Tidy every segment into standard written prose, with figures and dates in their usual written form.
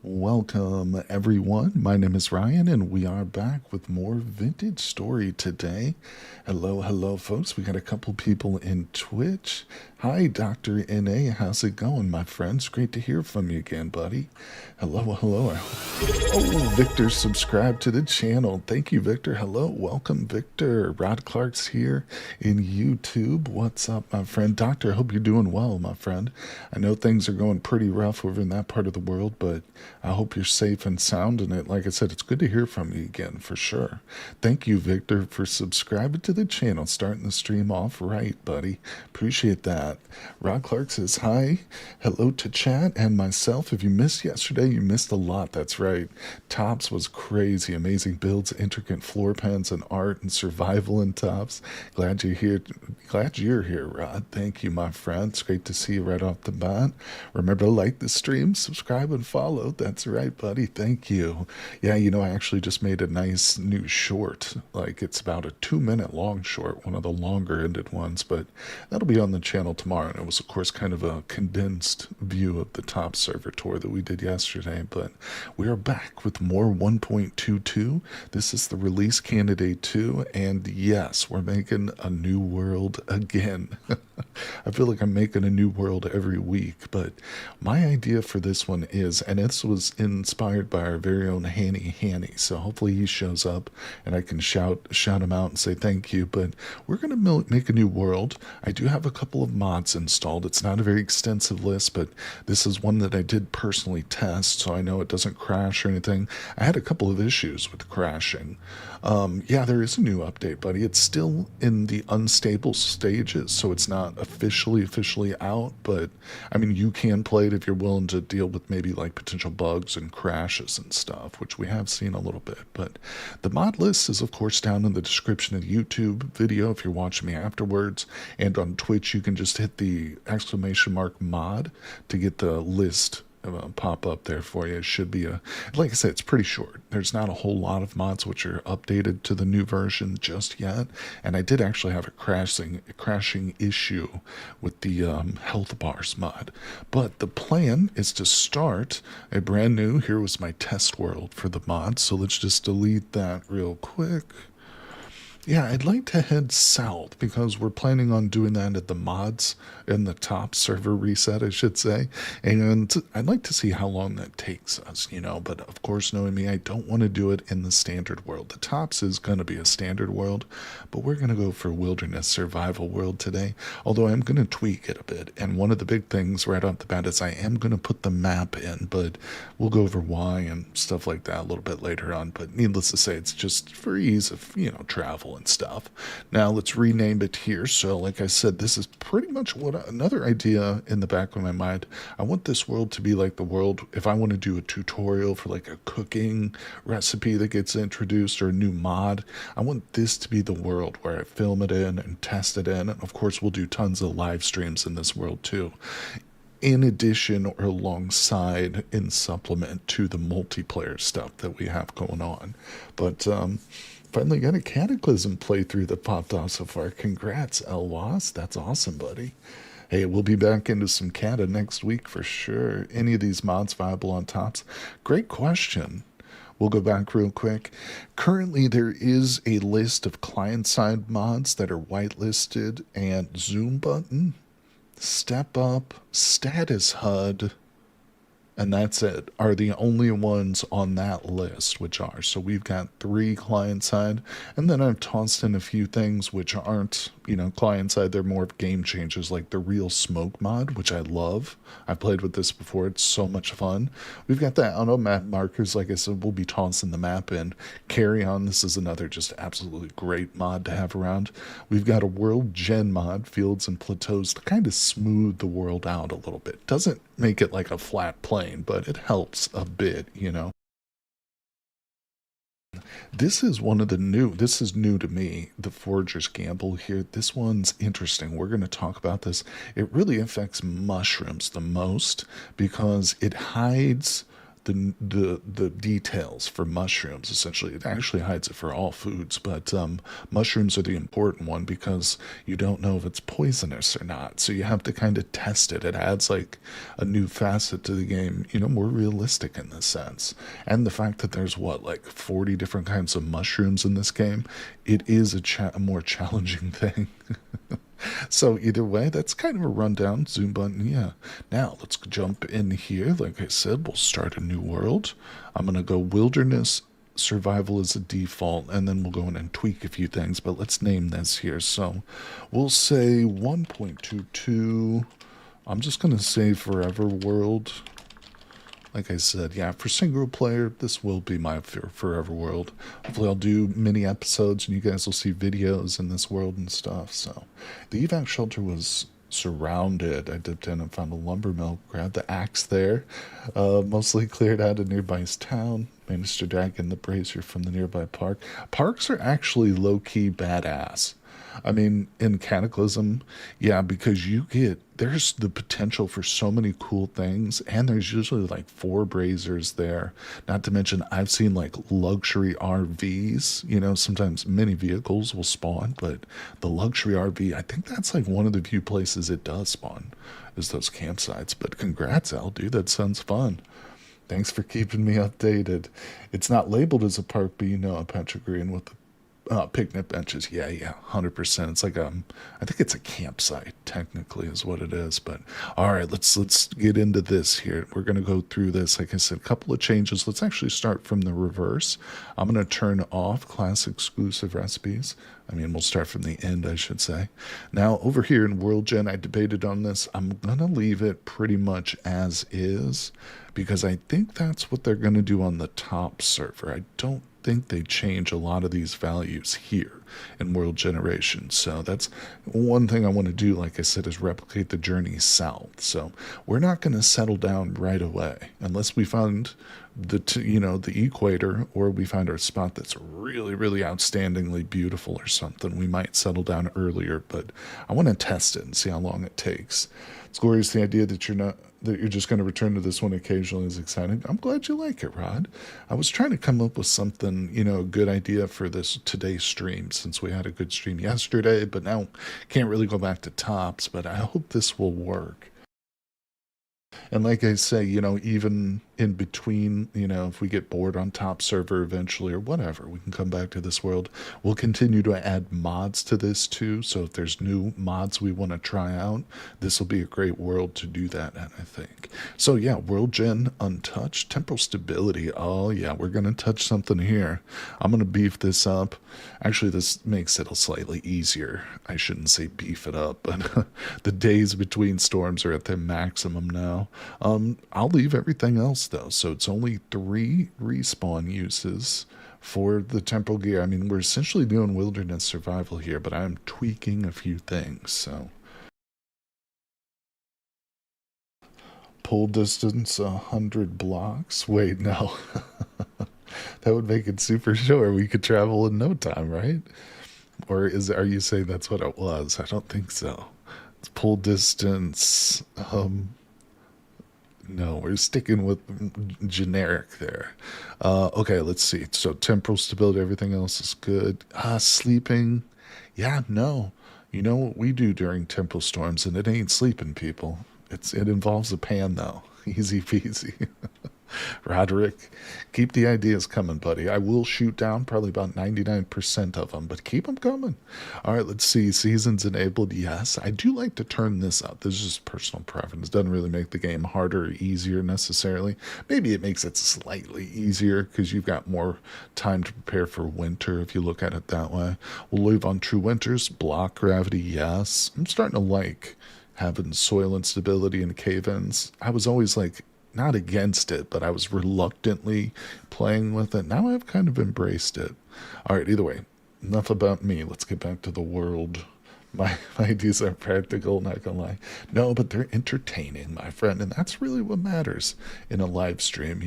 Welcome, everyone. My name is Ryan, and we are back with more vintage story today. Hello, folks. We got a couple people in Twitch. Hi, Dr. NA. How's it going, my friends? Great to hear from you again, buddy. Hello. Oh, Victor subscribed to the channel. Thank you, Victor. Hello, welcome, Victor. Rod Clark's here in YouTube. What's up, my friend? Doctor, I hope you're doing well, my friend. I know things are going pretty rough over in that part of the world, but I hope you're safe and sound in it. Like I said, it's good to hear from you again, for sure. Thank you, Victor, for subscribing to the channel, starting the stream off right, buddy. Appreciate that. Rod Clark says hi. Hello to chat and myself. If you missed yesterday, you missed a lot. That's right. Tops was crazy. Amazing builds, intricate floor plans and art and survival in Tops. Glad you're here. Glad you're here, Rod. Thank you, my friend. It's great to see you right off the bat. Remember to like the stream, subscribe, and follow. That's right, buddy. Thank you. Yeah, I actually just made a nice new short. Like, it's about a 2-minute long short, one of the longer ended ones, but that'll be on the channel tomorrow. And it was, of course, kind of a condensed view of the top server tour that we did yesterday. But we are back with more 1.22. This is the release candidate 2. And yes, we're making a new world again. I feel like I'm making a new world every week, but my idea for this one is, and this was inspired by our very own Hanny, so hopefully he shows up and I can shout him out and say thank you, but we're going to make a new world. I do have a couple of mods installed. It's not a very extensive list, but this is one that I did personally test, so I know it doesn't crash or anything. I had a couple of issues with crashing. Yeah, there is a new update, buddy. It's still in the unstable stages, so it's not officially out, but I mean, you can play it if you're willing to deal with maybe like potential bugs and crashes and stuff, which we have seen a little bit. But the mod list is, of course, down in the description of the YouTube video if you're watching me afterwards, and on Twitch you can just hit the !mod to get the list pop up there for you. It should be like I said, it's pretty short. There's not a whole lot of mods which are updated to the new version just yet, and I did actually have a crashing issue with the health bars mod. But the plan is to start a brand new, here was my test world for the mod, so let's just delete that real quick. Yeah, I'd like to head south because we're planning on doing that at the mods in the top server reset, I should say. And I'd like to see how long that takes us, But of course, knowing me, I don't want to do it in the standard world. The tops is going to be a standard world, but we're going to go for wilderness survival world today. Although I'm going to tweak it a bit. And one of the big things right off the bat is I am going to put the map in, but we'll go over why and stuff like that a little bit later on. But needless to say, it's just for ease of, travel and stuff. Now let's rename it here. So like I said, this is pretty much what another idea in the back of my mind. I want this world to be like the world, if I want to do a tutorial for like a cooking recipe that gets introduced or a new mod, I want this to be the world where I film it in and test it in. And of course, we'll do tons of live streams in this world too, in addition or alongside in supplement to the multiplayer stuff that we have going on. But finally got a Cataclysm playthrough that popped off so far. Congrats, Elwas. That's awesome, buddy. Hey, we'll be back into some Cata next week for sure. Any of these mods viable on tops? Great question. We'll go back real quick. Currently, there is a list of client-side mods that are whitelisted and Zoom button, StepUp, Status HUD, and that's it, are the only ones on that list, which are. So we've got 3 client side, and then I've tossed in a few things which aren't, client side. They're more of game changers, like the Real Smoke mod, which I love. I've played with this before. It's so much fun. We've got the auto map markers. Like I said, we'll be tossing the map in. Carry On, this is another just absolutely great mod to have around. We've got a World Gen mod, Fields and Plateaus, to kind of smooth the world out a little bit. Doesn't make it like a flat plane, but it helps a bit. This is this is new to me, the Forager's Gamble here. This one's interesting. We're going to talk about this. It really affects mushrooms the most because it hides the details for mushrooms. Essentially, it actually hides it for all foods, but mushrooms are the important one because you don't know if it's poisonous or not. So you have to kind of test it. It adds like a new facet to the game, more realistic in this sense. And the fact that there's what, like 40 different kinds of mushrooms in this game, it is a more challenging thing. So either way, that's kind of a rundown. Zoom button, yeah. Now let's jump in here. Like I said, we'll start a new world. I'm gonna go wilderness survival as a default, and then we'll go in and tweak a few things. But let's name this here. So we'll say 1.22. I'm just gonna say forever world. Like I said, yeah, for single player, this will be my forever world. Hopefully I'll do mini episodes and you guys will see videos in this world and stuff. So the evac shelter was surrounded. I dipped in and found a lumber mill, grabbed the axe there, mostly cleared out a nearby town, managed to drag in the brazier from the nearby park. Parks are actually low-key badass. I mean, in Cataclysm, yeah, because there's the potential for so many cool things, and there's usually like 4 braziers there. Not to mention, I've seen like luxury RVs, sometimes many vehicles will spawn, but the luxury RV, I think that's like one of the few places it does spawn, is those campsites. But congrats, Al, dude, that sounds fun. Thanks for keeping me updated. It's not labeled as a park, but a patch of green with the picnic benches. Yeah, 100%. It's like I think it's a campsite technically is what it is. But all right, let's get into this here. We're gonna go through this. Like I said, a couple of changes. Let's actually start from the reverse. I'm gonna turn off class exclusive recipes. I mean, we'll start from the end, I should say. Now, over here in World Gen, I debated on this. I'm gonna leave it pretty much as is because I think that's what they're gonna do on the top server. I don't think they change a lot of these values here in World Generation. So that's one thing I want to do, like I said, is replicate the journey south. So we're not going to settle down right away unless we find the equator, or we find our spot that's really, really outstandingly beautiful or something. We might settle down earlier, but I want to test it and see how long it takes. It's glorious, the idea that you're just going to return to this one occasionally is exciting. I'm glad you like it, Rod. I was trying to come up with something, a good idea for this today's stream, since we had a good stream yesterday, but now can't really go back to tops, but I hope this will work. And like I say, even in between, if we get bored on top server eventually or whatever, we can come back to this world. We'll continue to add mods to this too. So if there's new mods we want to try out, this will be a great world to do that in, I think. So yeah, World Gen Untouched, temporal stability. Oh yeah, we're going to touch something here. I'm going to beef this up. Actually, this makes it a slightly easier. I shouldn't say beef it up, but the days between storms are at their maximum now. I'll leave everything else though, so it's only 3 respawn uses for the temporal gear. I mean, we're essentially doing wilderness survival here, but I'm tweaking a few things. So pull distance 100 blocks. Wait, no. That would make it super short. We could travel in no time, right? Or are you saying that's what it was? I don't think so. It's pull distance. No, we're sticking with generic there. Okay, let's see. So temporal stability, everything else is good. Sleeping. Yeah, no. You know what we do during temporal storms, and it ain't sleeping, people. It involves a pan, though. Easy peasy. Roderick, keep the ideas coming, buddy. I will shoot down probably about 99% of them, but keep them coming. All right, let's see. Seasons enabled. Yes, I do like to turn this up. This is just personal preference. It doesn't really make the game harder or easier necessarily. Maybe it makes it slightly easier because you've got more time to prepare for winter if you look at it that way. We'll live on true winters. Block gravity. Yes. I'm starting to like having soil instability in cave-ins. I was always like, not against it, but I was reluctantly playing with it. Now I've kind of embraced it. All right, either way, enough about me. Let's get back to the world. My ideas are practical, not gonna lie. No, but they're entertaining, my friend, and that's really what matters in a live stream,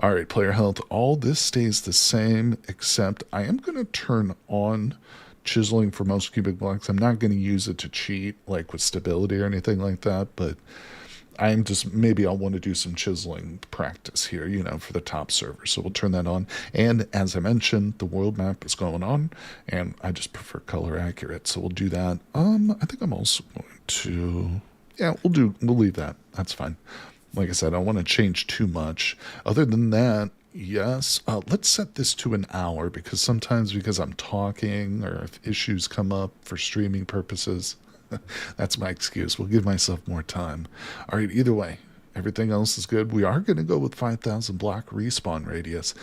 All right, player health. All this stays the same, except I am going to turn on chiseling for most cubic blocks. I'm not going to use it to cheat, like with stability or anything like that, but I'm just, maybe I'll want to do some chiseling practice here, for the top server. So we'll turn that on. And as I mentioned, the world map is going on, and I just prefer color accurate. So we'll do that. I think I'm also going to, yeah, we'll leave that. That's fine. Like I said, I don't want to change too much. Other than that, yes, let's set this to an hour, because sometimes, because I'm talking or if issues come up for streaming purposes, that's my excuse. We'll give myself more time. All right, either way, everything else is good. We are going to go with 5,000 block respawn radius.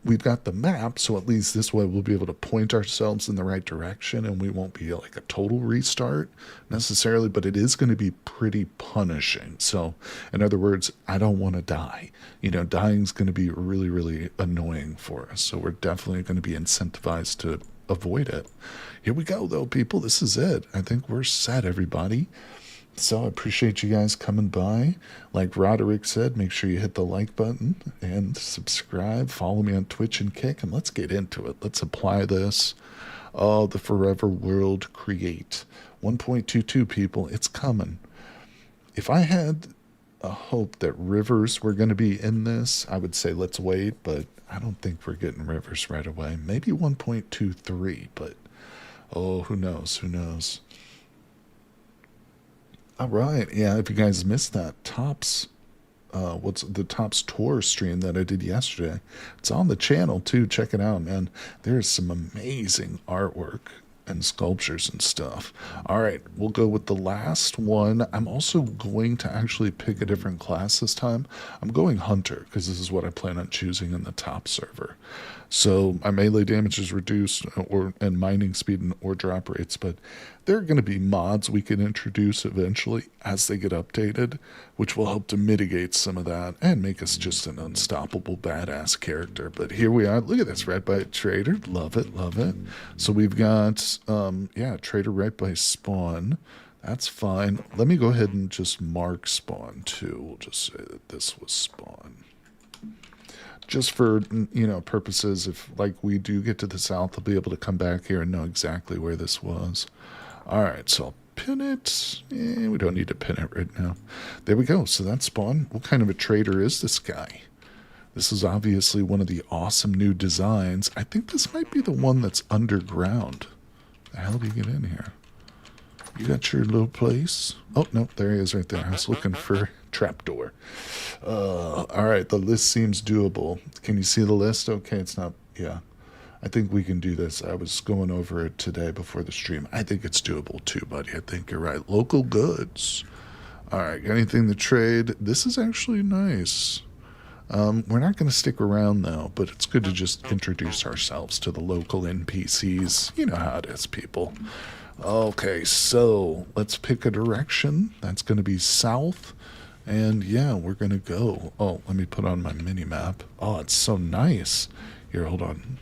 We've got the map, so at least this way we'll be able to point ourselves in the right direction, and we won't be like a total restart necessarily, but it is going to be pretty punishing. So, in other words, I don't want to die. Dying is going to be really, really annoying for us, so we're definitely going to be incentivized to avoid it. Here we go, though, people. This is it. I think we're set, everybody. So I appreciate you guys coming by. Like Roderick said, make sure you hit the like button and subscribe. Follow me on Twitch and Kick, and let's get into it. Let's apply this. Oh, the Forever World Create. 1.22, people. It's coming. If I had a hope that rivers were going to be in this, I would say let's wait, but I don't think we're getting rivers right away. Maybe 1.23, but oh, who knows? Who knows? All right, yeah, if you guys missed that Tops, what's the Tops tour stream that I did yesterday, it's on the channel too. Check it out, man. There's some amazing artwork and sculptures and stuff. All right, we'll go with the last one. I'm also going to actually pick a different class this time. I'm going Hunter, because this is what I plan on choosing in the top server. So my melee damage is reduced, and mining speed and ore drop rates, but there are going to be mods we can introduce eventually as they get updated, which will help to mitigate some of that and make us just an unstoppable badass character. But here we are. Look at this, Red by Trader. Love it, love it. So we've got, yeah, Trader right by spawn. That's fine. Let me go ahead and just mark spawn too. We'll just say that this was spawn. Just for, purposes, if, like, we do get to the south, I'll be able to come back here and know exactly where this was. All right, so I'll pin it. We don't need to pin it right now. There we go. So that's spawn. What kind of a trader is this guy? This is obviously one of the awesome new designs. I think this might be the one that's underground. The hell do you get in here? You got your little place? Oh, no, there he is right there. I was looking for trapdoor. All right, the list seems doable. Can you see the list? Okay, it's not, yeah. I think we can do this. I was going over it today before the stream. I think it's doable too, buddy. I think you're right. Local goods. All right, anything to trade? This is actually nice. We're not going to stick around, though, but it's good to just introduce ourselves to the local NPCs. You know how it is, people. Okay, so let's pick a direction. That's going to be south. And yeah, we're going to go. Oh, let me put on my mini map. Oh, it's so nice. Here, hold on.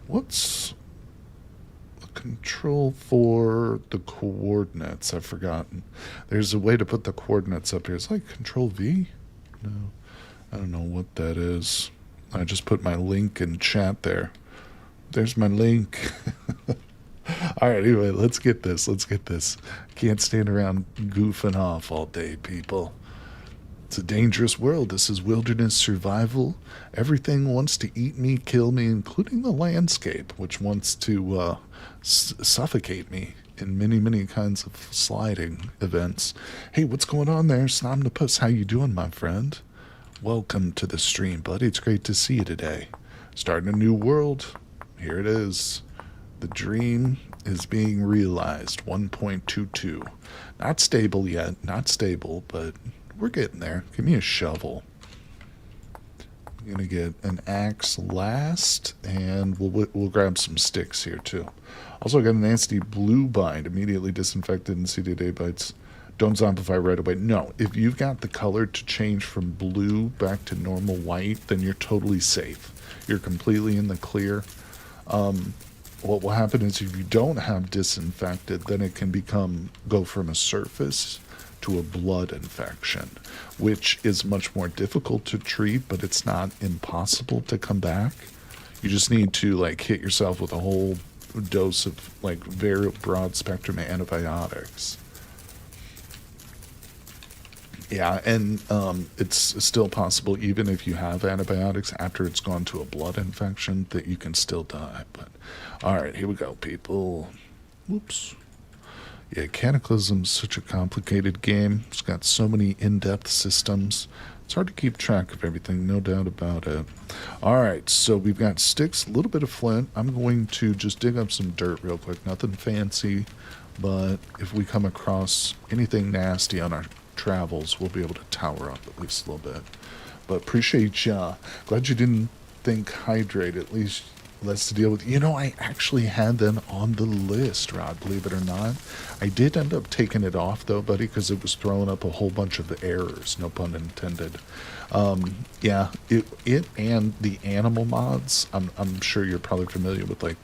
What's the control for the coordinates? I've forgotten. There's a way to put the coordinates up here. It's like Control V? No, I don't know what that is. I just put my link in chat there. There's my link. All right, anyway, let's get this. Let's get this. Can't stand around goofing off all day, people. It's a dangerous world. This is wilderness survival. Everything wants to eat me, kill me, including the landscape, which wants to suffocate me in many, many kinds of sliding events. Hey, what's going on there, Snomnipus? How you doing, my friend? Welcome to the stream, buddy. It's great to see you today. Starting a new world. Here it is. The dream is being realized. 1.22. Not stable yet. Not stable, but we're getting there. Give me a shovel. I'm going to get an axe last, and we'll grab some sticks here, too. Also, I got a nasty blue bind. Immediately disinfected and CDD bites. Don't zombify right away. No, if you've got the color to change from blue back to normal white, then you're totally safe. You're completely in the clear. What will happen is if you don't have disinfected, then it can go from a surface to a blood infection, which is much more difficult to treat, but it's not impossible to come back. You just need to hit yourself with a whole dose of very broad spectrum antibiotics. Yeah, and it's still possible, even if you have antibiotics, after it's gone to a blood infection, that you can still die. But all right, here we go, people. Whoops. Yeah, Cataclysm's such a complicated game. It's got so many in-depth systems. It's hard to keep track of everything, no doubt about it. All right, so we've got sticks, a little bit of flint. I'm going to just dig up some dirt real quick. Nothing fancy, but if we come across anything nasty on our travels, we'll be able to tower up at least a little bit. But appreciate ya. Glad you didn't think hydrate, at least less to deal with. You know, I actually had them on the list, Rod, believe it or not. I did end up taking it off, though, buddy, because it was throwing up a whole bunch of errors, no pun intended. Yeah, it and the animal mods, I'm sure you're probably familiar with, like,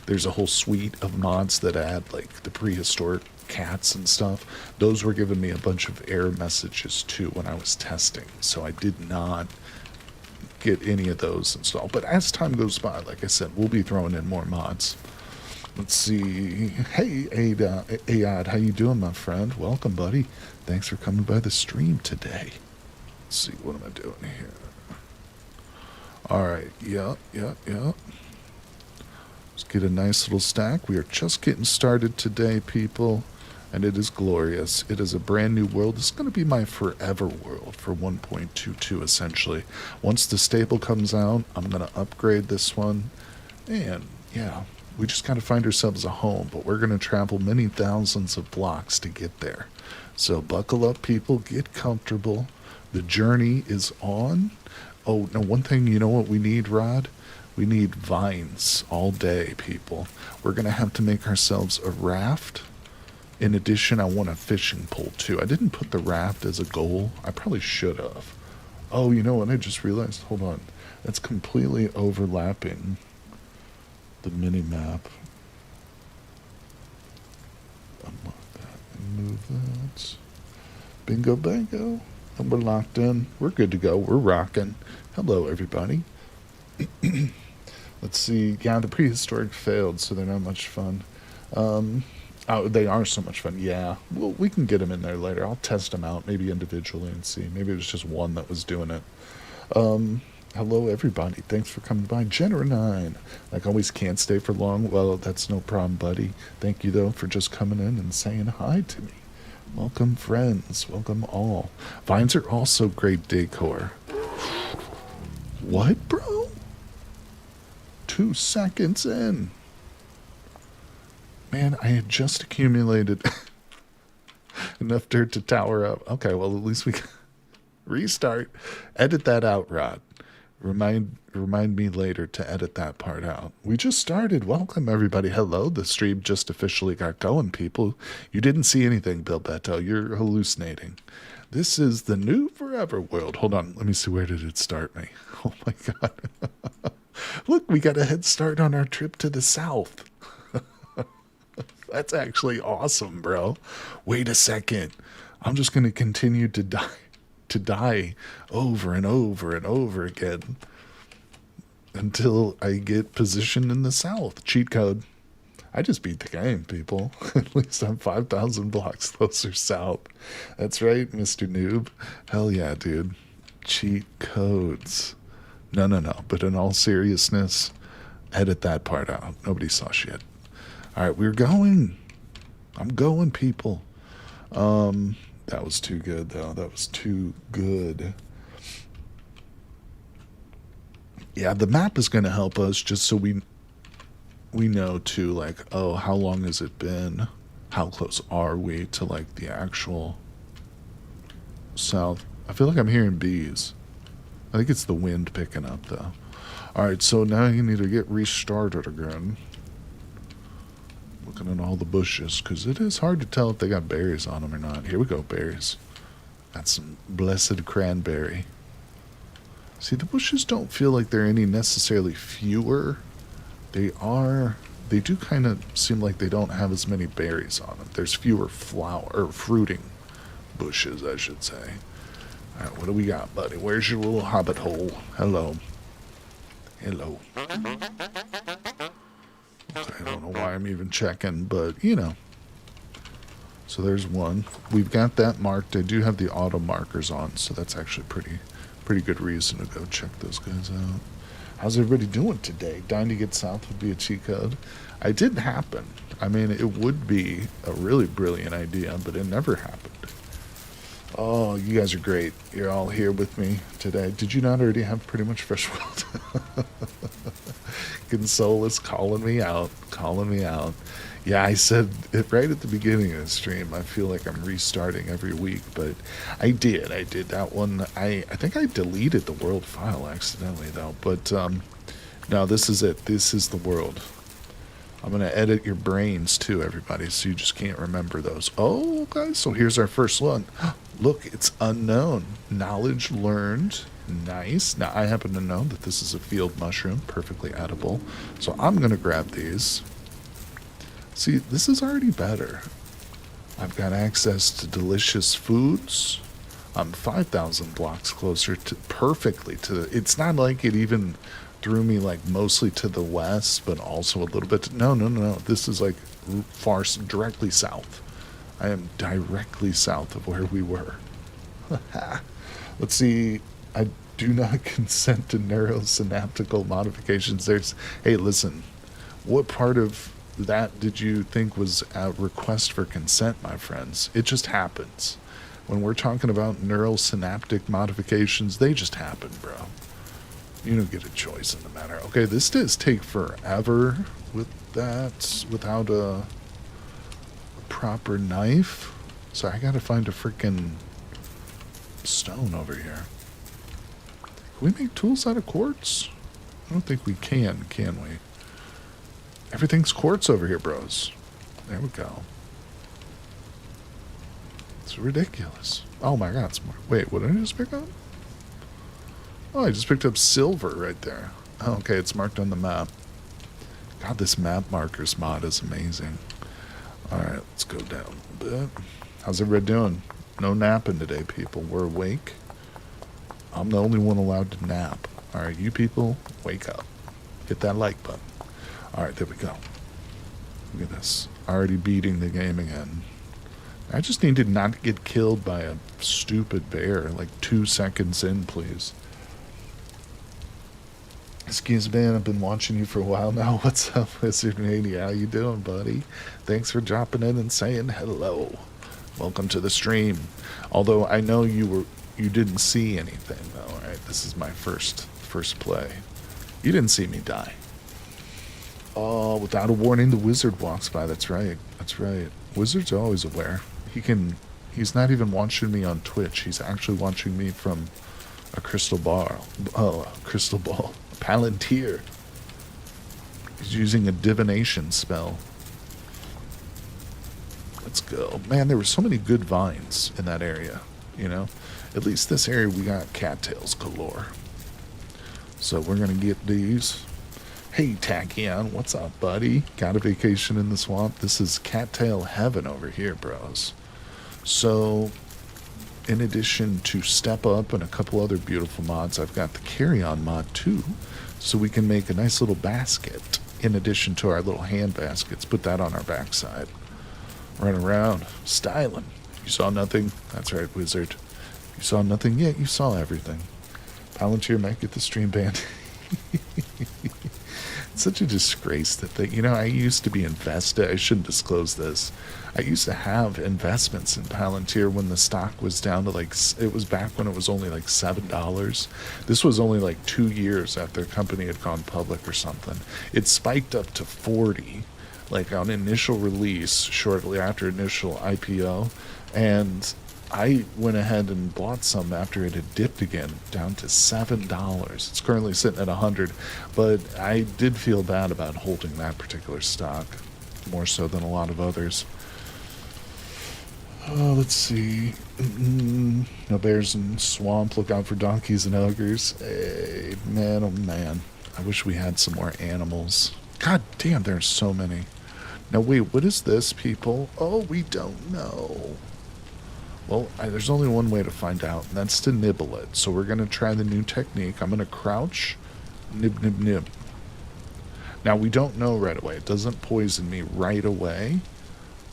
there's a whole suite of mods that add, like, the prehistoric cats and stuff. Those were giving me a bunch of error messages, too, when I was testing, so I did not get any of those installed. But as time goes by, like I said, we'll be throwing in more mods. Let's see. Hey, Ayad, how you doing, my friend? Welcome, buddy. Thanks for coming by the stream today. Let's see, what am I doing here? All right, yeah. Let's get a nice little stack. We are just getting started today, people. And it is glorious. It is a brand new world. This is going to be my forever world for 1.22, essentially. Once the stable comes out, I'm going to upgrade this one. And, yeah, we just got to find ourselves a home. But we're going to travel many thousands of blocks to get there. So buckle up, people. Get comfortable. The journey is on. Oh, now one thing, you know what we need, Rod? We need vines all day, people. We're going to have to make ourselves a raft. In addition, I want a fishing pole, too. I didn't put the raft as a goal. I probably should have. Oh, you know what? I just realized. Hold on. That's completely overlapping the mini-map. Unlock that and move that. Bingo, bango. And we're locked in. We're good to go. We're rocking. Hello, everybody. Let's see. Yeah, the prehistoric failed, so they're not much fun. Oh, they are so much fun. Yeah, well, we can get them in there later. I'll test them out, maybe individually, and see. Maybe it was just one that was doing it. Hello, everybody. Thanks for coming by. General9. Like always, can't stay for long. Well, that's no problem, buddy. Thank you, though, for just coming in and saying hi to me. Welcome, friends. Welcome, all. Vines are also great decor. What, bro? 2 seconds in. Man, I had just accumulated enough dirt to tower up. Okay, well, at least we can restart. Edit that out, Rod. Remind me later to edit that part out. We just started. Welcome, everybody. Hello. The stream just officially got going, people. You didn't see anything, Bill Beto. You're hallucinating. This is the new forever world. Hold on. Let me see. Where did it start me? Oh, my God. Look, we got a head start on our trip to the south. That's actually awesome, bro. Wait a second. I'm just going to continue to die over and over and over again until I get positioned in the south. Cheat code. I just beat the game, people. At least I'm 5,000 blocks closer south. That's right, Mr. Noob. Hell yeah, dude. Cheat codes. No. But in all seriousness, edit that part out. Nobody saw shit. All right, we're going. I'm going, people. That was too good, though. That was too good. Yeah, the map is going to help us just so we know, too, like, oh, how long has it been? How close are we to, like, the actual south? I feel like I'm hearing bees. I think it's the wind picking up, though. All right, so now you need to get restarted again. Looking at all the bushes, because it is hard to tell if they got berries on them or not. Here we go, berries. That's some blessed cranberry. See, the bushes don't feel like they're any necessarily fewer. They do kind of seem like they don't have as many berries on them. There's fewer fruiting bushes, I should say. All right, what do we got, buddy? Where's your little hobbit hole? Hello. Hello. I don't know why I'm even checking, but, you know. So there's one. We've got that marked. I do have the auto markers on, so that's actually pretty good reason to go check those guys out. How's everybody doing today? Dying to get south would be a cheat code. It didn't happen. I mean, it would be a really brilliant idea, but it never happened. Oh, you guys are great. You're all here with me today. Did you not already have pretty much fresh world? Console is calling me out. Yeah, I said it right at the beginning of the stream. I feel like I'm restarting every week, but I did that one. I think I deleted the world file accidentally though, but no, this is it. This is the world. I'm going to edit your brains too, everybody, so you just can't remember those. Oh, guys, so here's our first one. Look, it's unknown. Knowledge learned. Nice. Now, I happen to know that this is a field mushroom, perfectly edible. So I'm going to grab these. See, this is already better. I've got access to delicious foods. I'm 5,000 blocks closer to perfectly to the... It's not like it even threw me like mostly to the west, but also a little bit... No. This is like far, directly south. I am directly south of where we were. Let's see. I do not consent to neurosynaptical modifications. Hey, listen. What part of that did you think was a request for consent, my friends? It just happens. When we're talking about neurosynaptic modifications, they just happen, bro. You don't get a choice in the matter. Okay, this does take forever with that, without a proper knife. So I gotta find a freaking stone over here. Can we make tools out of quartz? I don't think we can we? Everything's quartz over here, bros. There we go. It's ridiculous. Oh my god, it's more. Wait, what did I just pick up? Oh, I just picked up silver right there. Oh, okay, it's marked on the map. God, this map markers mod is amazing. Alright, let's go down a bit. How's everybody doing? No napping today, people. We're awake. I'm the only one allowed to nap. Alright, you people, wake up. Hit that like button. Alright, there we go. Look at this. Already beating the game again. I just need to not get killed by a stupid bear, like 2 seconds in, please. Excuse me, I've been watching you for a while now. What's up, Wizard Mania? How you doing, buddy? Thanks for dropping in and saying hello. Welcome to the stream. Although I know you didn't see anything though, right? This is my first play. You didn't see me die. Oh, without a warning, the wizard walks by. That's right. Wizard's always aware. He's not even watching me on Twitch. He's actually watching me from a crystal ball. Oh, a crystal ball. Palantir. He's using a divination spell. Let's go. Man, there were so many good vines in that area, you know? At least this area we got cattails galore. So we're going to get these. Hey, Tachyon, what's up, buddy? Got a vacation in the swamp? This is cattail heaven over here, bros. So, in addition to StepUp and a couple other beautiful mods, I've got the carry-on mod too, so we can make a nice little basket in addition to our little hand baskets. Put that on our backside. Run around, styling. You saw nothing? That's right, wizard. You saw nothing yet. You saw everything. Palantir might get the stream banned. It's such a disgrace that they, you know, I used to be invested. I shouldn't disclose this. I used to have investments in Palantir when the stock was down to like, it was back when it was only like $7. This was only like 2 years after the company had gone public or something. It spiked up to 40, like on initial release, shortly after initial IPO. And I went ahead and bought some after it had dipped again down to $7. It's currently sitting at 100, but I did feel bad about holding that particular stock, more so than a lot of others. Oh, let's see. No bears in swamp. Look out for donkeys and ogres. Hey, man, oh man. I wish we had some more animals. God damn, there's so many. Now wait, what is this, people? Oh, we don't know. Well, there's only one way to find out, and that's to nibble it. So we're going to try the new technique. I'm going to crouch, nib, nib, nib. Now, we don't know right away. It doesn't poison me right away,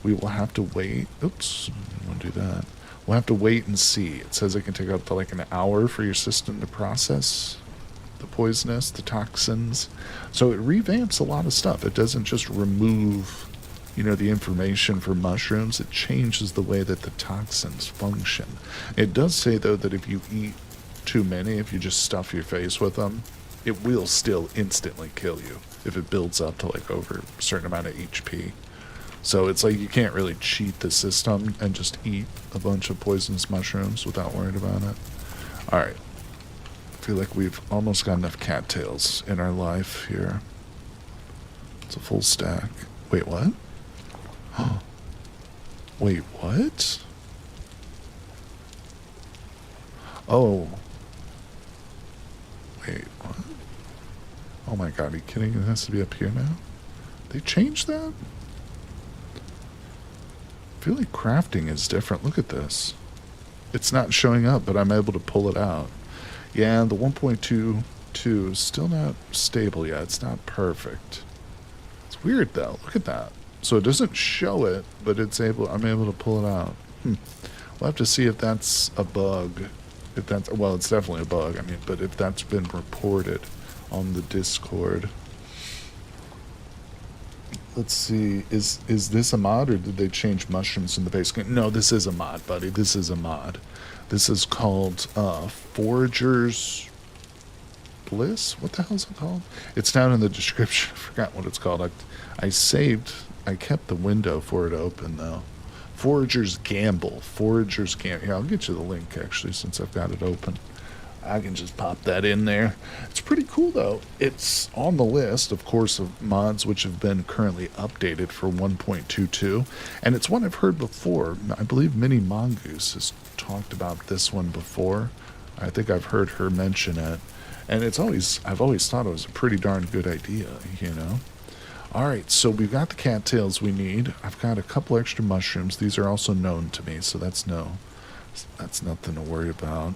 We will have to wait. Oops, I want to do that. We'll have to wait and see. It says it can take up to like an hour for your system to process the poisonous, the toxins. So it revamps a lot of stuff. It doesn't just remove, you know, the information for mushrooms. It changes the way that the toxins function. It does say, though, that if you eat too many, if you just stuff your face with them, it will still instantly kill you if it builds up to like over a certain amount of HP. So it's like you can't really cheat the system and just eat a bunch of poisonous mushrooms without worrying about it. Alright. I feel like we've almost got enough cattails in our life here. It's a full stack. Wait, what? Wait, what? Oh. Wait, what? Oh my god, are you kidding? It has to be up here now? They changed that? I feel like crafting is different. Look at this. It's not showing up, but I'm able to pull it out. Yeah, the 1.22 is still not stable yet. It's not perfect. It's weird though. Look at that. So it doesn't show it, but I'm able to pull it out. We'll have to see if that's a bug. If that's, well, it's definitely a bug. I mean, but if that's been reported on the Discord. Let's see. Is this a mod, or did they change mushrooms in the base game? No, this is a mod, buddy. This is a mod. This is called Forager's Bliss? What the hell is it called? It's down in the description. I forgot what it's called. I kept the window for it open, though. Forager's Gamble. Forager's Gamble. Here, I'll get you the link, actually, since I've got it open. I can just pop that in there. It's pretty cool, though. It's on the list, of course, of mods which have been currently updated for 1.22. And it's one I've heard before. I believe Minnie Mongoose has talked about this one before. I think I've heard her mention it. And I've always thought it was a pretty darn good idea, you know. Alright, so we've got the cattails we need. I've got a couple extra mushrooms. These are also known to me, so that's nothing to worry about.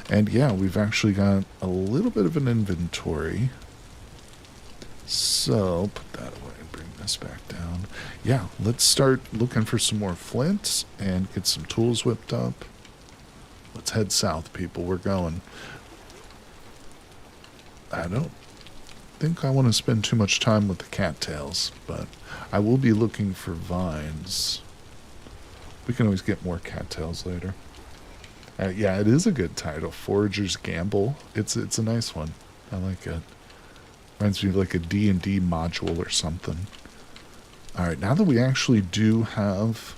And yeah, we've actually got a little bit of an inventory. So, put that away and bring this back down. Yeah, let's start looking for some more flints and get some tools whipped up. Let's head south, people. We're going. I don't think I want to spend too much time with the cattails, but I will be looking for vines. We can always get more cattails later. Yeah, it is a good title, Forager's Gamble. It's a nice one. I like it. Reminds me of like a D&D module or something. Alright, now that we actually do have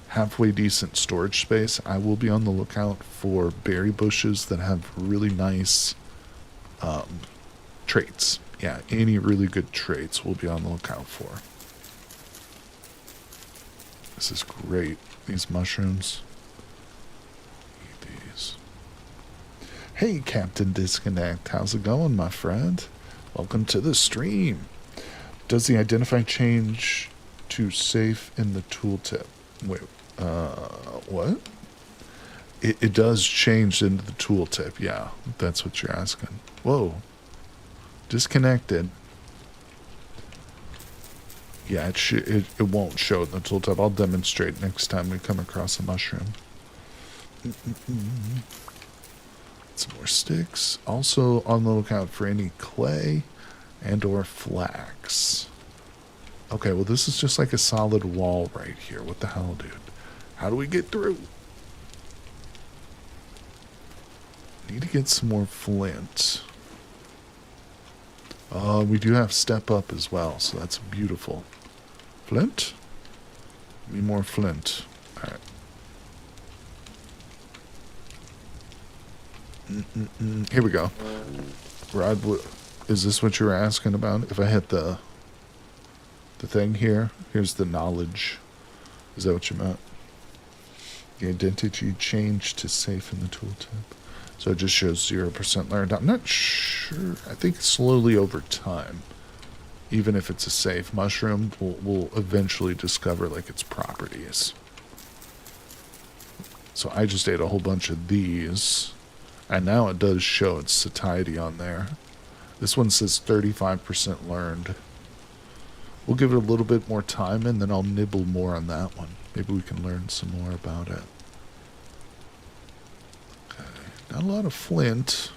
halfway decent storage space, I will be on the lookout for berry bushes that have really nice traits. Yeah, any really good traits we'll be on the lookout for. This is great. These mushrooms. Hey, Captain Disconnect. How's it going, my friend? Welcome to the stream. Does the identify change to safe in the tooltip? Wait, what? It does change into the tooltip, yeah. If that's what you're asking. Whoa. Disconnected. Yeah, it won't show in the tooltip. I'll demonstrate next time we come across a mushroom. Some more sticks. Also on the lookout for any clay and or flax. Okay, well this is just like a solid wall right here. What the hell, dude? How do we get through? Need to get some more flint. We do have StepUp as well, so that's beautiful. Flint? Give me more flint. Alright. Here we go. Rod, is this what you were asking about? If I hit the thing here, here's the knowledge. Is that what you meant? The identity changed to safe in the tooltip. So it just shows 0% learned. I'm not sure. I think slowly over time, even if it's a safe mushroom, we'll eventually discover like its properties. So I just ate a whole bunch of these. And now it does show its satiety on there. This one says 35% learned. We'll give it a little bit more time, and then I'll nibble more on that one. Maybe we can learn some more about it. Okay, not a lot of flint.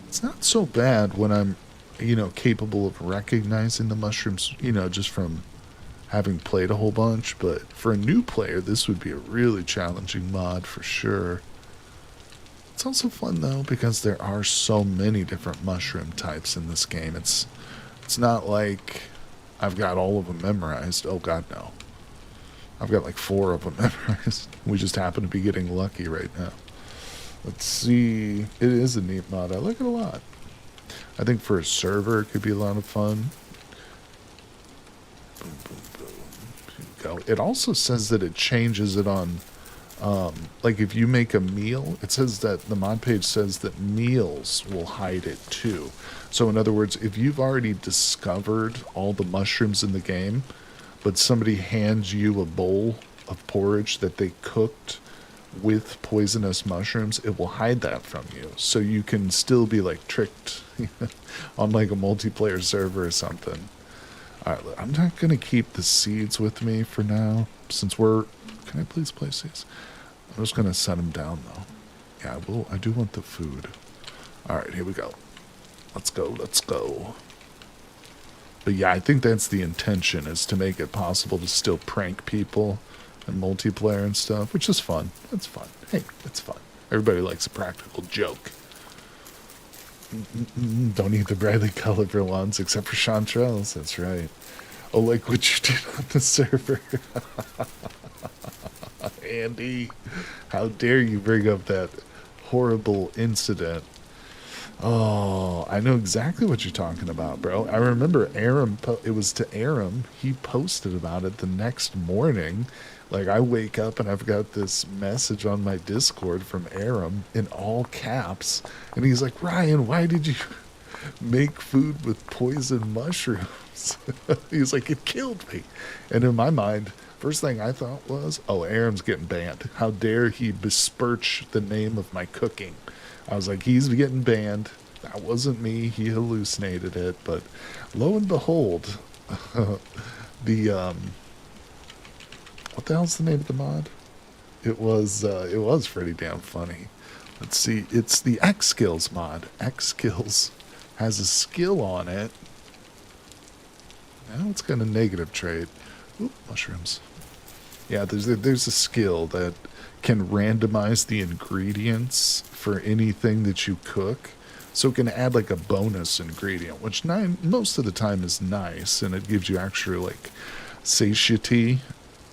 It's not so bad when I'm, capable of recognizing the mushrooms, just from having played a whole bunch. But for a new player, this would be a really challenging mod for sure. It's also fun, though, because there are so many different mushroom types in this game. It's not like I've got all of them memorized. Oh, God, no. I've got like 4 of them memorized. We just happen to be getting lucky right now. Let's see. It is a neat mod. I like it a lot. I think for a server, it could be a lot of fun. Boom, boom, boom. Here we go. It also says that it changes it on, like if you make a meal, it says that the mod page says that meals will hide it too. So in other words, if you've already discovered all the mushrooms in the game, but somebody hands you a bowl of porridge that they cooked with poisonous mushrooms, it will hide that from you. So you can still be like tricked on like a multiplayer server or something. Alright, I'm not going to keep the seeds with me for now, since we're... Can I please place these? I'm just going to set them down, though. Yeah, I do want the food. Alright, here we go. Let's go, let's go. But yeah, I think that's the intention, is to make it possible to still prank people and multiplayer and stuff, which is fun. It's fun. Hey, it's fun. Everybody likes a practical joke. Don't eat the brightly colorful ones, except for chanterelles. That's right. Oh, like what you did on the server. Andy, how dare you bring up that horrible incident. Oh, I know exactly what you're talking about, bro. I remember Aram, it was to Aram, he posted about it the next morning. Like, I wake up and I've got this message on my Discord from Aram in all caps. And he's like, Ryan, why did you make food with poison mushrooms? He's like, it killed me. And in my mind, first thing I thought was, oh, Aram's getting banned. How dare he besmirch the name of my cooking? I was like, he's getting banned. That wasn't me. He hallucinated it. But lo and behold, what the hell's the name of the mod? It was pretty damn funny. Let's see. It's the X Skills mod. X Skills has a skill on it. Now it's got a negative trait. Oop, mushrooms. Yeah, there's a skill that can randomize the ingredients for anything that you cook. So it can add like a bonus ingredient, which most of the time is nice, and it gives you extra like satiety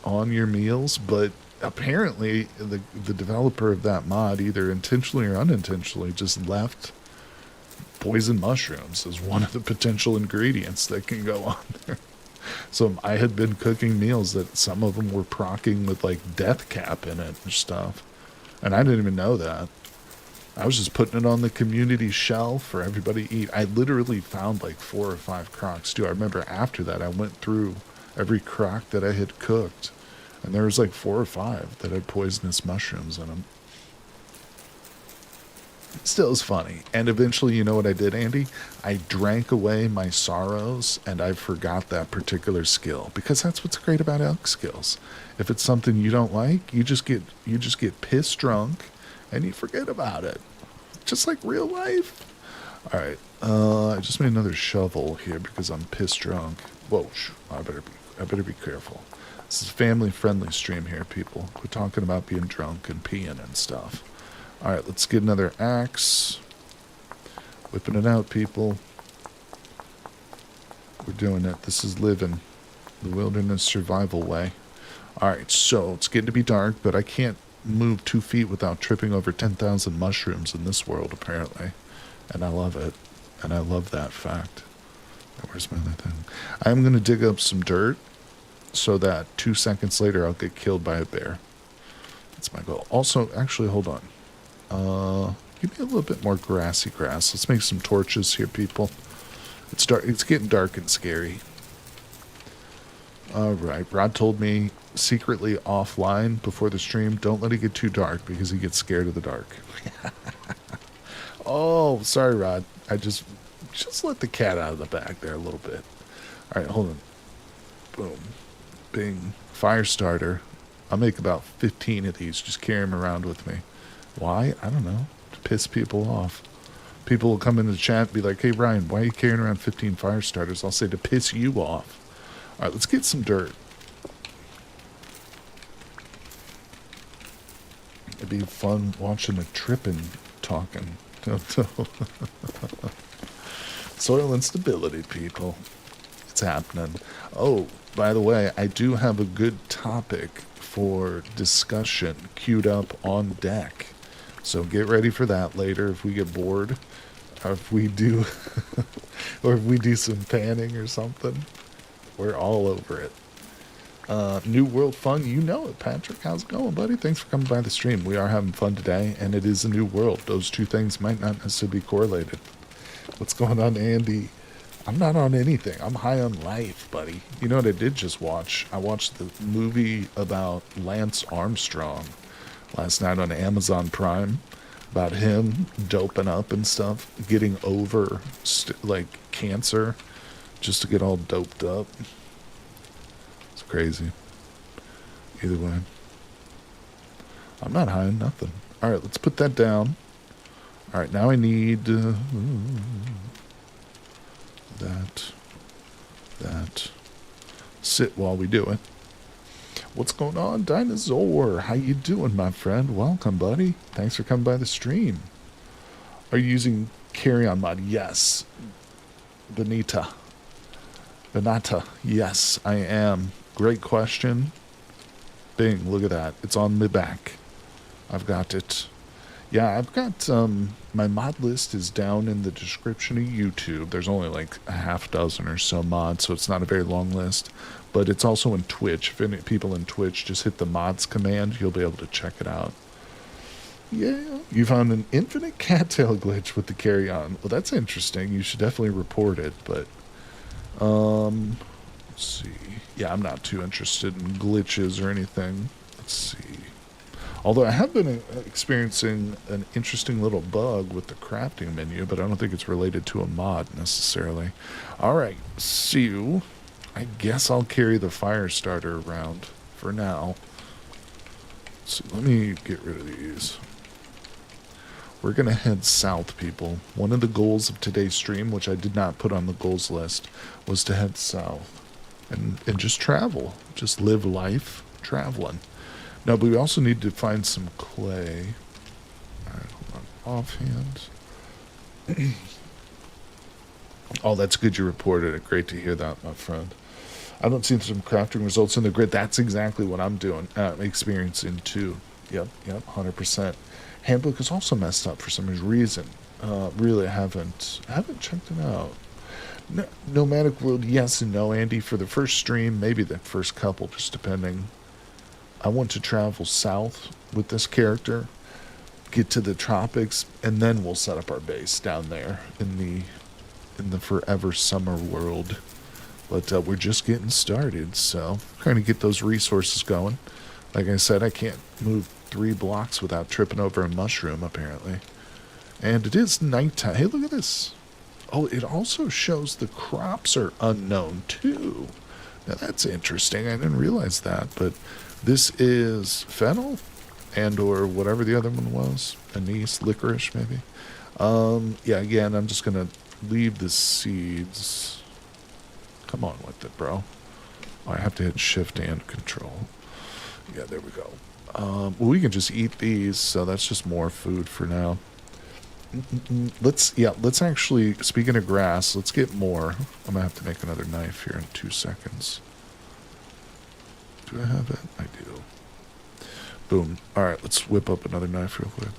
on your meals. But apparently the developer of that mod, either intentionally or unintentionally, just left poison mushrooms as one of the potential ingredients that can go on there. So I had been cooking meals that some of them were procking with like death cap in it and stuff, and I didn't even know that. I was just putting it on the community shelf for everybody to eat. I literally found like 4 or 5 crocs too. I remember after that I went through every crock that I had cooked, and there was like 4 or 5 that had poisonous mushrooms in them. Still is funny. And eventually, you know what I did, Andy? I drank away my sorrows, and I forgot that particular skill, because that's what's great about elk skills. If it's something you don't like, you just get pissed drunk, and you forget about it, just like real life. All right, I just made another shovel here because I'm pissed drunk. Whoa, I better be careful. This is a family-friendly stream here, people. We're talking about being drunk and peeing and stuff. All right, let's get another axe. Whipping it out, people. We're doing it. This is living the wilderness survival way. All right, so it's getting to be dark, but I can't move 2 feet without tripping over 10,000 mushrooms in this world, apparently. And I love it. And I love that fact. Where's my other thing? I'm going to dig up some dirt so that 2 seconds later I'll get killed by a bear. That's my goal. Also, actually, hold on. Give me a little bit more grassy grass. Let's make some torches here, people. It's dark. It's getting dark and scary. All right. Rod told me secretly offline before the stream, don't let it get too dark because he gets scared of the dark. Oh, sorry, Rod. I just Just let the cat out of the bag there a little bit. All right, hold on. Boom. Bing. Fire starter. I'll make about 15 of these. Just carry them around with me. Why? I don't know. To piss people off. People will come into the chat and be like, hey, Ryan, why are you carrying around 15 fire starters? I'll say to piss you off. All right, let's get some dirt. It'd be fun watching a tripping talking. Soil instability, people. It's happening. Oh, by the way, I do have a good topic for discussion queued up on deck. So get ready for that later if we get bored. Or if we do or if we do some panning or something. We're all over it. New World Fun, you know it, Patrick. How's it going, buddy? Thanks for coming by the stream. We are having fun today, and it is a new world. Those two things might not necessarily be correlated. What's going on, Andy? I'm not on anything. I'm high on life, buddy. You know what I did just watch? I watched the movie about Lance Armstrong last night on Amazon Prime, about him doping up and stuff, getting over, like, cancer, just to get all doped up. Crazy. Either way, I'm not high on nothing. All right, let's put that down. All right, now I need that. Sit while we do it. What's going on, Dinosaur? How you doing, my friend? Welcome, buddy. Thanks for coming by the stream. Are you using carry-on mod? Yes. Benita, yes, I am. Great question. Bing, look at that. It's on the back. I've got it. Yeah, I've got, my mod list is down in the description of YouTube. There's only like a half dozen or so mods, so it's not a very long list. But it's also in Twitch. If any people in Twitch just hit the mods command, you'll be able to check it out. Yeah, you found an infinite cattail glitch with the carry-on. Well, that's interesting. You should definitely report it, but, let's see. Yeah, I'm not too interested in glitches or anything. Let's see. Although I have been experiencing an interesting little bug with the crafting menu, but I don't think it's related to a mod necessarily. All right, so I guess I'll carry the fire starter around for now. So let me get rid of these. We're going to head south, people. One of the goals of today's stream, which I did not put on the goals list, was to head south. And just travel. Just live life traveling. No, but we also need to find some clay. Alright, hold on. Offhand. Oh, that's good you reported it. Great to hear that, my friend. I don't see some crafting results in the grid. That's exactly what I'm doing. Experiencing too. Yep, 100%. Handbook is also messed up for some reason. Really, I haven't checked it out. No, Nomadic World, yes and no, Andy. For the first stream, maybe the first couple, just depending. I want to travel south with this character, get to the tropics, and then we'll set up our base down there in the forever summer world. But we're just getting started, so trying to get those resources going. Like I said, I can't move 3 blocks without tripping over a mushroom, apparently. And it is nighttime. Hey, look at this. Oh, it also shows the crops are unknown, too. Now, that's interesting. I didn't realize that, but this is fennel and or whatever the other one was. Anise, licorice, maybe. Yeah, again, I'm just going to leave the seeds. Come on with it, bro. Oh, I have to hit shift and control. Yeah, there we go. Well, we can just eat these, so that's just more food for now. Let's actually, speaking of grass, let's get more. I'm gonna have to make another knife here in 2 seconds. Do I have it? I do. Boom. Alright, let's whip up another knife real quick.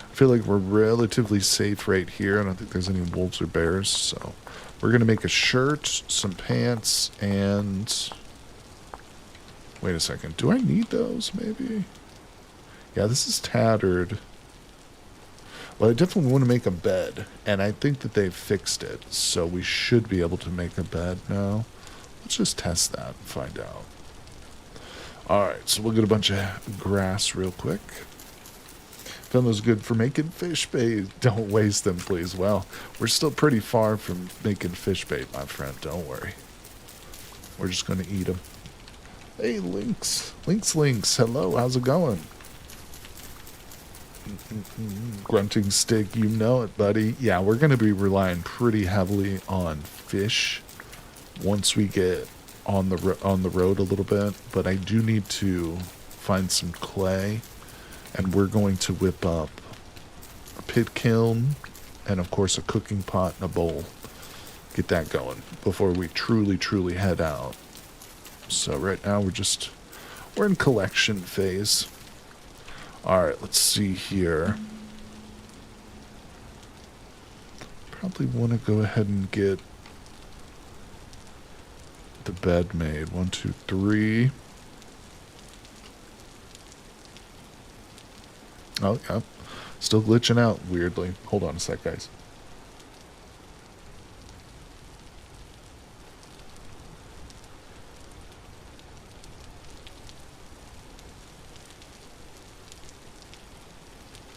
I feel like we're relatively safe right here. I don't think there's any wolves or bears, so we're gonna make a shirt, some pants, and wait a second. Do I need those, maybe? Yeah, this is tattered. Well, I definitely want to make a bed, and I think that they've fixed it, so we should be able to make a bed now. Let's just test that and find out. Alright, so we'll get a bunch of grass real quick. Feels good for making fish bait. Don't waste them, please. Well, we're still pretty far from making fish bait, my friend. Don't worry. We're just going to eat them. Hey, Lynx. Lynx. Hello, how's it going? Grunting stick, you know it, buddy. Yeah, we're going to be relying pretty heavily on fish once we get on the road a little bit. But I do need to find some clay, and we're going to whip up a pit kiln and, of course, a cooking pot and a bowl. Get that going before we truly head out. So right now we're in collection phase. Alright, let's see here. Probably want to go ahead and get the bed made. 1, 2, 3. Oh, yeah. Still glitching out weirdly. Hold on a sec, guys.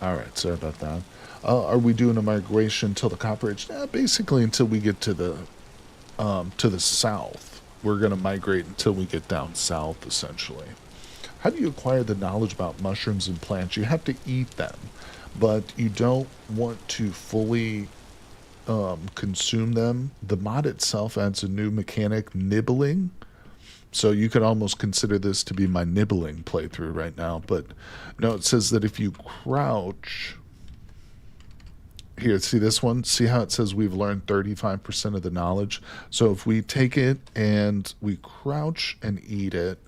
Alright, sorry about that. Are we doing a migration till the Copper Age? Basically until we get to the south. We're going to migrate until we get down south, essentially. How do you acquire the knowledge about mushrooms and plants? You have to eat them, but you don't want to fully consume them. The mod itself adds a new mechanic, nibbling. So you could almost consider this to be my nibbling playthrough right now. But no, it says that if you crouch... Here, see this one? See how it says we've learned 35% of the knowledge? So if we take it and we crouch and eat it,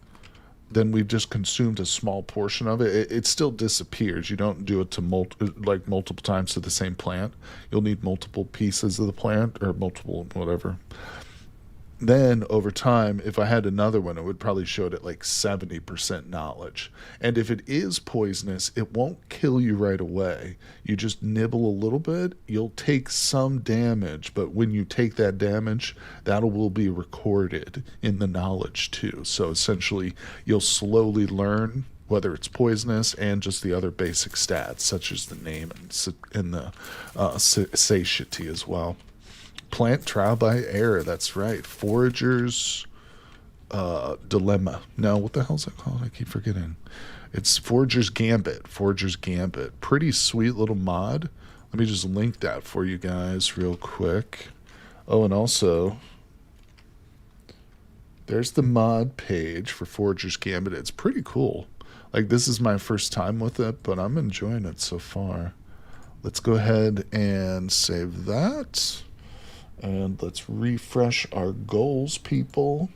then we've just consumed a small portion of it. It still disappears. You don't do it to multiple times to the same plant. You'll need multiple pieces of the plant, or multiple whatever. Then, over time, if I had another one, it would probably show it at like 70% knowledge. And if it is poisonous, it won't kill you right away. You just nibble a little bit, you'll take some damage, but when you take that damage, that will be recorded in the knowledge too. So essentially, you'll slowly learn whether it's poisonous and just the other basic stats, such as the name and the satiety as well. Plant trial by error, that's right. Forager's dilemma. No, what the hell's that called? I keep forgetting. It's Forager's Gambit. Forager's Gambit. Pretty sweet little mod. Let me just link that for you guys real quick. Oh, and also, there's the mod page for Forager's Gambit. It's pretty cool. Like, this is my first time with it, but I'm enjoying it so far. Let's go ahead and save that. And let's refresh our goals, people.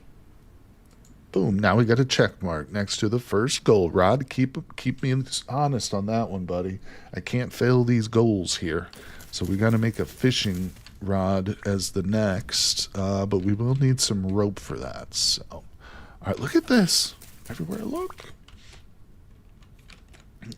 Boom. Now we got a check mark next to the first goal. Rod, keep me honest on that one, buddy. I can't fail these goals here. So we got to make a fishing rod as the next. But we will need some rope for that. So, all right, look at this. Everywhere I look.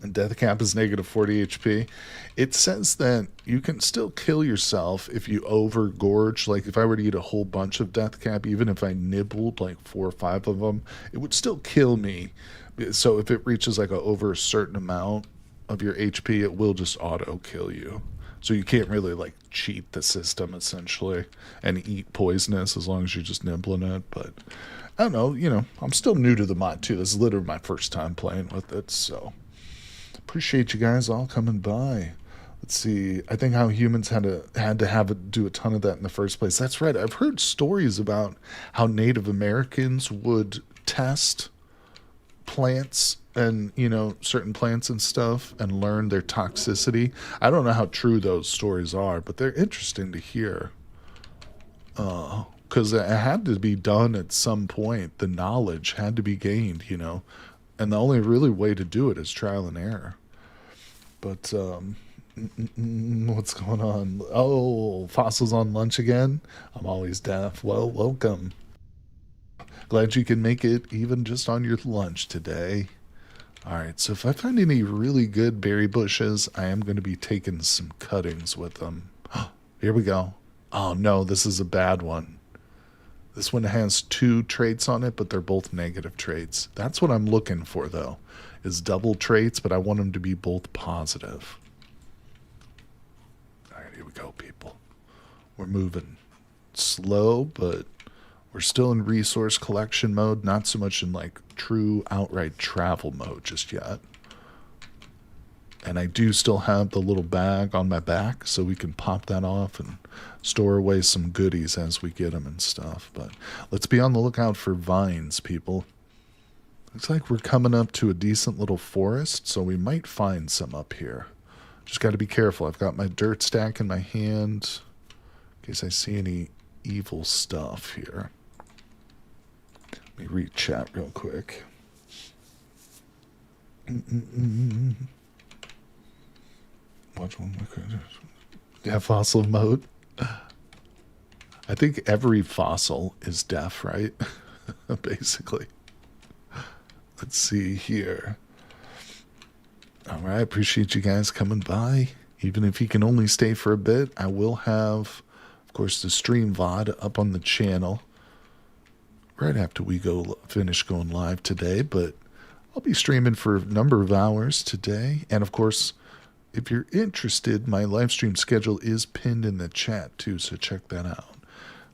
And death cap is negative 40 HP. It says that you can still kill yourself if you overgorge. Like if I were to eat a whole bunch of death cap, even if I nibbled like 4 or 5 of them, it would still kill me. So if it reaches like over a certain amount of your HP, it will just auto kill you. So you can't really like cheat the system essentially and eat poisonous as long as you're just nibbling it. But I don't know, I'm still new to the mod too. This is literally my first time playing with it, so appreciate you guys all coming by. Let's see. I think How Humans had to do a ton of that in the first place. That's right. I've heard stories about how Native Americans would test plants and, certain plants and stuff and learn their toxicity. I don't know how true those stories are, but they're interesting to hear. Because it had to be done at some point. The knowledge had to be gained, and the only really way to do it is trial and error. But what's going on? Oh, Fossils on lunch again? I'm always deaf. Well, welcome. Glad you can make it even just on your lunch today. Alright, so if I find any really good berry bushes, I am going to be taking some cuttings with them. Here we go. Oh no, this is a bad one. This one has 2 traits on it, but they're both negative traits. That's what I'm looking for, though, is double traits, but I want them to be both positive. All right, here we go, people. We're moving slow, but we're still in resource collection mode, not so much in like true outright travel mode just yet. And I do still have the little bag on my back, so we can pop that off and store away some goodies as we get them and stuff. But let's be on the lookout for vines, people. Looks like we're coming up to a decent little forest, so we might find some up here. Just got to be careful. I've got my dirt stack in my hand in case I see any evil stuff here. Let me read chat real quick. Watch one. Yeah, fossil mode. I think every fossil is deaf, right? Basically. Let's see here. All right, appreciate you guys coming by. Even if you can only stay for a bit, I will have, of course, the stream VOD up on the channel right after we finish going live today. But I'll be streaming for a number of hours today. And, of course, if you're interested, my live stream schedule is pinned in the chat too, so check that out.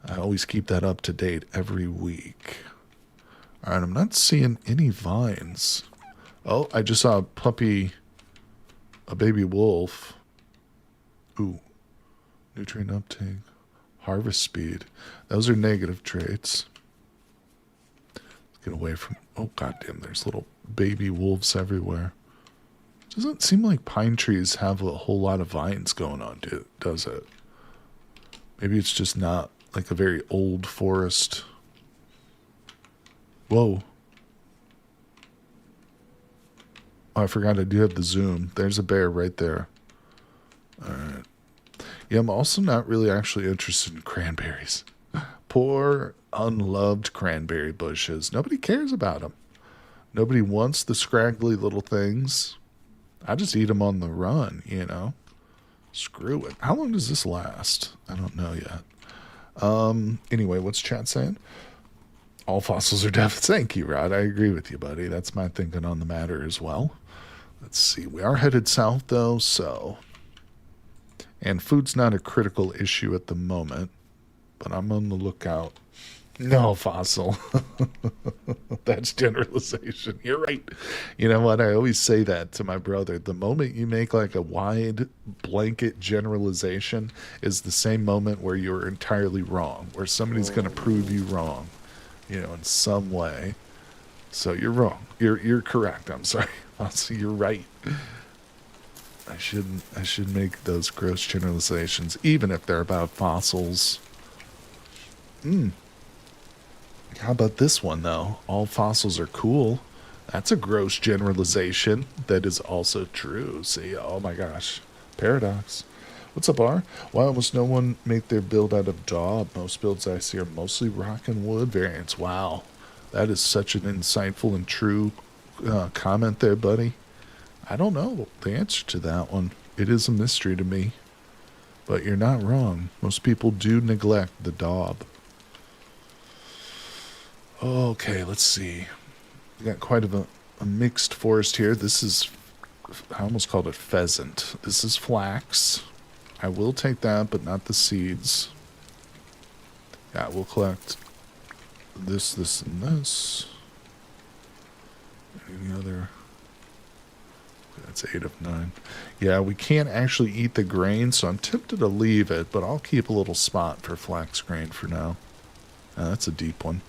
I always keep that up to date every week. All right, I'm not seeing any vines. Oh, I just saw a baby wolf. Ooh, nutrient uptake, harvest speed. Those are negative traits. Let's get away from, oh goddamn, there's little baby wolves everywhere. Doesn't seem like pine trees have a whole lot of vines going on, does it? Maybe it's just not like a very old forest. Whoa. Oh, I forgot I do have the zoom. There's a bear right there. All right. Yeah, I'm also not really actually interested in cranberries. Poor, unloved cranberry bushes. Nobody cares about them. Nobody wants the scraggly little things. I just eat them on the run, you know. Screw it. How long does this last? I don't know yet. Anyway, what's chat saying? All fossils are deaf. Thank you, Rod. I agree with you, buddy. That's my thinking on the matter as well. Let's see. We are headed south, though, so. And food's not a critical issue at the moment, but I'm on the lookout. No, fossil. That's generalization. You're right. You know what? I always say that to my brother. The moment you make like a wide blanket generalization is the same moment where you're entirely wrong, where somebody's going to prove you wrong, you know, in some way. So you're wrong. You're correct. I'm sorry. Fossil, you're right. I shouldn't make those gross generalizations, even if they're about fossils. How about this one, though? All fossils are cool. That's a gross generalization that is also true. See, oh my gosh. Paradox. What's up, R? Why almost no one make their build out of daub? Most builds I see are mostly rock and wood variants. Wow. That is such an insightful and true comment there, buddy. I don't know the answer to that one. It is a mystery to me. But you're not wrong. Most people do neglect the daub. Okay, let's see. We got quite a mixed forest here. This is, I almost called it pheasant. This is flax. I will take that, but not the seeds. Yeah, we'll collect this, this, and this. Any other? That's 8 of 9. Yeah, we can't actually eat the grain, so I'm tempted to leave it, but I'll keep a little spot for flax grain for now. That's a deep one.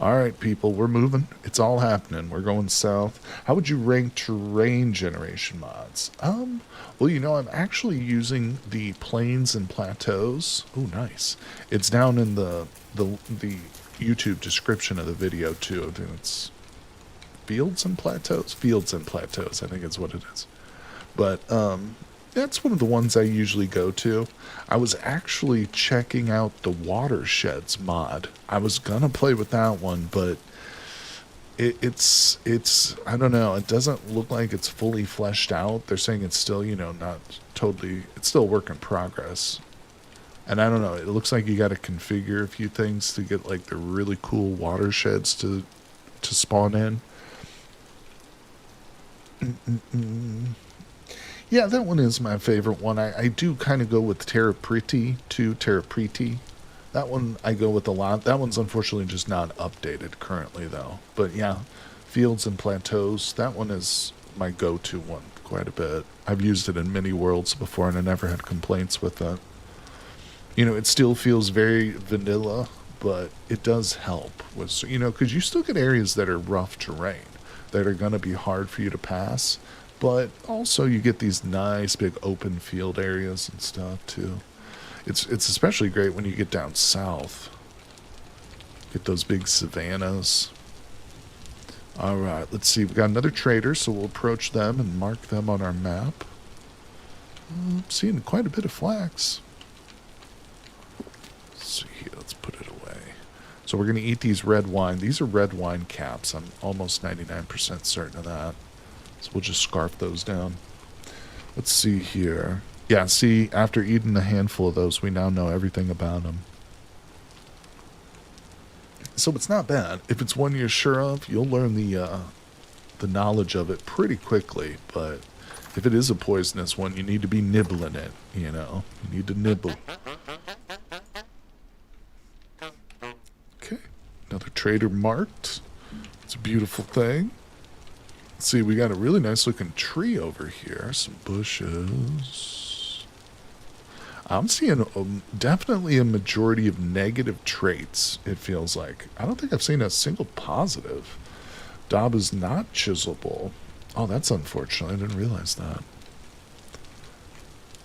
All right, people, we're moving. It's all happening. We're going south. How would you rank terrain generation mods? Well, you know, I'm actually using the plains and plateaus. Oh, nice. It's down in the YouTube description of the video, too. I think it's fields and plateaus? Fields and plateaus, I think is what it is. But, that's one of the ones I usually go to. I was actually checking out the watersheds mod. I was gonna play with that one, but it's I don't know. It doesn't look like it's fully fleshed out. They're saying it's still, you know, not totally. It's still a work in progress. And I don't know, it looks like you got to configure a few things to get like the really cool watersheds to spawn in. Yeah, that one is my favorite one. I do kind of go with Terra Priti too, Terra Priti. That one I go with a lot. That one's unfortunately just not updated currently though. But yeah, Fields and Plateaus, that one is my go-to one quite a bit. I've used it in many worlds before and I never had complaints with it. You know, it still feels very vanilla, but it does help with, you know, because you still get areas that are rough terrain that are going to be hard for you to pass, but also you get these nice big open field areas and stuff too. It's especially great when you get down south. Get those big savannas. All right, let's see. We got another trader, so we'll approach them and mark them on our map. I'm seeing quite a bit of flax. Let's see here. Let's put it away. So we're going to eat these red wine. These are red wine caps. I'm almost 99% certain of that. So we'll just scarf those down. Let's see here. Yeah, see, after eating a handful of those, we now know everything about them. So it's not bad. If it's one you're sure of, you'll learn the knowledge of it pretty quickly. But if it is a poisonous one, you need to be nibbling it, you know. You need to nibble. Okay, another trader marked. It's a beautiful thing. Let's see, we got a really nice looking tree over here. Some bushes. I'm seeing definitely a majority of negative traits, it feels like. I don't think I've seen a single positive. Dob is not chiselable. Oh, that's unfortunate. I didn't realize that.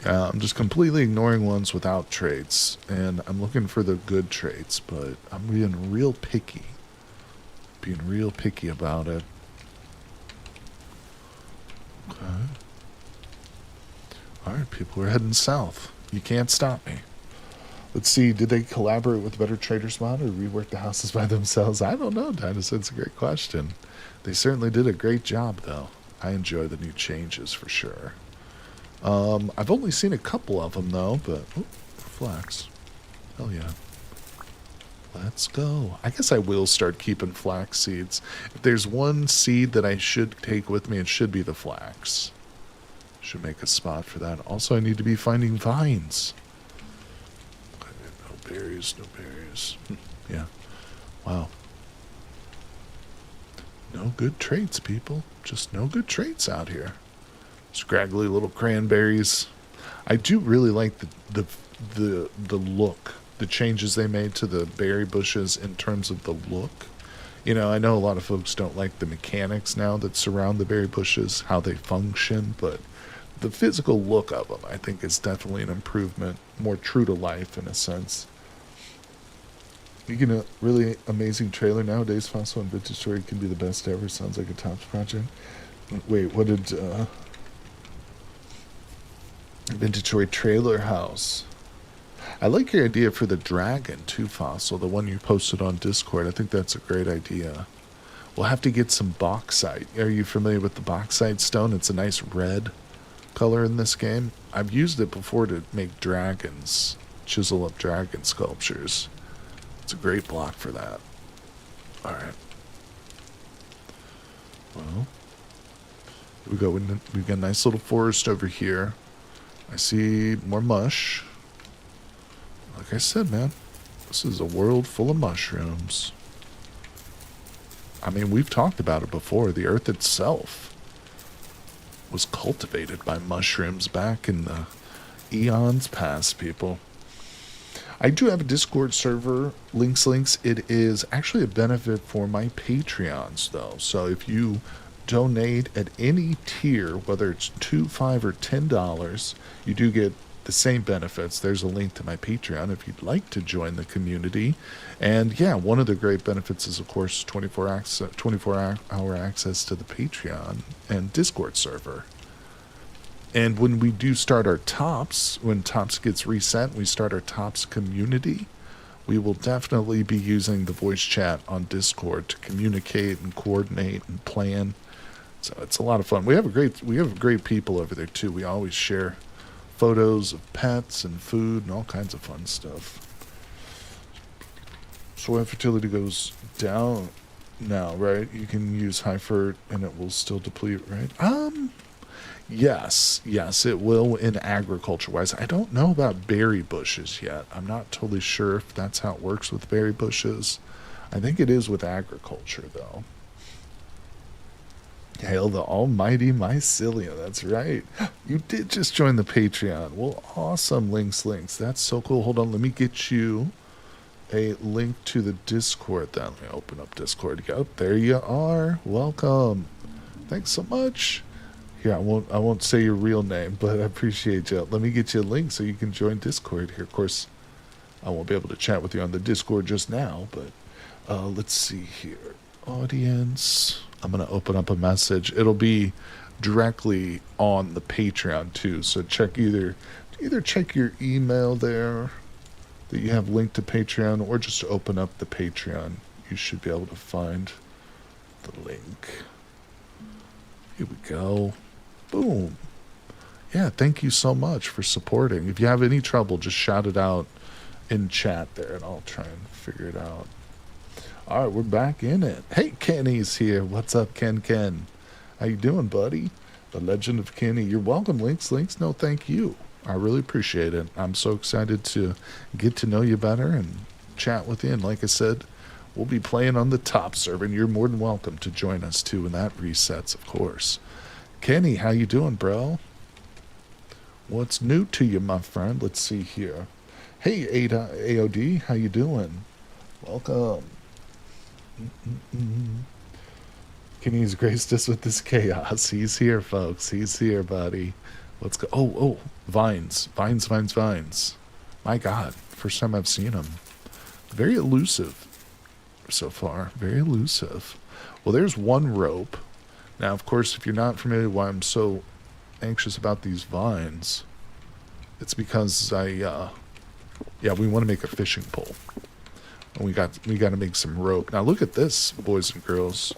Yeah, I'm just completely ignoring ones without traits. And I'm looking for the good traits, but I'm being real picky. Being real picky about it. Okay. Alright, people, we're heading south. You can't stop me. Let's see, did they collaborate with Better Traders Mod or rework the houses by themselves? I don't know, Dinosaur. It's a great question. They certainly did a great job, though. I enjoy the new changes for sure. I've only seen a couple of them, though, but... Oh, flax. Hell yeah. Let's go. I guess I will start keeping flax seeds. If there's one seed that I should take with me, it should be the flax. Should make a spot for that. Also, I need to be finding vines. Okay, no berries, no berries. Yeah. Wow. No good traits, people. Just no good traits out here. Scraggly little cranberries. I do really like the look. The changes they made to the berry bushes in terms of the look. You know, I know a lot of folks don't like the mechanics now that surround the berry bushes, how they function, but the physical look of them, I think, is definitely an improvement, more true to life in a sense. You get a really amazing trailer nowadays. Fossil and Vintage Story can be the best ever. Sounds like a tops project. Wait, what did Vintage Story trailer house? I like your idea for the dragon too, Fossil. The one you posted on Discord. I think that's a great idea. We'll have to get some bauxite. Are you familiar with the bauxite stone? It's a nice red color in this game. I've used it before to make dragons, chisel up dragon sculptures. It's a great block for that. Alright. Well, we go. We've got a nice little forest over here. I see more mush. Like I said, man, this is a world full of mushrooms. I mean, we've talked about it before. The earth itself was cultivated by mushrooms back in the eons past, people. I do have a Discord server, links. It is actually a benefit for my Patreons, though. So if you donate at any tier, whether it's $2, $5, or $10, you do get the same benefits. There's a link to my Patreon if you'd like to join the community. And yeah, one of the great benefits is, of course, 24-hour access to the Patreon and Discord server. And when we do start our tops, when tops gets reset, we start our tops community, we will definitely be using the voice chat on Discord to communicate and coordinate and plan. So it's a lot of fun. We have great people over there too. We always share photos of pets and food and all kinds of fun stuff. Soil fertility goes down now, right? You can use high fert and it will still deplete, right? Yes, it will in agriculture wise. I don't know about berry bushes yet. I'm not totally sure if that's how it works with berry bushes. I think it is with agriculture though. Hail the almighty mycelium. That's right. You did just join the Patreon. Well, awesome. Links. That's so cool. Hold on. Let me get you a link to the Discord then. Let me open up Discord. Oh, there you are. Welcome. Thanks so much. Here, I won't say your real name, but I appreciate you. Let me get you a link so you can join Discord here. Of course, I won't be able to chat with you on the Discord just now, but let's see here. Audience. I'm going to open up a message. It'll be directly on the Patreon too. So check either check your email there that you have linked to Patreon, or just open up the Patreon. You should be able to find the link. Here we go. Boom. Yeah, thank you so much for supporting. If you have any trouble, just shout it out in chat there and I'll try and figure it out. All right, we're back in it. Hey, Kenny's here. What's up, Ken? How you doing, buddy? The Legend of Kenny. You're welcome, Links. No, thank you. I really appreciate it. I'm so excited to get to know you better and chat with you. And like I said, we'll be playing on the top server, and you're more than welcome to join us, too, when that resets, of course. Kenny, how you doing, bro? What's new to you, my friend? Let's see here. Hey, Ada AOD, how you doing? Welcome. Kenny's graced us with this chaos. He's here, folks. He's here, buddy. Let's go. Oh, vines. My God, first time I've seen him. Very elusive so far. Very elusive. Well, there's one rope. Now, of course, if you're not familiar with why I'm so anxious about these vines, it's because we want to make a fishing pole. And we got to make some rope. Now look at this, boys and girls.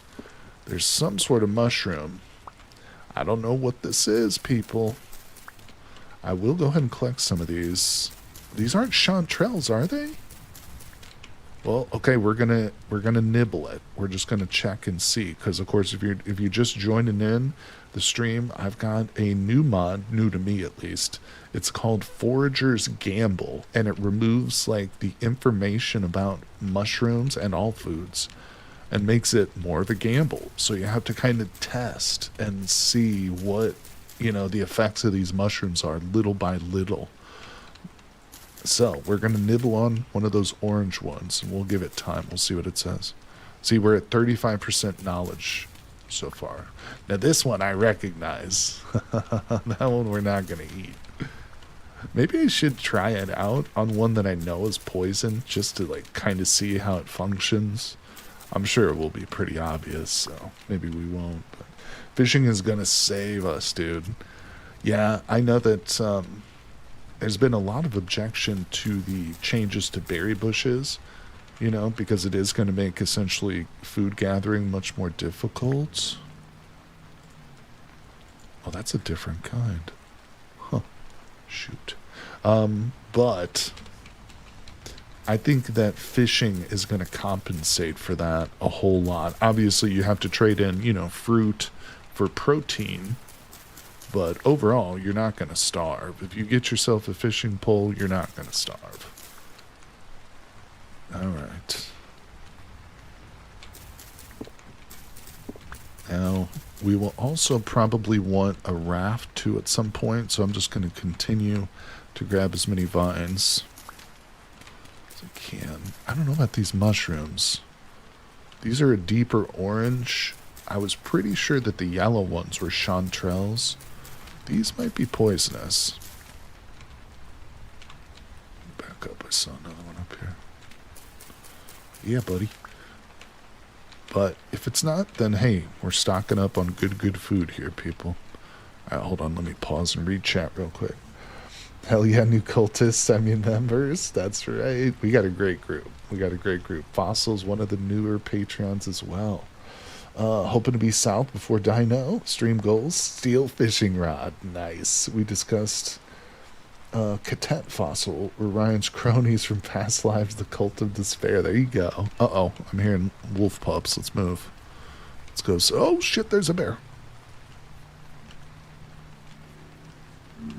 There's some sort of mushroom. I don't know what this is, people. I will go ahead and collect some of these. These aren't chanterelles, are they? Well, okay, we're gonna nibble it. We're just gonna check and see, because of course, if you're just joining in the stream, I've got a new mod, new to me at least. It's called Forager's Gamble, and it removes like the information about mushrooms and all foods, and makes it more of a gamble. So you have to kind of test and see what the effects of these mushrooms are little by little. So we're going to nibble on one of those orange ones, and we'll give it time. We'll see what it says. See, we're at 35% knowledge so far. Now this one I recognize. That one we're not going to eat. Maybe I should try it out on one that I know is poison, just to like kind of see how it functions. I'm sure it will be pretty obvious, so maybe we won't. But fishing is going to save us, dude. Yeah, I know that there's been a lot of objection to the changes to berry bushes, because it is going to make essentially food gathering much more difficult. Oh, that's a different kind. Huh. Shoot. But I think that fishing is going to compensate for that a whole lot. Obviously, you have to trade in, fruit for protein. But overall, you're not going to starve. If you get yourself a fishing pole, you're not going to starve. All right. Now, we will also probably want a raft too at some point, so I'm just going to continue to grab as many vines as I can. I don't know about these mushrooms. These are a deeper orange. I was pretty sure that the yellow ones were chanterelles. These might be poisonous. Back up, I saw another one up here. Yeah, buddy. But if it's not, then hey, we're stocking up on good food here, people. All right, hold on, let me pause and read chat real quick. Hell yeah, new cultists, members. That's right. We got a great group. Fossil's one of the newer Patreons as well. Hoping to be south before Dino. Stream goals, steel fishing rod. Nice. We discussed catet fossil, Orion's cronies from past lives, the cult of despair. There you go. Uh-oh, I'm hearing wolf pups. Let's move. Let's go. Oh, shit, there's a bear. I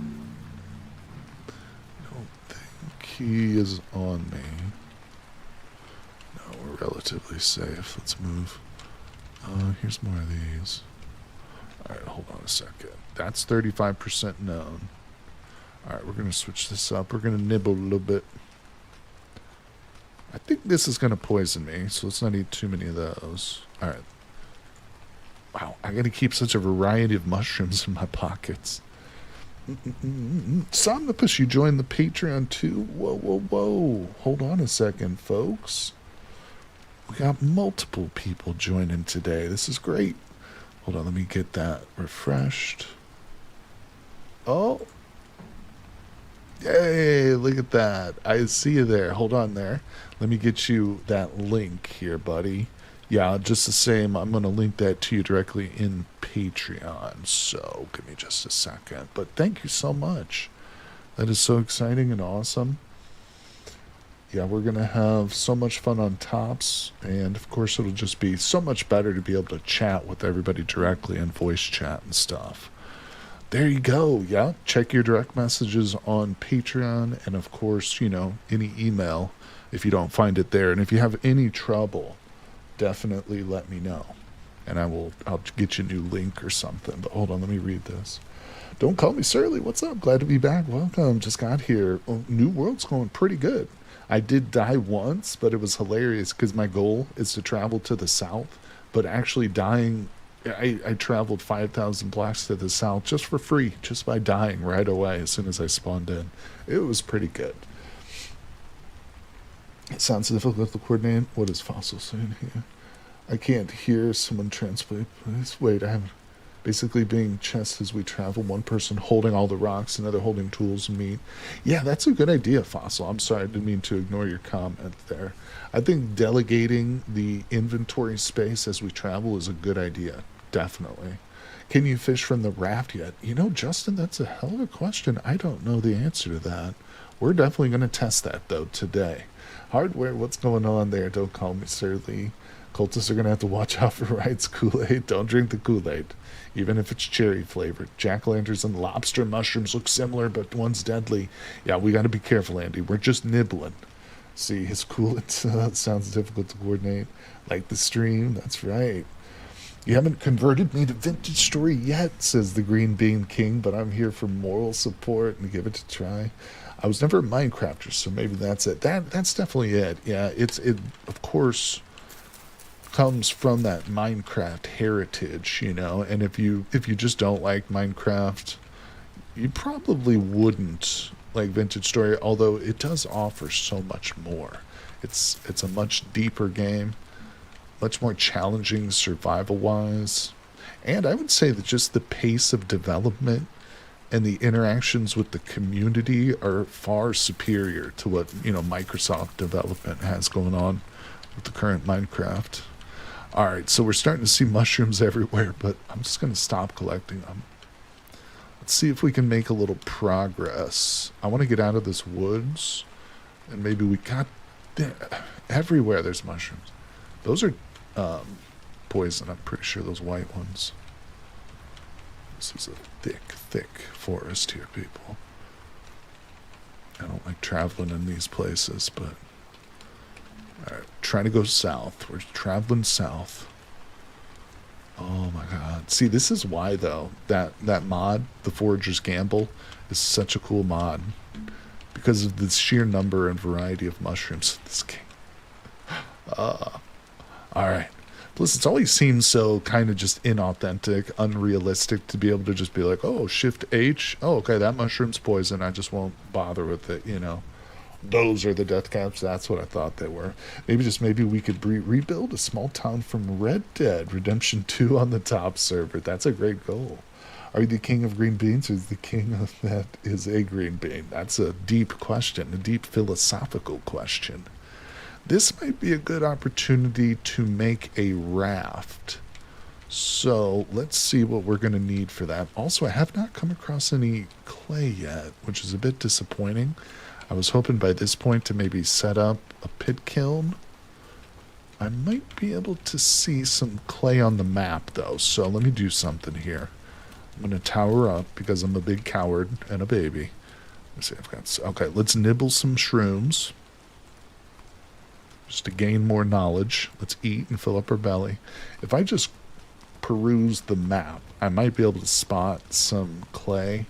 don't think he is on me. No, we're relatively safe. Let's move. Here's more of these. Alright, hold on a second. That's 35% known. Alright, we're going to switch this up. We're going to nibble a little bit. I think this is going to poison me, so let's not eat too many of those. Alright. Wow, I got to keep such a variety of mushrooms in my pockets. Somnipus, you joined the Patreon too? Whoa, whoa, whoa. Hold on a second, folks. We got multiple people joining today. This is great. Hold on, let me get that refreshed. Oh. Yay, look at that. I see you there. Hold on there. Let me get you that link here, buddy. Yeah, just the same. I'm going to link that to you directly in Patreon. So give me just a second. But thank you so much. That is so exciting and awesome. Yeah, we're going to have so much fun on Tops. And of course, it'll just be so much better to be able to chat with everybody directly and voice chat and stuff. There you go. Yeah, check your direct messages on Patreon. And of course, you know, any email if you don't find it there. And if you have any trouble, definitely let me know. And I'll get you a new link or something. But hold on, let me read this. Don't call me Surly. What's up? Glad to be back. Welcome. Just got here. Oh, New World's going pretty good. I did die once, but it was hilarious because my goal is to travel to the south. But actually dying, I traveled 5,000 blocks to the south just for free, just by dying right away as soon as I spawned in. It was pretty good. It sounds difficult to coordinate. What is fossil saying here? I can't hear someone translate. Please wait. I have basically being chess as we travel. One person holding all the rocks, another holding tools and meat. Yeah, that's a good idea, Fossil. I'm sorry, I didn't mean to ignore your comment there. I think delegating the inventory space as we travel is a good idea. Definitely. Can you fish from the raft yet? You know, Justin, that's a hell of a question. I don't know the answer to that. We're definitely going to test that, though, today. Hardware, what's going on there? Don't call me Surly. Cultists are going to have to watch out for Wright's Kool-Aid. Don't drink the Kool-Aid, even if it's cherry flavored. Jack-o'-lanterns and lobster mushrooms look similar, but one's deadly. Yeah, we got to be careful, Andy. We're just nibbling. See, his coolant sounds difficult to coordinate. Like the stream, that's right. You haven't converted me to Vintage Story yet, says the Green Bean King, but I'm here for moral support and give it a try. I was never a Minecrafter, so maybe that's it. That's definitely it. Yeah, it of course comes from that Minecraft heritage, you know. And if you just don't like Minecraft, you probably wouldn't like Vintage Story, although it does offer so much more. It's a much deeper game, much more challenging survival-wise. And I would say that just the pace of development and the interactions with the community are far superior to what, you know, Microsoft development has going on with the current Minecraft. Alright, so we're starting to see mushrooms everywhere, but I'm just going to stop collecting them. Let's see if we can make a little progress. I want to get out of this woods, and maybe we got... Everywhere there's mushrooms. Those are poison, I'm pretty sure, those white ones. This is a thick forest here, people. I don't like traveling in these places, but... Alright, trying to go south. We're traveling south. Oh my god. See, this is why, though, that mod, the Forager's Gamble, is such a cool mod. Because of the sheer number and variety of mushrooms in this game. Alright. Plus, it's always seemed so kind of just inauthentic, unrealistic to be able to just be like, oh, Shift H. Oh, okay, that mushroom's poison. I just won't bother with it, you know. Those are the death caps. That's what I thought they were. Maybe we could rebuild a small town from Red Dead Redemption 2 on the top server. That's a great goal. Are you the king of green beans or is the king of that is a green bean? That's a deep question, a deep philosophical question. This might be a good opportunity to make a raft So let's see what we're going to need for that. Also, I have not come across any clay yet, which is a bit disappointing. I was hoping by this point to maybe set up a pit kiln. I might be able to see some clay on the map, though, so let me do something here. I'm going to tower up because I'm a big coward and a baby. Let's see, I've got... Okay, let's nibble some shrooms. Just to gain more knowledge. Let's eat and fill up our belly. If I just peruse the map, I might be able to spot some clay.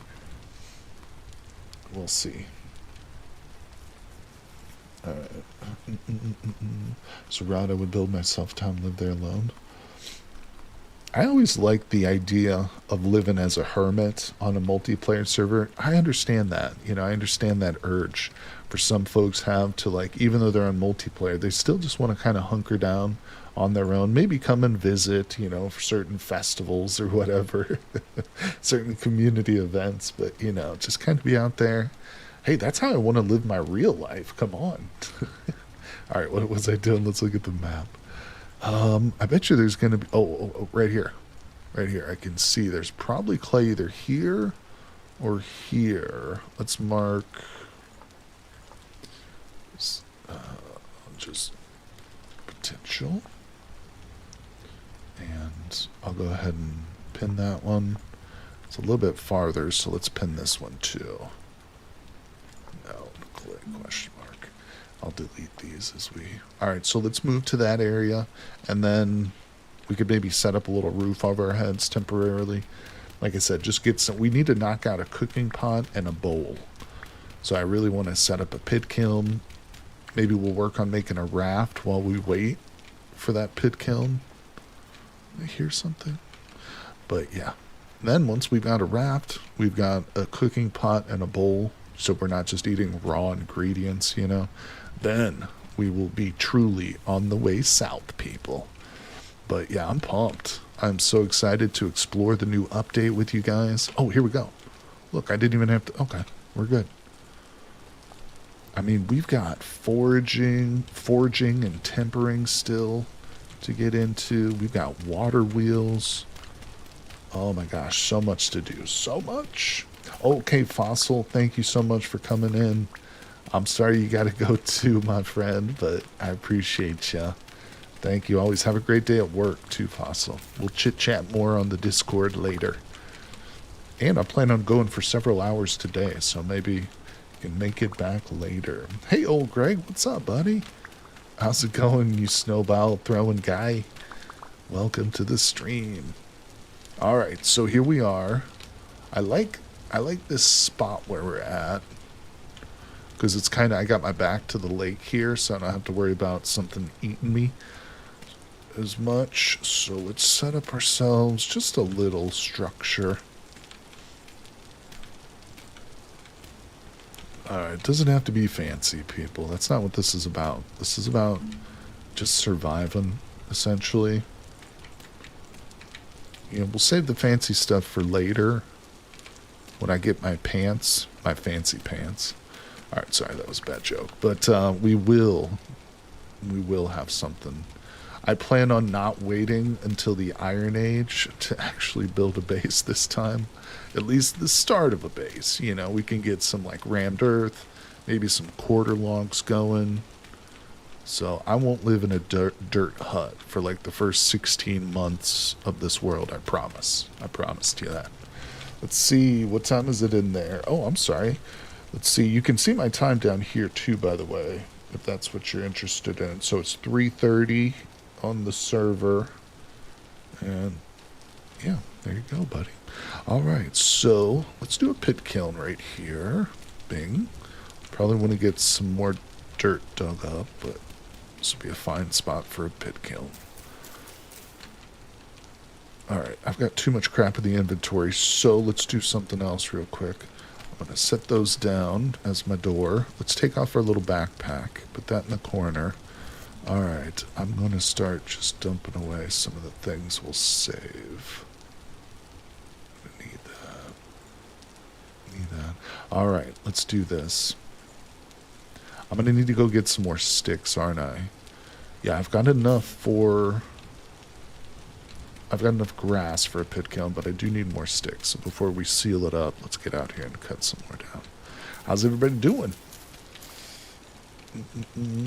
We'll see. So Rod, I would build myself town, live there alone. I always like the idea of living as a hermit on a multiplayer server. I understand that. I understand that urge for some folks have to, like, even though they're on multiplayer, they still just want to kind of hunker down on their own, maybe come and visit, for certain festivals or whatever, certain community events, but, just kind of be out there. Hey, that's how I want to live my real life. Come on. All right, what was I doing? Let's look at the map. I bet you there's going to be... Oh, right here. Right here. I can see there's probably clay either here or here. Let's mark... just potential. And I'll go ahead and pin that one. It's a little bit farther, so let's pin this one too. No, click question mark. I'll delete these as we... Alright, so let's move to that area, and then we could maybe set up a little roof over our heads temporarily. Like I said, just get some... We need to knock out a cooking pot and a bowl. So I really want to set up a pit kiln. Maybe we'll work on making a raft while we wait for that pit kiln. Did I hear something? But yeah. Then once we've got a raft, we've got a cooking pot and a bowl, so we're not just eating raw ingredients, then we will be truly on the way south, people. But yeah, I'm pumped. I'm so excited to explore the new update with you guys. Oh, here we go. Look, I didn't even have to... Okay, we're good. I mean, we've got foraging and tempering still to get into. We've got water wheels. Oh my gosh, so much to do. So much. Okay, Fossil, thank you so much for coming in. I'm sorry you got to go too, my friend, but I appreciate you. Thank you. Always have a great day at work too, Fossil. We'll chit-chat more on the Discord later. And I plan on going for several hours today, so maybe you can make it back later. Hey, old Greg, what's up, buddy? How's it going, you snowball throwing guy? Welcome to the stream. All right, so here we are. I like this spot where we're at because it's kind of... I got my back to the lake here, so I don't have to worry about something eating me as much. So let's set up ourselves just a little structure. All right, it doesn't have to be fancy, people. That's not what this is about. This is about just surviving, essentially. We'll save the fancy stuff for later when I get my pants, my fancy pants. All right, sorry, that was a bad joke. But we will have something. I plan on not waiting until the Iron Age to actually build a base this time. At least the start of a base. We can get some like rammed earth, maybe some quarter logs going. So I won't live in a dirt hut for like the first 16 months of this world, I promise. I promised you that. Let's see, what time is it in there? Oh, I'm sorry. Let's see, you can see my time down here too, by the way, if that's what you're interested in. So it's 3:30 on the server. And yeah, there you go, buddy. All right, so let's do a pit kiln right here. Bing. Probably want to get some more dirt dug up, but this would be a fine spot for a pit kiln. Alright, I've got too much crap in the inventory, so let's do something else real quick. I'm going to set those down as my door. Let's take off our little backpack, put that in the corner. Alright, I'm going to start just dumping away some of the things we'll save. I need that. Alright, let's do this. I'm going to need to go get some more sticks, aren't I? Yeah, I've got enough for I've got enough grass for a pit kiln, but I do need more sticks. So before we seal it up, let's get out here and cut some more down. How's everybody doing?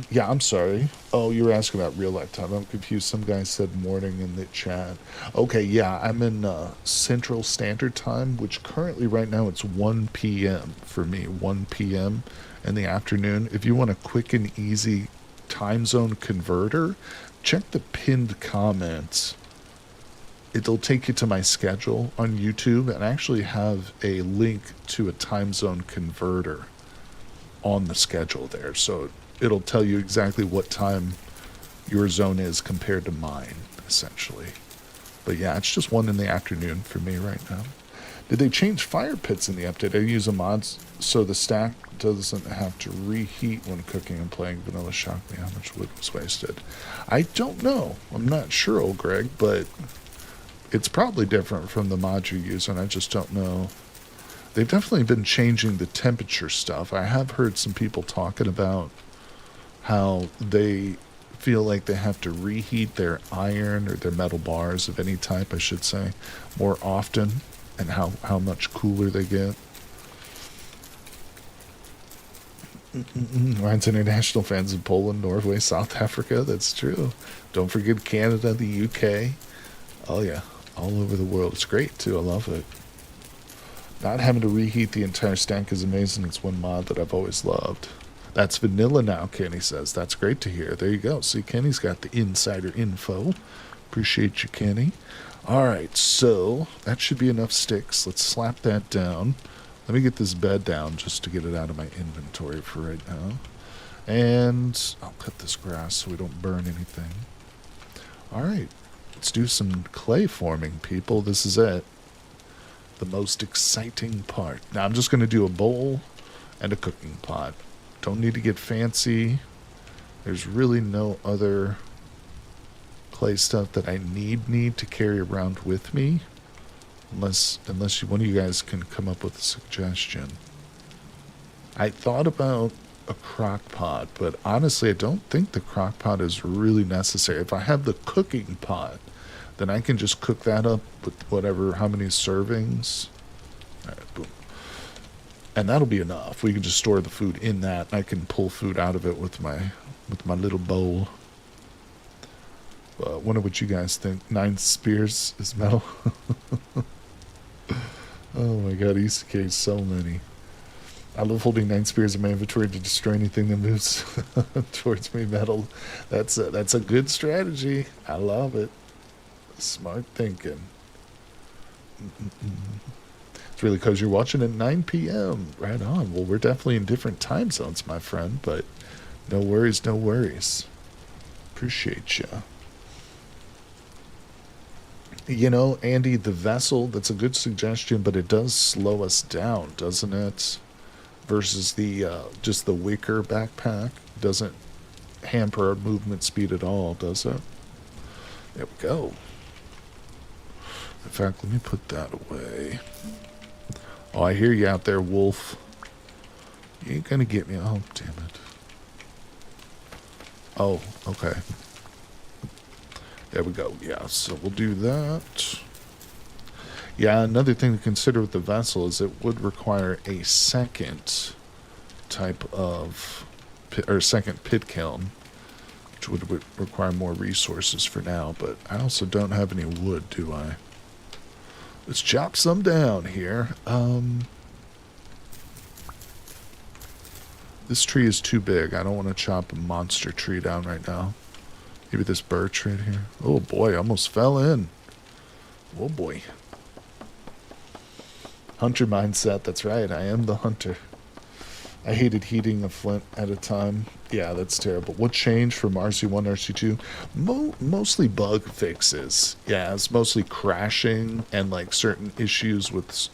Yeah, I'm sorry. Oh, you were asking about real life time. I'm confused. Some guy said morning in the chat. Okay, yeah, I'm in Central Standard Time, which currently right now it's 1 p.m. for me. 1 p.m. in the afternoon. If you want a quick and easy time zone converter, check the pinned comments. It'll take you to my schedule on YouTube and actually have a link to a time zone converter on the schedule there. So it'll tell you exactly what time your zone is compared to mine, essentially. But yeah, it's just 1 in the afternoon for me right now. Did they change fire pits in the update? I use a mod so the stack doesn't have to reheat when cooking and playing vanilla. Shocked me how much wood was wasted. I don't know. I'm not sure, old Greg, but it's probably different from the mod you use, and I just don't know. They've definitely been changing the temperature stuff. I have heard some people talking about how they feel like they have to reheat their iron or their metal bars of any type, I should say, more often, and how much cooler they get. Ryan's international fans in Poland, Norway, South Africa. That's true. Don't forget Canada, the UK. Oh yeah, all over the world. It's great too. I love it. Not having to reheat the entire stack is amazing. It's one mod that I've always loved. That's vanilla now, Kenny says. That's great to hear. There you go. See, Kenny's got the insider info. Appreciate you, Kenny. All right, so that should be enough sticks. Let's slap that down. Let me get this bed down just to get it out of my inventory for right now. And I'll cut this grass so we don't burn anything. All right, let's do some clay forming, people. This is it. The most exciting part. Now I'm just going to do a bowl and a cooking pot. Don't need to get fancy. There's really no other clay stuff that I need to carry around with me, unless one of you guys can come up with a suggestion. I thought about a crock pot, but honestly I don't think the crock pot is really necessary. If I have the cooking pot, then I can just cook that up with whatever, how many servings. All right, boom. And that'll be enough. We can just store the food in that. I can pull food out of it with my little bowl. Wonder what you guys think. 9 spears is metal. Oh my god, Isekai, so many. I love holding 9 spears in my inventory to destroy anything that moves towards me. Metal. That's a good strategy. I love it. Smart thinking. It's really because you're watching at 9 p.m. Right on. Well, we're definitely in different time zones, my friend, but no worries, no worries. Appreciate you. You know, Andy, the vessel, that's a good suggestion, but it does slow us down, doesn't it? Versus the just the wicker backpack. Doesn't hamper our movement speed at all, does it? There we go. In fact, let me put that away. Oh, I hear you out there, wolf. You ain't gonna get me. Oh, damn it. Oh, okay. There we go. Yeah, so we'll do that. Yeah, another thing to consider with the vessel is it would require a second type of second pit kiln, which would require more resources for now, but I also don't have any wood, do I? Let's chop some down here. This tree is too big. I don't want to chop a monster tree down right now. Maybe this birch right here. Oh boy, almost fell in. Oh boy. Hunter mindset, that's right. I am the hunter. I hated heating a flint at a time. Yeah, that's terrible. What changed from RC1 to RC2? Mostly bug fixes. Yeah, it's mostly crashing and like certain issues with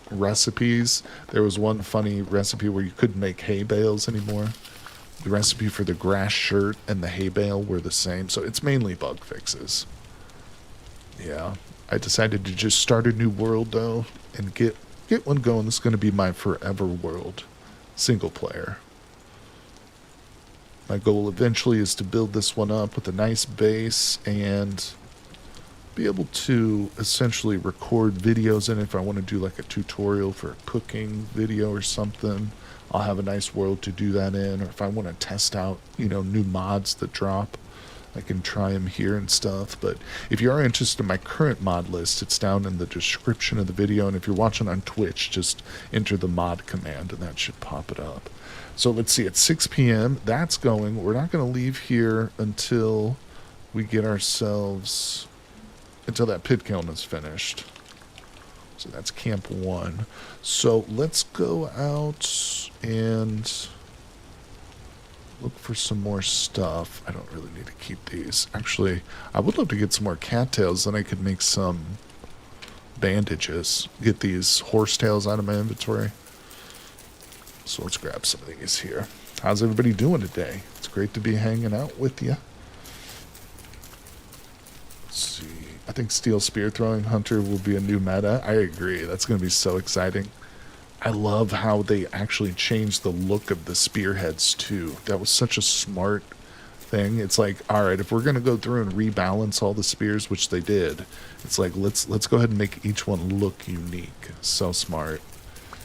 recipes. There was one funny recipe where you couldn't make hay bales anymore. The recipe for the grass shirt and the hay bale were the same, so it's mainly bug fixes. Yeah, I decided to just start a new world though and get one going. This is going to be my forever world. Single player. My goal eventually is to build this one up with a nice base and be able to essentially record videos in it. If I want to do like a tutorial for a cooking video or something, I'll have a nice world to do that in. Or if I want to test out, new mods that drop, I can try them here and stuff. But if you are interested in my current mod list, it's down in the description of the video. And if you're watching on Twitch, just enter the mod command and that should pop it up. So let's see, it's 6 p.m. That's going. We're not going to leave here until we get ourselves, until that pit kiln is finished. So that's camp 1. So let's go out and look for some more stuff. I don't really need to keep these. Actually, I would love to get some more cattails, then I could make some bandages. Get these horsetails out of my inventory. So let's grab some of these here. How's everybody doing today? It's great to be hanging out with you. Let's see. I think Steel Spear Throwing Hunter will be a new meta. I agree. That's going to be so exciting. I love how they actually changed the look of the spearheads too. That was such a smart thing. It's like, all right, if we're going to go through and rebalance all the spears, which they did, it's like, let's go ahead and make each one look unique. So smart.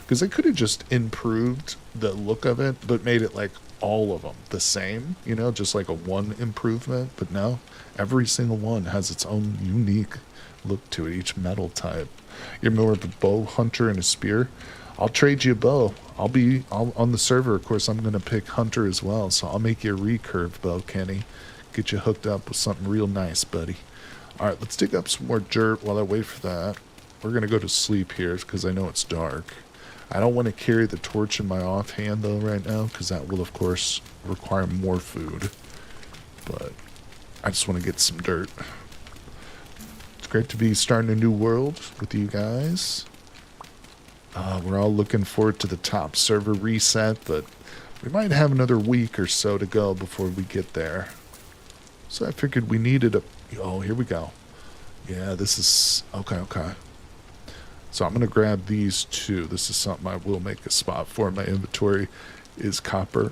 Because they could have just improved the look of it, but made it like all of them the same, just like a one improvement. But no, every single one has its own unique look to it, each metal type. You're more of a bow hunter and a spear. I'll trade you a bow. I'll on the server, of course, I'm going to pick hunter as well. So I'll make you a recurve bow, Kenny. Get you hooked up with something real nice, buddy. All right, let's dig up some more dirt while I wait for that. We're going to go to sleep here because I know it's dark. I don't want to carry the torch in my offhand, though, right now, because that will, of course, require more food. But I just want to get some dirt. It's great to be starting a new world with you guys. We're all looking forward to the top server reset, but we might have another week or so to go before we get there. So I figured we needed a... Oh, here we go. Yeah, this is... Okay. So I'm going to grab these two. This is something I will make a spot for in my inventory, is copper.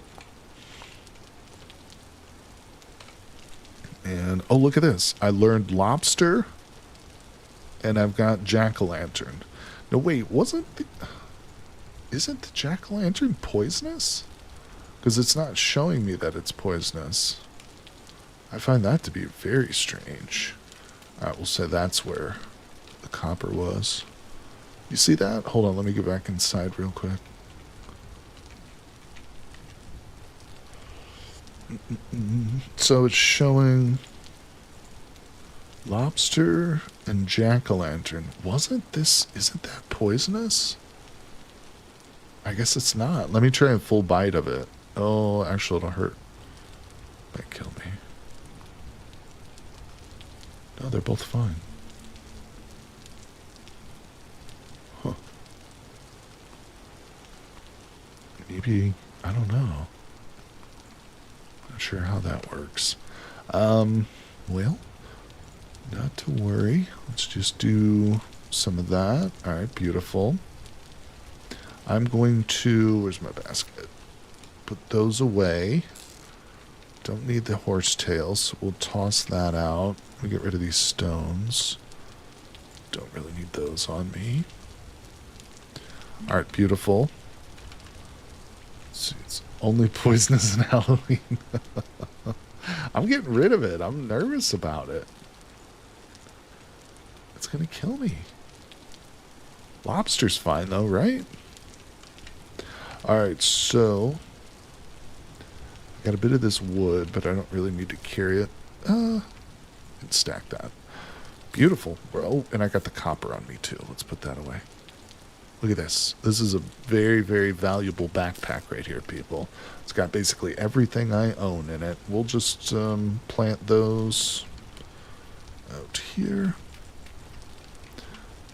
And, oh, look at this. I learned lobster, and I've got jack-o'-lantern. No, wait, isn't the jack-o'-lantern poisonous? Because it's not showing me that it's poisonous. I find that to be very strange. All right, we'll say that's where the copper was. You see that? Hold on, let me get back inside real quick. So it's showing lobster and jack-o'-lantern. Isn't that poisonous? I guess it's not. Let me try a full bite of it. Oh, actually it'll hurt. Might kill me. No, they're both fine. Huh. Maybe, I don't know. Not sure how that works. Well, not to worry. Let's just do some of that. All right, beautiful. I'm going to, where's my basket? Put those away. Don't need the horsetails, so we'll toss that out. We get rid of these stones. Don't really need those on me. All right, beautiful. Let's see, it's only poisonous in Halloween. I'm getting rid of it. I'm nervous about it. It's gonna kill me. Lobster's fine though, right? Alright, so I got a bit of this wood, but I don't really need to carry it. And stack that. Beautiful. Oh, and I got the copper on me too. Let's put that away. Look at this. This is a very, very valuable backpack right here, people. It's got basically everything I own in it. We'll just plant those out here.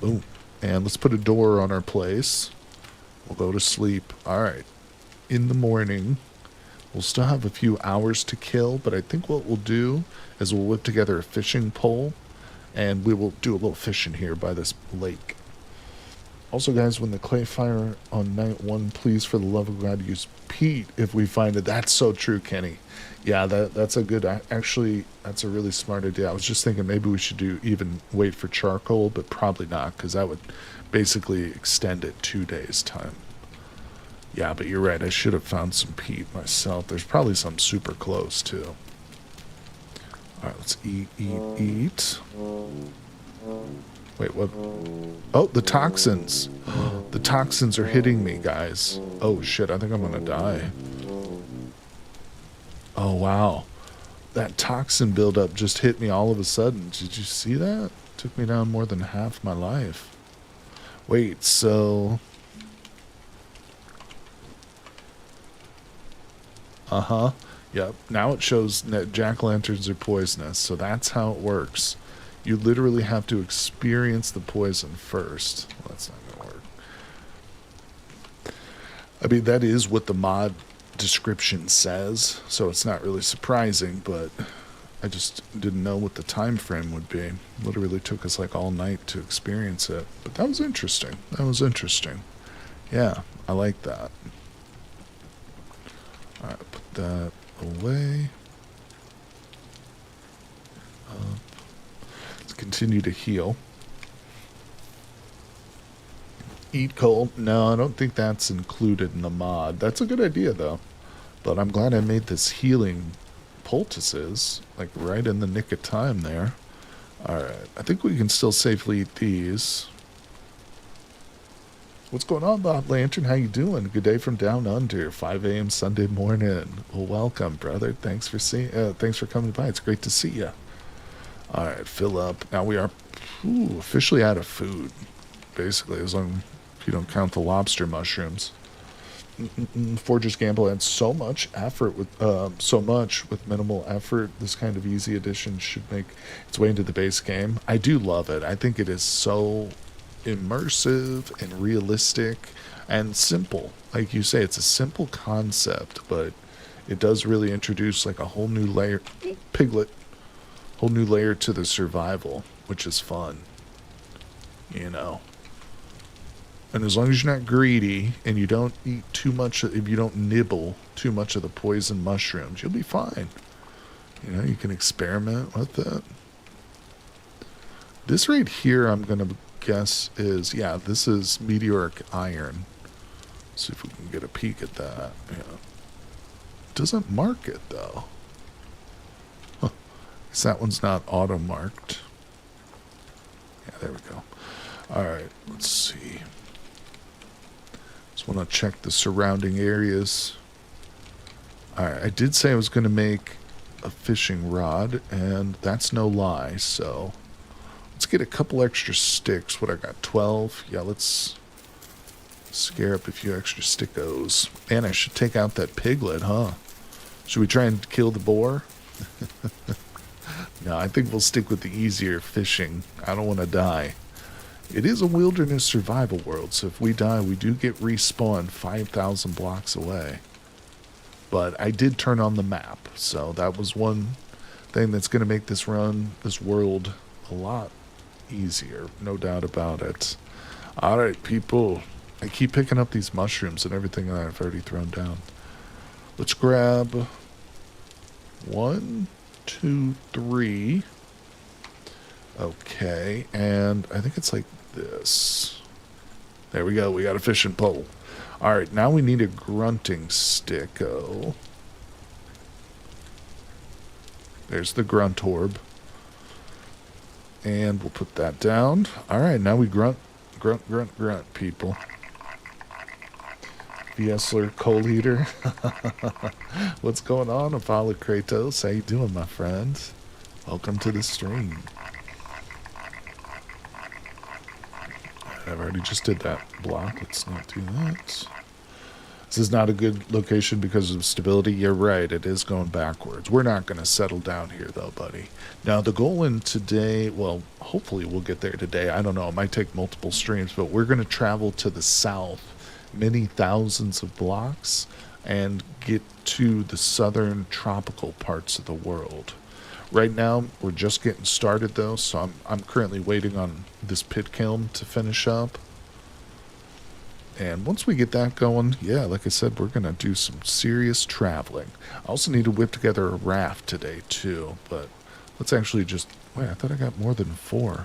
Boom. And let's put a door on our place. We'll go to sleep. All right. In the morning, we'll still have a few hours to kill, but I think what we'll do is we'll whip together a fishing pole, and we will do a little fishing here by this lake. Also, guys, when the clay fire on night 1, please, for the love of God, use peat if we find it. That's so true, Kenny. Yeah, that's a good, actually, that's a really smart idea. I was just thinking maybe we should do even wait for charcoal, but probably not, because that would basically extend it 2 days' time. Yeah, but you're right. I should have found some peat myself. There's probably some super close, too. All right, let's eat. Wait, what? Oh, the toxins. The toxins are hitting me, guys. Oh, shit. I think I'm going to die. Oh, wow. That toxin buildup just hit me all of a sudden. Did you see that? Took me down more than half my life. Wait, so... Uh-huh. Yep. Now it shows that jack-o'-lanterns are poisonous, so that's how it works. You literally have to experience the poison first. Well, that's not going to work. I mean, that is what the mod description says, so it's not really surprising, but I just didn't know what the time frame would be. Literally took us like all night to experience it. But that was interesting. That was interesting. Yeah, I like that. Alright, put that away. Let's continue to heal. Eat cold. No, I don't think that's included in the mod. That's a good idea, though. But I'm glad I made this healing poultices, like right in the nick of time there. Alright, I think we can still safely eat these. What's going on, Bob Lantern? How you doing? Good day from down under, 5 a.m. Sunday morning. Well, welcome, brother. Thanks for coming by. It's great to see you. All right, fill up. Now we are officially out of food, basically, as long as you don't count the lobster mushrooms. Forger's Gamble adds so much effort with minimal effort. This kind of easy addition should make its way into the base game. I do love it. I think it is so immersive and realistic and simple. Like you say, it's a simple concept, but it does really introduce like a whole new layer, whole new layer to the survival, which is fun, you know. And as long as you're not greedy and you don't eat too much, if you don't nibble too much of the poison mushrooms, you'll be fine. You know, you can experiment with it. This right here, I'm going to guess is, yeah, this is meteoric iron. Let's see if we can get a peek at that. Yeah. Doesn't mark it though. Huh. Guess that one's not auto marked. Yeah, there we go. Alright, let's see. Just want to check the surrounding areas. Alright, I did say I was going to make a fishing rod, and that's no lie, so let's get a couple extra sticks. What I got, 12? Yeah, let's scare up a few extra stickos. Man, I should take out that piglet, huh? Should we try and kill the boar? No, I think we'll stick with the easier fishing. I don't want to die. It is a wilderness survival world, so if we die, we do get respawned 5,000 blocks away. But I did turn on the map, so that was one thing that's going to make this world a lot easier, no doubt about it. Alright, people. I keep picking up these mushrooms and everything that I've already thrown down. Let's grab 1, 2, 3. Okay, and I think it's like this. There we go. We got a fishing pole. Alright, now we need a grunting sticko. There's the grunt orb. And we'll put that down. Alright, now we grunt, people. Viesler Coal Eater. What's going on, Apollo Kratos? How you doing, my friend? Welcome to the stream. I've already just did that block. Let's not do that. This is not a good location because of stability. You're right. It is going backwards. We're not going to settle down here, though, buddy. Now, the goal in today, well, hopefully we'll get there today. I don't know. It might take multiple streams, but we're going to travel to the south many thousands of blocks and get to the southern tropical parts of the world. Right now, we're just getting started, though, so I'm currently waiting on this pit kiln to finish up. And once we get that going, yeah, like I said, we're going to do some serious traveling. I also need to whip together a raft today, too. But let's actually just... Wait, I thought I got more than 4.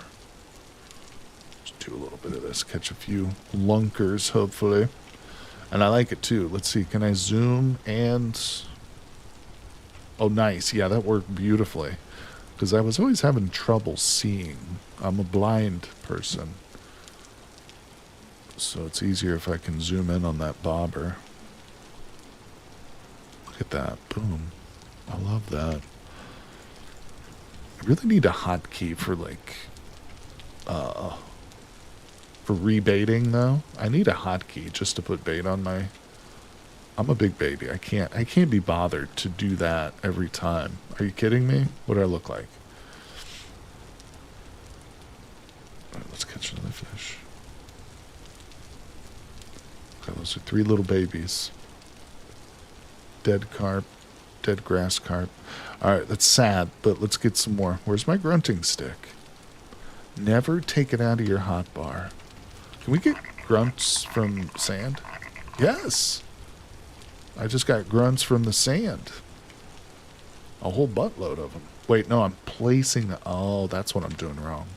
Just do a little bit of this. Catch a few lunkers, hopefully. And I like it, too. Let's see. Can I zoom and... Oh, nice. Yeah, that worked beautifully. Because I was always having trouble seeing. I'm a blind person. So it's easier if I can zoom in on that bobber. Look at that. Boom. I love that. I really need a hotkey for like for rebaiting though. I need a hotkey just to put bait on my... I'm a big baby. I can't be bothered to do that every time. Are you kidding me? What do I look like? Alright, let's catch another fish. Okay, those are 3 little babies. Dead carp. Dead grass carp. Alright, that's sad, but let's get some more. Where's my grunting stick? Never take it out of your hot bar. Can we get grunts from sand? Yes! I just got grunts from the sand. A whole buttload of them. Wait, no, I'm placing the... Oh, that's what I'm doing wrong.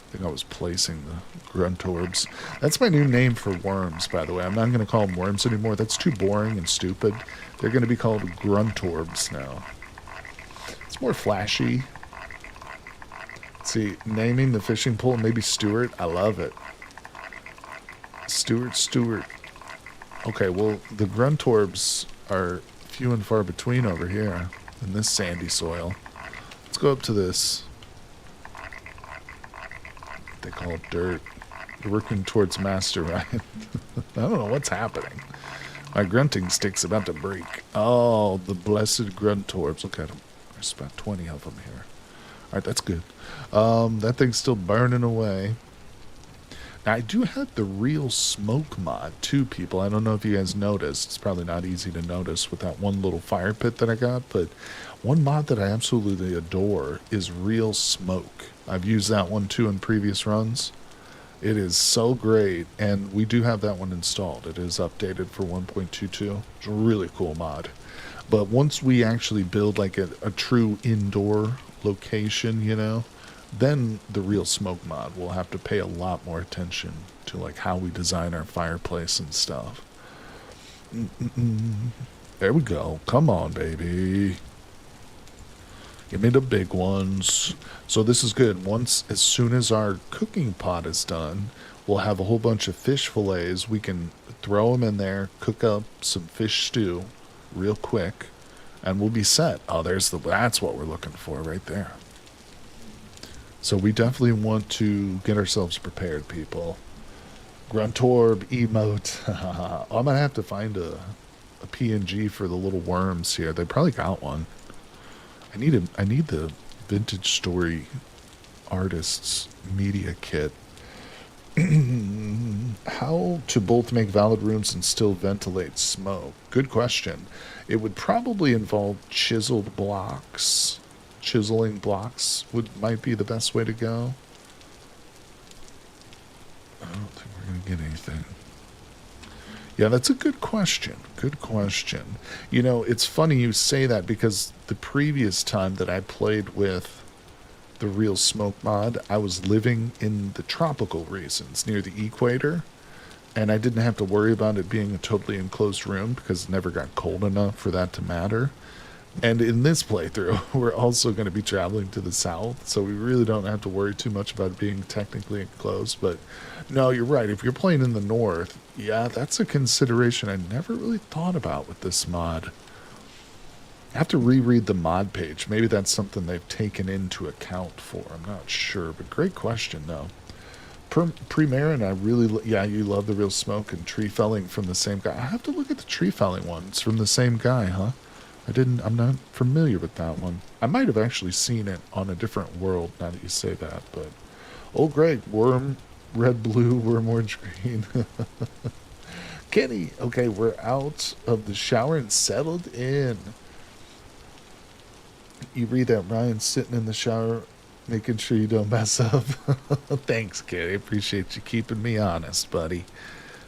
I think I was placing the grunt orbs. That's my new name for worms, by the way. I'm not going to call them worms anymore. That's too boring and stupid. They're going to be called grunt orbs now. It's more flashy. Let's see, naming the fishing pole, maybe Stuart. I love it. Stuart. Okay, well, the grunt orbs are few and far between over here in this sandy soil. Let's go up to this. They call it dirt. You're working towards master, right? I don't know what's happening. My grunting stick's about to break. Oh, the blessed grunt orbs. Look at them. There's about 20 of them here. Alright, that's good. That thing's still burning away. Now, I do have the real smoke mod, too, people. I don't know if you guys noticed. It's probably not easy to notice with that one little fire pit that I got, but one mod that I absolutely adore is real smoke. I've used that one, too, in previous runs. It is so great, and we do have that one installed. It is updated for 1.22. It's a really cool mod. But once we actually build, like, a true indoor location, you know, then the real smoke mod will have to pay a lot more attention to like how we design our fireplace and stuff. There we go. Come on, baby. Give me the big ones. So this is good. As soon as our cooking pot is done, we'll have a whole bunch of fish fillets. We can throw them in there, cook up some fish stew real quick, and we'll be set. Oh, that's what we're looking for right there. So we definitely want to get ourselves prepared, people. Gruntorb emote. I'm going to have to find a PNG for the little worms here. They probably got one. I need the Vintage Story Artists Media Kit. How to both make valid rooms and still ventilate smoke? Good question. It would probably involve chiseled blocks. Chiseling blocks might be the best way to go. I don't think we're going to get anything. Yeah, that's a good question. Good question. You know, it's funny you say that because the previous time that I played with the real smoke mod, I was living in the tropical regions near the equator, and I didn't have to worry about it being a totally enclosed room because it never got cold enough for that to matter. And in this playthrough, we're also going to be traveling to the south, so we really don't have to worry too much about being technically enclosed. But no, you're right. If you're playing in the north, yeah, that's a consideration I never really thought about with this mod. I have to reread the mod page. Maybe that's something they've taken into account for. I'm not sure, but great question, though. Pre-Marin, I really... Yeah, you love the real smoke and tree felling from the same guy. I have to look at the tree felling ones from the same guy, huh? I'm not familiar with that one. I might have actually seen it on a different world now that you say that, but... Oh, great. Worm, red, blue, worm, orange, green. Kenny, okay, we're out of the shower and settled in. You read that Ryan's sitting in the shower, making sure you don't mess up. Thanks, Kenny. Appreciate you keeping me honest, buddy.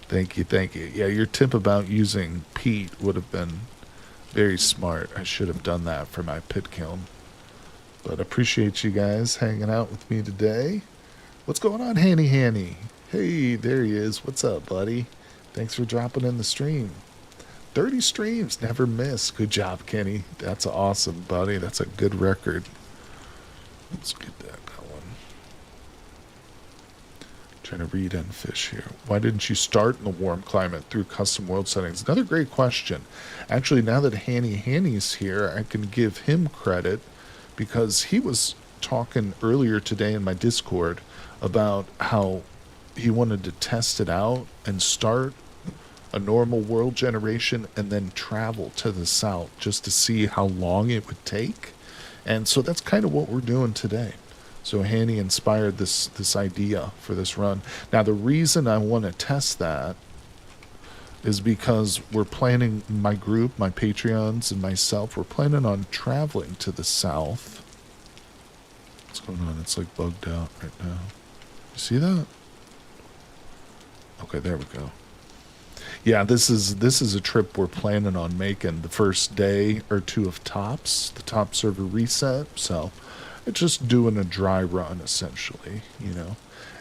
Thank you, thank you. Yeah, your tip about using peat would have been very smart. I should have done that for my pit kiln. But appreciate you guys hanging out with me today. What's going on, Hanny Hanny? Hey, there he is. What's up, buddy? Thanks for dropping in the stream. 30 streams, never miss. Good job, Kenny. That's awesome, buddy. That's a good record. Let's get that going. Trying to read and fish here. Why didn't you start in the warm climate through custom world settings? Another great question. Actually, now that Hanny Hanny's here, I can give him credit because he was talking earlier today in my Discord about how he wanted to test it out and start a normal world generation and then travel to the south just to see how long it would take. And so that's kind of what we're doing today. So Hanny inspired this idea for this run. Now the reason I want to test that is because we're planning, my group, my Patreons and myself, we're planning on traveling to the south. What's going on? It's like bugged out right now. You see that? Okay, there we go. Yeah, this is a trip we're planning on making the first day or two of Tops, the top server reset. So it's just doing a dry run essentially, you know.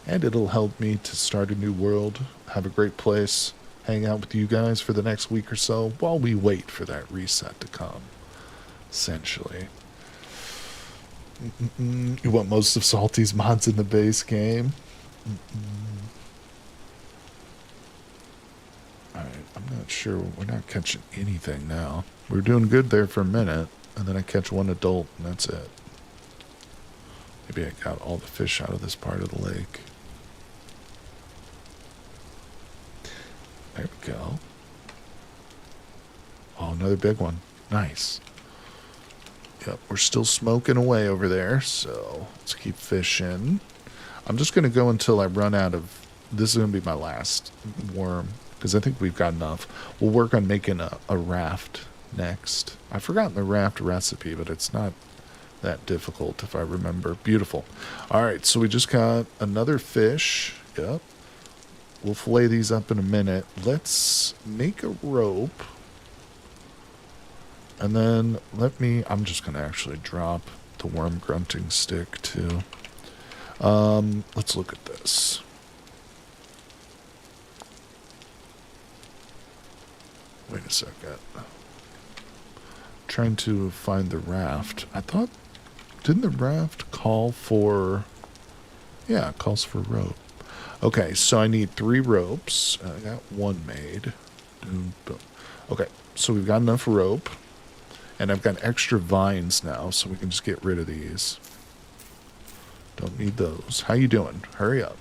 And it'll help me to start a new world, have a great place, hang out with you guys for the next week or so while we wait for that reset to come, essentially. You want most of Salty's mods in the base game? Alright, I'm not sure. We're not catching anything now. We're doing good there for a minute, and then I catch one adult, and that's it. Maybe I got all the fish out of this part of the lake. There we go. Oh, another big one. Nice. Yep, we're still smoking away over there, so let's keep fishing. I'm just going to go until I run out of... This is going to be my last worm, because I think we've got enough. We'll work on making a raft next. I've forgotten the raft recipe, but it's not that difficult if I remember. Beautiful. Alright, so we just got another fish. Yep. We'll fillet these up in a minute. Let's make a rope. And then I'm just going to actually drop the worm grunting stick too. Let's look at this. Wait a second. Trying to find the raft. I thought, didn't the raft call for... Yeah, it calls for rope. Okay, so I need 3 ropes. I got 1 made. Boom, boom. Okay, so we've got enough rope. And I've got extra vines now, so we can just get rid of these. Don't need those. How you doing? Hurry up.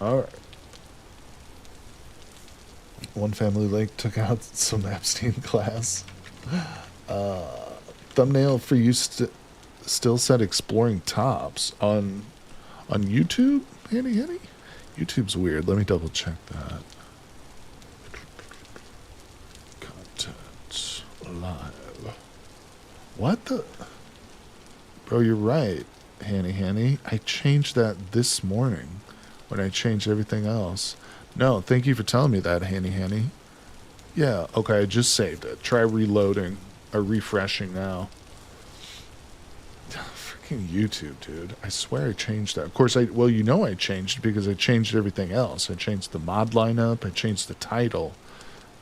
Alright. One family lake took out some Epstein class. Thumbnail for you still said exploring tops on YouTube? Hanny? YouTube's weird. Let me double check that. Content live. What the? Bro, you're right, Hanny. I changed that this morning when I changed everything else. No, thank you for telling me that, Hanny. Yeah, okay, I just saved it. Try reloading or refreshing now. Freaking YouTube, dude. I swear I changed that. Of course, well, you know I changed it because I changed everything else. I changed the mod lineup, I changed the title,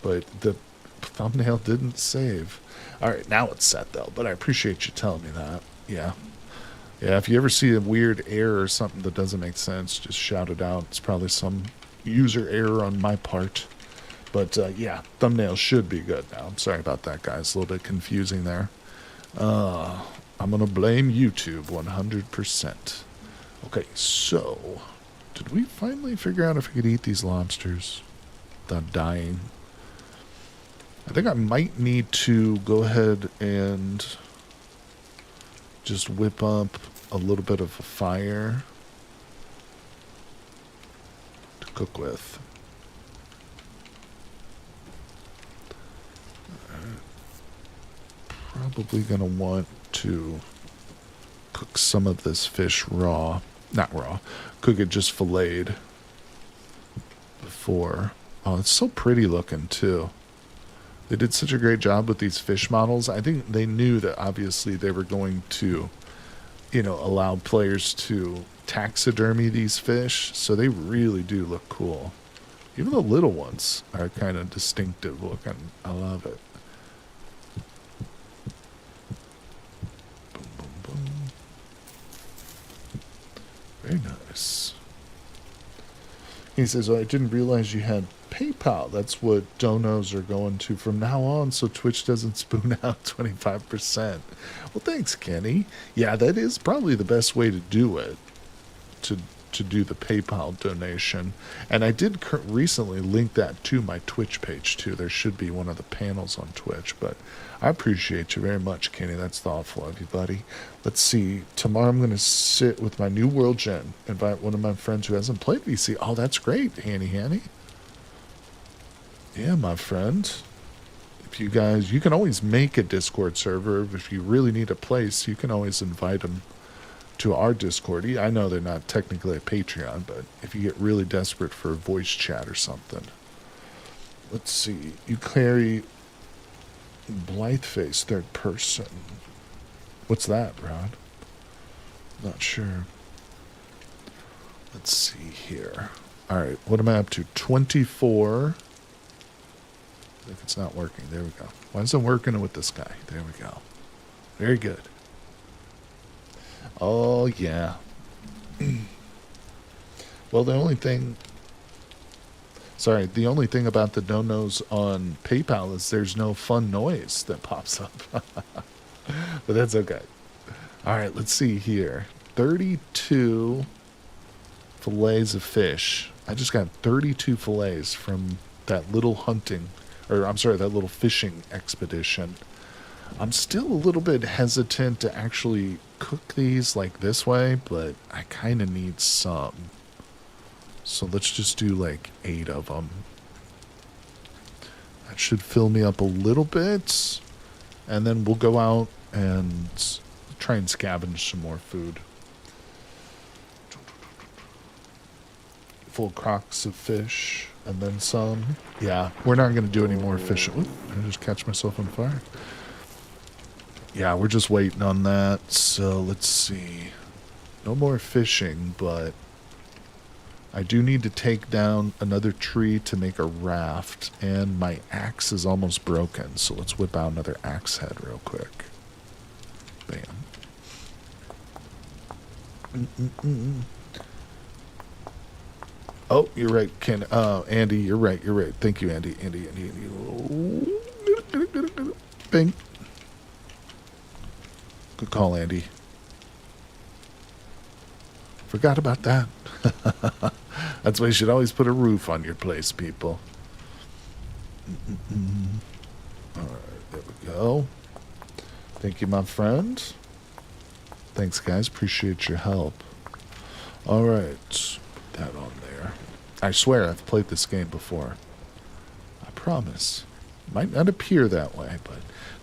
but the thumbnail didn't save. Alright, now it's set though, but I appreciate you telling me that. Yeah. Yeah, if you ever see a weird error or something that doesn't make sense, just shout it out. It's probably some user error on my part. But yeah, thumbnail should be good now. I'm sorry about that, guys. A little bit confusing there. I'm going to blame YouTube 100%. Okay, so did we finally figure out if we could eat these lobsters without dying? I think I might need to go ahead and just whip up a little bit of a fire to cook with. Probably going to want to cook some of this fish raw. Not raw. Cook it just filleted 24. Oh, it's so pretty looking too. They did such a great job with these fish models. I think they knew that obviously they were going to, allow players to taxidermy these fish. So they really do look cool. Even the little ones are kind of distinctive looking. I love it. Boom, boom, boom. Very nice. He says, oh, I didn't realize you had PayPal. That's what donos are going to from now on, so Twitch doesn't spoon out 25%. Well, thanks, Kenny. Yeah, that is probably the best way to do it, to do the PayPal donation. And I did recently link that to my Twitch page, too. There should be one of the panels on Twitch, but I appreciate you very much, Kenny. That's thoughtful of you, buddy. Let's see. Tomorrow I'm going to sit with my new World Gen, invite one of my friends who hasn't played VC. Oh, that's great, Hanny. Yeah, my friend. If you guys, you can always make a Discord server. If you really need a place, you can always invite them to our Discord. I know they're not technically a Patreon, but if you get really desperate for a voice chat or something. Let's see. You carry Blytheface third person. What's that, Rod? Not sure. Let's see here. Alright, what am I up to? 24. If it's not working, there we go. Why isn't it working with this guy? There we go. Very good. Oh, yeah. Well, the only thing about the donos on PayPal is there's no fun noise that pops up. But that's okay. All right, let's see here. 32 fillets of fish. I just got 32 fillets from that little that little fishing expedition. I'm still a little bit hesitant to actually cook these like this way, but I kind of need some. So let's just do like 8 of them. That should fill me up a little bit. And then we'll go out and try and scavenge some more food. Full crocks of fish and then some. Yeah, we're not going to do any more fishing. Oop, I just catch myself on fire. Yeah, we're just waiting on that. So let's see. No more fishing, but I do need to take down another tree to make a raft, and my axe is almost broken. So let's whip out another axe head real quick. Bam. Oh, you're right, Ken. Andy, you're right. Thank you, Andy. Andy. Bing. Good call, Andy. Forgot about that. That's why you should always put a roof on your place, people. All right, there we go. Thank you, my friend. Thanks, guys. Appreciate your help. All right, put that on there. I swear I've played this game before. I promise. Might not appear that way, but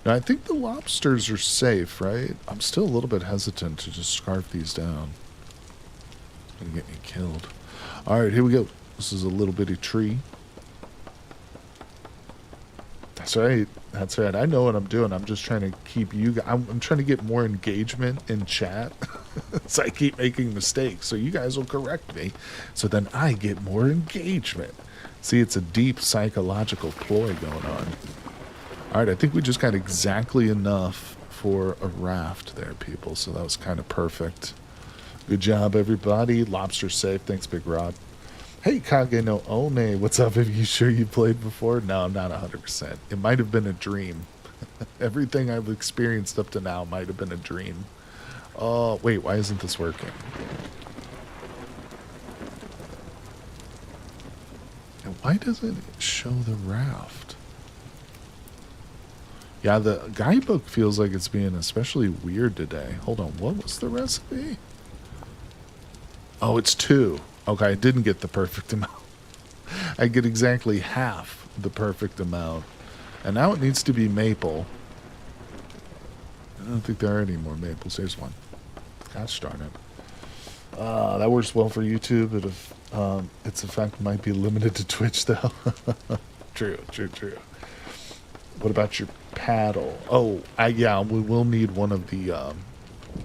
no, I think the lobsters are safe, right? I'm still a little bit hesitant to just scarf these down. It's gonna get me killed. All right, here we go. This is a little bitty tree. That's right. That's right. I know what I'm doing. I'm just trying to keep you guys. I'm trying to get more engagement in chat. So I keep making mistakes. So you guys will correct me. So then I get more engagement. See, it's a deep psychological ploy going on. All right, I think we just got exactly enough for a raft there, people. So that was kind of perfect. Good job, everybody. Lobster safe. Thanks, Big Rod. Hey, Kage no One. What's up? Are you sure you played before? No, not 100%. It might have been a dream. Everything I've experienced up to now might have been a dream. Oh, wait, why isn't this working? And why doesn't it show the raft? Yeah, the guidebook feels like it's being especially weird today. Hold on, what was the recipe? Oh, it's 2. Okay, I didn't get the perfect amount. I get exactly half the perfect amount. And now it needs to be maple. I don't think there are any more maples. There's one. Gosh darn it. That works well for YouTube. Its effect might be limited to Twitch, though. True, true, true. What about your paddle? Oh, yeah, we will need one of the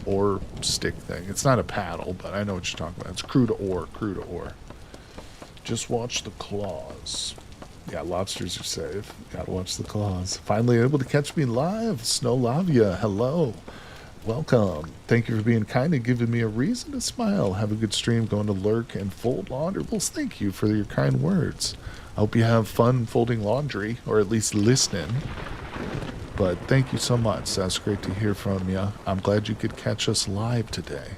oar stick thing. It's not a paddle, but I know what you're talking about. It's crew to oar, crew to oar. Just watch the claws. Yeah, lobsters are safe. Gotta watch the claws. Finally able to catch me live. Snow Lavia, hello. Welcome. Thank you for being kind and giving me a reason to smile. Have a good stream going to lurk and fold laundrables. Thank you for your kind words. I hope you have fun folding laundry, or at least listening. But thank you so much. That's great to hear from you. I'm glad you could catch us live today.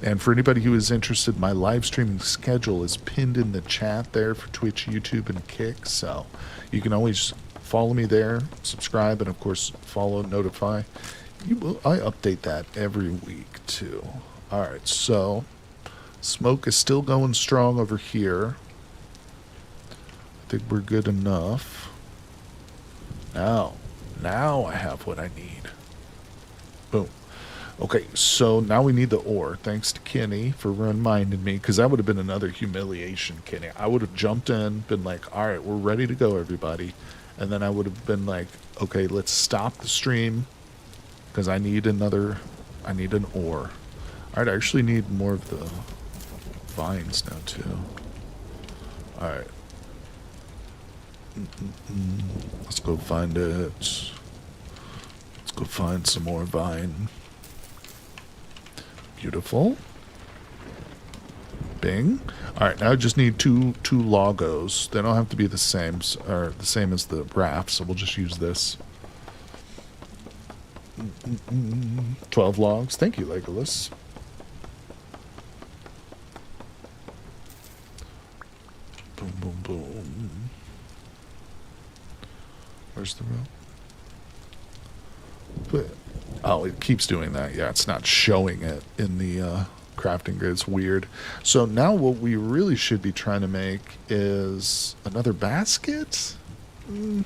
And for anybody who is interested, my live streaming schedule is pinned in the chat there for Twitch, YouTube, and Kick. So you can always follow me there, subscribe, and of course follow, notify. I update that every week too. Alright, so smoke is still going strong over here. I think we're good enough. Now I have what I need. Boom. Okay, so now we need the ore. Thanks to Kenny for reminding me, because that would have been another humiliation, Kenny. I would have jumped in, been like, alright, we're ready to go, everybody. And then I would have been like, okay, let's stop the stream, because I need an ore. Alright, I actually need more of the vines now, too. Alright. Let's go find it. Let's go find some more vine. Beautiful. Bing. Alright, now I just need two logos. They don't have to be the same, or the same as the raft, so we'll just use this. 12 logs. Thank you, Legolas. Boom, boom, boom. Where's the rope? Oh, it keeps doing that. Yeah, it's not showing it in the crafting grid. It's weird. So now what we really should be trying to make is another basket? You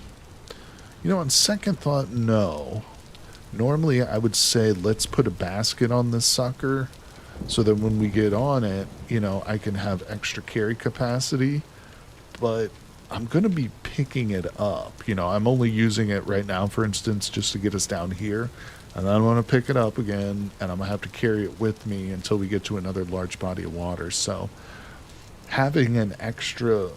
know, on second thought, no. Normally, I would say let's put a basket on this sucker so that when we get on it, you know, I can have extra carry capacity. But I'm going to be picking it up. You know, I'm only using it right now, for instance, just to get us down here. And then I'm going to pick it up again, and I'm going to have to carry it with me until we get to another large body of water. So having an extra,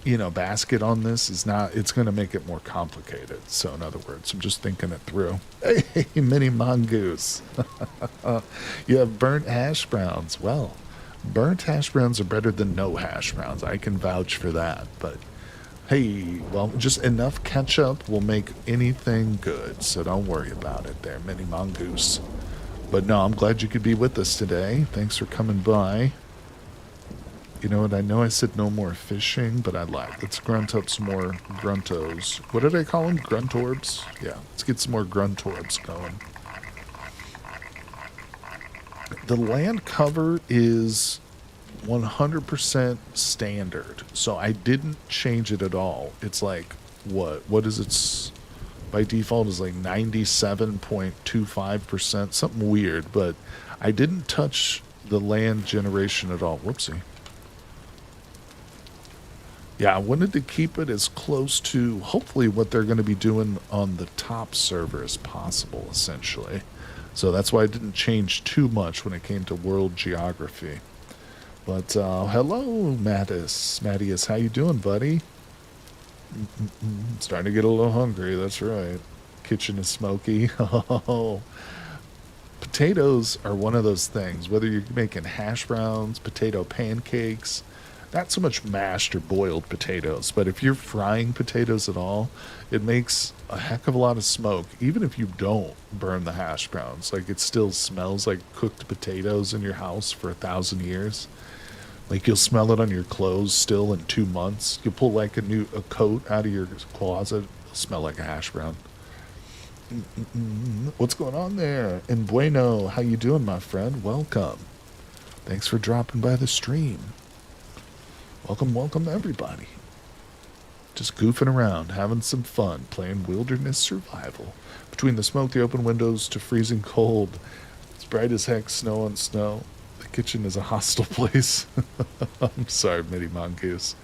you know, basket on this is not, it's going to make it more complicated. So in other words, I'm just thinking it through. Hey, mini mongoose. You have burnt hash browns. Well, burnt hash browns are better than no hash browns. I can vouch for that. But hey, well, just enough ketchup will make anything good. So don't worry about it there, mini mongoose. But no, I'm glad you could be with us today. Thanks for coming by. You know what, I know I said no more fishing, but I lied. Let's grunt up some more gruntos. What did I call them? Gruntorbs? Yeah, let's get some more gruntorbs going. The land cover is 100% standard, so I didn't change it at all. It's like, what is it? By default is like 97.25%, something weird, but I didn't touch the land generation at all. Whoopsie. Yeah, I wanted to keep it as close to, hopefully, what they're going to be doing on the top server as possible, essentially. So that's why I didn't change too much when it came to world geography. But, hello, Mattias, how you doing, buddy? Starting to get a little hungry, that's right. Kitchen is smoky. Oh. Potatoes are one of those things, whether you're making hash browns, potato pancakes, not so much mashed or boiled potatoes, but if you're frying potatoes at all, it makes a heck of a lot of smoke, even if you don't burn the hash browns. Like, it still smells like cooked potatoes in your house for 1,000 years. Like, you'll smell it on your clothes still in 2 months. You pull like a coat out of your closet, it'll smell like a hash brown. What's going on there? And Bueno, how you doing, my friend? Welcome. Thanks for dropping by the stream. Welcome everybody. Just goofing around, having some fun, playing wilderness survival. Between the smoke, the open windows to freezing cold, it's bright as heck, snow on snow. The kitchen is a hostile place. I'm sorry, Mini Mongoose.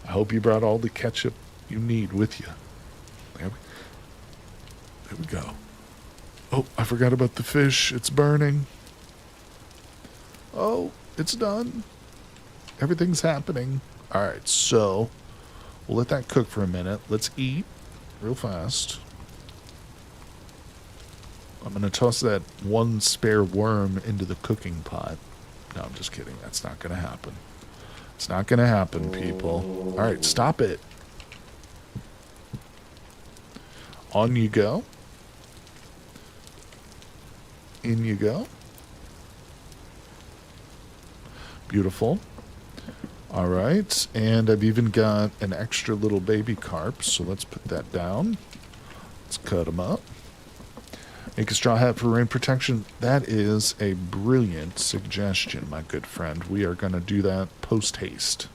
I hope you brought all the ketchup you need with you. There we go. Oh, I forgot about the fish. It's burning. Oh, it's done. Everything's happening. All right, so we'll let that cook for a minute. Let's eat real fast. I'm going to toss that one spare worm into the cooking pot. No, I'm just kidding. That's not going to happen. It's not going to happen, people. All right, stop it. On you go. In you go. Beautiful. All right, and I've even got an extra little baby carp, so let's put that down. Let's cut them up. Make a straw hat for rain protection. That is a brilliant suggestion, my good friend. We are going to do that post-haste.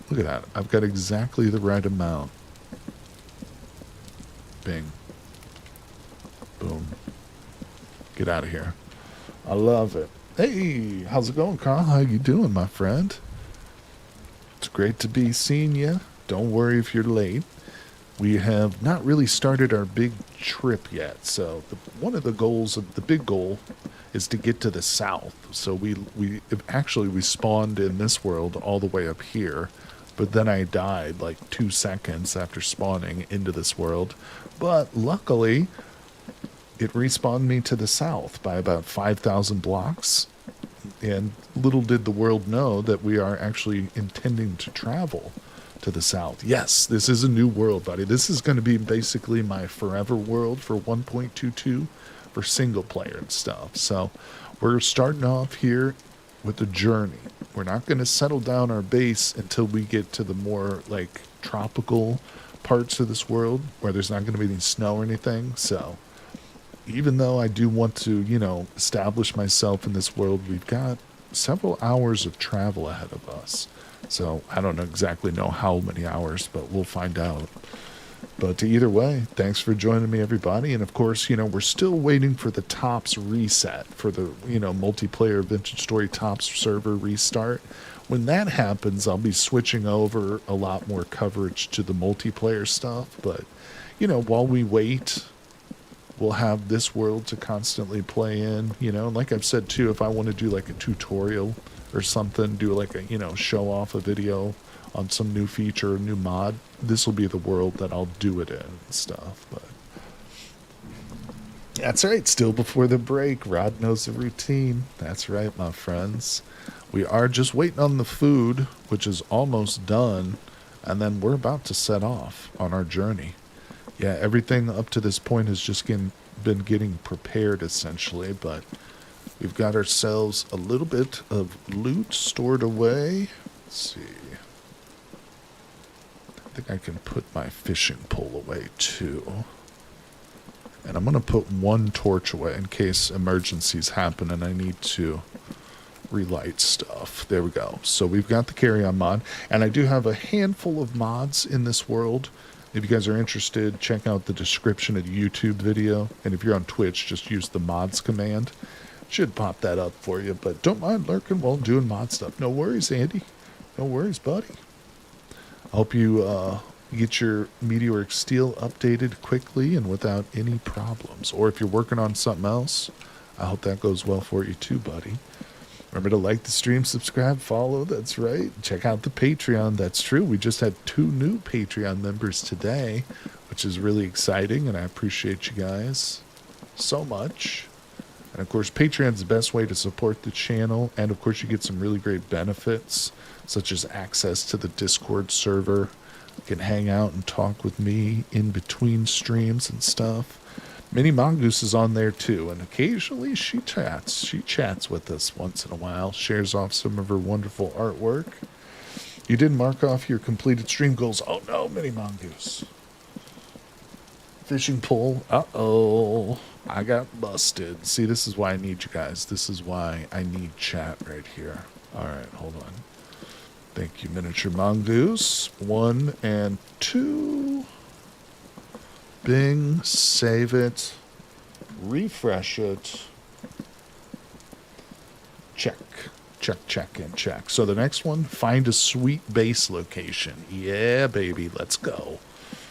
Look at that. I've got exactly the right amount. Bing. Boom. Get out of here. I love it. Hey, how's it going, Carl? How you doing, my friend? It's great to be seeing you. Don't worry if you're late. We have not really started our big trip yet. So one of the goals, the big goal, is to get to the south. So we spawned in this world all the way up here, but then I died like 2 seconds after spawning into this world. But luckily, it respawned me to the south by about 5,000 blocks. And little did the world know that we are actually intending to travel to the south. Yes, this is a new world, buddy. This is going to be basically my forever world for 1.22 for single player and stuff. So we're starting off here with a journey. We're not going to settle down our base until we get to the more like tropical parts of this world where there's not going to be any snow or anything. So even though I do want to, establish myself in this world, we've got several hours of travel ahead of us. So I don't exactly know how many hours, but we'll find out. But either way, thanks for joining me, everybody. And of course, we're still waiting for the tops reset for the, multiplayer Vintage Story tops server restart. When that happens, I'll be switching over a lot more coverage to the multiplayer stuff. But, while we wait, we'll have this world to constantly play in, and like I've said too, if I want to do like a tutorial or something, do like a, show off a video on some new feature, new mod, this will be the world that I'll do it in and stuff. But that's right, still before the break, Rod knows the routine. That's right, my friends. We are just waiting on the food, which is almost done, and then we're about to set off on our journey. Yeah, everything up to this point has just been getting prepared, essentially, but we've got ourselves a little bit of loot stored away. Let's see. I think I can put my fishing pole away, too. And I'm going to put one torch away in case emergencies happen and I need to relight stuff. There we go. So we've got the carry-on mod, and I do have a handful of mods in this world. If you guys are interested, check out the description of the YouTube video. And if you're on Twitch, just use the mods command. Should pop that up for you. But don't mind lurking while I'm doing mod stuff. No worries, Andy. No worries, buddy. I hope you get your meteoric steel updated quickly and without any problems. Or if you're working on something else, I hope that goes well for you too, buddy. Remember to like the stream, subscribe, follow. That's right. Check out the Patreon. That's true. We just had 2 new Patreon members today, which is really exciting, and I appreciate you guys so much. And, of course, Patreon's the best way to support the channel, and, of course, you get some really great benefits, such as access to the Discord server. You can hang out and talk with me in between streams and stuff. Mini Mongoose is on there too, and occasionally she chats. She chats with us once in a while, shares off some of her wonderful artwork. You didn't mark off your completed stream goals. Oh no, Mini Mongoose. Fishing pole. Uh-oh. I got busted. See, this is why I need you guys. This is why I need chat right here. Alright, hold on. Thank you, Miniature Mongoose. 1 and 2. Bing, save it, refresh it, Check. Check, check, and check. So the next one, find a sweet base location. Yeah, baby, let's go.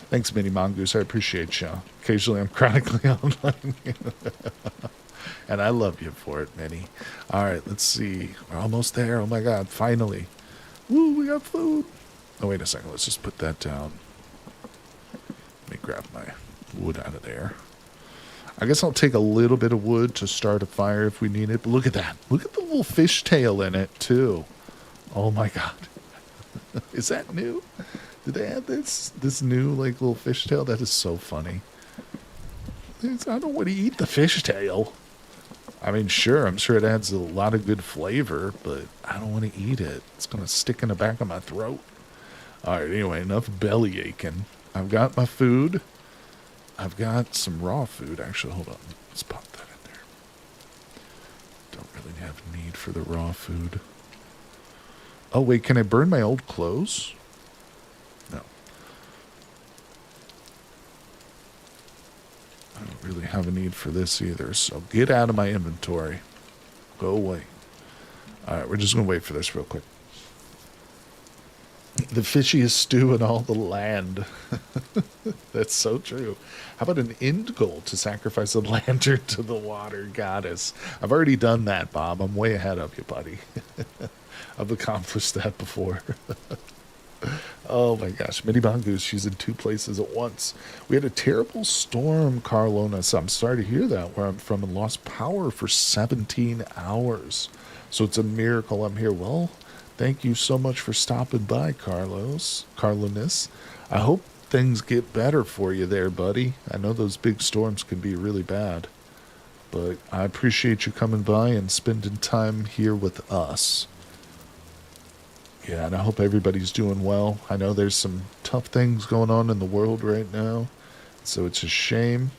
Thanks, Mini Mongoose. I appreciate you. Occasionally I'm chronically online. And I love you for it, Minnie. All right, let's see. We're almost there. Oh, my God. Finally. Woo, we got food. Oh, wait a second. Let's just put that down. Let me grab my wood out of there. I guess I'll take a little bit of wood to start a fire if we need it. But look at that. Look at the little fish tail in it, too. Oh, my God. Is that new? Did they add this new, like, little fish tail? That is so funny. I don't want to eat the fish tail. I mean, sure, I'm sure it adds a lot of good flavor, but I don't want to eat it. It's going to stick in the back of my throat. All right, anyway, enough belly aching. I've got my food. I've got some raw food. Actually, hold on. Let's pop that in there. Don't really have need for the raw food. Oh, wait, can I burn my old clothes? No. I don't really have a need for this either, so get out of my inventory. Go away. All right, we're just going to wait for this real quick. The fishiest stew in all the land. That's so true. How about an end goal to sacrifice a lantern to the water goddess? I've already done that, Bob. I'm way ahead of you, buddy. I've accomplished that before. Oh my gosh, Mini Mongoose, she's in two places at once. We had a terrible storm, Carlona, so I'm sorry to hear that where I'm from, and lost power for 17 hours. So it's a miracle I'm here. Well, thank you so much for stopping by, Carlonis. I hope things get better for you there, buddy. I know those big storms can be really bad, but I appreciate you coming by and spending time here with us. Yeah, and I hope everybody's doing well. I know there's some tough things going on in the world right now, so it's a shame.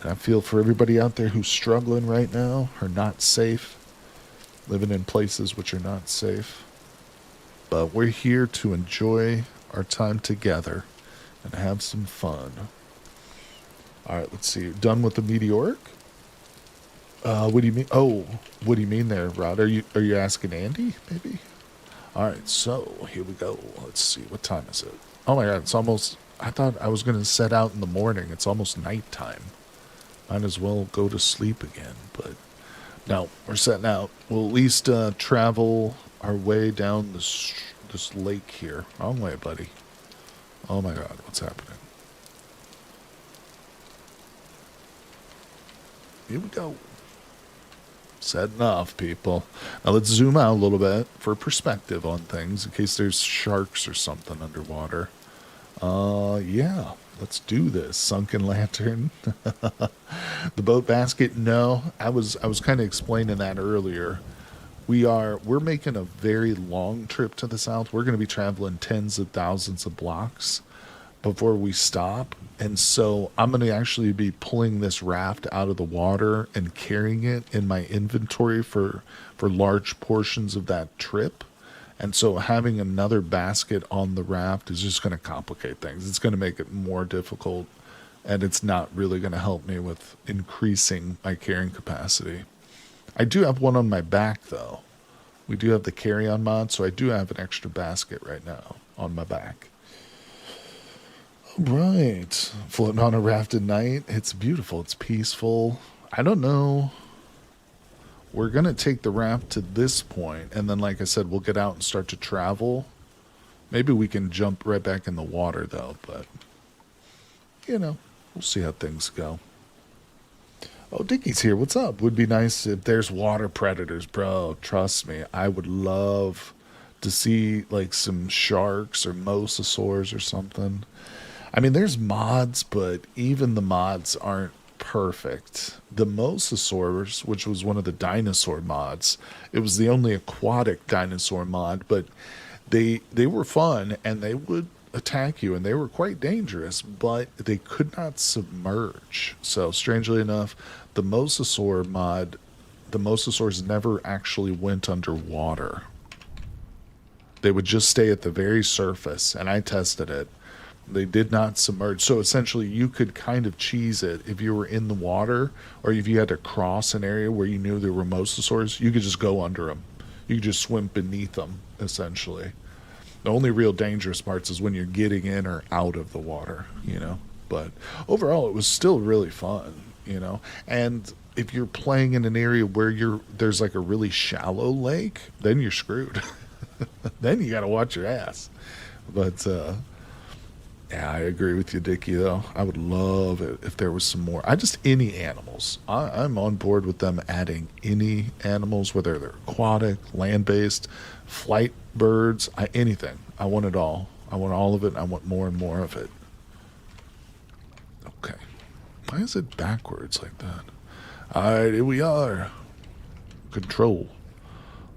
And I feel for everybody out there who's struggling right now, or not safe, living in places which are not safe. But we're here to enjoy our time together and have some fun. All right, let's see. Done with the meteoric? What do you mean? Oh, what do you mean there, Rod? Are you asking Andy, maybe? All right, so here we go. Let's see. What time is it? Oh, my God. It's almost... I thought I was going to set out in the morning. It's almost nighttime. Might as well go to sleep again. But no, we're setting out. We'll at least travel our way down this lake here. Wrong way, buddy. Oh, my God. What's happening? Here we go. Setting off, people. Now let's zoom out a little bit for perspective on things in case there's sharks or something underwater. Yeah, let's do this. Sunken lantern. The boat basket. No, I was kind of explaining that earlier. We're making a very long trip to the south. We're going to be traveling tens of thousands of blocks before we stop. And so I'm going to actually be pulling this raft out of the water and carrying it in my inventory for large portions of that trip. And so having another basket on the raft is just going to complicate things. It's going to make it more difficult, and it's not really going to help me with increasing my carrying capacity. I do have one on my back, though. We do have the carry-on mod, so I do have an extra basket right now on my back. Right. Floating on a raft at night. It's beautiful. It's peaceful. I don't know. We're going to take the raft to this point, and then, like I said, we'll get out and start to travel. Maybe we can jump right back in the water, though, but, we'll see how things go. Oh, Dickie's here. What's up? Would be nice if there's water predators, bro. Trust me. I would love to see, like, some sharks or mosasaurs or something. I mean, there's mods, but even the mods aren't perfect. The mosasaurs, which was one of the dinosaur mods, it was the only aquatic dinosaur mod, but they were fun, and they would attack you, and they were quite dangerous, but they could not submerge. So, strangely enough, the mosasaur mod, the mosasaurs never actually went underwater. They would just stay at the very surface, and I tested it. They did not submerge. So essentially, you could kind of cheese it if you were in the water or if you had to cross an area where you knew there were mosasaurs, you could just go under them. You could just swim beneath them, essentially. The only real dangerous parts is when you're getting in or out of the water, you know. But overall, it was still really fun, you know. And if you're playing in an area where there's like a really shallow lake, then you're screwed. Then you got to watch your ass. But yeah, I agree with you, Dickie. Though I would love it if there was some more. Any animals. I'm on board with them adding any animals, whether they're aquatic, land-based, flight birds, anything. I want it all. I want all of it. And I want more and more of it. Okay, why is it backwards like that? All right, here we are. Control.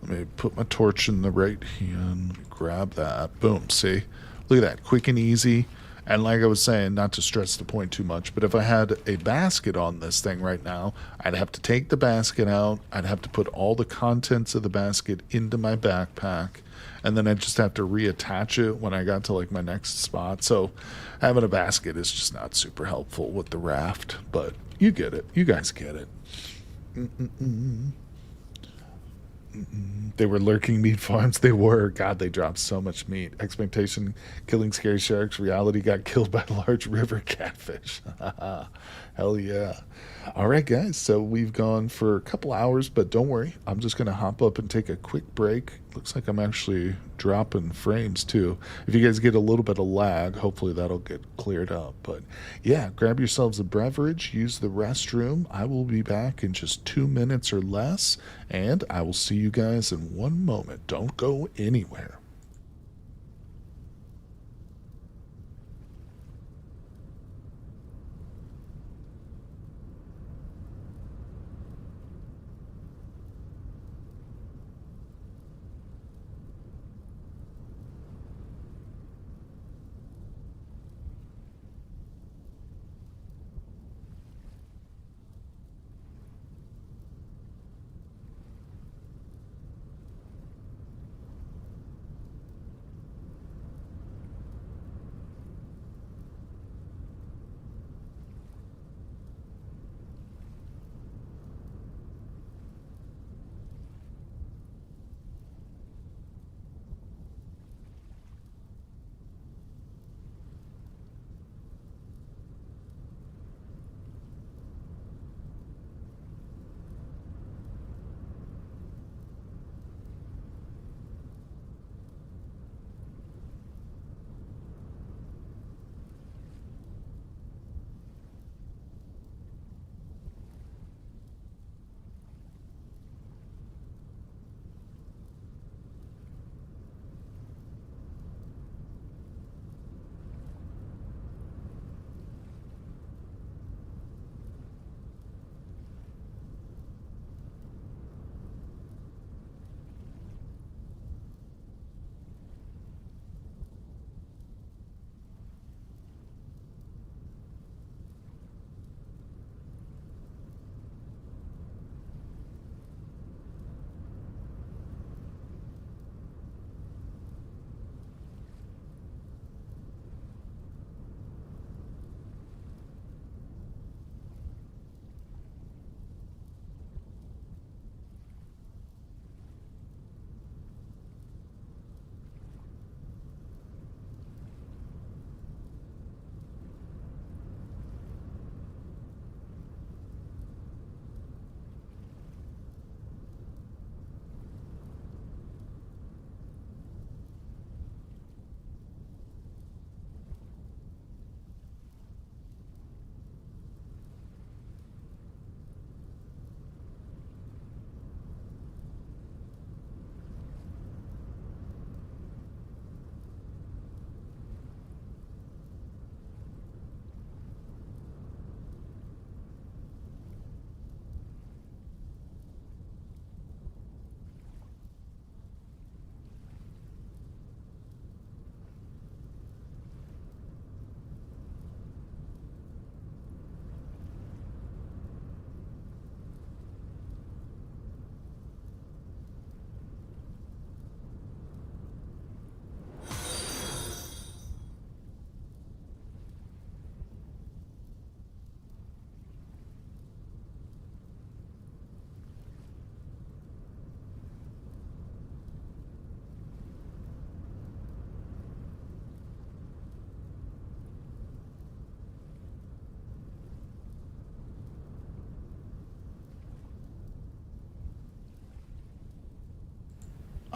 Let me put my torch in the right hand. Grab that. Boom. See? Look at that. Quick and easy. And like I was saying, not to stress the point too much, but if I had a basket on this thing right now, I'd have to take the basket out. I'd have to put all the contents of the basket into my backpack. And then I'd just have to reattach it when I got to like my next spot. So having a basket is just not super helpful with the raft. But you get it. You guys get it. Mm-mm-mm. They were lurking meat farms. They were. God, they dropped so much meat. Expectation, killing scary sharks. Reality, got killed by large river catfish. Hell yeah. All right, guys. So we've gone for a couple hours, but don't worry. I'm just going to hop up and take a quick break. Looks like I'm actually dropping frames too. If you guys get a little bit of lag, hopefully that'll get cleared up. But yeah, grab yourselves a beverage, use the restroom. I will be back in just 2 minutes or less, and I will see you guys in one moment. Don't go anywhere.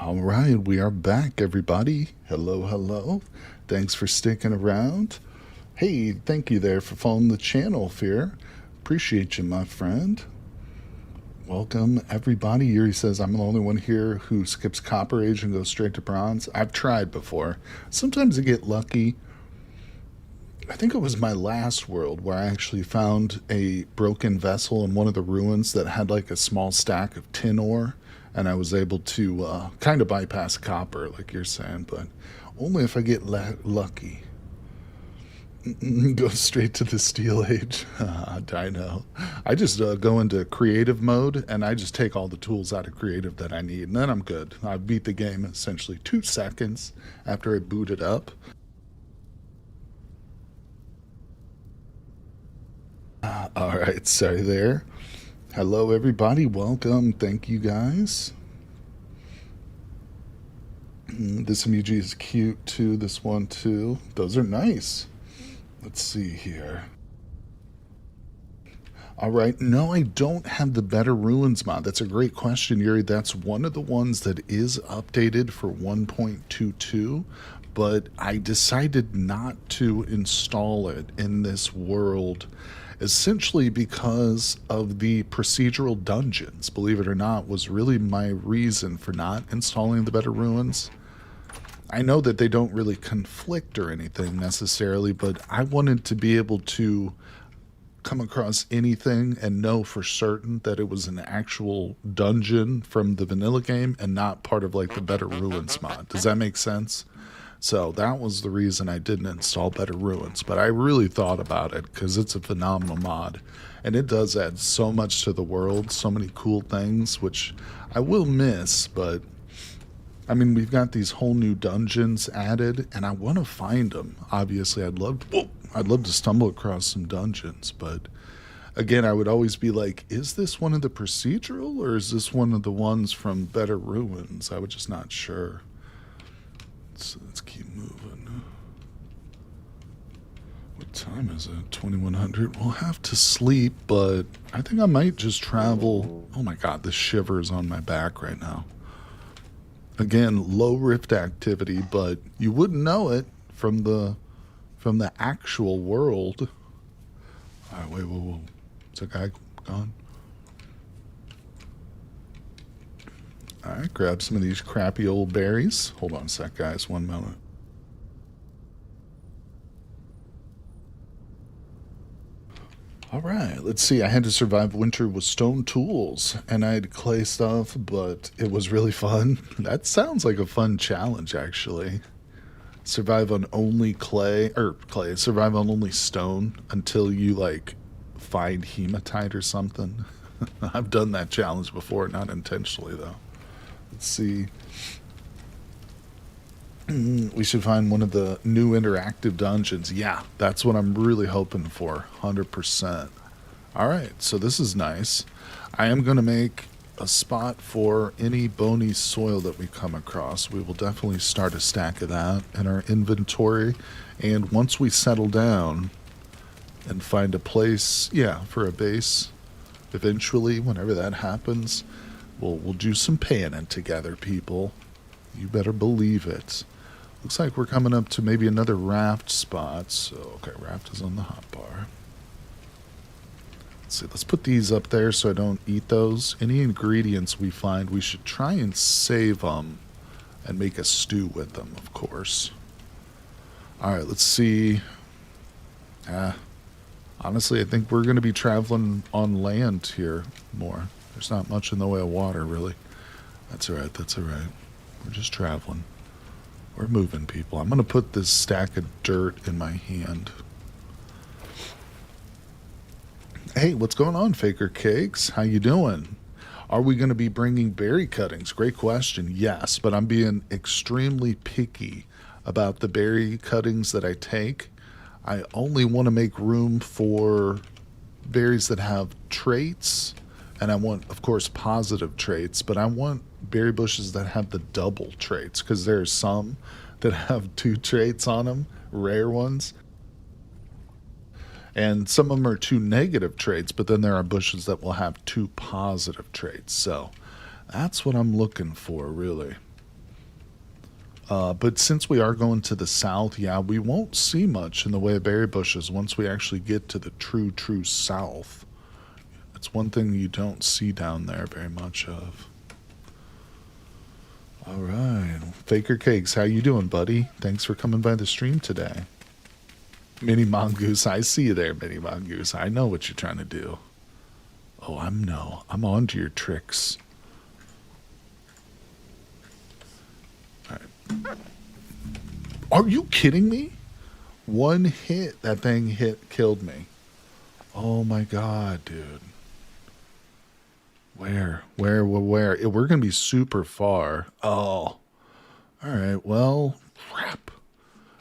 All right, we are back, everybody. Hello, hello. Thanks for sticking around. Hey, thank you there for following the channel, Fear. Appreciate you, my friend. Welcome, everybody. Yuri says, I'm the only one here who skips Copper Age and goes straight to Bronze. I've tried before. Sometimes I get lucky. I think it was my last world where I actually found a broken vessel in one of the ruins that had like a small stack of tin ore, and I was able to kind of bypass copper, like you're saying, but only if I get lucky. Go straight to the Steel Age. I know. I just go into creative mode, and I just take all the tools out of creative that I need, and then I'm good. I beat the game in essentially 2 seconds after I boot it up. All right, sorry there. Hello, everybody. Welcome. Thank you, guys. This emoji is cute, too. This one, too. Those are nice. Let's see here. All right. No, I don't have the Better Ruins mod. That's a great question, Yuri. That's one of the ones that is updated for 1.22, but I decided not to install it in this world, essentially because of the procedural dungeons, believe it or not, was really my reason for not installing the Better Ruins. I know that they don't really conflict or anything necessarily, but I wanted to be able to come across anything and know for certain that it was an actual dungeon from the vanilla game and not part of like the Better Ruins mod. Does that make sense? So that was the reason I didn't install Better Ruins, but I really thought about it because it's a phenomenal mod, and it does add so much to the world, so many cool things, which I will miss, but I mean, we've got these whole new dungeons added, and I want to find them. Obviously, I'd love to stumble across some dungeons, but again, I would always be like, is this one of the procedural, or is this one of the ones from Better Ruins? I was just not sure. Let's keep moving. What time is it? 2100. We'll have to sleep, but I think I might just travel. Oh my god, the shivers on my back right now. Again, low rift activity, but you wouldn't know it from the actual world. All right, wait. Is that guy gone? All right, grab some of these crappy old berries. Hold on a sec, guys. 1 moment. All right, let's see. I had to survive winter with stone tools, and I had clay stuff, but it was really fun. That sounds like a fun challenge, actually. Survive on only survive on only stone until you, like, find hematite or something. I've done that challenge before, not intentionally, though. Let's see. We should find one of the new interactive dungeons. Yeah, that's what I'm really hoping for. 100%. All right, so this is nice. I am going to make a spot for any bony soil that we come across. We will definitely start a stack of that in our inventory. And once we settle down and find a place, yeah, for a base, eventually, whenever that happens, we'll do some panning together, people. You better believe it. Looks like we're coming up to maybe another raft spot. So, okay, raft is on the hotbar. Let's see, let's put these up there so I don't eat those. Any ingredients we find, we should try and save them and make a stew with them, of course. All right, let's see. Honestly, I think we're going to be traveling on land here more. There's not much in the way of water, really. That's all right, that's all right. We're just traveling. We're moving, people. I'm going to put this stack of dirt in my hand. Hey, what's going on, Faker Cakes? How you doing? Are we going to be bringing berry cuttings? Great question. Yes, but I'm being extremely picky about the berry cuttings that I take. I only want to make room for berries that have traits, and I want, of course, positive traits, but I want berry bushes that have the double traits, because there are some that have 2 traits on them, rare ones. And some of them are 2 negative traits, but then there are bushes that will have 2 positive traits. So that's what I'm looking for, really. But since we are going to the south, yeah, we won't see much in the way of berry bushes once we actually get to the true south. That's one thing you don't see down there very much of. All right. Faker Cakes, how you doing, buddy? Thanks for coming by the stream today. Mini Mongoose, I see you there, Mini Mongoose. I know what you're trying to do. Oh, I'm on to your tricks. All right. Are you kidding me? One hit, that thing killed me. Oh my god, dude. Where? We're going to be super far. Oh. Alright, well, crap.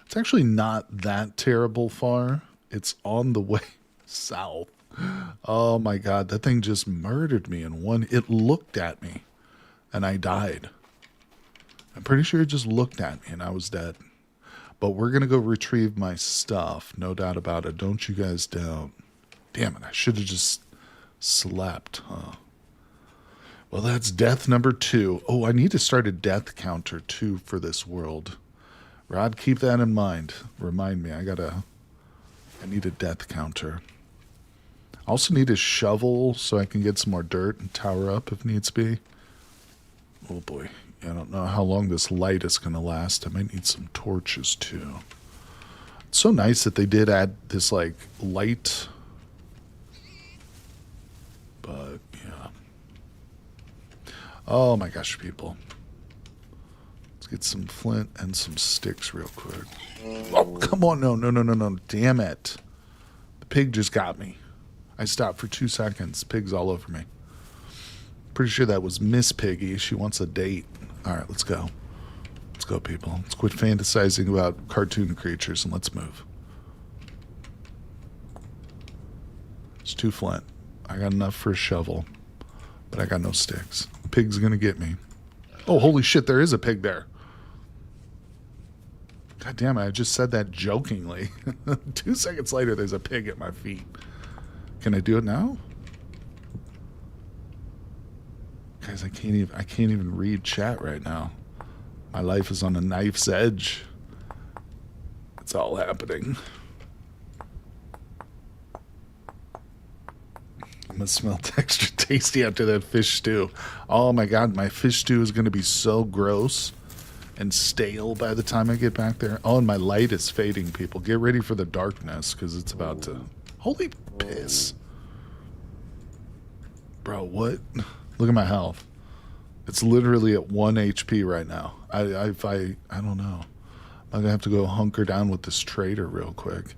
It's actually not that terrible far. It's on the way south. Oh my god, that thing just murdered me in one. It looked at me, and I died. I'm pretty sure it just looked at me, and I was dead. But we're going to go retrieve my stuff. No doubt about it. Don't you guys doubt. Damn it, I should have just slept, huh? Well, that's death number 2. Oh, I need to start a death counter, too, for this world. Rod, keep that in mind. Remind me, I need a death counter. I also need a shovel so I can get some more dirt and tower up if needs be. Oh, boy. I don't know how long this light is going to last. I might need some torches, too. It's so nice that they did add this, like, light. But, yeah. Oh, my gosh, people. Let's get some flint and some sticks real quick. Oh, come on. No. Damn it. The pig just got me. I stopped for 2 seconds. Pig's all over me. Pretty sure that was Miss Piggy. She wants a date. All right, let's go. Let's go, people. Let's quit fantasizing about cartoon creatures and let's move. It's 2 flint. I got enough for a shovel, but I got no sticks. Pig's gonna get me. Oh, holy shit, there is a pig there. God damn it, I just said that jokingly. 2 seconds later, there's a pig at my feet. Can I do it now? Guys, I can't even read chat right now. My life is on a knife's edge. It's all happening. I'm gonna smell extra tasty after that fish stew. Oh my god, my fish stew is gonna be so gross and stale by the time I get back there. Oh, and my light is fading, people. Get ready for the darkness, because it's about to... Holy piss. Bro, what? Look at my health. It's literally at 1 HP right now. I don't know. I'm gonna have to go hunker down with this trader real quick.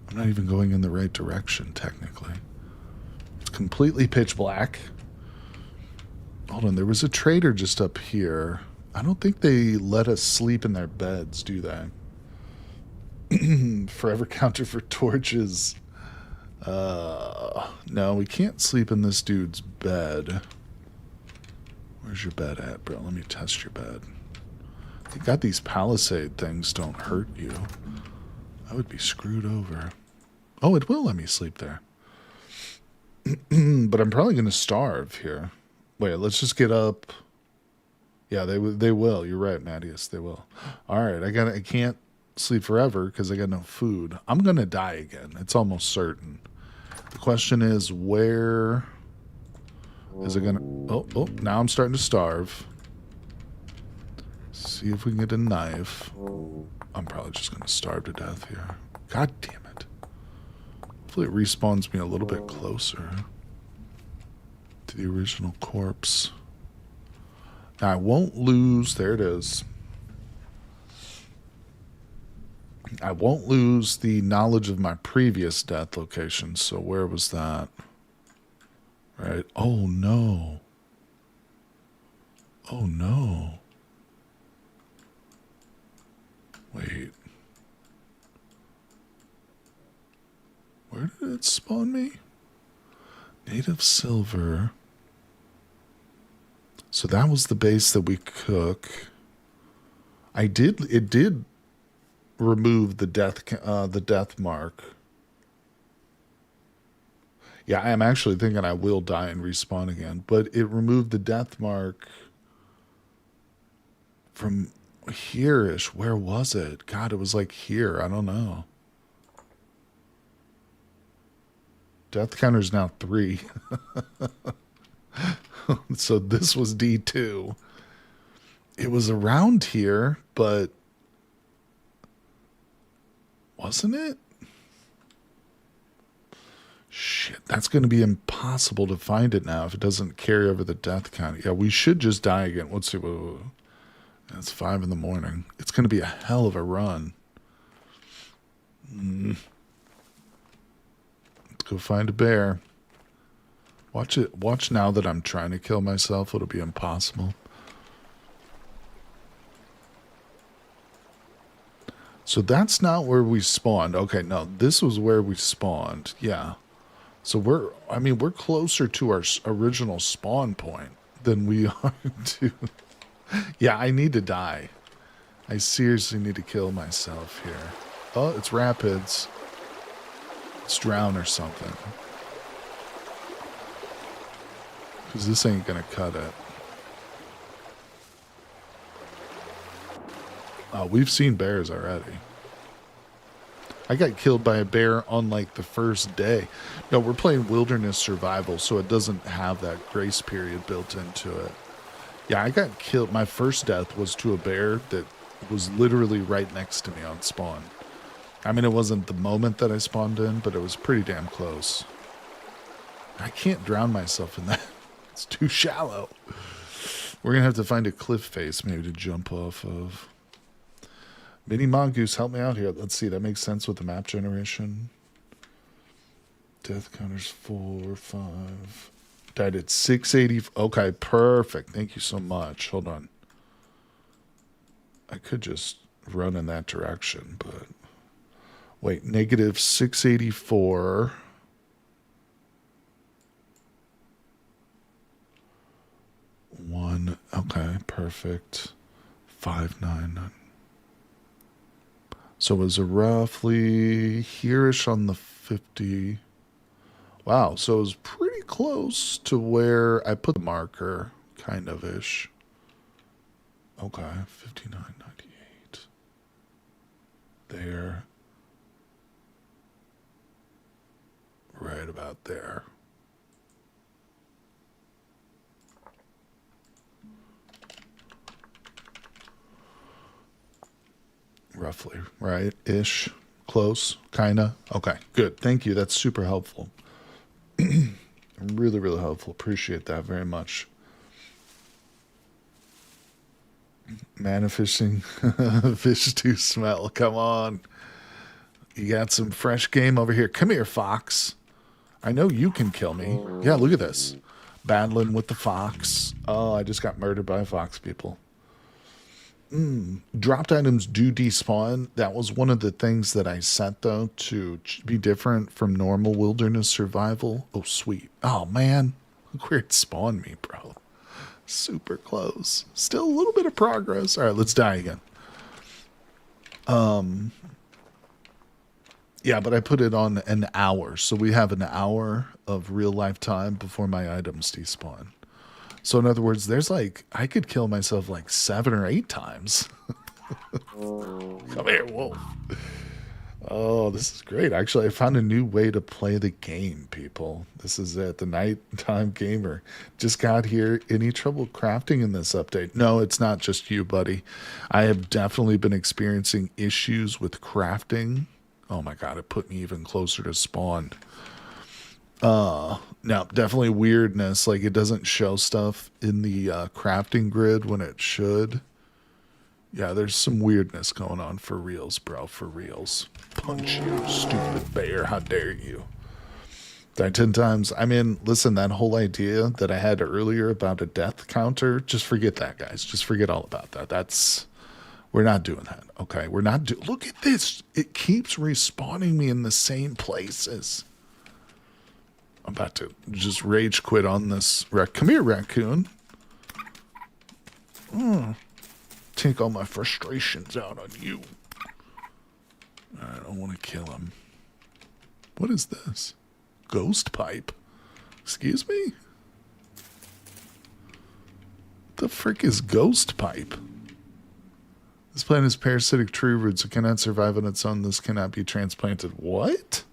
I'm not even going in the right direction, technically. It's completely pitch black. Hold on, there was a trader just up here. I don't think they let us sleep in their beds, do they? Forever counter for torches. No, we can't sleep in this dude's bed. Where's your bed at, bro? Let me test your bed. You got these palisade things don't hurt you. I would be screwed over. Oh, it will let me sleep there. But I'm probably going to starve here. Wait, let's just get up. Yeah, they will. You're right, Mattias. They will. All right, I can't sleep forever because I got no food. I'm going to die again. It's almost certain. The question is, where is it going to... Oh, now I'm starting to starve. See if we can get a knife. I'm probably just going to starve to death here. God damn it. Hopefully it respawns me a little bit closer to the original corpse. Now I won't lose... There it is. I won't lose the knowledge of my previous death location. So where was that? Right. Oh, no. Oh, no. Wait. Where did it spawn me? Native silver. So that was the base that we cook. It did remove the death mark. Yeah, I'm actually thinking I will die and respawn again, but it removed the death mark from Here-ish. Where was it? God, it was like here. I don't know. Death counter's now 3. So this was D2. It was around here, but wasn't it? Shit, that's going to be impossible to find it now if it doesn't carry over the death count. Yeah, we should just die again. Let's see. It's 5 in the morning. It's going to be a hell of a run. Let's go find a bear. Watch it. Watch now that I'm trying to kill myself. It'll be impossible. So that's not where we spawned. Okay, no, this was where we spawned. Yeah. So we're closer to our original spawn point than we are to... Yeah, I need to die. I seriously need to kill myself here. Oh, it's rapids. Let's drown or something. Because this ain't going to cut it. Oh, we've seen bears already. I got killed by a bear on like the first day. No, we're playing wilderness survival, so it doesn't have that grace period built into it. Yeah, I got killed. My first death was to a bear that was literally right next to me on spawn. I mean, it wasn't the moment that I spawned in, but it was pretty damn close. I can't drown myself in that. It's too shallow. We're going to have to find a cliff face maybe to jump off of. Mini Mongoose, help me out here. Let's see. That makes sense with the map generation. Death counters 4, 5. Died at 680. Okay, perfect. Thank you so much. Hold on. I could just run in that direction, but... Wait, negative 684. One. Okay, perfect. 599. So it was roughly here-ish on the 50. Wow, so it was pretty close to where I put the marker, kind of-ish. Okay, 59.98. There. Right about there. Roughly, right? Ish. Close. Kinda. Okay, good. Thank you. That's super helpful. Really, really helpful. Appreciate that very much. Manifesting fish to smell. Come on. You got some fresh game over here. Come here, fox. I know you can kill me. Yeah, look at this. Battling with the fox. Oh, I just got murdered by fox people. Dropped items do despawn. That was one of the things that I set, though, to be different from normal wilderness survival. Oh, sweet. Oh, man. Look where it spawned me, bro. Super close. Still a little bit of progress. All right, let's die again. Yeah, but I put it on an hour. So we have an hour of real life time before my items despawn. So in other words, there's like, I could kill myself like 7 or 8 times. Come here, wolf. Oh, this is great. Actually, I found a new way to play the game, people. This is it. The Nighttime Gamer just got here. Any trouble crafting in this update? No, it's not just you, buddy. I have definitely been experiencing issues with crafting. Oh my God, it put me even closer to spawn. No, definitely weirdness. Like, it doesn't show stuff in the crafting grid when it should. Yeah, there's some weirdness going on for reals, bro. For reals. Punch you, stupid bear. How dare you? Died 10 times. I mean, listen, that whole idea that I had earlier about a death counter, just forget that, guys. Just forget all about that. We're not doing that. Okay, we're not look at this. It keeps respawning me in the same places. I'm about to just rage quit on this. Come here, raccoon. Take all my frustrations out on you. I don't want to kill him. What is this? Ghost pipe? Excuse me? The frick is ghost pipe? This plant is parasitic tree roots. It cannot survive on its own. This cannot be transplanted. What?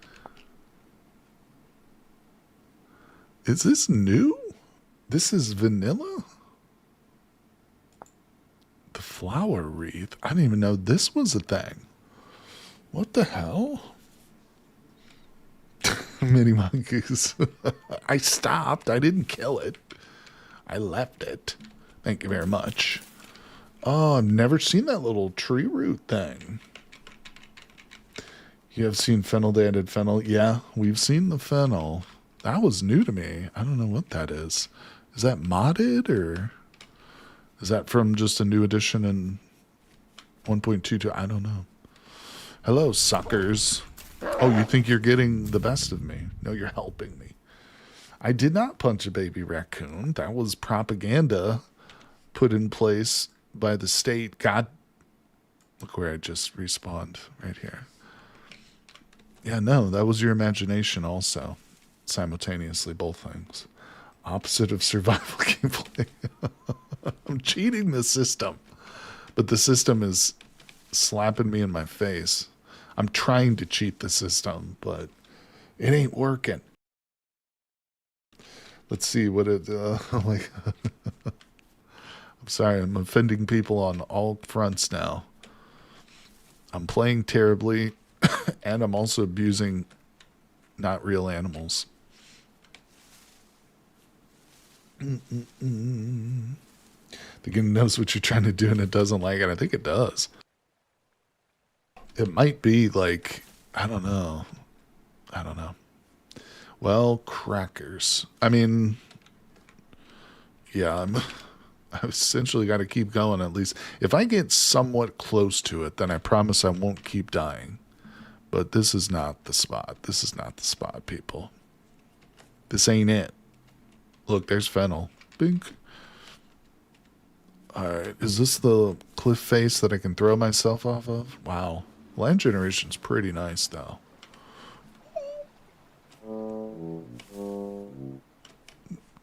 Is this new? This is vanilla? The flower wreath? I didn't even know this was a thing. What the hell? Mini monkeys. I stopped. I didn't kill it. I left it. Thank you very much. Oh, I've never seen that little tree root thing. You have seen fennel. They added fennel. Yeah, we've seen the fennel. That was new to me. I don't know what that is. Is that modded or is that from just a new edition in 1.22? I don't know. Hello, suckers. Oh, you think you're getting the best of me? No, you're helping me. I did not punch a baby raccoon. That was propaganda put in place by the state. God, look where I just respawned right here. Yeah, no, that was your imagination also. Simultaneously, both things. Opposite of survival gameplay. I'm cheating the system. But the system is slapping me in my face. I'm trying to cheat the system, but it ain't working. Let's see what it... oh my God. I'm sorry, I'm offending people on all fronts now. I'm playing terribly, and I'm also abusing not real animals. The game knows what you're trying to do and it doesn't like it. I think it does. It might be like, I don't know. Well, crackers. I mean, yeah, I've essentially got to keep going at least. If I get somewhat close to it, then I promise I won't keep dying. But this is not the spot. This is not the spot, people. This ain't it. Look, there's fennel. Bink. Alright, is this the cliff face that I can throw myself off of? Wow. Land generation's pretty nice, though.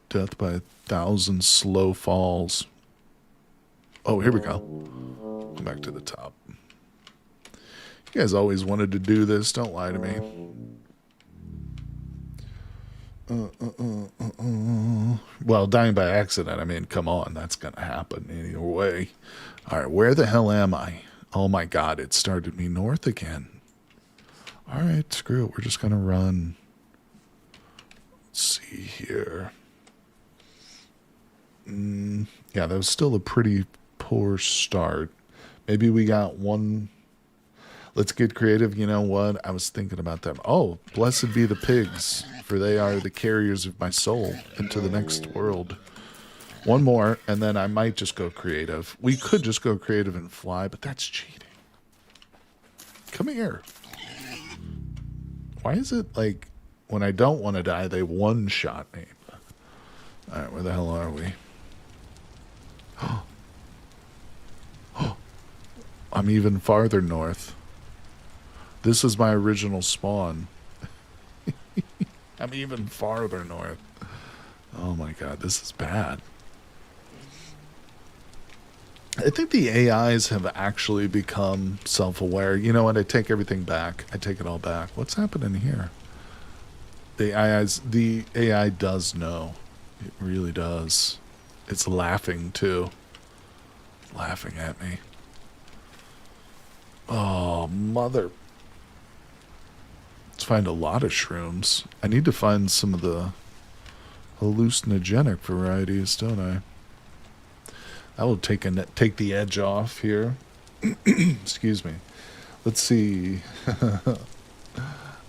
Death by 1,000 slow falls. Oh, here we go. Come back to the top. You guys always wanted to do this. Don't lie to me. Well, dying by accident, I mean, come on. That's going to happen either way. All right, where the hell am I? Oh, my God. It started me north again. All right, screw it. We're just going to run. Let's see here. Yeah, that was still a pretty poor start. Maybe we got one. Let's get creative. You know what? I was thinking about that. Oh, blessed be the pigs, for they are the carriers of my soul into the next world. One more, and then I might just go creative. We could just go creative and fly, but that's cheating. Come here. Why is it like when I don't want to die, they one-shot me? All right, where the hell are we? I'm even farther north. This is my original spawn. I'm even farther north. Oh my God, this is bad. I think the AIs have actually become self-aware. You know what? I take everything back. I take it all back. What's happening here? The AI does know. It really does. It's laughing too. Laughing at me. Oh, mother. Let's find a lot of shrooms. I need to find some of the hallucinogenic varieties, don't I? That will take the edge off here. Excuse me. Let's see.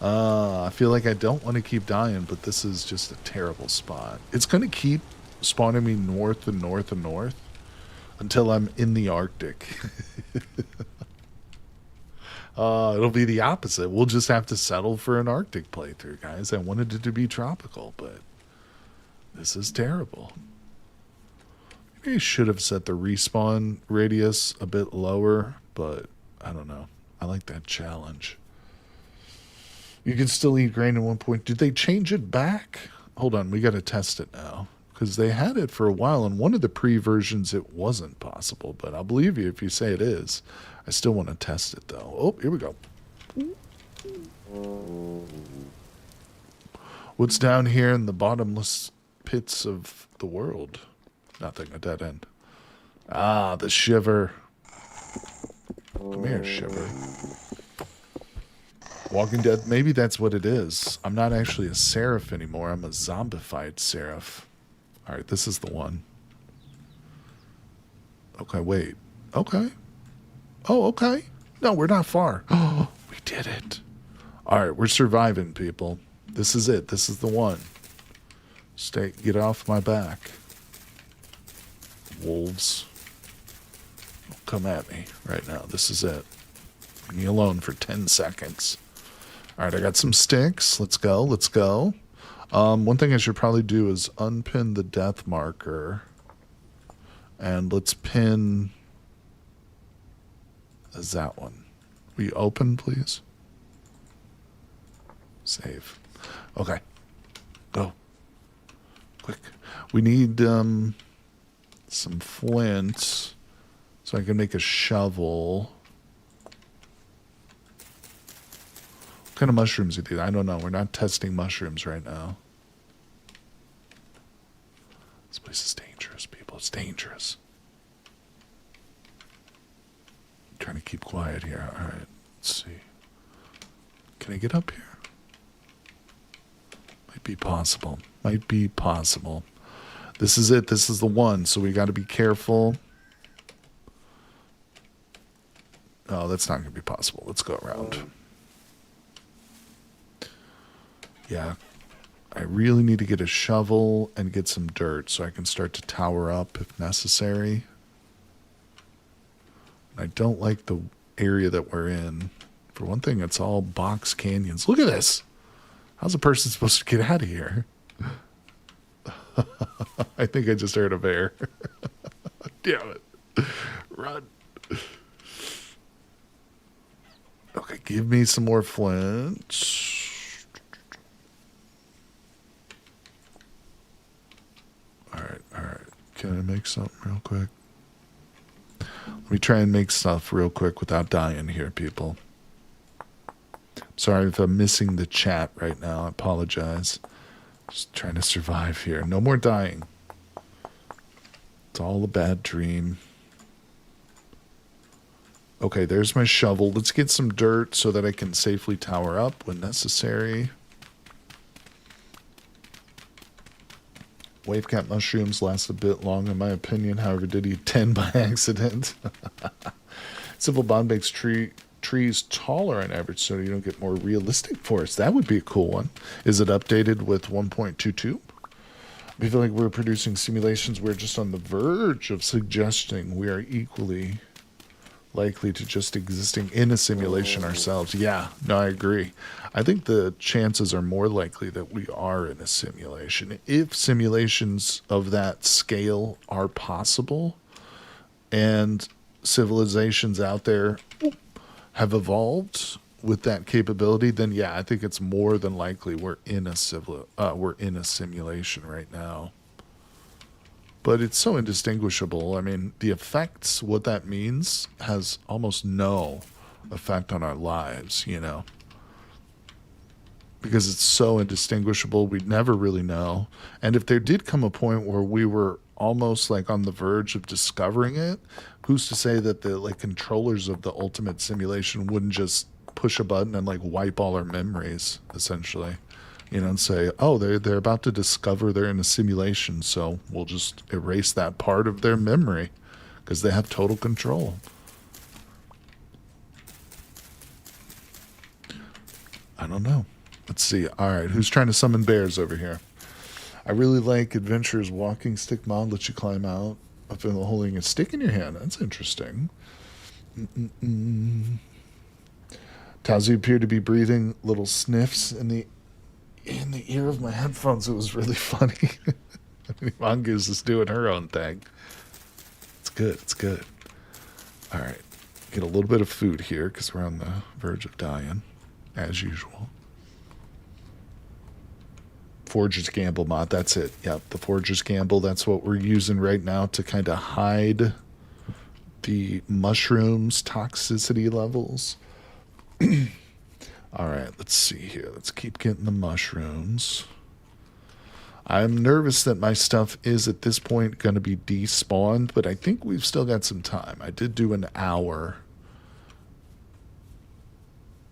I feel like I don't want to keep dying, but this is just a terrible spot. It's going to keep spawning me north and north and north until I'm in the Arctic. It'll be the opposite. We'll just have to settle for an Arctic playthrough, guys. I wanted it to be tropical, but this is terrible. Maybe I should have set the respawn radius a bit lower, but I don't know. I like that challenge. You can still eat grain at one point. Did they change it back? Hold on, we got to test it now. because they had it for a while. In one of the pre-versions, it wasn't possible, but I'll believe you if you say it is. I still want to test it, though. Oh, here we go. What's down here in the bottomless pits of the world? Nothing, a dead end. Ah, the shiver. Come here, shiver. Walking Dead, maybe that's what it is. I'm not actually a seraph anymore. I'm a zombified seraph. Alright, this is the one. Okay, wait. Okay. Oh, okay. No, we're not far. Oh, we did it. Alright, we're surviving, people. This is it. This is the one. Get off my back. Wolves. Don't come at me right now. This is it. Leave me alone for 10 seconds. Alright, I got some sticks. Let's go. Let's go. One thing I should probably do is unpin the death marker. And let's pin... Is that one? Will you open, please? Save. Okay. Go. Quick. We need some flint so I can make a shovel. What kind of mushrooms do you think? I don't know. We're not testing mushrooms right now. This place is dangerous, people. It's dangerous. I'm trying to keep quiet here. All right. Let's see. Can I get up here? Might be possible. Might be possible. This is it. This is the one. So we got to be careful. Oh, that's not going to be possible. Let's go around. Yeah. I really need to get a shovel and get some dirt so I can start to tower up if necessary. I don't like the area that we're in. For one thing, it's all box canyons. Look at this. How's a person supposed to get out of here? I think I just heard a bear. Damn it. Run. Okay, give me some more flint. Alright, alright. Can I make something real quick? Let me try and make stuff real quick without dying here, people. Sorry if I'm missing the chat right now. I apologize. Just trying to survive here. No more dying. It's all a bad dream. Okay, there's my shovel. Let's get some dirt so that I can safely tower up when necessary. Wavecap mushrooms last a bit long, in my opinion. However, did eat 10 by accident. Simple bond makes trees taller on average so you don't get more realistic forests. That would be a cool one. Is it updated with 1.22? I feel like we're producing simulations. We're just on the verge of suggesting we are equally likely to just existing in a simulation ourselves. Yeah, no, I agree. I think the chances are more likely that we are in a simulation. If simulations of that scale are possible and civilizations out there have evolved with that capability, then yeah, I think it's more than likely we're in a simulation right now. But it's so indistinguishable. I mean, the effects, what that means, has almost no effect on our lives, you know. Because it's so indistinguishable, we'd never really know. And if there did come a point where we were almost like on the verge of discovering it, who's to say that the like controllers of the ultimate simulation wouldn't just push a button and like wipe all our memories, essentially. You know, and say, oh, they're about to discover they're in a simulation, so we'll just erase that part of their memory because they have total control. I don't know. Let's see. All right, who's trying to summon bears over here? I really like Adventure's walking stick mod. Lets you climb out of holding a stick in your hand. That's interesting. Tazu appeared to be breathing little sniffs in the ear of my headphones. It was really funny. Mongoose is doing her own thing. It's good. It's good. All right. Get a little bit of food here because we're on the verge of dying, as usual. Forager's Gamble mod, that's it. Yep, the Forager's Gamble, that's what we're using right now to kind of hide the mushrooms toxicity levels. All right, let's see here. Let's keep getting the mushrooms. I'm nervous that my stuff is at this point going to be despawned, but I think we've still got some time. I did do an hour.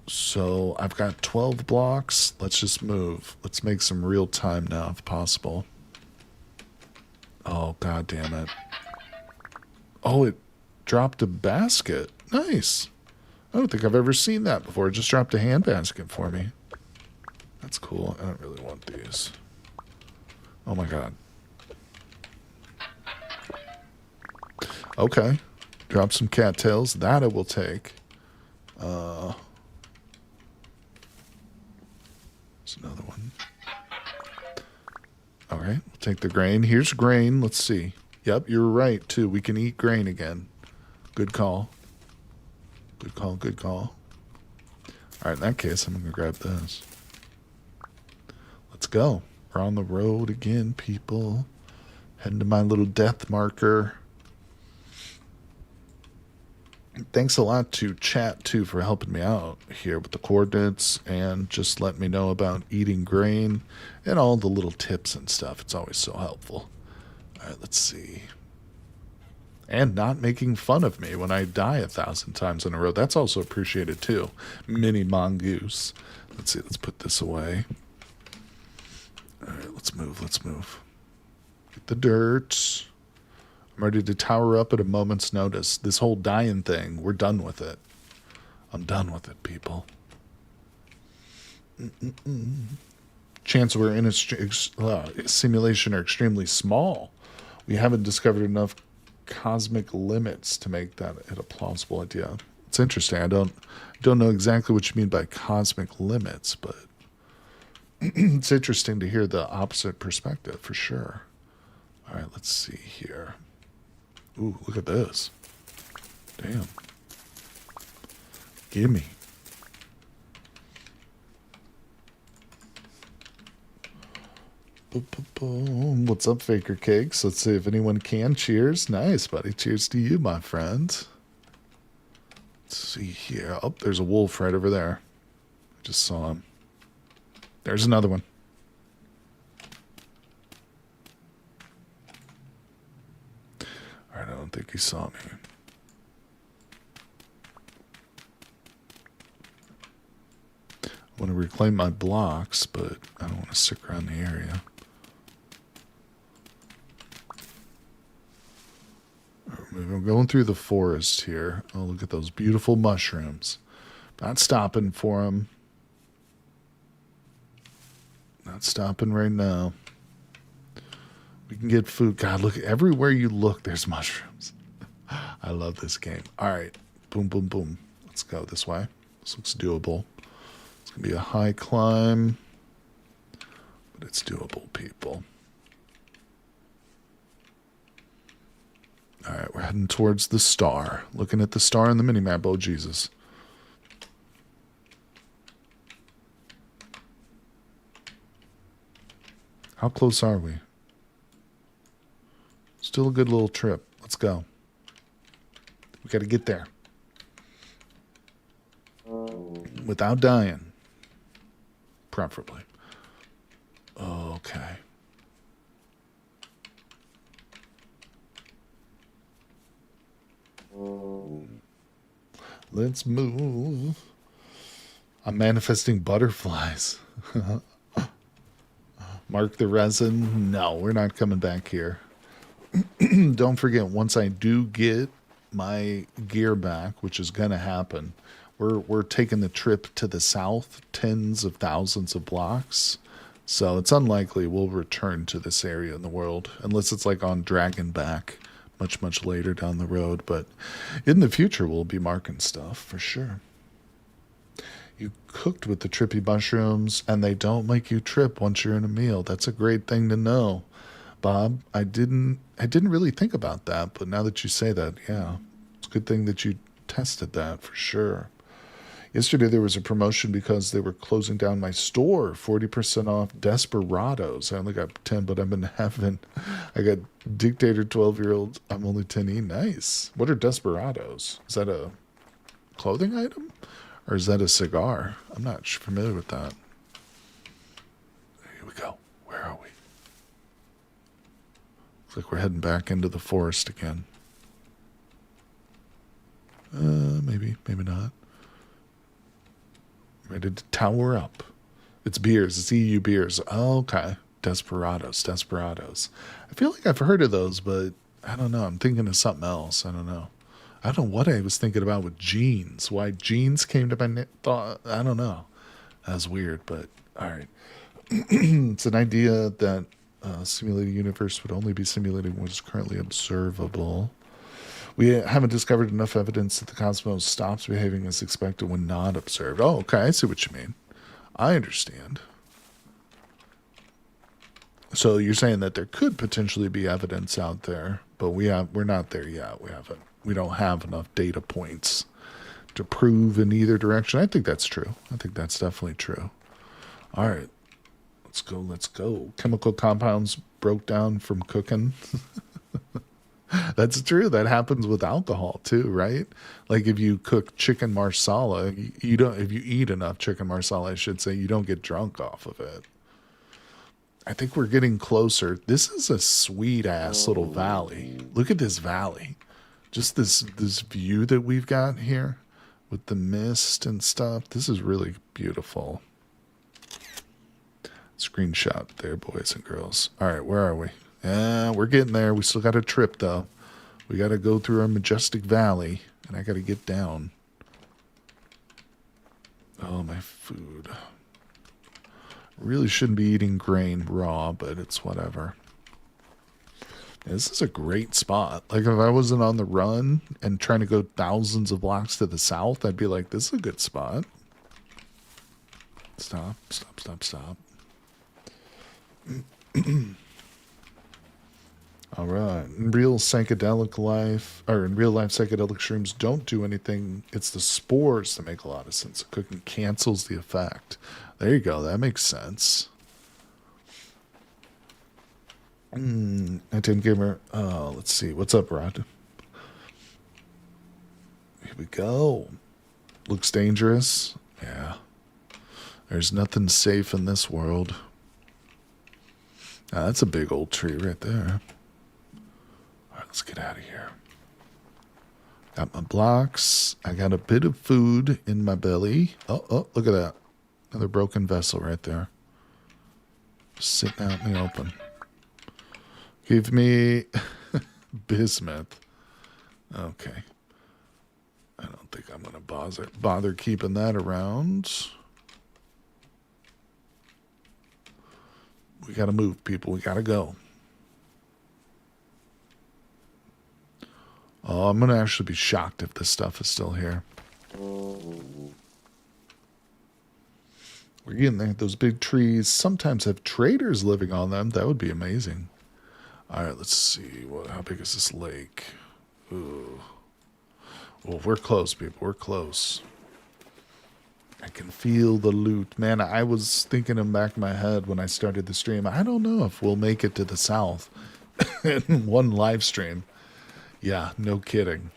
So I've got 12 blocks. Let's just move. Let's make some real time now if possible. Oh, god damn it. Oh, it dropped a basket. Nice. I don't think I've ever seen that before. It just dropped a hand basket for me. That's cool. I don't really want these. Oh my god. Okay. Drop some cattails. That I will take. There's another one. Alright, we'll take the grain. Here's grain. Let's see. Yep, you're right, too. We can eat grain again. Good call. Good call, good call. Alright, in that case, I'm going to grab this. Let's go. We're on the road again, people. Heading to my little death marker. Thanks a lot to chat, too, for helping me out here with the coordinates and just letting me know about eating grain and all the little tips and stuff. It's always so helpful. All right, let's see. And not making fun of me when I die 1,000 times in a row. That's also appreciated, too. Mini mongoose. Let's see, let's put this away. All right, let's move, let's move. Get the dirt. I'm ready to tower up at a moment's notice. This whole dying thing, we're done with it. I'm done with it, people. Chances we're in a simulation are extremely small. We haven't discovered enough cosmic limits to make that a plausible idea. It's interesting. I don't know exactly what you mean by cosmic limits, but it's interesting to hear the opposite perspective for sure. All right, let's see here. Ooh, look at this. Damn. Gimme. What's up, Faker Cakes? Let's see if anyone can. Cheers. Nice, buddy. Cheers to you, my friend. Let's see here. Oh, there's a wolf right over there. I just saw him. There's another one. Alright, I don't think he saw me. I want to reclaim my blocks, but I don't want to stick around the area. We're going through the forest here. Oh, look at those beautiful mushrooms. Not stopping for them. Not stopping right now. We can get food. God, look, everywhere you look, there's mushrooms. I love this game. All right. Boom, boom, boom. Let's go this way. This looks doable. It's going to be a high climb, but it's doable, people. All right, we're heading towards the star. Looking at the star on the minimap. Oh, Jesus. How close are we? Still a good little trip. Let's go. We got to get there. Without dying. Preferably. Okay. Let's move. I'm manifesting butterflies. Mark the resin. No, we're not coming back here. Don't forget, once I do get my gear back, which is going to happen, we're taking the trip to the south, tens of thousands of blocks. So it's unlikely we'll return to this area in the world, unless it's like on Dragonback, much, much later down the road. But in the future, we'll be marking stuff for sure. You cooked with the trippy mushrooms, and they don't make you trip once you're in a meal. That's a great thing to know, Bob. I didn't really think about that, but now that you say that, yeah, it's a good thing that you tested that for sure. Yesterday there was a promotion because they were closing down my store. 40% off Desperados. I only got 10, but I've been having. I got Dictator 12-year-old. I'm only 10E. Nice. What are Desperados? Is that a clothing item? Or is that a cigar? I'm not familiar with that. Here we go. Where are we? Looks like we're heading back into the forest again. Maybe not. Ready to tower up. It's beers. It's EU beers. Oh, okay. Desperados. I feel like I've heard of those, but I don't know. I'm thinking of something else. I don't know. I don't know what I was thinking about with jeans. Why jeans came to my thought. I don't know. That's weird, but all right. It's an idea that simulated universe would only be simulating what is currently observable. We haven't discovered enough evidence that the cosmos stops behaving as expected when not observed. Oh, okay. I see what you mean. I understand. So you're saying that there could potentially be evidence out there, but we're not there yet. We don't have enough data points to prove in either direction. I think that's true. I think that's definitely true. All right. Let's go. Chemical compounds broke down from cooking. That's true. That happens with alcohol too, right? Like if you cook chicken marsala, you don't. If you eat enough chicken marsala, I should say, you don't get drunk off of it. I think we're getting closer. This is a sweet ass little valley. Look at this valley. Just this view that we've got here with the mist and stuff. This is really beautiful. Screenshot there, boys and girls. All right, where are we? We're getting there. We still got a trip, though. We got to go through our majestic valley, and I got to get down. Oh, my food. Really shouldn't be eating grain raw, but it's whatever. This is a great spot. Like, if I wasn't on the run and trying to go thousands of blocks to the south, I'd be like, this is a good spot. Stop. All right. In real life, psychedelic shrooms don't do anything. It's the spores that make a lot of sense. Cooking cancels the effect. There you go. That makes sense. Nighttime gamer. Let's see. What's up, Rod? Here we go. Looks dangerous. Yeah. There's nothing safe in this world. That's a big old tree right there. All right, let's get out of here. Got my blocks. I got a bit of food in my belly. Oh, look at that. Another broken vessel right there. Just sitting out in the open. Give me bismuth. Okay. I don't think I'm going to bother keeping that around. We got to move, people. We got to go. Oh, I'm going to actually be shocked if this stuff is still here. We're getting there. Those big trees sometimes have traders living on them. That would be amazing. All right, let's see. How big is this lake? Ooh. Well, we're close, people. We're close. I can feel the loot. Man, I was thinking in the back of my head when I started the stream, I don't know if we'll make it to the south in one live stream. Yeah, no kidding.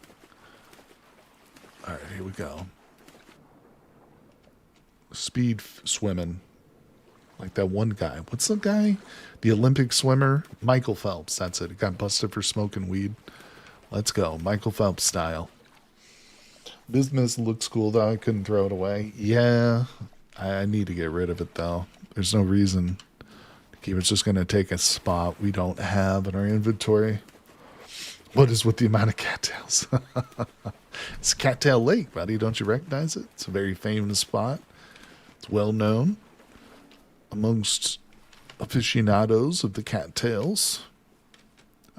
All right, here we go. Speed swimming. Like that one guy. What's the guy? The Olympic swimmer? Michael Phelps. That's it. He got busted for smoking weed. Let's go. Michael Phelps style. Business looks cool, though. I couldn't throw it away. Yeah. I need to get rid of it, though. There's no reason to keep it. It's just going to take a spot we don't have in our inventory. What is with the amount of cattails? It's Cattail Lake, buddy. Don't you recognize it? It's a very famous spot. It's well known amongst aficionados of the cattails.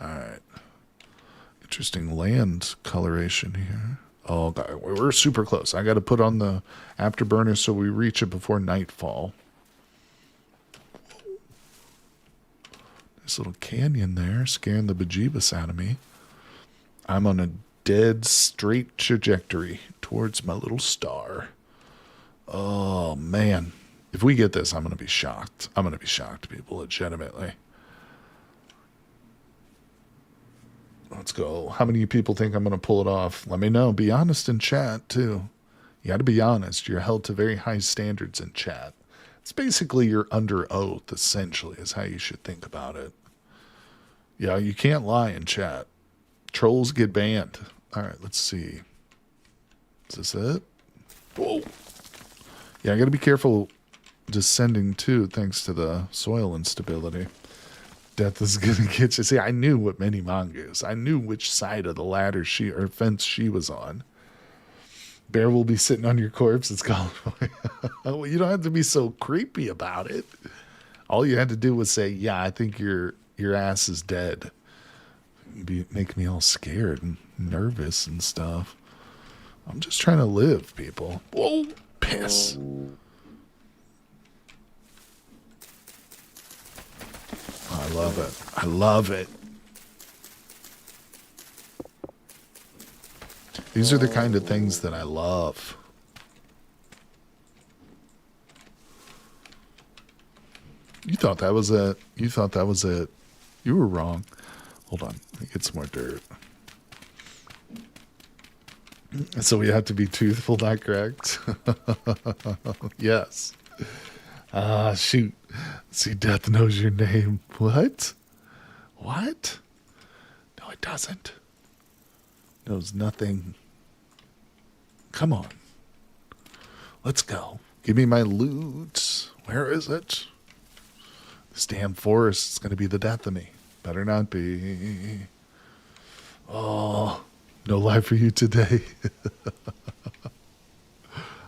All right. Interesting land coloration here. Oh, God. We're super close. I got to put on the afterburner so we reach it before nightfall. This little canyon there scaring the bejeebus out of me. I'm on a dead straight trajectory towards my little star. Oh, man. If we get this, I'm going to be shocked. I'm going to be shocked, people, legitimately. Let's go. How many people think I'm going to pull it off? Let me know. Be honest in chat, too. You got to be honest. You're held to very high standards in chat. It's basically you're under oath, essentially, is how you should think about it. Yeah, you can't lie in chat. Trolls get banned. All right, let's see. Is this it? Whoa. Yeah, I got to be careful descending, too, thanks to the soil instability. Death is going to get you. See, I knew what mini mongoose. I knew which side of the ladder or fence she was on. Bear will be sitting on your corpse. It's called. Well, you don't have to be so creepy about it. All you had to do was say, "Yeah, I think your ass is dead." Make me all scared and nervous and stuff. I'm just trying to live, people. Whoa, piss. I love it. I love it. These are the kind of things that I love. You thought that was it. You thought that was it. You were wrong. Hold on. Let me get some more dirt. So we have to be truthful, not correct? Yes. Shoot. See, death knows your name. What? What? No, it doesn't. Knows nothing. Come on. Let's go. Give me my loot. Where is it? This damn forest is going to be the death of me. Better not be. Oh, no life for you today.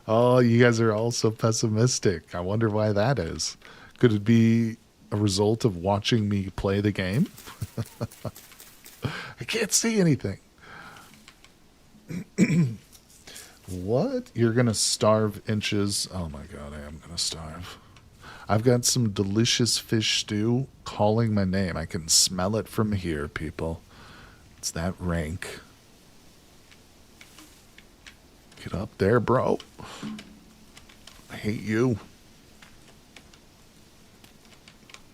Oh, you guys are all so pessimistic. I wonder why that is. Could it be a result of watching me play the game? I can't see anything. What? You're going to starve inches? Oh my God, I am going to starve. I've got some delicious fish stew calling my name. I can smell it from here, people. It's that rank. Get up there, bro. I hate you.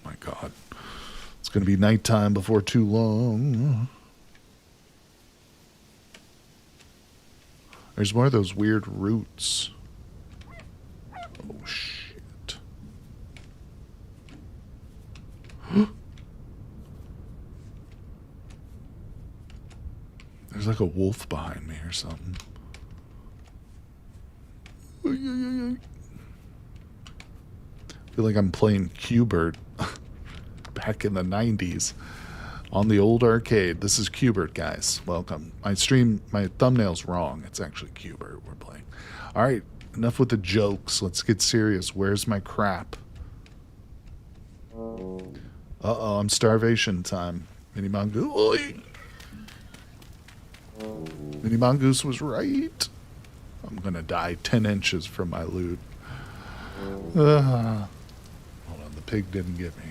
My God. It's going to be nighttime before too long. There's more of those weird roots. Oh, shit. There's like a wolf behind me or something. I feel like I'm playing Q*bert back in the 90s on the old arcade. This is Q*bert, guys. Welcome. My thumbnail's wrong. It's actually Q*bert we're playing. All right, enough with the jokes. Let's get serious. Where's my crap? Uh-oh, I'm starvation time. Mini Mongoose. Mini Mongoose was right. I'm going to die 10 inches from my loot. Hold on, the pig didn't get me.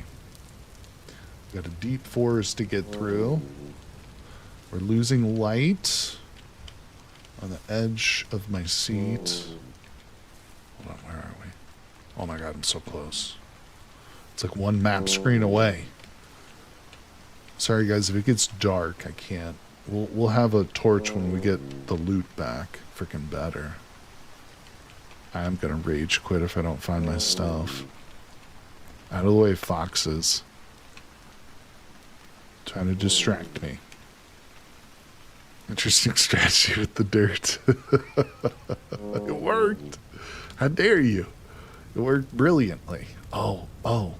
Got a deep forest to get through. We're losing light on the edge of my seat. Hold on, where are we? Oh my God, I'm so close. It's like one map screen away. Sorry guys, if it gets dark, I can't. We'll have a torch when we get the loot back. Freaking better. I'm gonna rage quit if I don't find my stuff. Out of the way, foxes. Trying to distract me. Interesting strategy with the dirt. It worked. How dare you? It worked brilliantly. Oh. For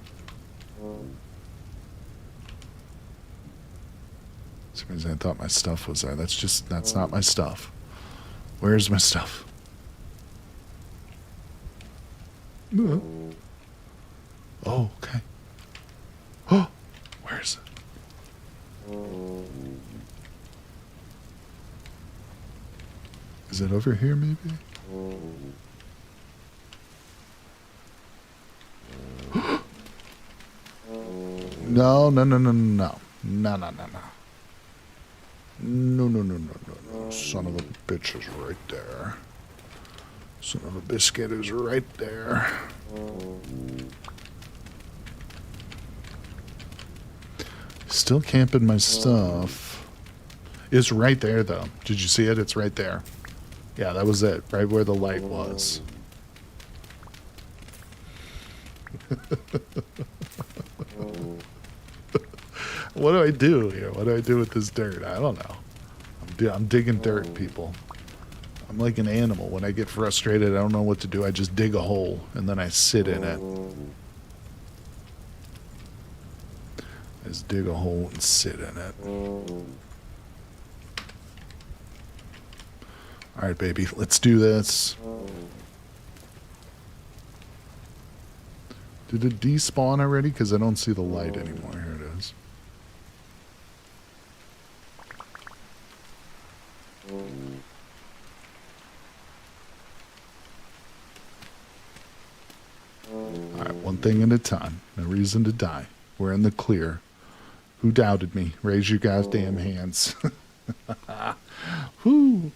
some reason I thought my stuff was there. That's not my stuff. Where's my stuff? Oh, okay. Oh, where is it? Is it over here, maybe? No. No. Son of a bitch is right there. Son of a biscuit is right there. Still camping my stuff. It's right there, though. Did you see it? It's right there. Yeah, that was it. Right where the light was. What do I do here? What do I do with this dirt? I don't know. I'm digging dirt, people. I'm like an animal. When I get frustrated, I don't know what to do. I just dig a hole, and then I sit in it. I just dig a hole and sit in it. All right, baby. Let's do this. Did it despawn already? Because I don't see the light anymore. Here it is. Alright, one thing at a time. No reason to die. We're in the clear. Who doubted me? Raise your goddamn hands. Whew.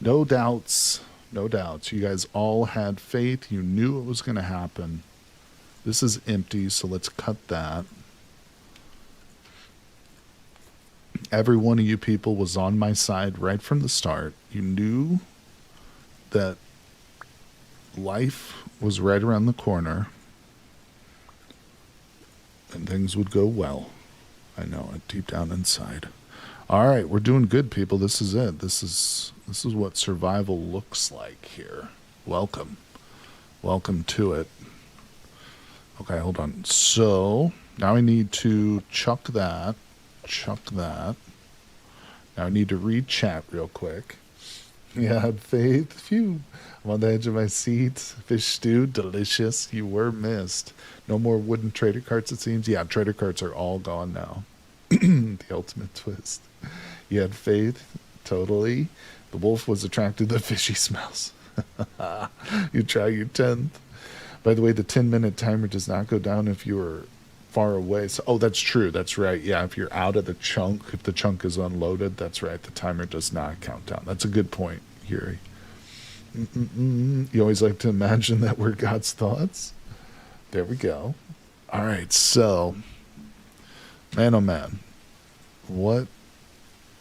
No doubts. No doubts. You guys all had faith. You knew it was going to happen. This is empty, so let's cut that. Every one of you people was on my side right from the start. You knew that life was right around the corner and things would go well. I know it deep down inside. All right, we're doing good, people. This is it. This is what survival looks like here. Welcome. Welcome to it. Okay, hold on. So now I need to chuck that. Chuck that. Now I need to read chat real quick. Yeah, had faith. Phew. I'm on the edge of my seat. Fish stew, delicious. You were missed. No more wooden trader carts, it seems. Yeah, trader carts are all gone now. The ultimate twist. You had faith. Totally. The wolf was attracted to fishy smells. You try your 10th. By the way, the 10-minute timer does not go down if you are far away. So, oh, that's true. That's right. Yeah, if you're out of the chunk, if the chunk is unloaded, that's right. The timer does not count down. That's a good point, Yuri. You always like to imagine that we're God's thoughts. There we go. All right, so, man, oh man, what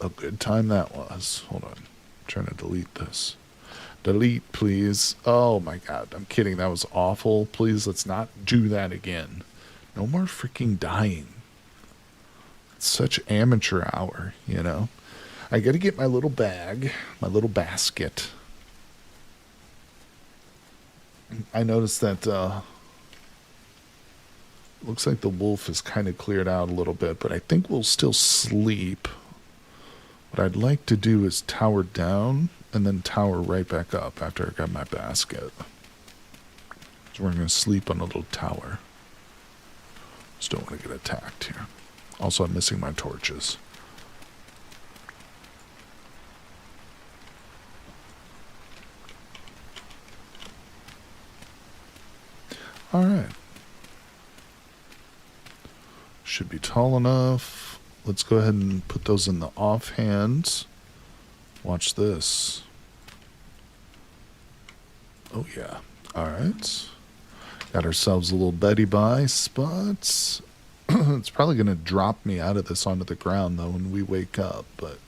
a good time that was. Hold on. I'm trying to delete this. Delete, please. Oh, my God. I'm kidding. That was awful. Please, let's not do that again. No more freaking dying. It's such amateur hour, you know. I got to get my little bag, my little basket. I noticed that looks like the wolf is kind of cleared out a little bit, but I think we'll still sleep. What I'd like to do is tower down and then tower right back up after I got my basket. So we're going to sleep on a little tower. Just don't want to get attacked here. Also, I'm missing my torches. All right. Should be tall enough. Let's go ahead and put those in the offhand. Watch this. Oh, yeah. All right. Got ourselves a little Betty Bye spots. It's probably going to drop me out of this onto the ground, though, when we wake up, but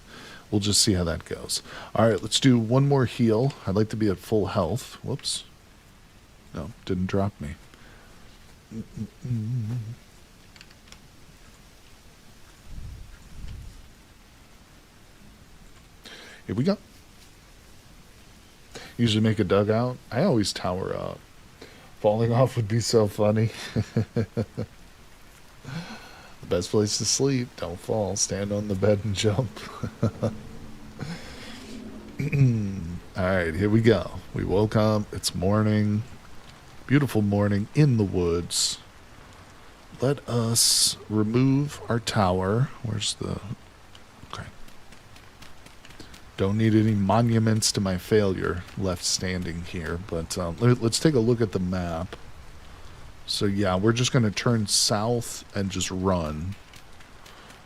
we'll just see how that goes. All right, let's do one more heal. I'd like to be at full health. Whoops. No, didn't drop me. Here we go. Usually make a dugout. I always tower up. Falling off would be so funny. The best place to sleep. Don't fall. Stand on the bed and jump. Alright, here we go. We woke up. It's morning. Beautiful morning in the woods. Let us remove our tower. Where's the... Okay. Don't need any monuments to my failure left standing here, but let's take a look at the map. So yeah, we're just going to turn south and just run.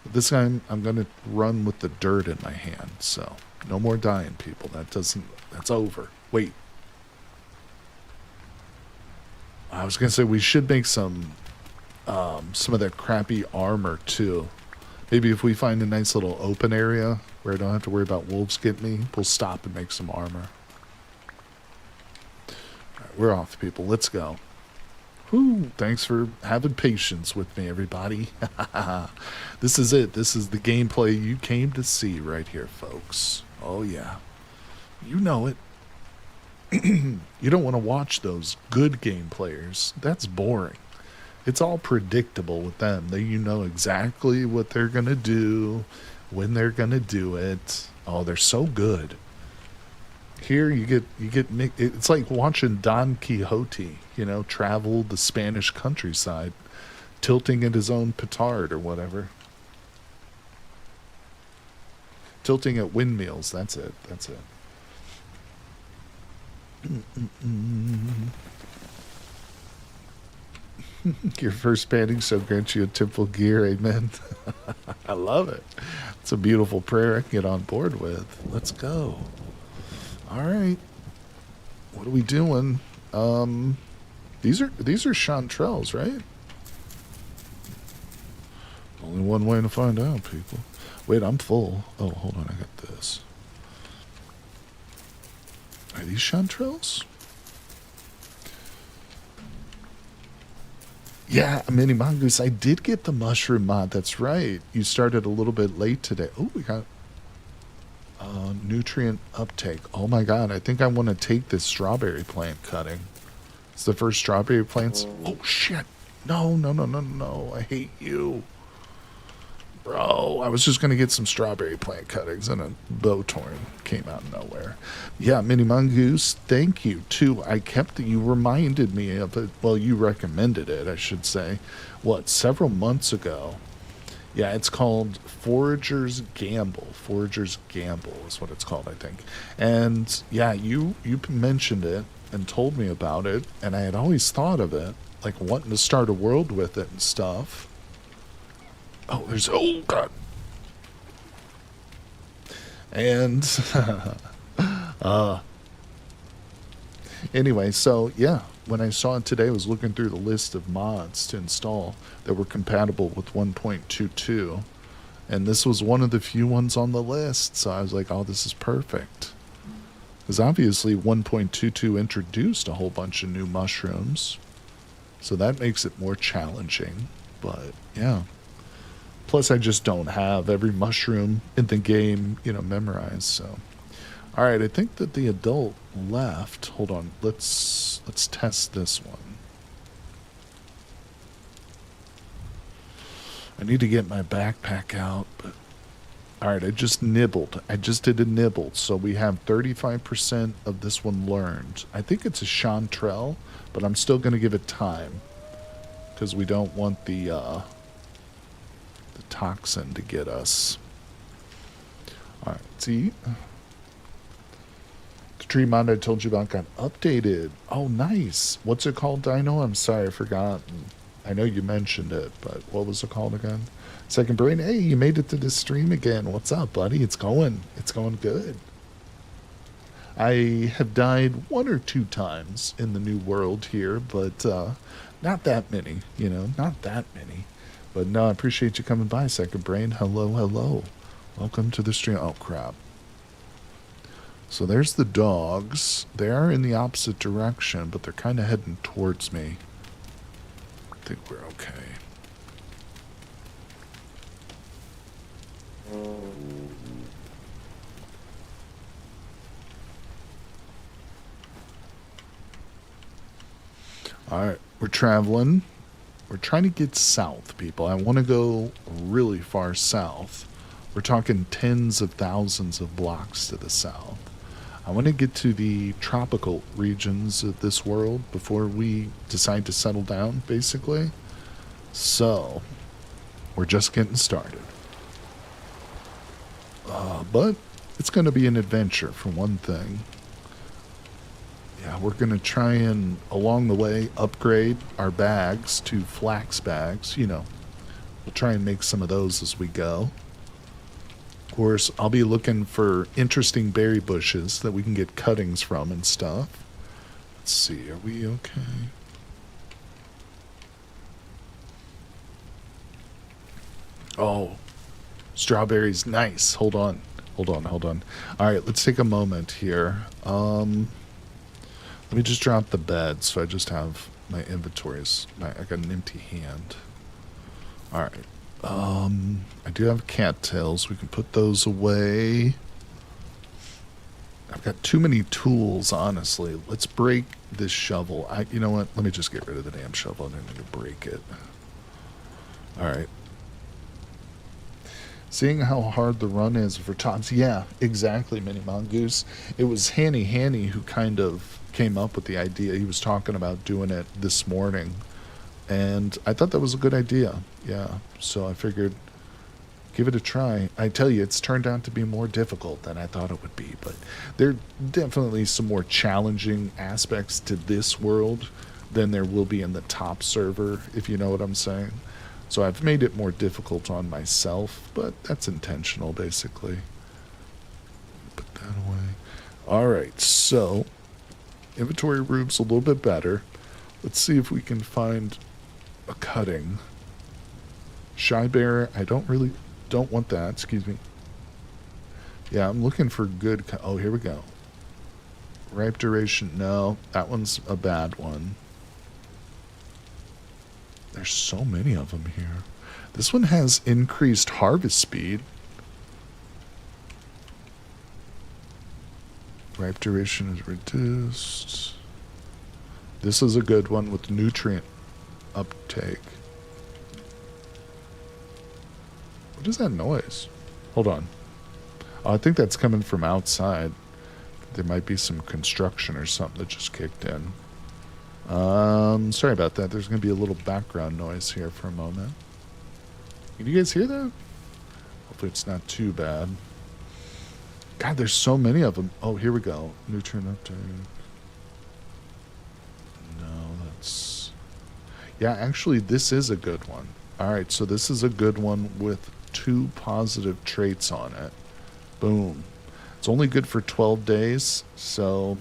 This time I'm going to run with the dirt in my hand, so no more dying, people. That's over. Wait. I was gonna say we should make some of that crappy armor too. Maybe if we find a nice little open area where I don't have to worry about wolves getting me, we'll stop and make some armor. All right, we're off, people. Let's go. Whew, thanks for having patience with me, everybody. This is it. This is the gameplay you came to see right here, folks. Oh, yeah. You know it. You don't want to watch those good game players. That's boring. It's all predictable with them. You know exactly what they're going to do, when they're going to do it. Oh, they're so good. Here you get it's like watching Don Quixote, travel the Spanish countryside, tilting at his own petard or whatever. Tilting at windmills, that's it. Your first painting shall grant you a temple gear, amen. I love it. It's a beautiful prayer I can get on board with. Let's go. All right. What are we doing? These are chanterelles, right? Only one way to find out, people. Wait, I'm full. Oh, hold on, I got this. Are these chanterelles? Yeah, Mini Mongoose, I did get the mushroom mod. That's right. You started a little bit late today. Oh, we got nutrient uptake. Oh my god, I think I want to take this strawberry plant cutting. It's the first strawberry plants. Oh shit. No. I hate you. Bro, I was just going to get some strawberry plant cuttings and a bowthorn came out of nowhere. Yeah, Mini Mongoose, thank you too. You reminded me of it. Well, you recommended it, I should say. Several months ago. Yeah, it's called Forager's Gamble. Forager's Gamble is what it's called, I think. And yeah, you mentioned it and told me about it, and I had always thought of it, like wanting to start a world with it and stuff. Oh god. And anyway, so yeah, when I saw it today, I was looking through the list of mods to install that were compatible with 1.22, and this was one of the few ones on the list, so I was like, oh, this is perfect. Because obviously 1.22 introduced a whole bunch of new mushrooms, so that makes it more challenging, but yeah. Plus, I just don't have every mushroom in the game, memorized, so. All right, I think that the adult left. Hold on, let's test this one. I need to get my backpack out, but all right, I just nibbled. I just did a nibble, so we have 35% of this one learned. I think it's a chanterelle, but I'm still going to give it time because we don't want the toxin to get us. All right, let's eat. The tree mod I told you about got updated. Oh, nice. What's it called, Dino? I'm sorry, I forgot. I know you mentioned it, but what was it called again? Second Brain. Hey, you made it to this stream again. What's up, buddy? It's going good. I have died 1 or 2 times in the new world here, but not that many, not that many. But no, I appreciate you coming by, Second Brain. Hello. Welcome to the stream. Oh, crap. So there's the dogs. They are in the opposite direction, but they're kind of heading towards me. I think we're okay. All right, we're traveling. We're trying to get south, people. I want to go really far south. We're talking tens of thousands of blocks to the south. I want to get to the tropical regions of this world before we decide to settle down, basically. So, we're just getting started. But it's going to be an adventure, for one thing. Yeah, we're going to try and, along the way, upgrade our bags to flax bags. We'll try and make some of those as we go. Of course, I'll be looking for interesting berry bushes that we can get cuttings from and stuff. Let's see, are we okay? Oh, strawberries. Nice. Hold on. Hold on. Hold on. All right, let's take a moment here. Let me just drop the bed so I just have my inventories. I got an empty hand. All right. I do have cattails. We can put those away. I've got too many tools, honestly. Let's break this shovel. You know what? Let me just get rid of the damn shovel. I'm going to break it. All right. Seeing how hard the run is for tops. Yeah, exactly, Mini Mongoose. It was Hanny who kind of came up with the idea. He was talking about doing it this morning. And I thought that was a good idea. Yeah. So I figured, give it a try. I tell you, it's turned out to be more difficult than I thought it would be. But there are definitely some more challenging aspects to this world than there will be in the top server, if you know what I'm saying. So I've made it more difficult on myself, but that's intentional, basically. Put that away. All right, so inventory room's a little bit better. Let's see if we can find a cutting. Shy bear, I don't want that, excuse me. Yeah, I'm looking for good, oh, here we go. Ripe duration, no, that one's a bad one. There's so many of them here. This one has increased harvest speed. Ripe duration is reduced. This is a good one with nutrient uptake. What is that noise? Hold on. Oh, I think that's coming from outside. There might be some construction or something that just kicked in. Sorry about that. There's going to be a little background noise here for a moment. Can you guys hear that? Hopefully it's not too bad. God, there's so many of them. Oh, here we go. Nutrient uptake. No, that's... Yeah, actually, this is a good one. Alright, so this is a good one with 2 positive traits on it. Boom. It's only good for 12 days, so...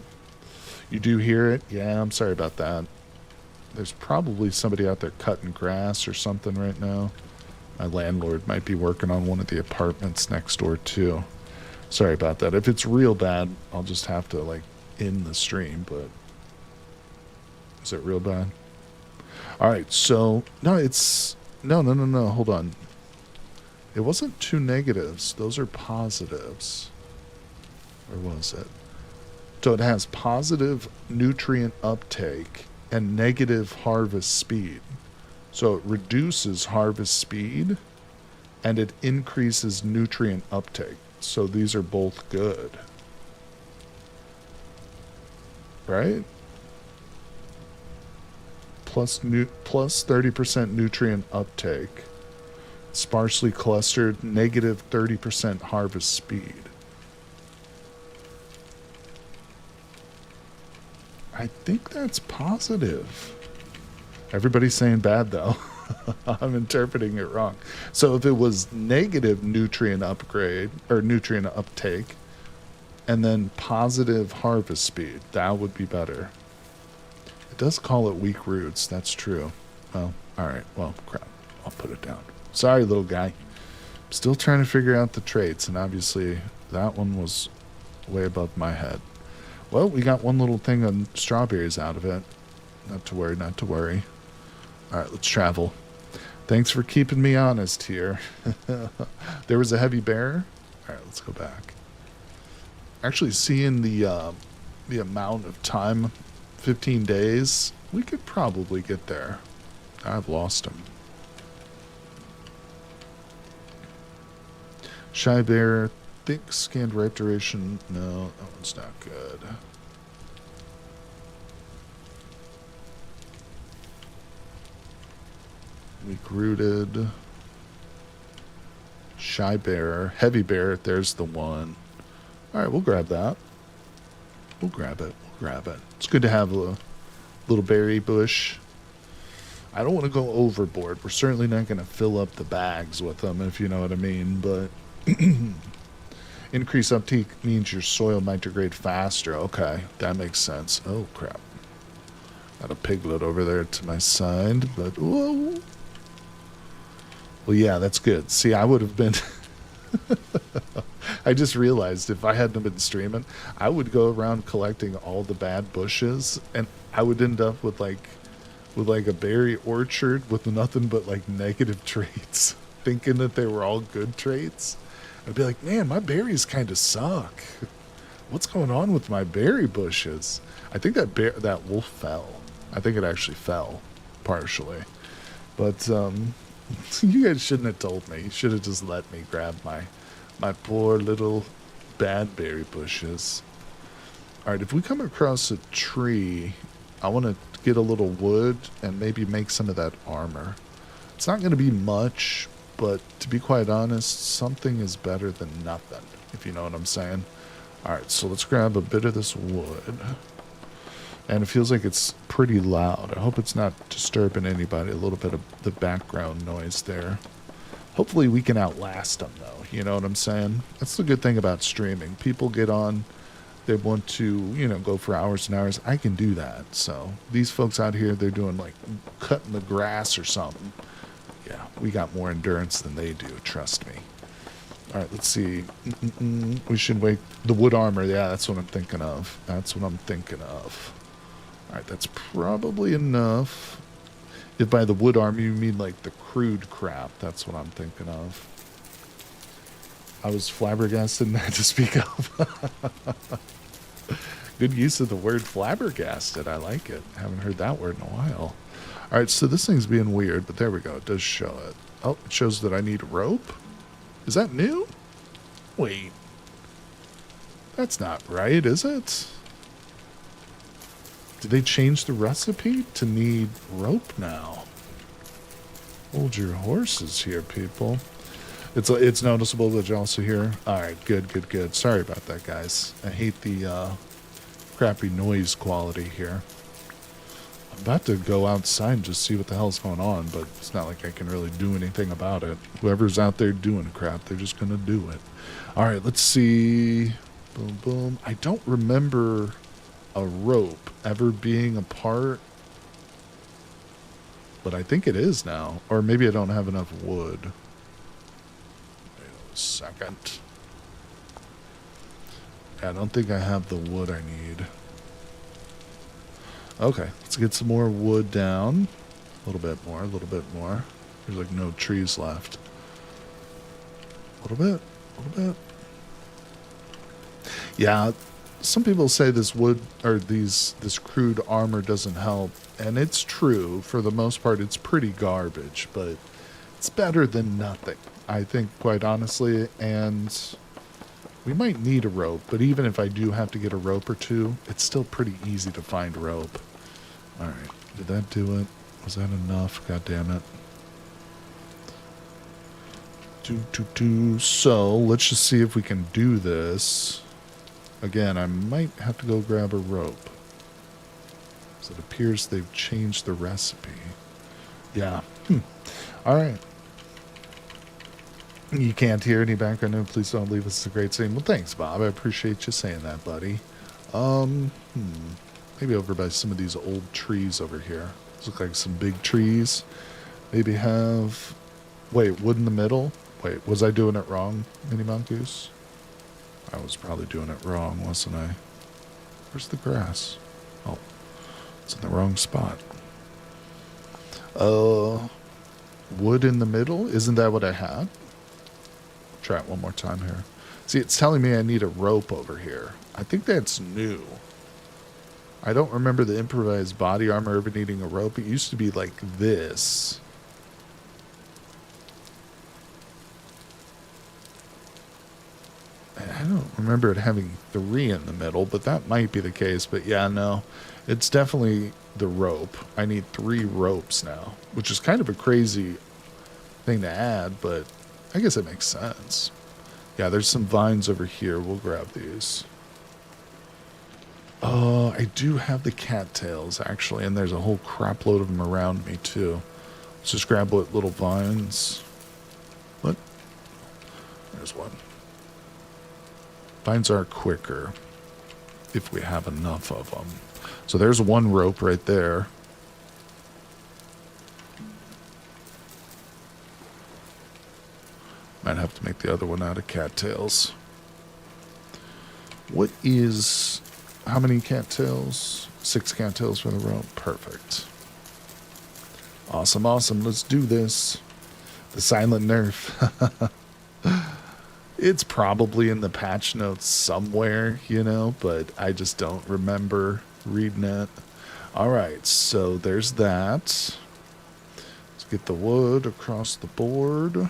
You do hear it? Yeah, I'm sorry about that. There's probably somebody out there cutting grass or something right now. My landlord might be working on one of the apartments next door, too. Sorry about that. If it's real bad, I'll just have to, like, end the stream, but... Is it real bad? Alright, so... No, it's... No, hold on. It wasn't 2 negatives. Those are positives. Or was it? So it has positive nutrient uptake and negative harvest speed. So it reduces harvest speed and it increases nutrient uptake. So these are both good. Right? Plus 30% nutrient uptake. Sparsely clustered, negative 30% harvest speed. I think that's positive. Everybody's saying bad, though. I'm interpreting it wrong. So if it was negative nutrient upgrade, or nutrient uptake, and then positive harvest speed, that would be better. It does call it weak roots. That's true. Well, alright. Well, crap. I'll put it down. Sorry, little guy. Still trying to figure out the traits, and obviously that one was way above my head. Well, we got one little thing on strawberries out of it. Not to worry, not to worry. Alright, let's travel. Thanks for keeping me honest here. There was a heavy bear. Alright, let's go back. Actually, seeing the amount of time, 15 days, we could probably get there. I've lost him. Shy bear, thick scanned ripe duration. No, that one's not good. Weak rooted. Shy bear, heavy bear. There's the one. All right, we'll grab that. We'll grab it. We'll grab it. It's good to have a little berry bush. I don't want to go overboard. We're certainly not going to fill up the bags with them, if you know what I mean, but increased uptake means your soil might degrade faster. Okay, that makes sense. Oh, crap. Got a piglet over there to my side, but whoa. Well, yeah, that's good. See, I would have been. I just realized if I hadn't been streaming, I would go around collecting all the bad bushes, and I would end up with like a berry orchard with nothing but like negative traits, thinking that they were all good traits. I'd be like, man, my berries kind of suck. What's going on with my berry bushes? I think that wolf fell. I think it actually fell, partially. But you guys shouldn't have told me. You should have just let me grab my poor little bad berry bushes. All right, if we come across a tree, I want to get a little wood and maybe make some of that armor. It's not going to be much, but to be quite honest, something is better than nothing, if you know what I'm saying. All right, so let's grab a bit of this wood. And it feels like it's pretty loud. I hope it's not disturbing anybody. A little bit of the background noise there. Hopefully we can outlast them, though. You know what I'm saying? That's the good thing about streaming. People get on, they want to, you know, go for hours and hours. I can do that. So these folks out here, they're doing like cutting the grass or something. Yeah, we got more endurance than they do. Trust me. All right, let's see. We should wait. The wood armor. Yeah, that's what I'm thinking of. That's what I'm thinking of. All right, that's probably enough. If by the wood armor you mean like the crude crap, that's what I'm thinking of. I was flabbergasted not to speak of. Good use of the word flabbergasted. I like it. Haven't heard that word in a while. All right, so this thing's being weird, but there we go. It does show it. Oh, it shows that I need a rope. Is that new? Wait. That's not right, is it? Did they change the recipe to need rope now? Hold your horses here, people. It's noticeable that you also hear. All right, good. Sorry about that, guys. I hate the crappy noise quality here. I'm about to go outside and just see what the hell's going on, but it's not like I can really do anything about it. Whoever's out there doing crap, they're just gonna do it. All right, let's see. Boom, boom. I don't remember a rope ever being a part, but I think it is now. Or maybe I don't have enough wood. Wait a second. I don't think I have the wood I need. Okay, let's get some more wood down. A little bit more. There's like no trees left. A little bit. Yeah, some people say this wood or this crude armor doesn't help, and it's true. For the most part, it's pretty garbage, but it's better than nothing, I think, quite honestly. And we might need a rope, but even if I do have to get a rope or two, it's still pretty easy to find rope. All right, did that do it? Was that enough? God damn it. So let's just see if we can do this. Again, I might have to go grab a rope. So it appears they've changed the recipe. Yeah. All right. You can't hear any background noise. Please don't leave us. It's a great scene. Well, thanks, Bob. I appreciate you saying that, buddy. Maybe over by some of these old trees over here. These look like some big trees. Maybe have... Wait, wood in the middle? Wait, was I doing it wrong, Mini Mongoose? I was probably doing it wrong, wasn't I? Where's the grass? Oh, it's in the wrong spot. Wood in the middle? Isn't that what I had? Try it one more time here. See, it's telling me I need a rope over here. I think that's new. I don't remember the improvised body armor ever needing a rope. It used to be like this. I don't remember it having 3 in the middle, but that might be the case. But yeah, no, it's definitely the rope. I need 3 ropes now, which is kind of a crazy thing to add, but I guess it makes sense. Yeah, there's some vines over here. We'll grab these. Oh, I do have the cattails, actually, and there's a whole crap load of them around me, too. Let's just grab what little vines. What? There's one. Vines are quicker if we have enough of them. So there's one rope right there. Might have to make the other one out of cattails. What is... How many cattails? 6 cattails for the rope. Perfect. Awesome, awesome. Let's do this. The silent nerf. It's probably in the patch notes somewhere, you know, but I just don't remember reading it. Alright, so there's that. Let's get the wood across the board.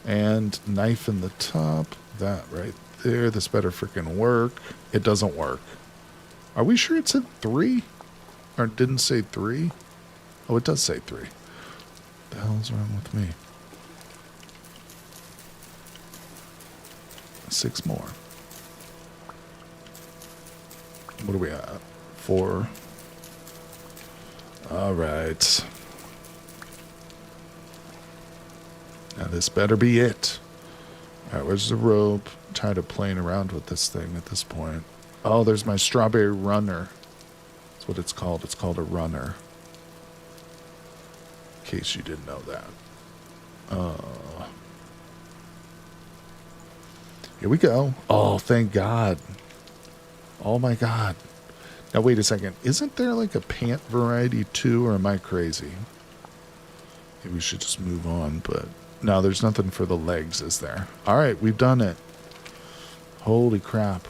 And knife in the top. That right there. This better freaking work. It doesn't work. Are we sure it said 3? Or it didn't say 3? Oh, it does say 3. What the hell's wrong with me? 6 more. What are we at? 4. Alright. Now this better be it. Alright, where's the rope? I'm tired of playing around with this thing at this point. Oh, there's my strawberry runner. That's what it's called. It's called a runner. In case you didn't know that. Here we go. Oh, thank God. Oh my God. Now wait a second. Isn't there like a pant variety too, or am I crazy? Maybe we should just move on, but no, there's nothing for the legs, is there? Alright, we've done it. Holy crap.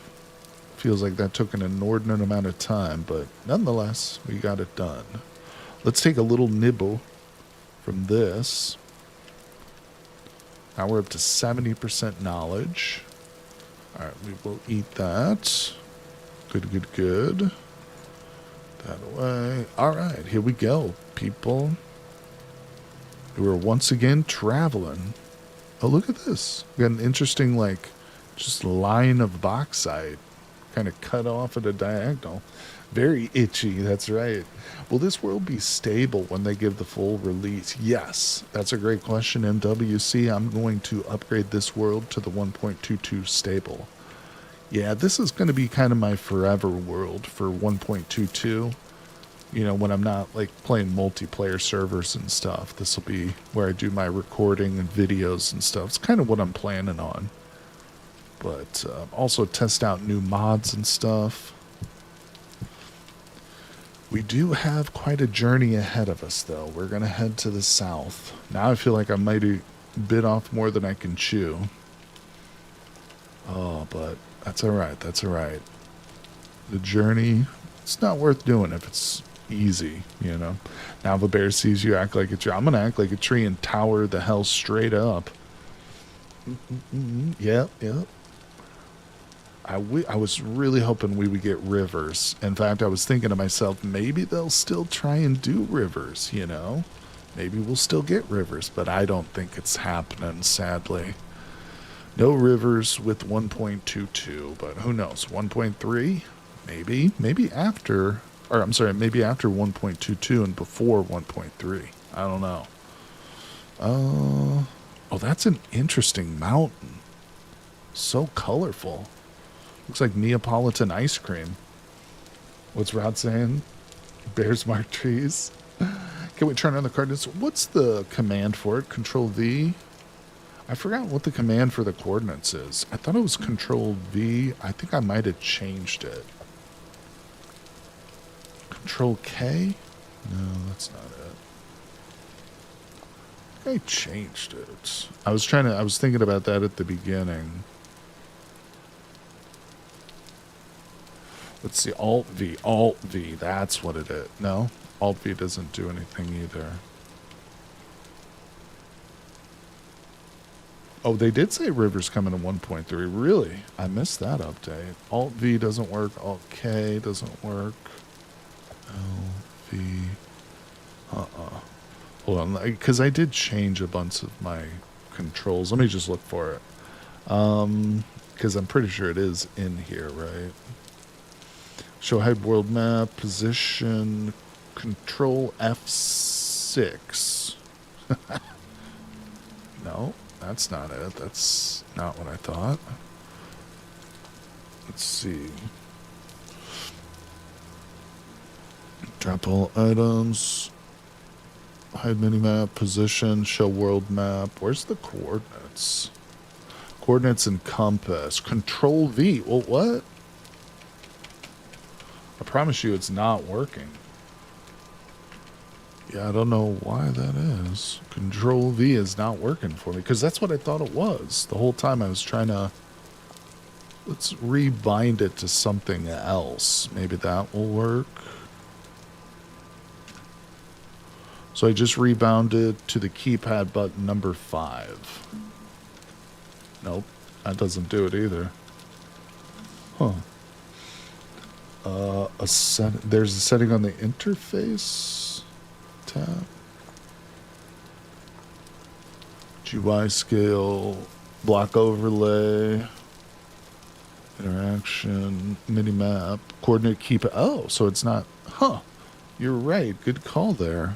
Feels like that took an inordinate amount of time, but nonetheless, we got it done. Let's take a little nibble from this. Now we're up to 70% knowledge. Alright, we will eat that. Good, good, good. That away. Alright, here we go, people. We're once again traveling. Oh, look at this. We got an interesting, like, just line of bauxite. Kind of cut off at a diagonal. Very itchy, that's right. Will this world be stable when they give the full release? Yes, that's a great question, MWC. I'm going to upgrade this world to the 1.22 stable. Yeah, this is going to be kind of my forever world for 1.22. You know, when I'm not like playing multiplayer servers and stuff, this will be where I do my recording and videos and stuff. It's kind of what I'm planning on. But also test out new mods and stuff. We do have quite a journey ahead of us, though. We're going to head to the south. Now I feel like I might have bit off more than I can chew. Oh, but that's all right. That's all right. The journey, it's not worth doing if it's easy, you know. Now if a bear sees you act like a tree, I'm going to act like a tree and tower the hell straight up. Yep, yep. I was really hoping we would get rivers. In fact, I was thinking to myself, maybe they'll still try and do rivers, you know? Maybe we'll still get rivers, but I don't think it's happening, sadly. No rivers with 1.22, but who knows? 1.3? Maybe. Maybe after, or I'm sorry, maybe after 1.22 and before 1.3. I don't know. Oh, that's an interesting mountain. So colorful. Looks like Neapolitan ice cream. What's Rod saying? Bears mark trees. Can we turn on the coordinates? What's the command for it? Control V? I forgot what the command for the coordinates is. I thought it was Control V. I think I might have changed it. Control K? No, that's not it. I changed it. I was thinking about that at the beginning. Let's see, Alt V, that's what it is. No, Alt V doesn't do anything either. Oh, they did say rivers coming in 1.3. Really? I missed that update. Alt V doesn't work. Alt K doesn't work. L V. Hold on, because I did change a bunch of my controls. Let me just look for it. Because I'm pretty sure it is in here, right? Show head world map, position, control F6. No, that's not it. That's not what I thought. Let's see. Drop all items. Hide minimap, position, show world map. Where's the coordinates? Coordinates and compass. Control V. Well, what? I promise you it's not working. Yeah, I don't know why that is. Control V is not working for me, because that's what I thought it was. The whole time I was trying to... Let's rebind it to something else. Maybe that will work. So I just rebounded to the keypad button number 5. Nope, that doesn't do it either. Huh. There's a setting on the interface tab. GUI scale, block overlay, interaction, minimap, coordinate keypad. Oh, so it's not. Huh. You're right. Good call there.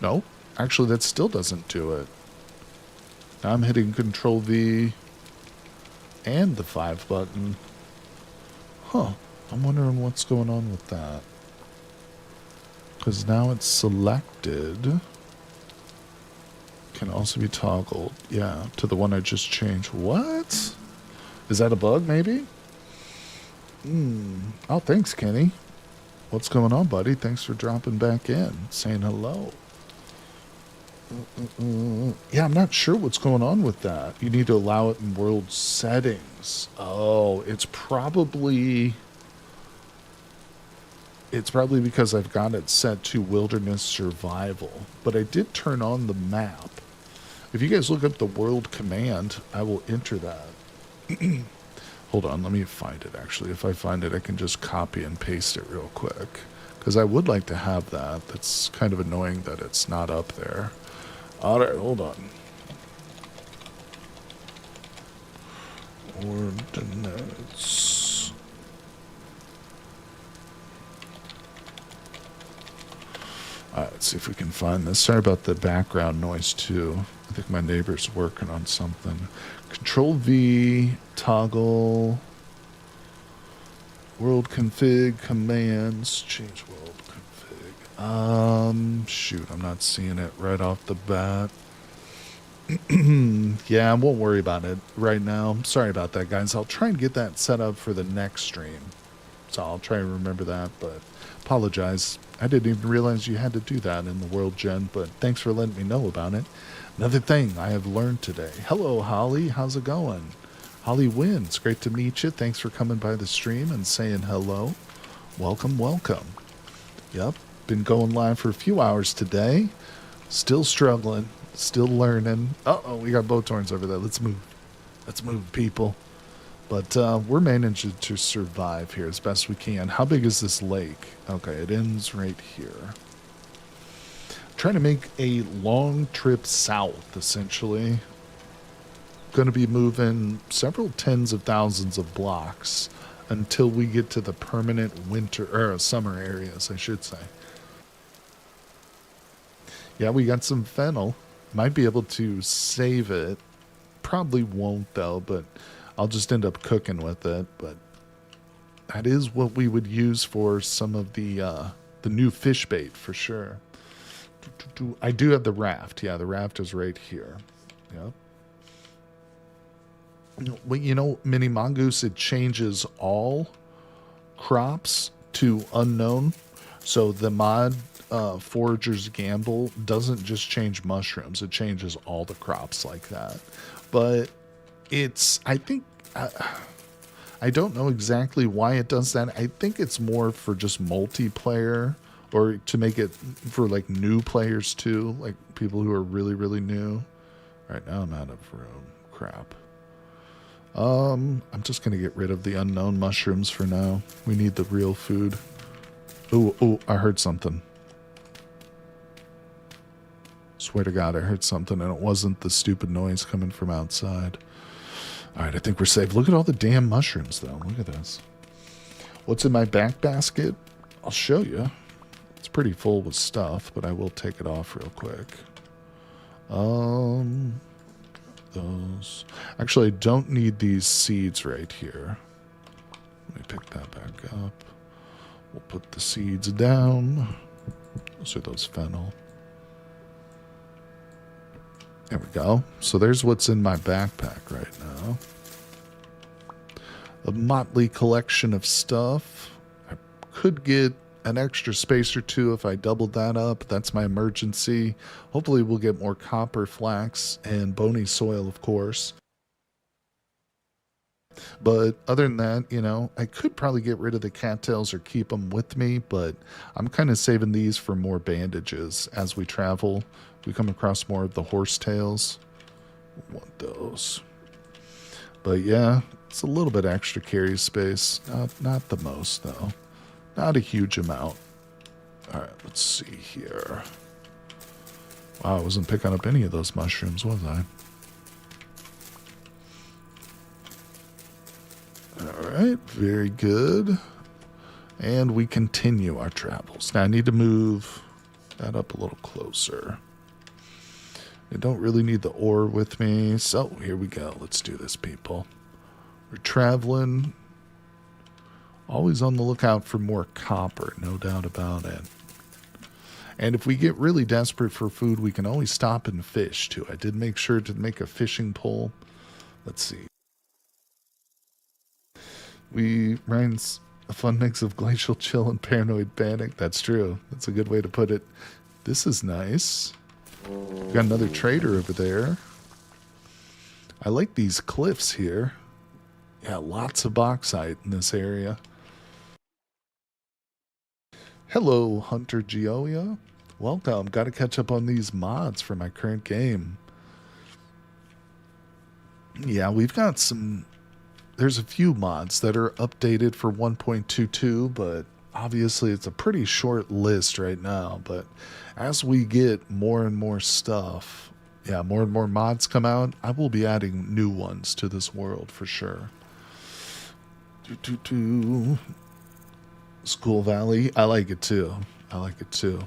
Nope. Actually, that still doesn't do it. Now I'm hitting Control V and the 5 button. Huh. I'm wondering what's going on with that. Because now it's selected. Can also be toggled. Yeah, to the one I just changed. What? Is that a bug, maybe? Oh, thanks, Kenny. What's going on, buddy? Thanks for dropping back in, saying hello. Yeah, I'm not sure what's going on with that. You need to allow it in world settings. Oh, it's probably because I've got it set to wilderness survival. But I did turn on the map. If you guys look up the world command, I will enter that. Hold on, let me find it, actually. If I find it, I can just copy and paste it real quick. Because I would like to have that. That's kind of annoying that it's not up there. Alright, hold on. Ordinates. Alright, let's see if we can find this. Sorry about the background noise, too. I think my neighbor's working on something. Control V, toggle, world config, commands, change world config. Shoot, I'm not seeing it right off the bat. Yeah, I won't worry about it right now. Sorry about that, guys. I'll try and get that set up for the next stream. So I'll try and remember that, but apologize. I didn't even realize you had to do that in the world gen, but thanks for letting me know about it. Another thing I have learned today. Hello, Holly. How's it going? Holly Wins. Great to meet you. Thanks for coming by the stream and saying hello. Welcome, welcome. Yep. Been going live for a few hours today. Still struggling. Still learning. Uh-oh, we got Boathorns over there. Let's move. Let's move, people. But we're managing to survive here as best we can. How big is this lake? Okay, it ends right here. Trying to make a long trip south, essentially. Going to be moving several tens of thousands of blocks until we get to the permanent winter, or summer areas, I should say. Yeah, we got some fennel. Might be able to save it. Probably won't, though, but I'll just end up cooking with it. But that is what we would use for some of the new fish bait, for sure. I do have the raft. Yeah, the raft is right here. Yep. Well, you know, Mini Mongoose, it changes all crops to unknown. So the mod Forager's Gamble doesn't just change mushrooms. It changes all the crops like that. But it's, I think, I don't know exactly why it does that. I think it's more for just multiplayer, or to make it for like new players too, like people who are really, really new. Right now I'm out of room. Crap. I'm just going to get rid of the unknown mushrooms for now. We need the real food. Ooh, I heard something. Swear to God, I heard something, and it wasn't the stupid noise coming from outside. All right, I think we're safe. Look at all the damn mushrooms, though. Look at this. What's in my back basket? I'll show you. It's pretty full with stuff, but I will take it off real quick. Those. Actually, I don't need these seeds right here. Let me pick that back up. We'll put the seeds down. Those are those fennel. There we go. So there's what's in my backpack right now. A motley collection of stuff. I could get an extra space or two if I doubled that up. That's my emergency. Hopefully we'll get more copper, flax, and bony soil, of course. But other than that, you know, I could probably get rid of the cattails or keep them with me, but I'm kind of saving these for more bandages as we travel. We come across more of the horsetails. Want those. But yeah, it's a little bit extra carry space. Not the most, though. Not a huge amount. All right, let's see here. Wow, I wasn't picking up any of those mushrooms, was I? Alright, very good. And we continue our travels. Now I need to move that up a little closer. I don't really need the ore with me, so here we go. Let's do this, people. We're traveling. Always on the lookout for more copper, no doubt about it. And if we get really desperate for food, we can always stop and fish, too. I did make sure to make a fishing pole. Let's see. Ryan's a fun mix of glacial chill and paranoid panic. That's true. That's a good way to put it. This is nice. We've got another trader over there. I like these cliffs here. Yeah, lots of bauxite in this area. Hello, Hunter Gioia. Welcome. Got to catch up on these mods for my current game. Yeah, we've got some... There's a few mods that are updated for 1.22, but obviously it's a pretty short list right now. But as we get more and more stuff, yeah, more and more mods come out, I will be adding new ones to this world for sure. School Valley, I like it too. I like it too.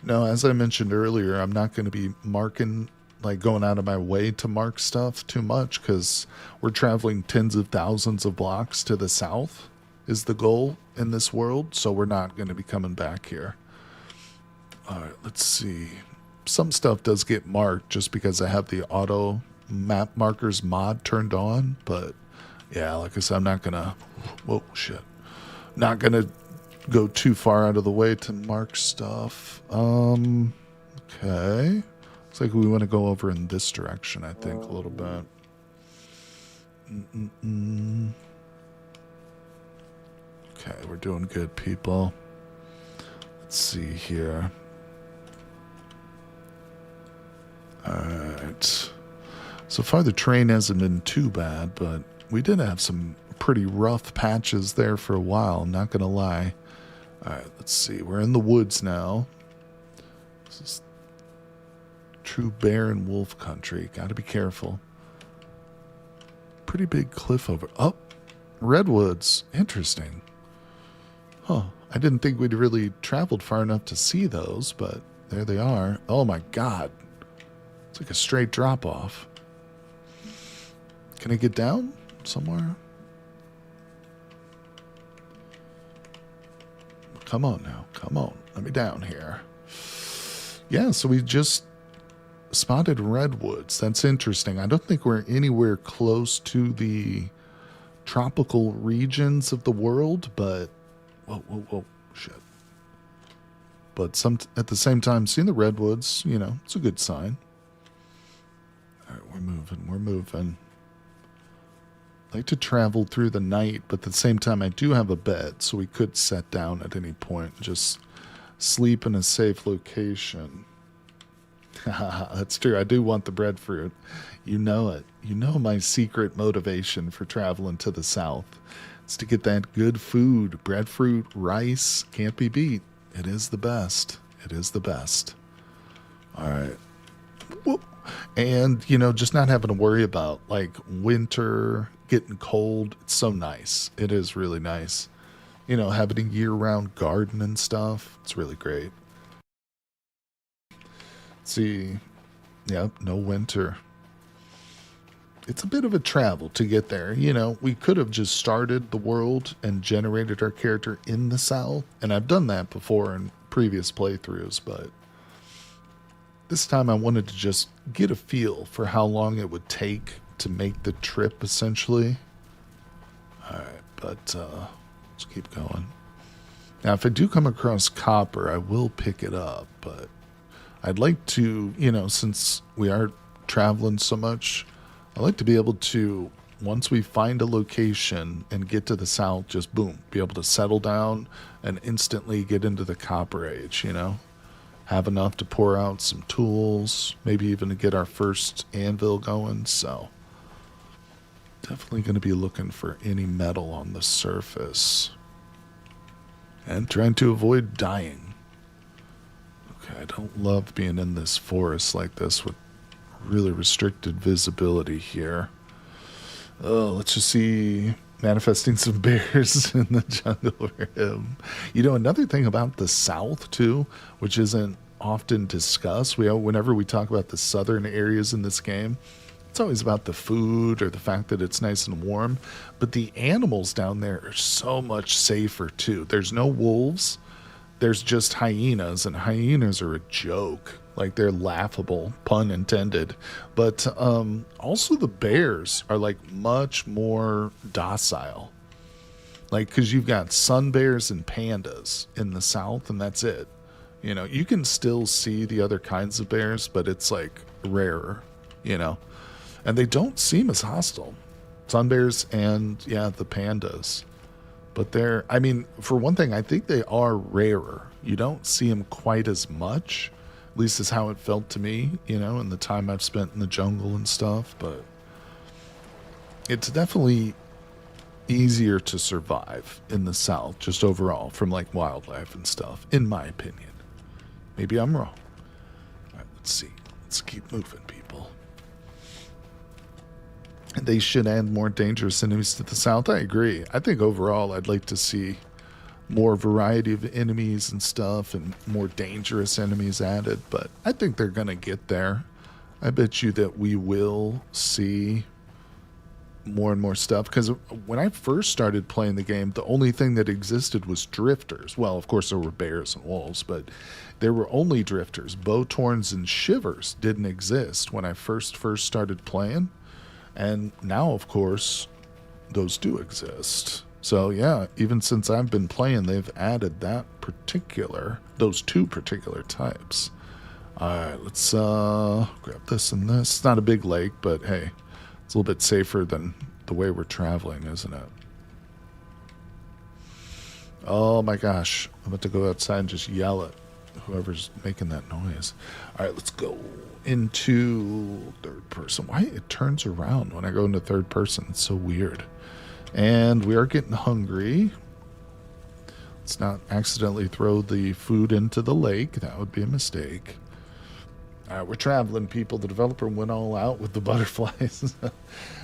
No, as I mentioned earlier, I'm not going to be marking, like going out of my way to mark stuff too much because we're traveling tens of thousands of blocks to the south is the goal in this world. So we're not going to be coming back here. All right, let's see. Some stuff does get marked just because I have the auto map markers mod turned on. But yeah, like I said, I'm not going to, whoa, shit. Not going to go too far out of the way to mark stuff. Okay. Looks like we want to go over in this direction, I think, a little bit. Okay, we're doing good, people. Let's see here. Alright. So far the terrain hasn't been too bad, but we did have some pretty rough patches there for a while, I'm not gonna lie. Alright, let's see. We're in the woods now. This is true bear and wolf country. Gotta be careful. Pretty big cliff over. Oh, redwoods. Interesting. Huh. I didn't think we'd really traveled far enough to see those, but there they are. Oh my god. It's like a straight drop off. Can I get down somewhere? Come on now. Come on. Let me down here. Yeah, so we just spotted redwoods. That's interesting. I don't think we're anywhere close to the tropical regions of the world, but... Whoa. Shit. But at the same time, seeing the redwoods, you know, it's a good sign. All right, we're moving. I like to travel through the night, but at the same time, I do have a bed, so we could set down at any point and just sleep in a safe location. That's true. I do want the breadfruit. You know it. You know my secret motivation for traveling to the south. It's to get that good food. Breadfruit, rice, can't be beat. It is the best. It is the best. All right. Whoop. And, you know, just not having to worry about, like, winter, getting cold. It's so nice. It is really nice. You know, having a year-round garden and stuff. It's really great. See, yep, no winter. it's a bit of a travel to get there. You know, we could have just started the world and generated our character in the south, and I've done that before in previous playthroughs, but this time I wanted to just get a feel for how long it would take to make the trip, essentially. Alright, but let's keep going. Now, if I do come across copper, I will pick it up, but I'd like to, you know, since we are traveling so much, I'd like to be able to, once we find a location and get to the south, just boom, be able to settle down and instantly get into the copper age, you know? Have enough to pour out some tools, maybe even to get our first anvil going, so definitely going to be looking for any metal on the surface. And trying to avoid dying. Okay, I don't love being in this forest like this with really restricted visibility here. Oh, let's just see. Manifesting some bears in the jungle for him. You know, another thing about the South, too, which isn't often discussed, whenever we talk about the southern areas in this game, it's always about the food or the fact that it's nice and warm. But the animals down there are so much safer, too. There's no wolves. There's just hyenas, and hyenas are a joke. Like, they're laughable, pun intended. But also the bears are, like, much more docile. Like, because you've got sun bears and pandas in the south, and that's it. You know, you can still see the other kinds of bears, but it's, like, rarer, you know. And they don't seem as hostile. Sun bears and, yeah, the pandas. But they're, I mean, for one thing, I think they are rarer. You don't see them quite as much. At least is how it felt to me, you know, in the time I've spent in the jungle and stuff. But it's definitely easier to survive in the south, just overall, from like wildlife and stuff, in my opinion. Maybe I'm wrong. All right, let's see. Let's keep moving, people. They should add more dangerous enemies to the south. I agree. I think overall I'd like to see more variety of enemies and stuff and more dangerous enemies added, but I think they're going to get there. I bet you that we will see more and more stuff, because when I first started playing the game, the only thing that existed was drifters. Well, of course there were bears and wolves, but there were only drifters. Bowtorns and shivers didn't exist when I first started playing. And now, of course, those do exist. So, yeah, even since I've been playing, they've added those two particular types. Alright, let's grab this and this. It's not a big lake, but hey, it's a little bit safer than the way we're traveling, isn't it? Oh my gosh, I'm about to go outside and just yell at whoever's making that noise. Alright, let's go into third person. Why it turns around when I go into third person? It's so weird. And we are getting hungry. Let's not accidentally throw the food into the lake. That would be a mistake. Alright, we're traveling, people. The developer went all out with the butterflies.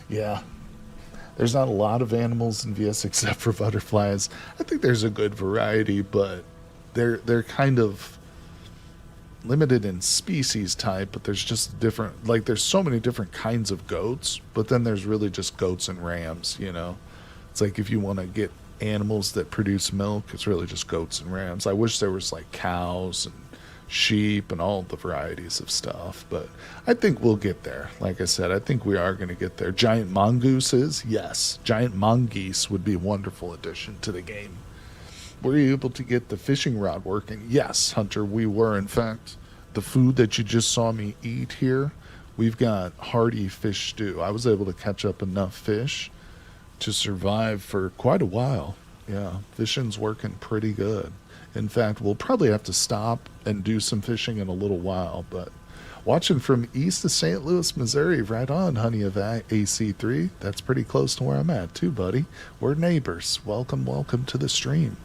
Yeah. There's not a lot of animals in VS except for butterflies. I think there's a good variety, but they're kind of limited in species type, but there's just different, like there's so many different kinds of goats, but then there's really just goats and rams, you know. It's like if you want to get animals that produce milk, it's really just goats and rams. I wish there was like cows and sheep and all the varieties of stuff, but I think we'll get there. Like I said, I think we are going to get there. Giant mongooses, yes. Giant mongoose would be a wonderful addition to the game. Were you able to get the fishing rod working? Yes, Hunter, we were. In fact, the food that you just saw me eat here, we've got hearty fish stew. I was able to catch up enough fish to survive for quite a while. Yeah, fishing's working pretty good. In fact, we'll probably have to stop and do some fishing in a little while, but watching from east of St. Louis, Missouri, right on, honey of AC3. That's pretty close to where I'm at, too, buddy. We're neighbors. Welcome to the stream.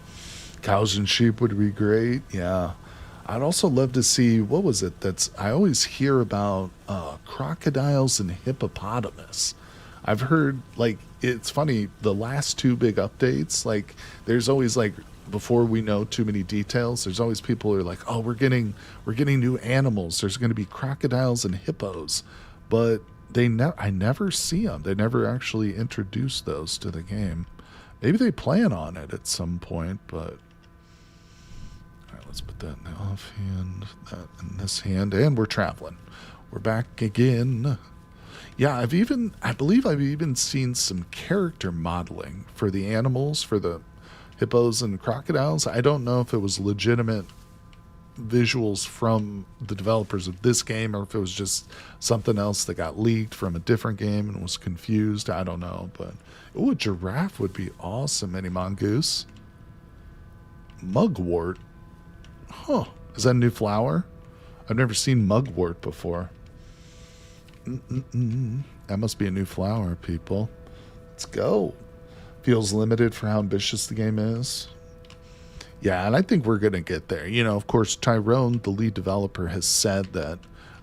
Cows and sheep would be great. Yeah. I'd also love to see, what was it I always hear about crocodiles and hippopotamus. I've heard, like, it's funny, the last two big updates, like, there's always, like, before we know too many details, there's always people who are like, oh, we're getting new animals. There's going to be crocodiles and hippos. But I never see them. They never actually introduce those to the game. Maybe they plan on it at some point, but all right, let's put that in the off hand, that in this hand, and we're traveling. We're back again. Yeah, I believe I've even seen some character modeling for the animals, for the hippos and crocodiles. I don't know if it was legitimate visuals from the developers of this game or if it was just something else that got leaked from a different game and was confused. I don't know, but a giraffe would be awesome. Mini mongoose. Mugwort. Huh. Is that a new flower? I've never seen mugwort before. That must be a new flower, people. Let's go. Feels limited for how ambitious the game is. Yeah, and I think we're going to get there. You know, of course, Tyron, the lead developer, has said that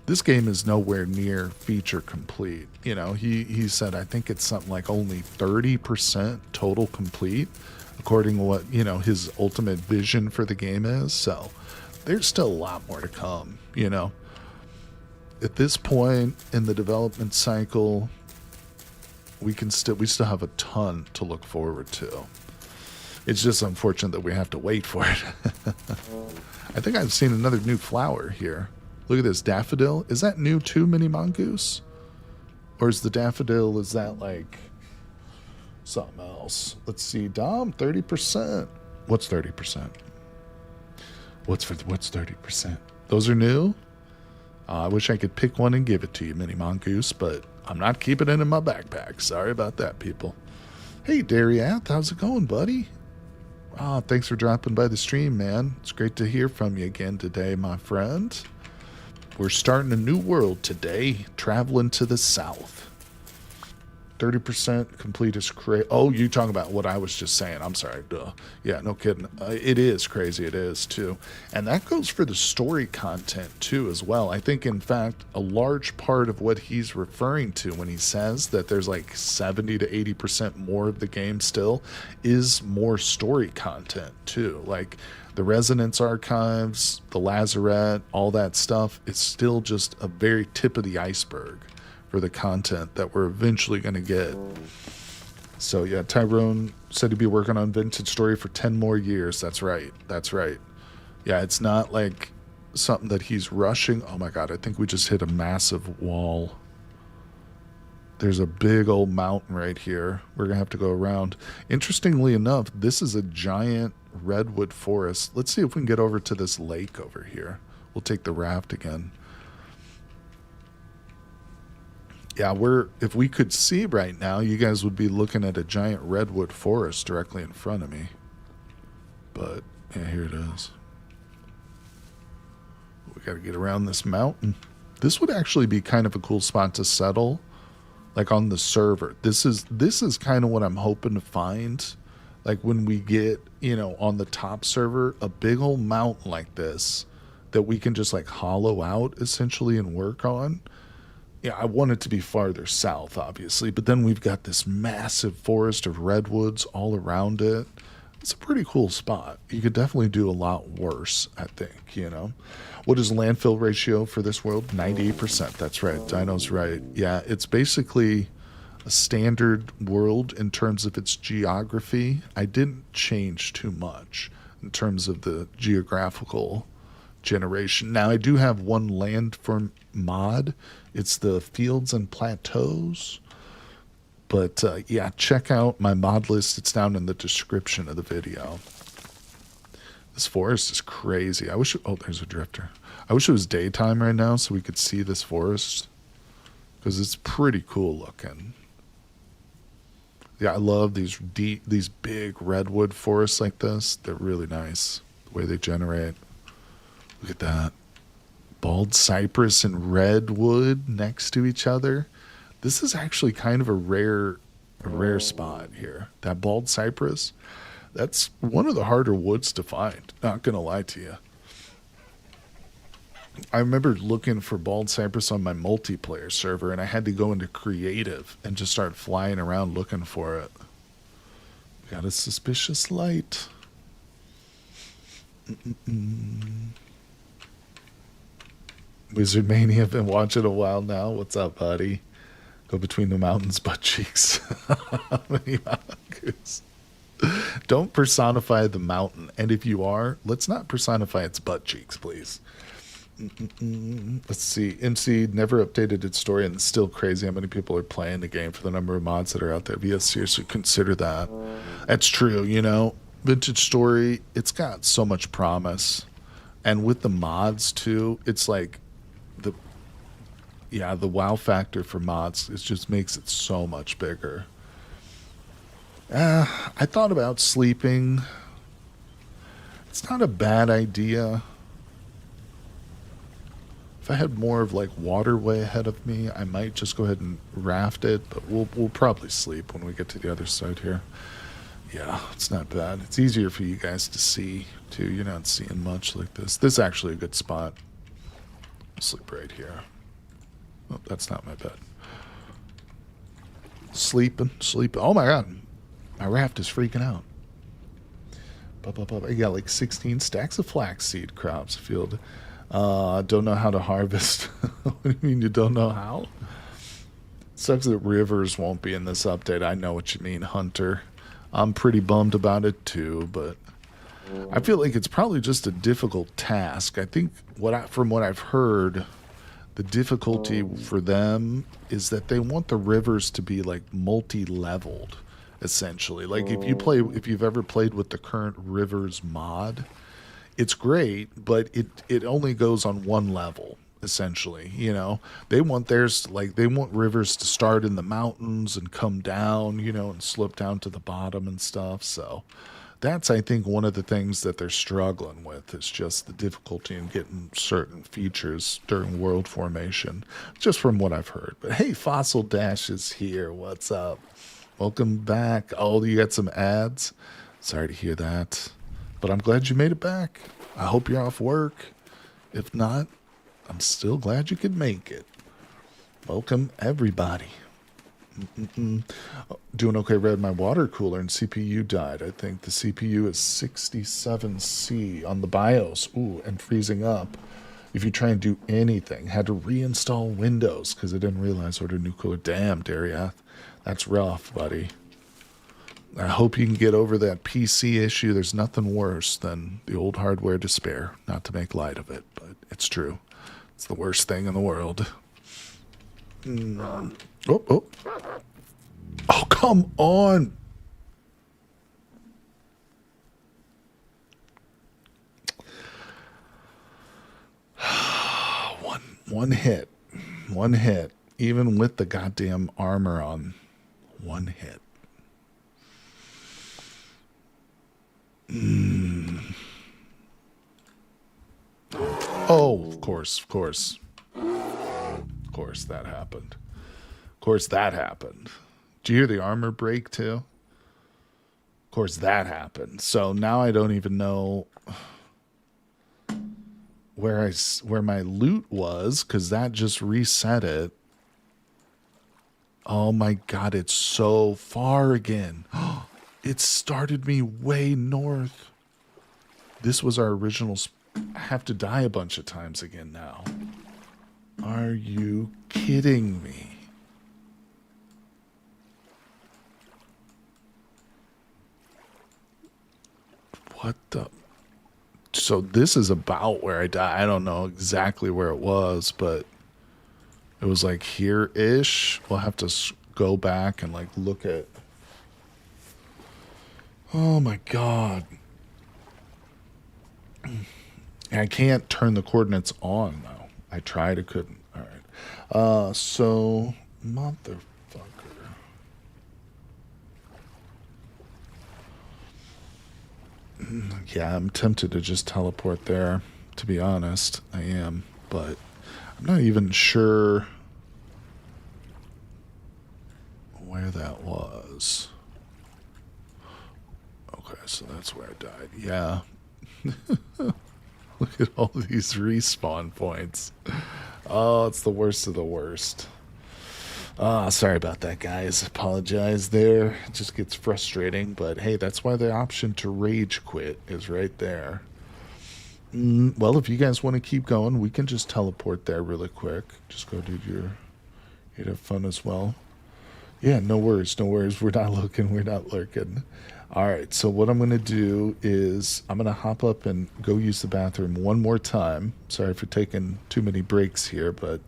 this game is nowhere near feature complete. You know, he said, I think it's something like only 30% total complete, according to what, you know, his ultimate vision for the game is. So there's still a lot more to come, you know. At this point in the development cycle, we still have a ton to look forward to. It's just unfortunate that we have to wait for it. I think I've seen another new flower here. Look at this daffodil. Is that new too, Mini Mongoose? Or is the daffodil, is that like something else? Let's see, Dom, 30%. What's 30%? What's 30%? Those are new? I wish I could pick one and give it to you, Mini Mongoose, but I'm not keeping it in my backpack. Sorry about that, people. Hey, Dariath, how's it going, buddy? Thanks for dropping by the stream, man. It's great to hear from you again today, my friend. We're starting a new world today, traveling to the south. 30% complete is crazy. Oh, you talking about what I was just saying. I'm sorry. Duh. Yeah, no kidding. It is crazy. It is, too. And that goes for the story content, too, as well. I think, in fact, a large part of what he's referring to when he says that there's like 70 to 80% more of the game still is more story content, too. Like the Resonance Archives, the Lazarette, all that stuff, it's still just a very tip of the iceberg for the content that we're eventually going to get. So yeah, Tyrone said he'd be working on Vintage Story for 10 more years. That's right. That's right. Yeah, it's not like something that he's rushing. Oh my God, I think we just hit a massive wall. There's a big old mountain right here. We're going to have to go around. Interestingly enough, this is a giant redwood forest. Let's see if we can get over to this lake over here. We'll take the raft again. Yeah, if we could see right now, you guys would be looking at a giant redwood forest directly in front of me. But, yeah, here it is. We got to get around this mountain. This would actually be kind of a cool spot to settle, like on the server. This is kind of what I'm hoping to find. Like when we get, you know, on the top server, a big old mountain like this that we can just like hollow out essentially and work on. Yeah, I want it to be farther south, obviously, but then we've got this massive forest of redwoods all around it. It's a pretty cool spot. You could definitely do a lot worse, I think, you know. What is landfill ratio for this world? 98%. That's right. Dino's right. Yeah, it's basically a standard world in terms of its geography. I didn't change too much in terms of the geographical generation. Now, I do have one landform mod. It's the Fields and Plateaus. But yeah, check out my mod list. It's down in the description of the video. This forest is crazy. I wish... Oh, there's a drifter. I wish it was daytime right now so we could see this forest. Because it's pretty cool looking. Yeah, I love these big redwood forests like this. They're really nice. The way they generate. Look at that. Bald cypress and redwood next to each other. This is actually kind of a rare spot here. That bald cypress, that's one of the harder woods to find. Not going to lie to you. I remember looking for bald cypress on my multiplayer server, and I had to go into creative and just start flying around looking for it. Got a suspicious light. Wizard Mania, been watching a while now. What's up, buddy? Go between the mountains, butt cheeks. How many mountains? Don't personify the mountain. And if you are, let's not personify its butt cheeks, please. Let's see. MC never updated its story, and it's still crazy how many people are playing the game for the number of mods that are out there. But yes, seriously, consider that. That's true, you know. Vintage Story, it's got so much promise. And with the mods, too, it's like the wow factor for mods, it just makes it so much bigger. I thought about sleeping. It's not a bad idea. If I had more of like waterway ahead of me, I might just go ahead and raft it, but we'll probably sleep when we get to the other side here. Yeah, it's not bad. It's easier for you guys to see too. You're not seeing much like this. This is actually a good spot. I'll sleep right here. Oh, that's not my bed. Sleeping. Oh my god. My raft is freaking out. I got like 16 stacks of flaxseed crops field. Don't know how to harvest. What do you mean you don't know how? Sucks that rivers won't be in this update. I know what you mean, Hunter. I'm pretty bummed about it too, but I feel like it's probably just a difficult task. I think from what I've heard, the difficulty for them is that they want the rivers to be like multi-leveled, essentially. Like if you've ever played with the current rivers mod, it's great, but it only goes on one level, essentially. You know, they want rivers to start in the mountains and come down, you know, and slip down to the bottom and stuff. So that's, I think, one of the things that they're struggling with is just the difficulty in getting certain features during world formation, just from what I've heard. But hey, Fossil Dash is here. What's up? Welcome back. Oh, you got some ads? Sorry to hear that. But I'm glad you made it back. I hope you're off work. If not, I'm still glad you could make it. Welcome, everybody. Doing okay, Red. My water cooler and CPU died. I think the CPU is 67C on the BIOS. Ooh, and freezing up. If you try and do anything, had to reinstall Windows because I didn't realize I ordered a new cooler. Damn, Dariath. That's rough, buddy. I hope you can get over that PC issue. There's nothing worse than the old hardware despair. Not to make light of it, but it's true. It's the worst thing in the world. Oh, come on. One hit. One hit. Even with the goddamn armor on. One hit. Oh, of course that happened. Of course that happened. Do you hear the armor break too? Of course that happened. So now I don't even know where my loot was, because that just reset it. Oh my god, it's so far again. It started me way north. This was our original. I have to die a bunch of times again now. Are you kidding me? What the? So this is about where I died. I don't know exactly where it was, but it was like here-ish. We'll have to go back and like look at. Oh my god. I can't turn the coordinates on though. I tried, I couldn't. Alright. So motherfucker. Yeah, I'm tempted to just teleport there, to be honest. I am, but I'm not even sure where that was. Okay, so that's where I died. Yeah. Look at all these respawn points. Oh, it's the worst of the worst. Sorry about that, guys. Apologize there. It just gets frustrating, but hey, that's why the option to rage quit is right there. Well, if you guys want to keep going, we can just teleport there really quick. Just go to You'd have fun as well. Yeah, no worries, no worries. We're not looking, we're not lurking. All right, so what I'm going to do is I'm going to hop up and go use the bathroom one more time. Sorry for taking too many breaks here, but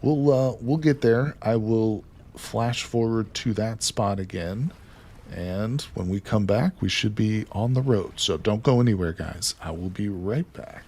we'll get there. I will flash forward to that spot again, and when we come back, we should be on the road. So don't go anywhere, guys. I will be right back.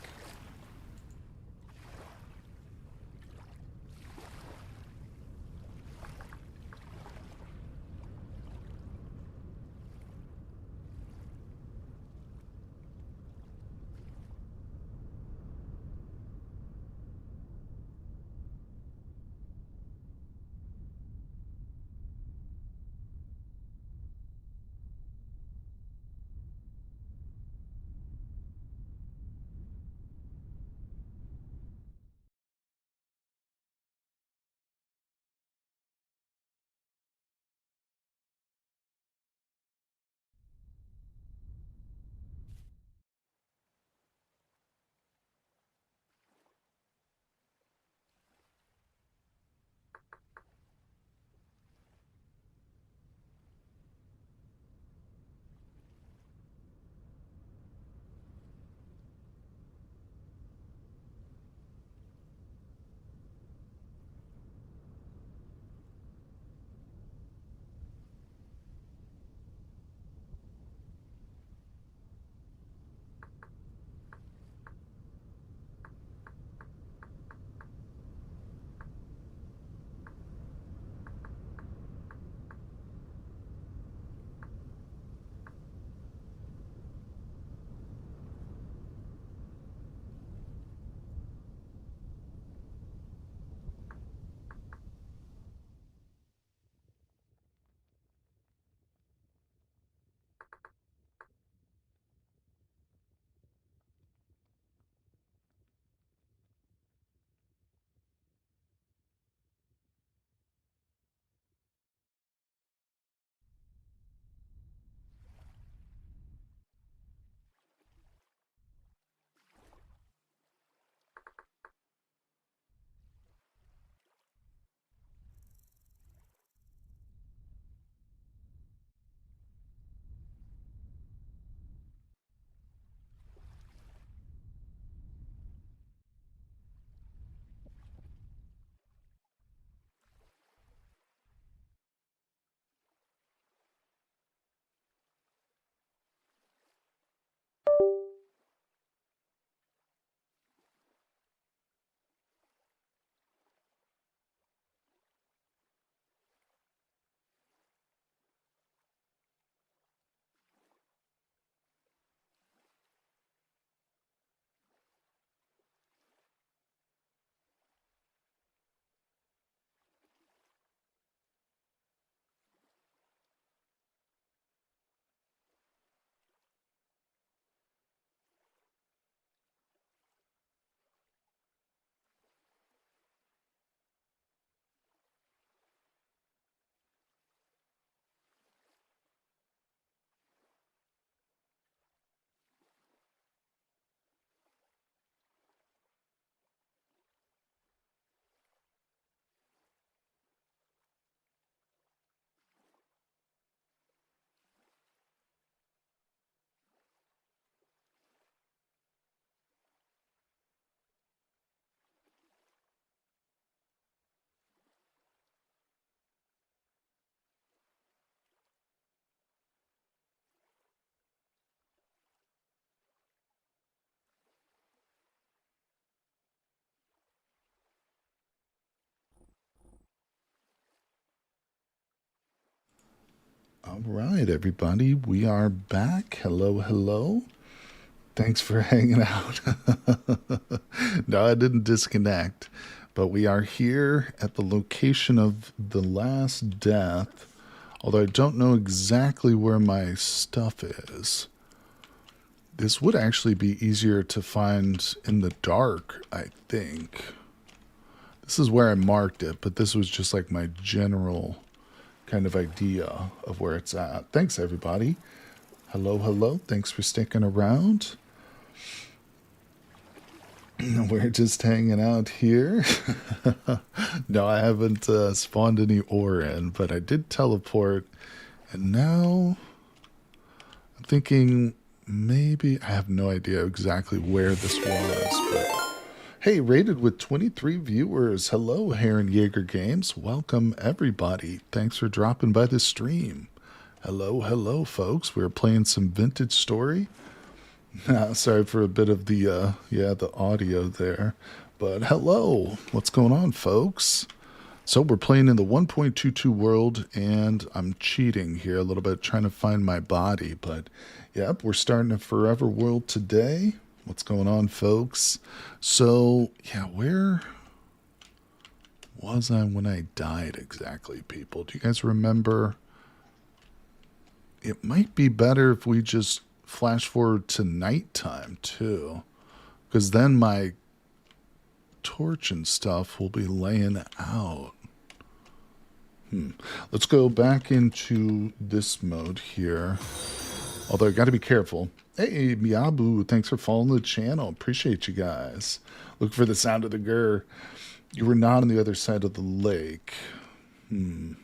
All right, everybody, we are back. Hello, hello. Thanks for hanging out. No, I didn't disconnect, but we are here at the location of the last death, although I don't know exactly where my stuff is. This would actually be easier to find in the dark, I think. This is where I marked it, but this was just like my general kind of idea of where it's at. Thanks, everybody. Hello, hello. Thanks for sticking around. We're just hanging out here. No, I haven't spawned any ore in, but I did teleport. And now I'm thinking maybe I have no idea exactly where this was, but hey, rated with 23 viewers. Hello, Heron Jaeger Games. Welcome, everybody. Thanks for dropping by the stream. Hello, hello, folks. We're playing some vintage story. Sorry for a bit of the audio there. But hello. What's going on, folks? So we're playing in the 1.22 world, and I'm cheating here a little bit, trying to find my body. But, yep, we're starting a forever world today. What's going on, folks? So, yeah, where was I when I died exactly, people? Do you guys remember? It might be better if we just flash forward to nighttime, too. Because then my torch and stuff will be laying out. Let's go back into this mode here. Although I got to be careful. Hey, Miyabu, thanks for following the channel. Appreciate you guys. Look for the sound of the grr. You were not on the other side of the lake. Oh,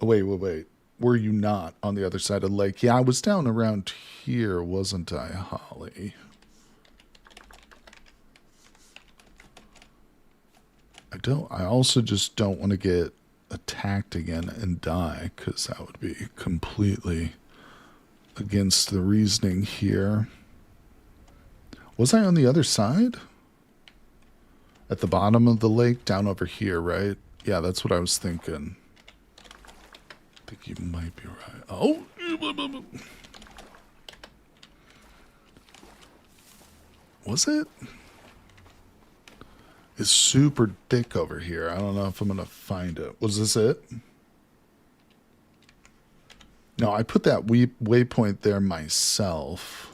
wait. Were you not on the other side of the lake? Yeah, I was down around here, wasn't I, Holly? I also just don't want to get attacked again and die, because that would be completely against the reasoning here. Was I on the other side? At the bottom of the lake, down over here, right? Yeah, that's what I was thinking. I think you might be right. Oh! Was it? It's super thick over here. I don't know if I'm going to find it. Was this it? No, I put that waypoint there myself.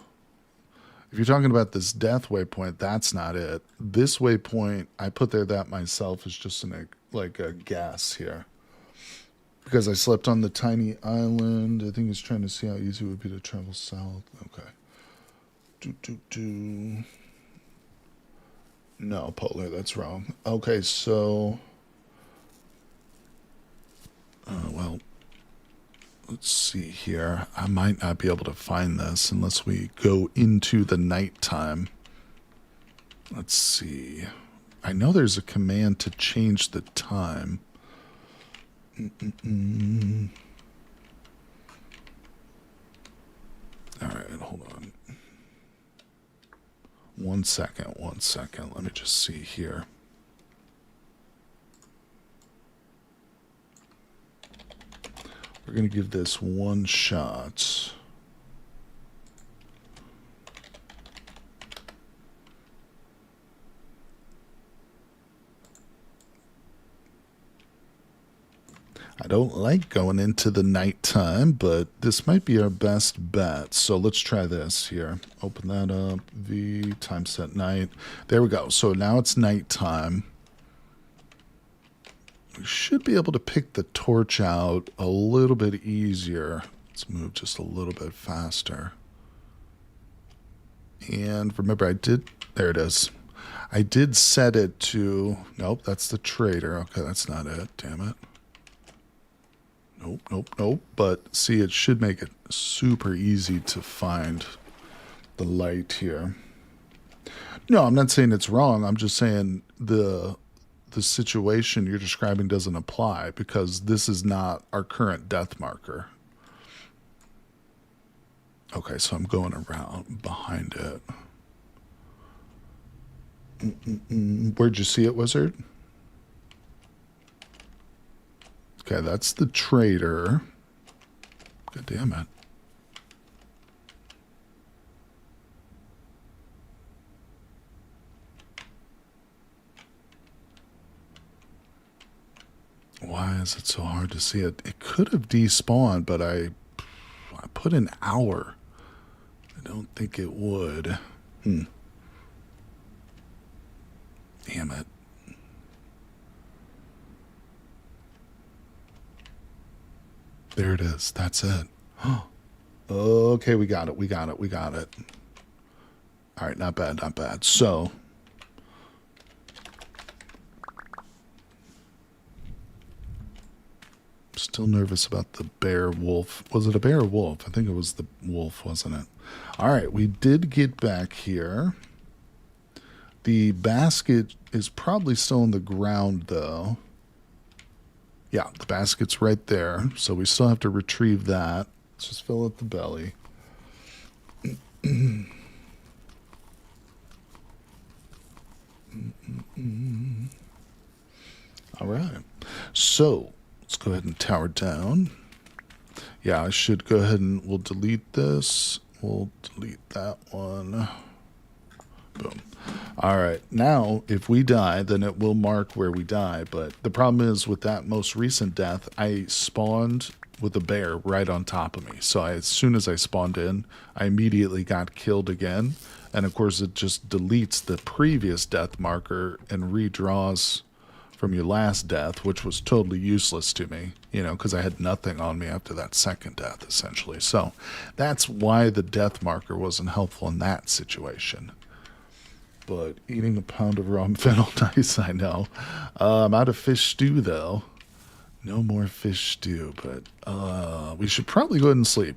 If you're talking about this death waypoint, that's not it. This waypoint, I put there that myself is just like a gas here. Because I slept on the tiny island. I think he's trying to see how easy it would be to travel south. Okay. No, Polar, that's wrong. Okay, so... well, let's see here. I might not be able to find this unless we go into the nighttime. Let's see. I know there's a command to change the time. All right, hold on. One second. Let me just see here. We're going to give this one shot. I don't like going into the nighttime, but this might be our best bet. So let's try this here. Open that up. V, time set night. There we go. So now it's nighttime. We should be able to pick the torch out a little bit easier. Let's move just a little bit faster. And remember, there it is. I did set it to, nope, that's the trader. Okay, that's not it. Damn it. Nope. But see, it should make it super easy to find the light here. No, I'm not saying it's wrong. I'm just saying the situation you're describing doesn't apply because this is not our current death marker. Okay, so I'm going around behind it. Where'd you see it, Wizard? Okay, that's the trader. God damn it. Why is it so hard to see it? It could have despawned, but I put an hour. I don't think it would. Damn it. There it is. That's it. Okay, we got it. All right, not bad, not bad. So, still nervous about the bear wolf. Was it a bear or wolf? I think it was the wolf, wasn't it? All right, we did get back here. The basket is probably still on the ground, though. Yeah, the basket's right there, so we still have to retrieve that. Let's just fill up the belly. All right, so let's go ahead and tower down. Yeah, I should go ahead and we'll delete this. We'll delete that one. Boom. All right, now if we die, then it will mark where we die. But the problem is with that most recent death, I spawned with a bear right on top of me. So as soon as I spawned in, I immediately got killed again. And of course, it just deletes the previous death marker and redraws from your last death, which was totally useless to me, you know, because I had nothing on me after that second death, essentially. So that's why the death marker wasn't helpful in that situation. But eating a pound of raw fennel, nice, I know. I'm out of fish stew, though. No more fish stew, but we should probably go ahead and sleep.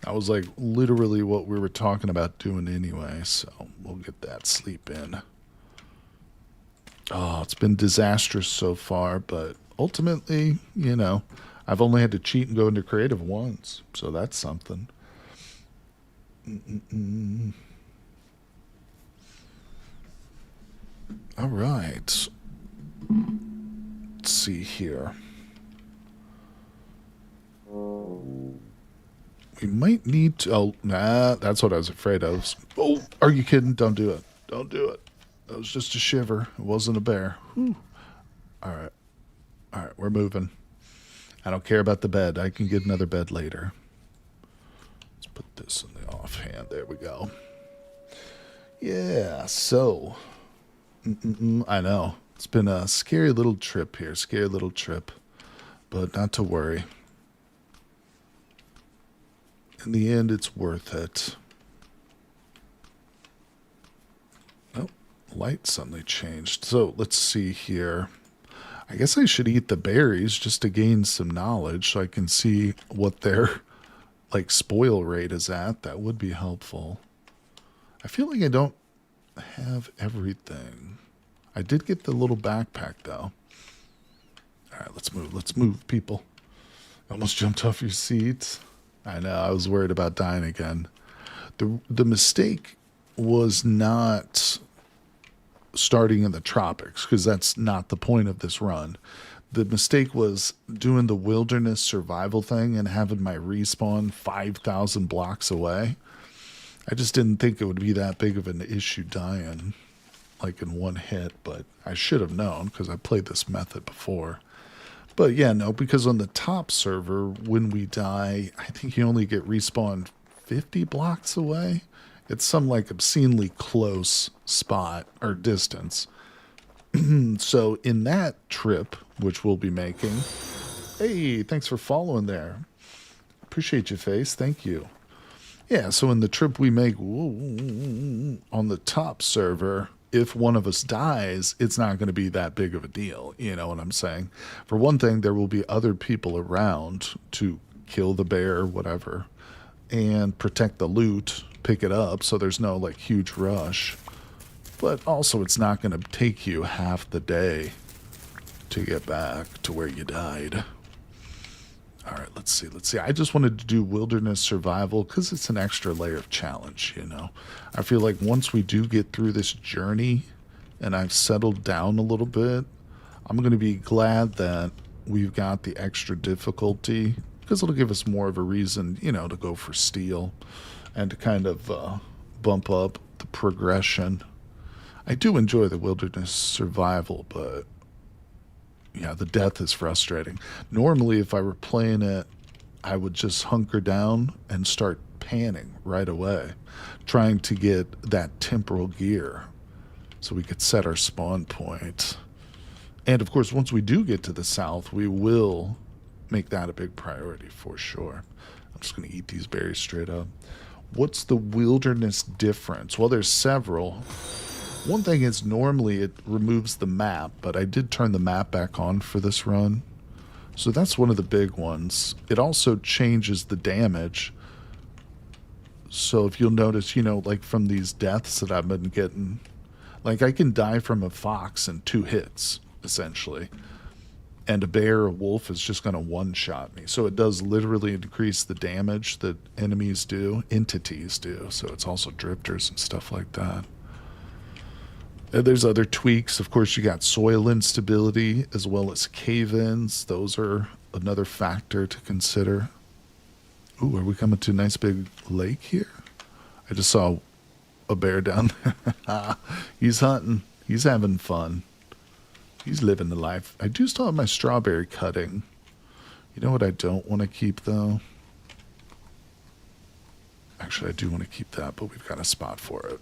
That was like literally what we were talking about doing anyway, so we'll get that sleep in. Oh, it's been disastrous so far, but ultimately, you know, I've only had to cheat and go into creative once, so that's something. All right. Let's see here. We might need to... Oh, nah, that's what I was afraid of. Oh, are you kidding? Don't do it. Don't do it. That was just a shiver. It wasn't a bear. Whew. All right. All right, we're moving. I don't care about the bed. I can get another bed later. Let's put this in the offhand. There we go. Yeah, so... I know. It's been a scary little trip here. Scary little trip. But not to worry. In the end, it's worth it. Oh, light suddenly changed. So, let's see here. I guess I should eat the berries just to gain some knowledge so I can see what their, like, spoil rate is at. That would be helpful. I feel like I don't have everything. I did get the little backpack, though. All right, let's move. Let's move, people. Almost jumped off your seats. I know, I was worried about dying again. The mistake was not starting in the tropics, because that's not the point of this run. The mistake was doing the wilderness survival thing and having my respawn 5,000 blocks away. I just didn't think it would be that big of an issue dying, like in one hit, but I should have known, because I played this method before. But yeah, no, because on the top server, when we die, I think you only get respawned 50 blocks away. It's some like obscenely close spot or distance. So in that trip, which we'll be making, hey, thanks for following there. Appreciate your face. Thank you. Yeah, so in the trip we make on the top server, if one of us dies, it's not going to be that big of a deal. You know what I'm saying? For one thing, there will be other people around to kill the bear, whatever, and protect the loot, pick it up, so there's no, like, huge rush. But also, it's not going to take you half the day to get back to where you died. All right, let's see. Let's see. I just wanted to do wilderness survival because it's an extra layer of challenge, you know. I feel like once we do get through this journey and I've settled down a little bit, I'm going to be glad that we've got the extra difficulty because it'll give us more of a reason, you know, to go for steel and to kind of bump up the progression. I do enjoy the wilderness survival, but yeah, the death is frustrating. Normally, if I were playing it, I would just hunker down and start panning right away, trying to get that temporal gear so we could set our spawn point. And of course, once we do get to the south, we will make that a big priority for sure. I'm just going to eat these berries straight up. What's the wilderness difference? Well, there's several. One thing is normally it removes the map, but I did turn the map back on for this run. So that's one of the big ones. It also changes the damage. So if you'll notice, you know, like from these deaths that I've been getting, like I can die from a fox in 2 hits, essentially. And a bear or wolf is just going to one-shot me. So it does literally increase the damage that entities do. So it's also drifters and stuff like that. There's other tweaks. Of course, you got soil instability as well as cave-ins. Those are another factor to consider. Ooh, are we coming to a nice big lake here? I just saw a bear down there. He's hunting. He's having fun. He's living the life. I do still have my strawberry cutting. You know what I don't want to keep, though? Actually, I do want to keep that, but we've got a spot for it.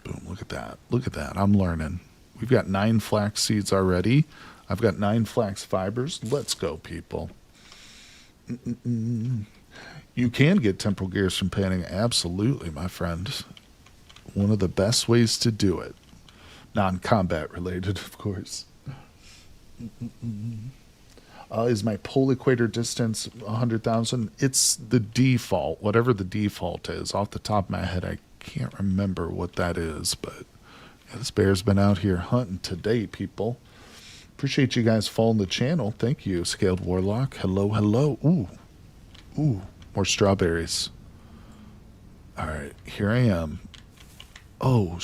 Boom, look at that. Look at that. I'm learning. We've got 9 flax seeds already. I've got 9 flax fibers. Let's go, people. You can get temporal gears from painting. Absolutely, my friend. One of the best ways to do it. Non-combat related, of course. Is my pole equator distance 100,000? It's the default, whatever the default is. Off the top of my head, I can't remember what that is, but yeah, this bear's been out here hunting today, people. Appreciate you guys following the channel. Thank you, Scaled Warlock. Hello, hello. Ooh, more strawberries. All right, here I am. Oh.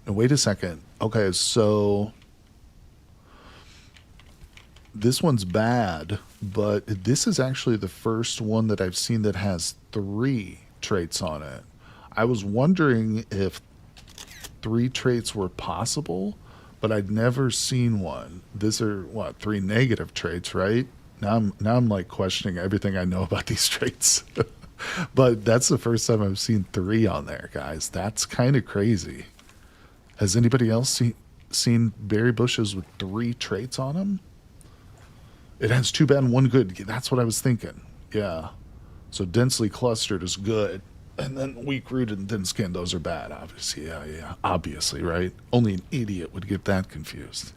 Now, wait a second. Okay, so this one's bad, but this is actually the first one that I've seen that has 3 traits on it. I was wondering if 3 traits were possible, but I'd never seen one. These are, what, 3 negative traits, right? Now I'm like questioning everything I know about these traits. But that's the first time I've seen 3 on there, guys. That's kind of crazy. Has anybody else seen berry bushes with 3 traits on them? It has 2 bad and 1 good. That's what I was thinking. Yeah. So densely clustered is good. And then weak rooted and thin skinned, those are bad, obviously. Yeah. Obviously, right? Only an idiot would get that confused.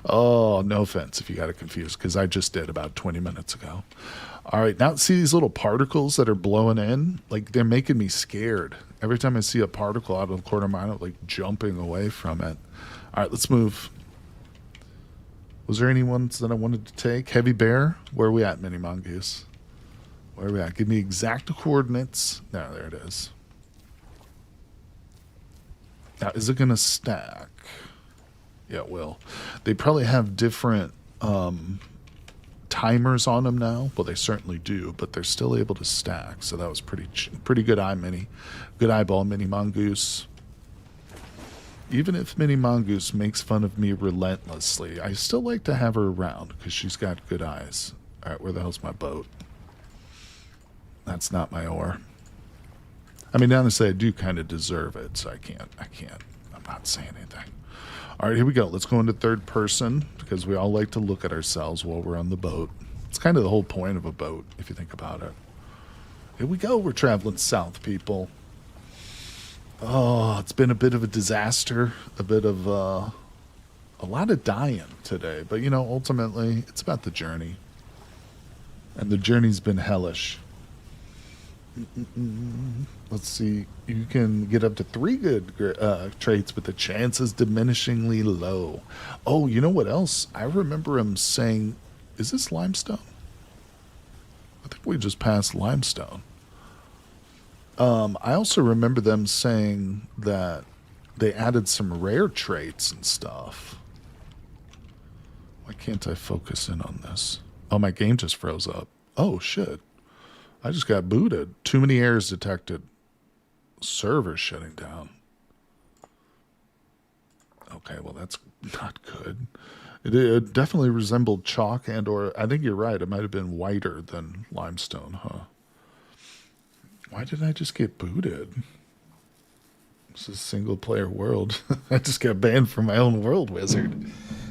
Oh, no offense if you got it confused, because I just did about 20 minutes ago. All right, now see these little particles that are blowing in? Like, they're making me scared. Every time I see a particle out of the corner of my eye, I'm like jumping away from it. All right, let's move. Was there any ones that I wanted to take? Heavy bear? Where are we at, Mini Mongoose? Where are we at? Give me exact coordinates. No, there it is. Now, is it going to stack? Yeah, it will. They probably have different timers on them now. Well, they certainly do, but they're still able to stack. So that was pretty good good eyeball, Mini Mongoose. Even if Mini Mongoose makes fun of me relentlessly, I still like to have her around because she's got good eyes. All right, where the hell's my boat? That's not my oar. I mean, honestly, I do kind of deserve it, so I can't. I'm not saying anything. All right, here we go. Let's go into third person because we all like to look at ourselves while we're on the boat. It's kind of the whole point of a boat, if you think about it. Here we go. We're traveling south, people. Oh, it's been a bit of a disaster, a bit of a lot of dying today. But, you know, ultimately, it's about the journey. And the journey's been hellish. Let's see. You can get up to 3 good traits, but the chance is diminishingly low. Oh, you know what else? I remember him saying, is this limestone? I think we just passed limestone. I also remember them saying that they added some rare traits and stuff. Why can't I focus in on this? Oh, my game just froze up. Oh, shit. I just got booted. Too many errors detected. Server shutting down. Okay, well, that's not good. It definitely resembled chalk or I think you're right. It might have been whiter than limestone, huh? Why did I just get booted? This is a single-player world. I just got banned from my own world, wizard.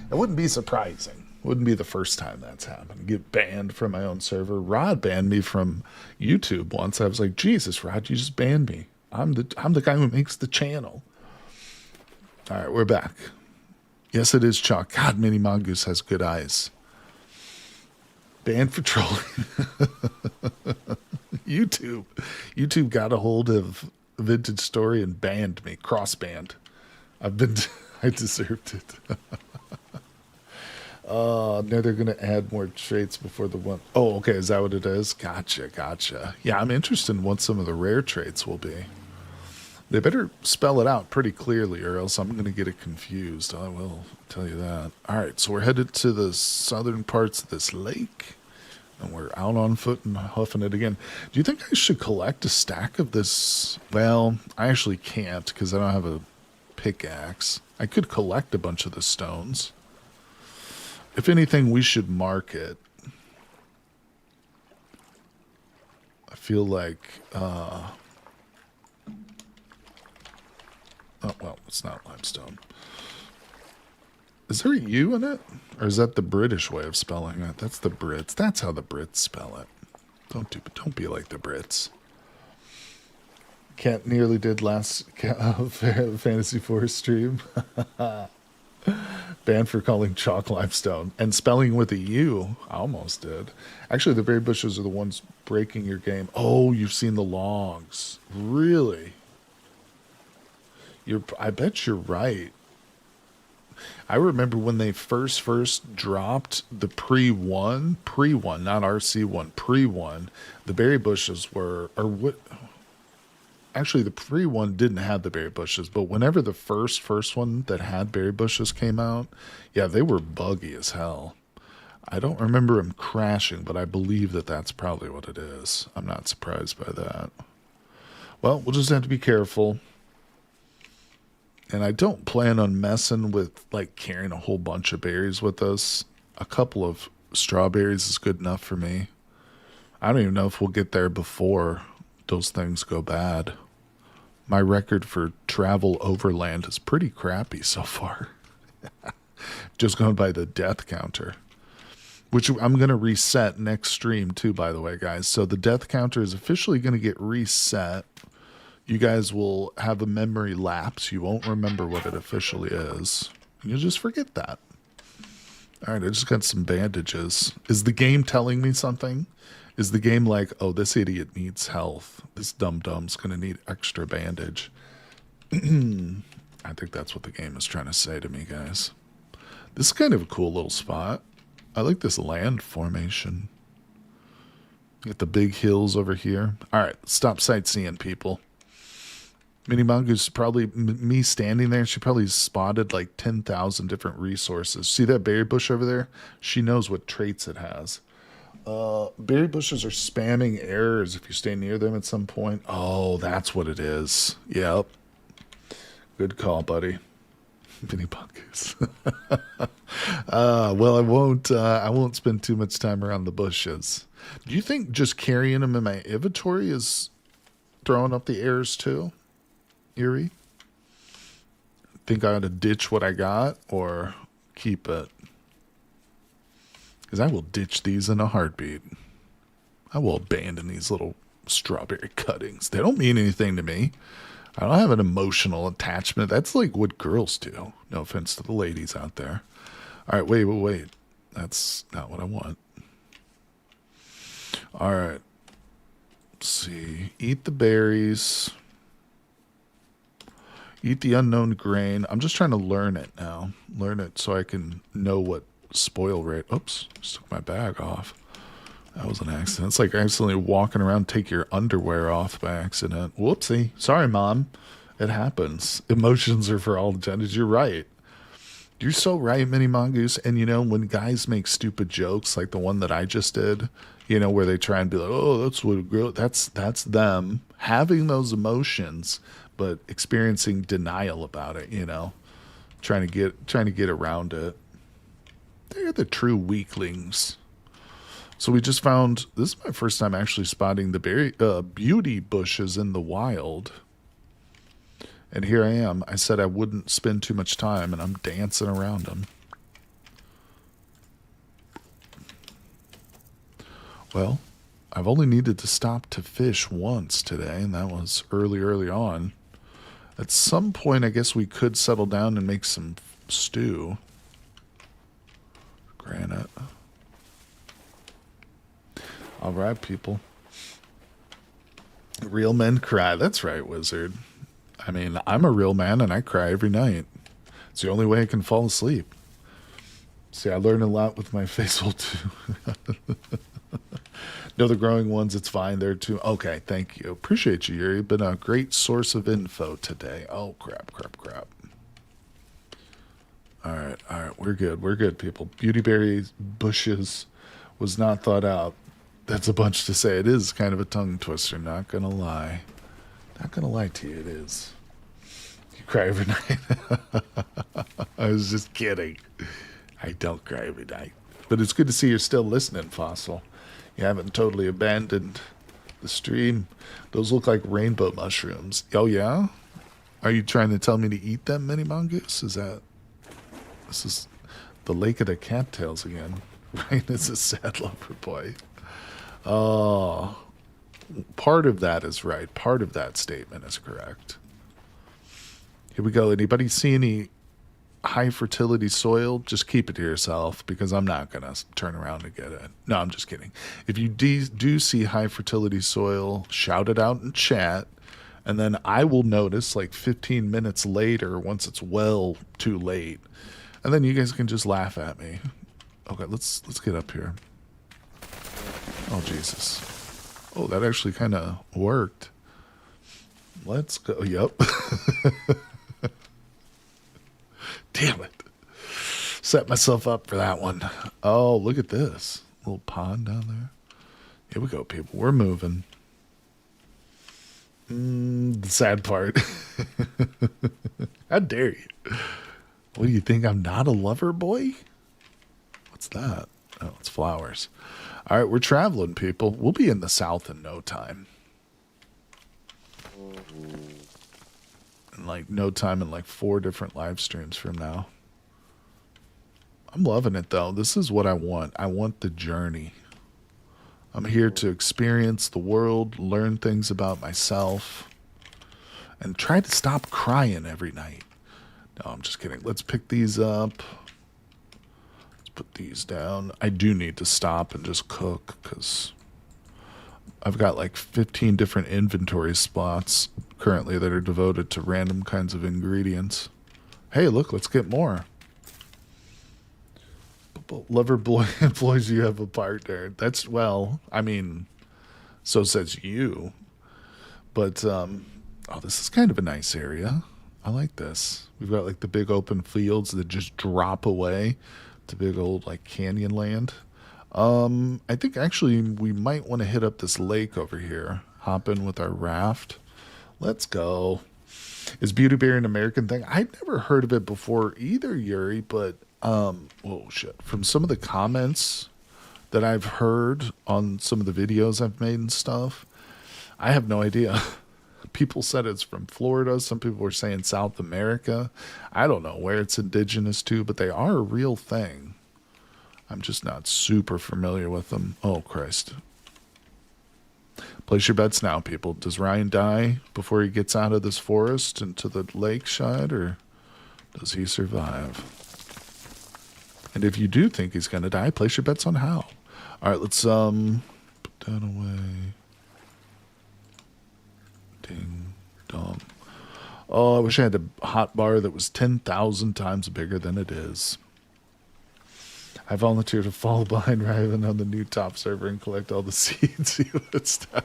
It wouldn't be surprising. Wouldn't be the first time that's happened. Get banned from my own server. Rod banned me from YouTube once. I was like, Jesus, Rod, you just banned me. I'm the guy who makes the channel. All right, we're back. Yes, it is Chalk. God, Mini Mongoose has good eyes. Banned for trolling. YouTube got a hold of Vintage Story and banned me. Cross-banned. I deserved it. Now they're going to add more traits before the one. Oh, okay. Is that what it is? Gotcha. Yeah, I'm interested in what some of the rare traits will be. They better spell it out pretty clearly or else I'm going to get it confused. I will tell you that. All right, so we're headed to the southern parts of this lake. And we're out on foot and huffing it again. Do you think I should collect a stack of this? Well, I actually can't because I don't have a pickaxe. I could collect a bunch of the stones. If anything, we should mark it. I feel like... Oh, well, it's not limestone. Is there a U in it? Or is that the British way of spelling it? That's the Brits. That's how the Brits spell it. Don't be like the Brits. Cat nearly did last Fantasy Forest stream. Banned for calling chalk limestone. And spelling with a U. I almost did. Actually, the berry bushes are the ones breaking your game. Oh, you've seen the logs. Really? I bet you're right. I remember when they first dropped the pre-1, not RC1, pre-1, the berry bushes were, or what, actually the pre-1 didn't have the berry bushes, but whenever the first one that had berry bushes came out, yeah, they were buggy as hell. I don't remember them crashing, but I believe that that's probably what it is. I'm not surprised by that. Well, we'll just have to be careful. And I don't plan on messing with, like, carrying a whole bunch of berries with us. A couple of strawberries is good enough for me. I don't even know if we'll get there before those things go bad. My record for travel overland is pretty crappy so far. Just going by the death counter. Which I'm going to reset next stream too, by the way, guys. So the death counter is officially going to get reset. You guys will have a memory lapse. You won't remember what it officially is. You'll just forget that. All right, I just got some bandages. Is the game telling me something? Is the game like, oh, this idiot needs health. This dum-dum's going to need extra bandage. I think that's what the game is trying to say to me, guys. This is kind of a cool little spot. I like this land formation. Got the big hills over here. All right, stop sightseeing, people. Mini Mongoose, probably me standing there, she probably spotted like 10,000 different resources. See that berry bush over there? She knows what traits it has. Berry bushes are spamming errors if you stay near them at some point. Oh, that's what it is. Yep. Good call, buddy. Mini Mongoose. Well, I won't spend too much time around the bushes. Do you think just carrying them in my inventory is throwing up the errors too? Eerie? Think I ought to ditch what I got or keep it? Because I will ditch these in a heartbeat. I will abandon these little strawberry cuttings. They don't mean anything to me. I don't have an emotional attachment. That's like what girls do. No offense to the ladies out there. All right, wait. That's not what I want. All right. Let's see. Eat the berries. Eat the unknown grain. I'm just trying to learn it now. Learn it so I can know what spoil rate. Oops, just took my bag off. That was an accident. It's like accidentally walking around, take your underwear off by accident. Whoopsie. Sorry, Mom. It happens. Emotions are for all genders. You're right. You're so right, Mini Mongoose. And, you know, when guys make stupid jokes like the one that I just did, you know, where they try and be like, oh, that's what a girl, that's them having those emotions, but experiencing denial about it, you know, trying to get around it. They're the true weaklings. So we just found, this is my first time actually spotting the beauty bushes in the wild. And here I am. I said I wouldn't spend too much time, and I'm dancing around them. Well, I've only needed to stop to fish once today, and that was early on. At some point, I guess we could settle down and make some stew. Granite. All right, people. Real men cry. That's right, Wizard. I mean, I'm a real man, and I cry every night. It's the only way I can fall asleep. See, I learn a lot with my facial, too. No, the growing ones, it's fine. They're too... Okay, thank you. Appreciate you, Yuri. Been a great source of info today. Oh, crap. All right. We're good, people. Beautyberry bushes was not thought out. That's a bunch to say. It is kind of a tongue twister, not gonna lie. Not gonna lie to you, it is. You cry every night. I was just kidding. I don't cry every night. But it's good to see you're still listening, Fossil. You haven't totally abandoned the stream. Those look like rainbow mushrooms. Oh, yeah? Are you trying to tell me to eat them, Mini Mongoose? This is the Lake of the Cattails again. Ryan is a sad lover boy. Oh, part of that is right. Part of that statement is correct. Here we go. Anybody see any high fertility soil? Just keep it to yourself because I'm not going to turn around and get it. No, I'm just kidding. If you do see high fertility soil, shout it out in chat. And then I will notice like 15 minutes later once it's well too late. And then you guys can just laugh at me. Okay, let's get up here. Oh, Jesus. Oh, that actually kind of worked. Let's go. Yep. Damn it. Set myself up for that one. Oh, look at this. Little pond down there. Here we go, people. We're moving. The sad part. How dare you? What do you think? I'm not a lover boy? What's that? Oh, it's flowers. All right, we're traveling, people. We'll be in the south in no time. In like no time, in like 4 different live streams from now. I'm loving it, though. This is what I want. I want the journey. I'm here to experience the world, learn things about myself, and try to stop crying every night. No, I'm just kidding. Let's pick these up. Let's put these down. I do need to stop and just cook because I've got like 15 different inventory spots currently that are devoted to random kinds of ingredients. Hey, look, let's get more. Lover boy employs you have a partner. That's, well, I mean, so says you. But, oh, this is kind of a nice area. I like this. We've got like the big open fields that just drop away to big old like canyon land. I think actually we might want to hit up this lake over here. Hop in with our raft. Let's go. Is Beautyberry an American thing? I've never heard of it before either, Yuri, but oh shit. From some of the comments that I've heard on some of the videos I've made and stuff, I have no idea. People said it's from Florida. Some people were saying South America. I don't know where it's indigenous to, but they are a real thing. I'm just not super familiar with them. Oh, Christ. Place your bets now, people. Does Ryan die before he gets out of this forest into the lakeside, or does he survive? And if you do think he's going to die, place your bets on how. All right, let's put that away. Ding dong. Oh, I wish I had a hot bar that was 10,000 times bigger than it is. I volunteer to follow behind Raven on the new top server and collect all the seeds he puts down.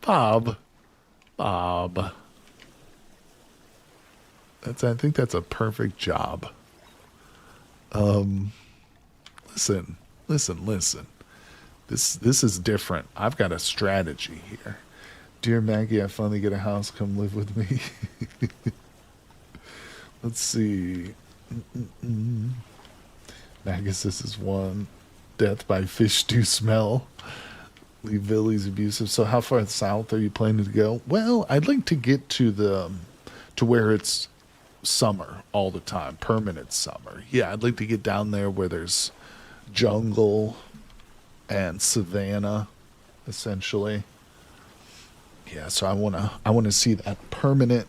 Bob. I think that's a perfect job. Listen. This is different. I've got a strategy here. Dear Maggie, I finally get a house. Come live with me. Let's see. Magus, this is one. Death by fish stew smell. Leave Billy's abusive. So how far south are you planning to go? Well, I'd like to get to where it's summer all the time. Permanent summer. Yeah, I'd like to get down there where there's jungle and savanna, essentially. Yeah, so I wanna see that permanent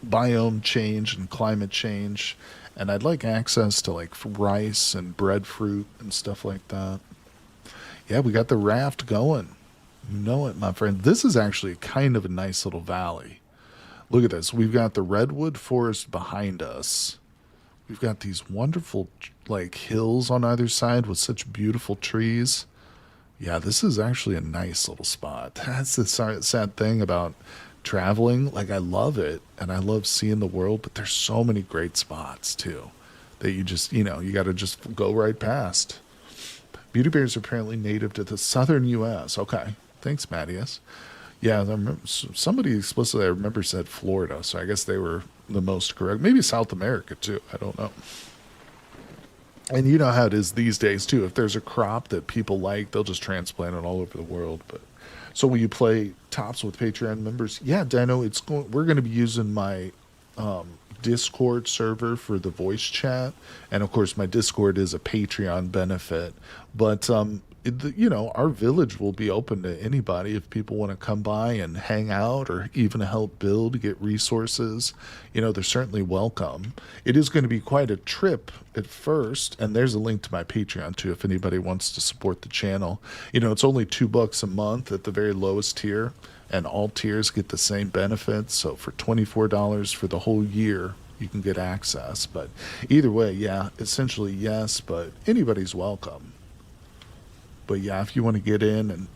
biome change and climate change, and I'd like access to like rice and breadfruit and stuff like that. Yeah, we got the raft going. You know it, my friend. This is actually kind of a nice little valley. Look at this. We've got the redwood forest behind us. We've got these wonderful like hills on either side with such beautiful trees. Yeah, this is actually a nice little spot. That's the sad thing about traveling. Like, I love it and I love seeing the world, but there's so many great spots too that you just, you got to just go right past. Beauty bears are apparently native to the southern U.S. Okay. Thanks, Mattias. Yeah, I remember, somebody explicitly, I remember, said Florida, so I guess they were the most correct. Maybe South America, too. I don't know. And you know how it is these days too. If there's a crop that people like, they'll just transplant it all over the world. But so will you play tops with Patreon members? Yeah, Dino, we're going to be using my Discord server for the voice chat, and of course my Discord is a Patreon benefit. But our village will be open to anybody if people want to come by and hang out or even help build, get resources. They're certainly welcome. It is going to be quite a trip at first, and there's a link to my Patreon too if anybody wants to support the channel. It's only $2 a month at the very lowest tier, and all tiers get the same benefits. So for $24 for the whole year, you can get access. But either way, yeah, essentially yes, but anybody's welcome. But yeah, if you want to get in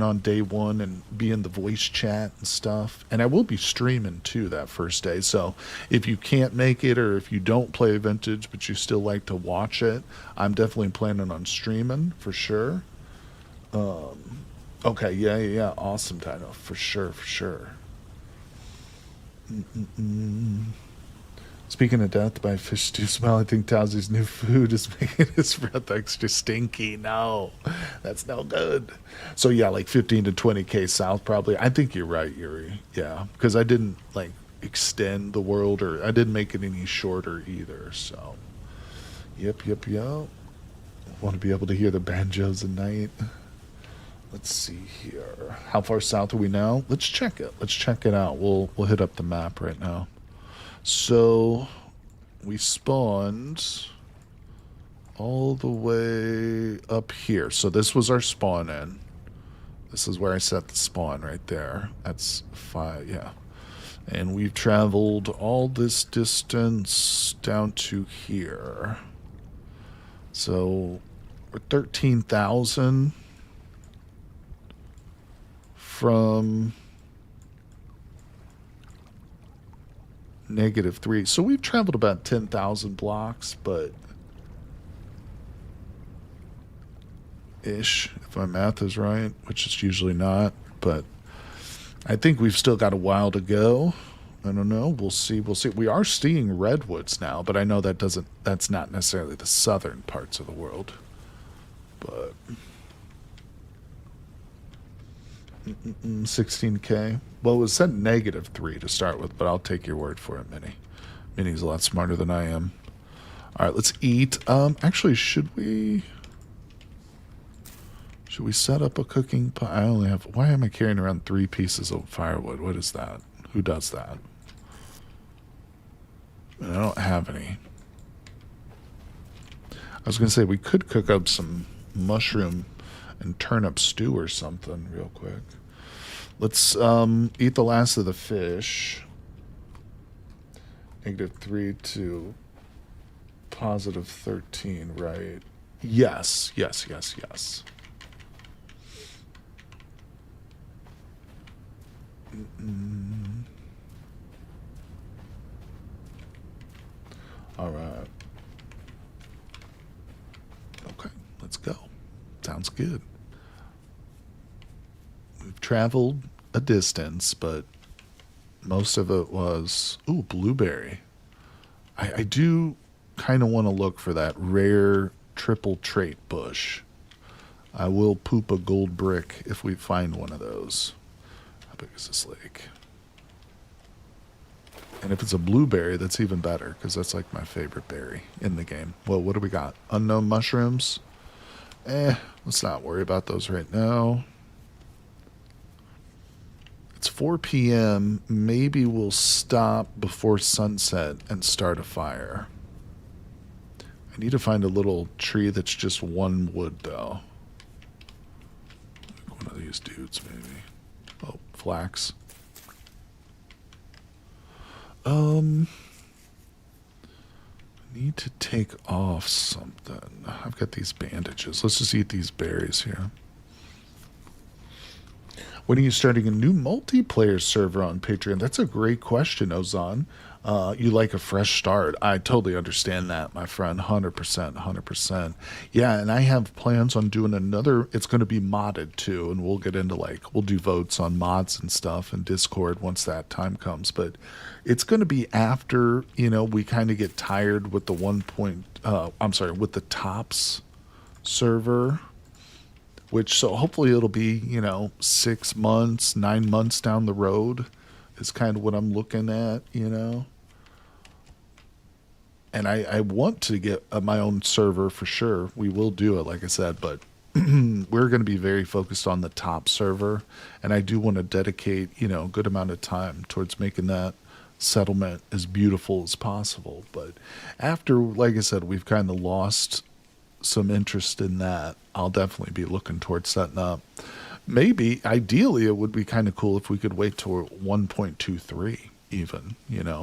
on day one and be in the voice chat and stuff, and I will be streaming too that first day. So if you can't make it, or if you don't play Vintage but you still like to watch it, I'm definitely planning on streaming for sure. Okay, yeah, awesome, Dino, for sure. Mm-mm-mm. Speaking of death by fish stew smell, I think Towsie's new food is making his breath extra stinky. No, that's no good. So yeah, like 15 to 20K south probably. I think you're right, Yuri. Yeah, because I didn't like extend the world, or I didn't make it any shorter either. So, yep. Want to be able to hear the banjos at night. Let's see here. How far south are we now? Let's check it. Let's check it out. We'll hit up the map right now. So we spawned all the way up here. So this was our spawn in. This is where I set the spawn right there. That's 5, yeah. And we've traveled all this distance down to here. So we're 13,000 from -3. So we've traveled about 10,000 blocks, but ish, if my math is right, which it's usually not, but I think we've still got a while to go. I don't know. We'll see. We are seeing redwoods now, but I know that's not necessarily the southern parts of the world. But 16K. Well, it was said -3 to start with, but I'll take your word for it, Minnie. Minnie's a lot smarter than I am. All right, let's eat. Actually, should we set up a cooking pot? I only have. Why am I carrying around 3 pieces of firewood? What is that? Who does that? I don't have any. I was gonna say we could cook up some mushroom and turnip stew or something real quick. Let's eat the last of the fish. -3 to +13, right? Yes. All right. Okay, let's go. Sounds good. We've traveled a distance, but most of it was... Ooh, blueberry. I do kind of want to look for that rare triple trait bush. I will poop a gold brick if we find one of those. How big is this lake? And if it's a blueberry, that's even better, because that's like my favorite berry in the game. Well, what do we got? Unknown mushrooms. Let's not worry about those right now. It's 4 p.m. Maybe we'll stop before sunset and start a fire. I need to find a little tree that's just one wood, though. Like one of these dudes, maybe. Oh, flax. I need to take off something. I've got these bandages. Let's just eat these berries here. When are you starting a new multiplayer server on Patreon? That's a great question, Ozan. You like a fresh start. I totally understand that, my friend. 100%, 100%. Yeah, and I have plans on doing another. It's going to be modded too, and we'll get into we'll do votes on mods and stuff in Discord once that time comes. But it's going to be after, we kind of get tired with the with the tops server. So hopefully it'll be, 6 months, 9 months down the road is kind of what I'm looking at, And I want to get my own server for sure. We will do it, like I said, but we're going to be very focused on the top server. And I do want to dedicate, a good amount of time towards making that settlement as beautiful as possible. But after, like I said, we've kind of lost some interest in that, I'll definitely be looking towards setting up. Maybe, ideally, it would be kind of cool if we could wait till 1.23 even,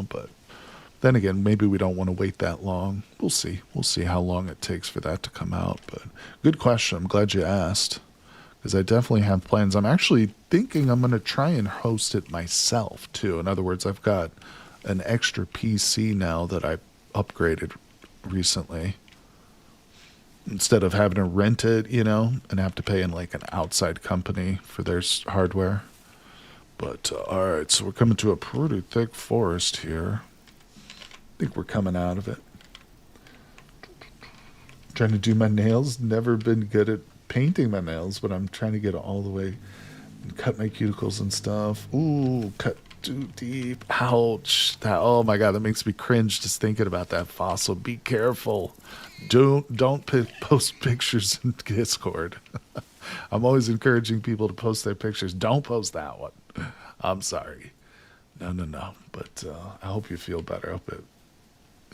but then again, maybe we don't want to wait that long. We'll see. We'll see how long it takes for that to come out. But good question. I'm glad you asked, because I definitely have plans. I'm actually thinking I'm going to try and host it myself, too. In other words, I've got an extra PC now that I upgraded recently. Instead of having to rent it, and have to pay in an outside company for their hardware. But, all right, so we're coming to a pretty thick forest here. I think we're coming out of it. Trying to do my nails. Never been good at painting my nails, but I'm trying to get it all the way and cut my cuticles and stuff. Ooh, cut too deep. Ouch. Oh my God, that makes me cringe just thinking about that fossil. Be careful. Don't post pictures in Discord. I'm always encouraging people to post their pictures. Don't post that one. I'm sorry. No. But I hope you feel better. I hope it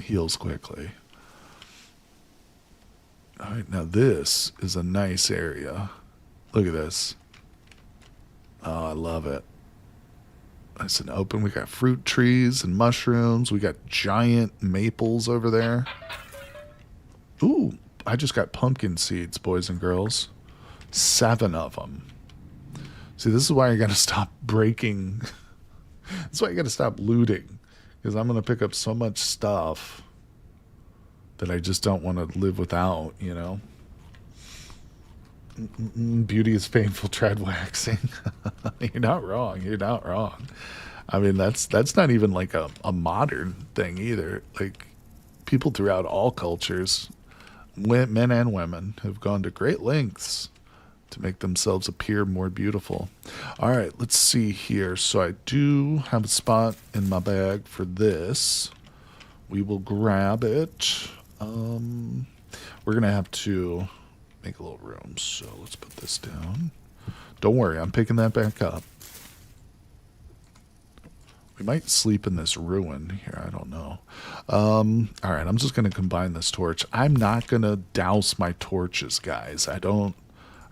heals quickly. All right, now this is a nice area. Look at this. Oh, I love it. Nice and open. We got fruit trees and mushrooms. We got giant maples over there. Ooh, I just got pumpkin seeds, boys and girls. 7 of them. See, this is why you got to stop breaking. That's why you got to stop looting. Because I'm going to pick up so much stuff that I just don't want to live without, Beauty is painful, tread waxing. You're not wrong. You're not wrong. I mean, that's not even a modern thing either. People throughout all cultures, men and women, have gone to great lengths to make themselves appear more beautiful. All right, let's see here. So I do have a spot in my bag for this. We will grab it. We're going to have to make a little room. So let's put this down. Don't worry, I'm picking that back up. We might sleep in this ruin here. I don't know. All right, I'm just going to combine this torch. I'm not going to douse my torches, guys. I don't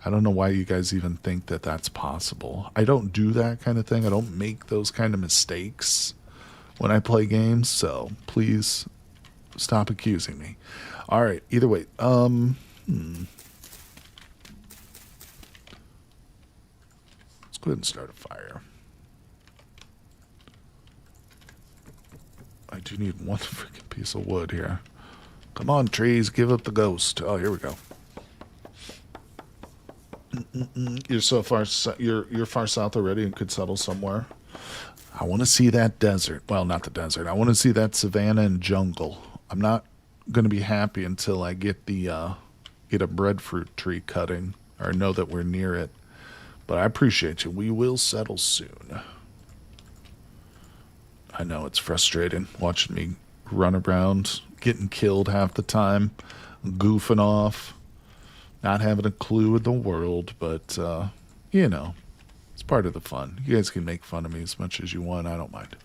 know why you guys even think that that's possible. I don't do that kind of thing. I don't make those kind of mistakes when I play games. So please stop accusing me. All right, either way. Let's go ahead and start a fire. I do need one freaking piece of wood here. Come on, trees, give up the ghost. Oh, here we go. You're so far. You're far south already and could settle somewhere. I want to see that desert. Well, not the desert. I want to see that savanna and jungle. I'm not going to be happy until I get a breadfruit tree cutting or know that we're near it. But I appreciate you. We will settle soon. I know it's frustrating watching me run around, getting killed half the time, goofing off. not having a clue in the world, but, you know, it's part of the fun. You guys can make fun of me as much as you want. I don't mind.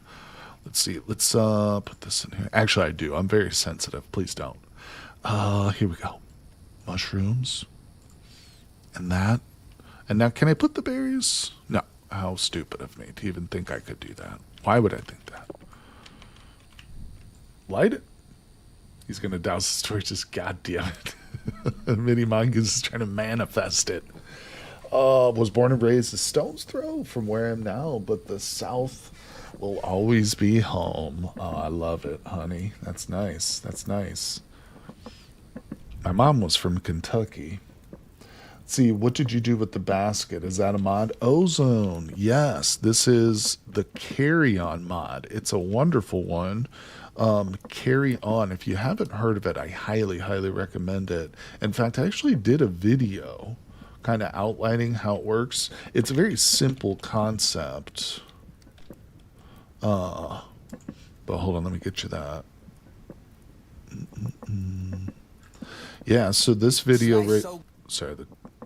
Let's see. Let's put this in here. Actually, I do. I'm very sensitive. Please don't. Here we go. Mushrooms. And that. And now, can I put the berries? No. How stupid of me to even think I could do that. Why would I think that? Light it. He's going to douse the torches. God damn it. Mini Mongoose is trying to manifest it. Was born and raised a stone's throw from where I am now, but the South will always be home. Oh, I love it, honey. That's nice. That's nice. My mom was from Kentucky. Let's see, what did you do with the basket? Is that a mod? Ozone. Yes, this is the Carry On mod. It's a wonderful one. Carry On. If you haven't heard of it, I highly, highly recommend it. In fact, I actually did a video kind of outlining how it works. It's a very simple concept. But hold on, let me get you that. Yeah, so this video sorry,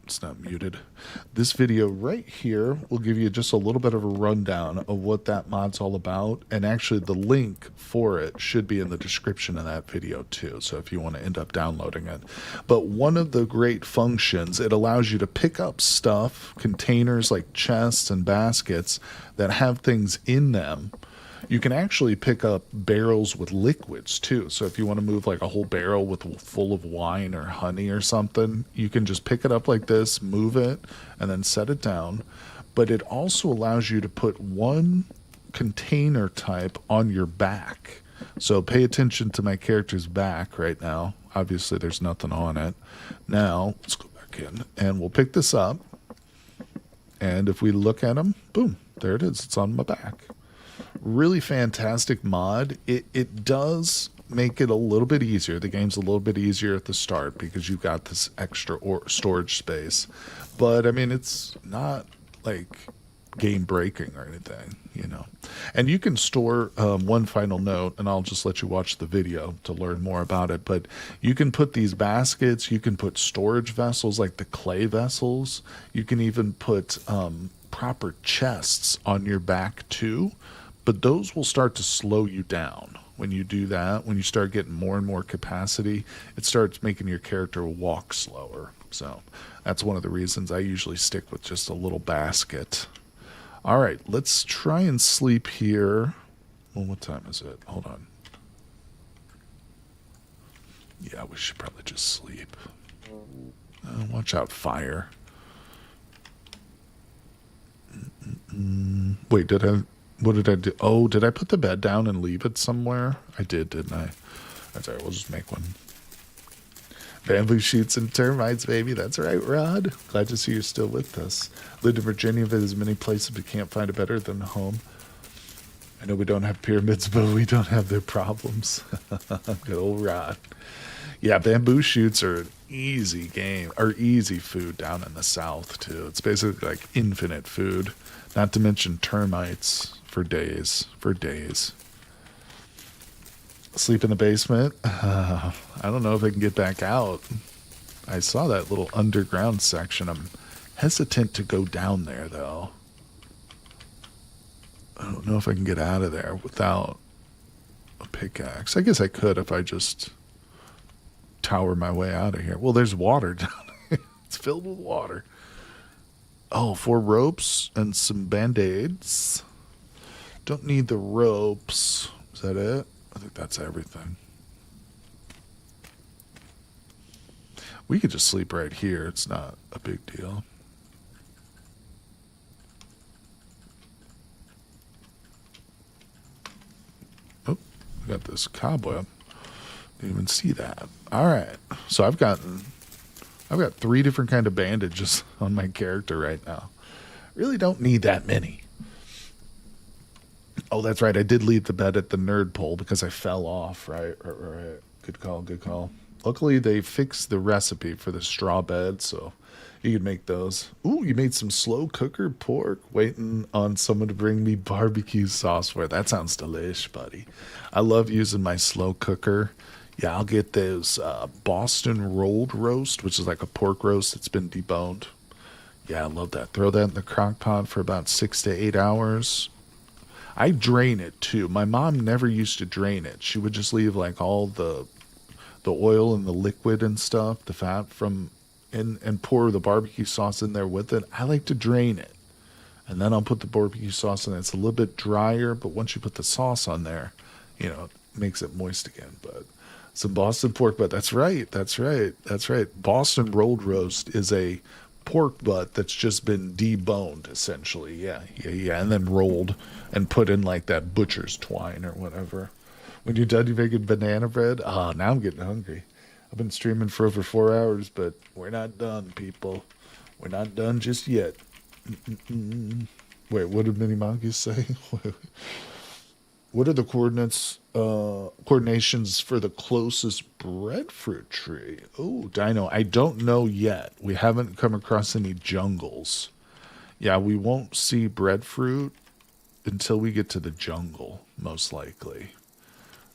it's not muted. This video right here will give you just a little bit of a rundown of what that mod's all about, and actually the link for it should be in the description of that video too, so if you want to end up downloading it. But one of the great functions, it allows you to pick up stuff, containers like chests and baskets that have things in them. You can actually pick up barrels with liquids too. So if you want to move like a whole barrel full of wine or honey or something, you can just pick it up like this, move it, and then set it down. But it also allows you to put one container type on your back. So pay attention to my character's back right now. Obviously there's nothing on it. Now let's go back in and we'll pick this up. And if we look at them, boom, there it is. It's on my back. Really fantastic mod. It does make it a little bit easier. The game's a little bit easier at the start because you've got this extra storage space. But, I mean, it's not, like, game-breaking or anything, you know. And you can store, one final note, and I'll just let you watch the video to learn more about it, but you can put these baskets, you can put storage vessels like the clay vessels. You can even put proper chests on your back, too. But those will start to slow you down when you do that. When you start getting more and more capacity, it starts making your character walk slower. So that's one of the reasons I usually stick with just a little basket. All right, let's try and sleep here. Well, what time is it? Hold on. Yeah, we should probably just sleep. Watch out, fire. Wait, what did I do? Oh, did I put the bed down and leave it somewhere? I did, didn't I? That's all right, we'll just make one. Bamboo shoots and termites, baby. That's right, Rod. Glad to see you're still with us. Lived in Virginia, visited many places, but can't find a better than home. I know we don't have pyramids, but we don't have their problems. Good old Rod. Yeah, bamboo shoots are an easy game, or easy food down in the South, too. It's basically like infinite food. Not to mention termites for days, Sleep in the basement. I don't know if I can get back out. I saw that little underground section. I'm hesitant to go down there, though. I don't know if I can get out of there without a pickaxe. I guess I could if I just tower my way out of here. Well, there's water down there. It's filled with water. Oh, 4 ropes and some band-aids. Don't need the ropes. Is that it? I think that's everything. We could just sleep right here. It's not a big deal. Oh, we got this cobweb. Didn't even see that. All right. So I've got 3 different kind of bandages on my character right now. Really don't need that many. Oh, that's right. I did leave the bed at the nerd pole because I fell off. Right. Good call. Luckily, they fixed the recipe for the straw bed, so you could make those. Ooh, you made some slow cooker pork. Waiting on someone to bring me barbecue sauce for it. That sounds delish, buddy. I love using my slow cooker. Yeah, I'll get those Boston rolled roast, which is like a pork roast that's been deboned. Yeah, I love that. Throw that in the crock pot for about 6 to 8 hours. I drain it too. My mom never used to drain it. She would just leave like all the oil and the liquid and stuff, the fat from, and pour the barbecue sauce in there with it. I like to drain it. And then I'll put the barbecue sauce in it. It's a little bit drier, but once you put the sauce on there, it makes it moist again. But some Boston pork butt. That's right. That's right. That's right. Boston rolled roast is a pork butt that's just been deboned, essentially. Yeah, yeah, yeah. And then rolled and put in like that butcher's twine or whatever. When you're done, you making banana bread. Ah, now I'm getting hungry. I've been streaming for over 4 hours, but we're not done, people. We're not done just yet. Mm-mm. Wait, what did Mini Monkeys say? What are the coordinations for the closest breadfruit tree? Oh, Dino, I don't know yet. We haven't come across any jungles. Yeah, we won't see breadfruit until we get to the jungle, most likely.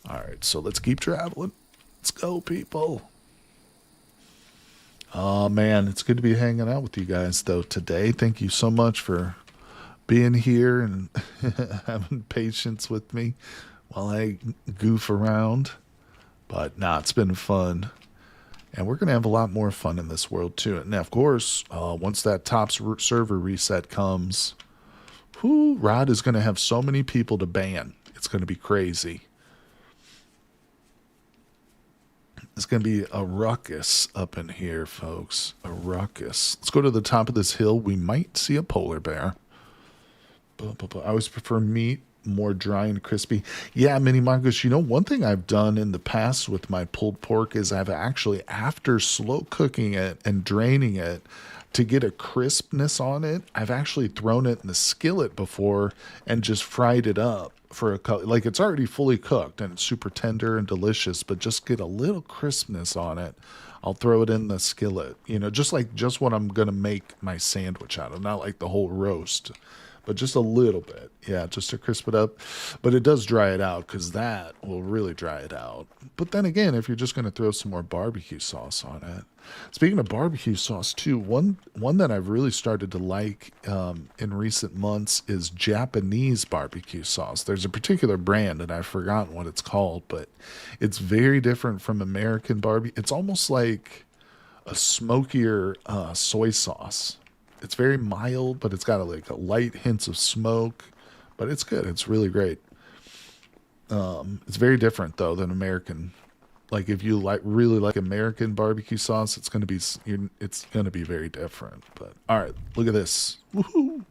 All right, so let's keep traveling. Let's go, people. Oh, man, it's good to be hanging out with you guys, though, today. Thank you so much for being here and having patience with me while I goof around. But, nah, it's been fun. And we're going to have a lot more fun in this world, too. And, of course, once that top server reset comes, Rod is going to have so many people to ban. It's going to be crazy. It's going to be a ruckus up in here, folks. A ruckus. Let's go to the top of this hill. We might see a polar bear. I always prefer meat, more dry and crispy. Yeah, Mini Mongoose, one thing I've done in the past with my pulled pork is I've actually, after slow cooking it and draining it, to get a crispness on it, I've actually thrown it in the skillet before and just fried it up for like it's already fully cooked and it's super tender and delicious, but just get a little crispness on it. I'll throw it in the skillet, just what I'm going to make my sandwich out of, not like the whole roast, but just a little bit. Yeah, just to crisp it up. But it does dry it out because that will really dry it out. But then again, if you're just going to throw some more barbecue sauce on it. Speaking of barbecue sauce too, one that I've really started to like in recent months is Japanese barbecue sauce. There's a particular brand and I've forgotten what it's called, but it's very different from American barbecue. It's almost like a smokier soy sauce. It's very mild, but it's got a light hints of smoke, but it's good. It's really great. It's very different though than American. Like if you really like American barbecue sauce, it's gonna be very different. But all right, look at this. Woohoo!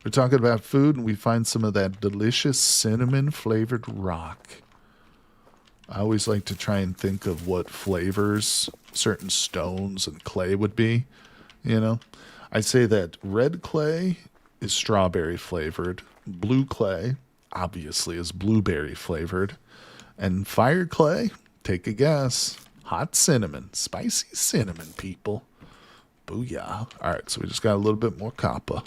We're talking about food, and we find some of that delicious cinnamon flavored rock. I always like to try and think of what flavors certain stones and clay would be. I say that red clay is strawberry flavored, blue clay obviously is blueberry flavored, and fire clay, take a guess, hot cinnamon, spicy cinnamon, people. Booyah. All right, so we just got a little bit more copper.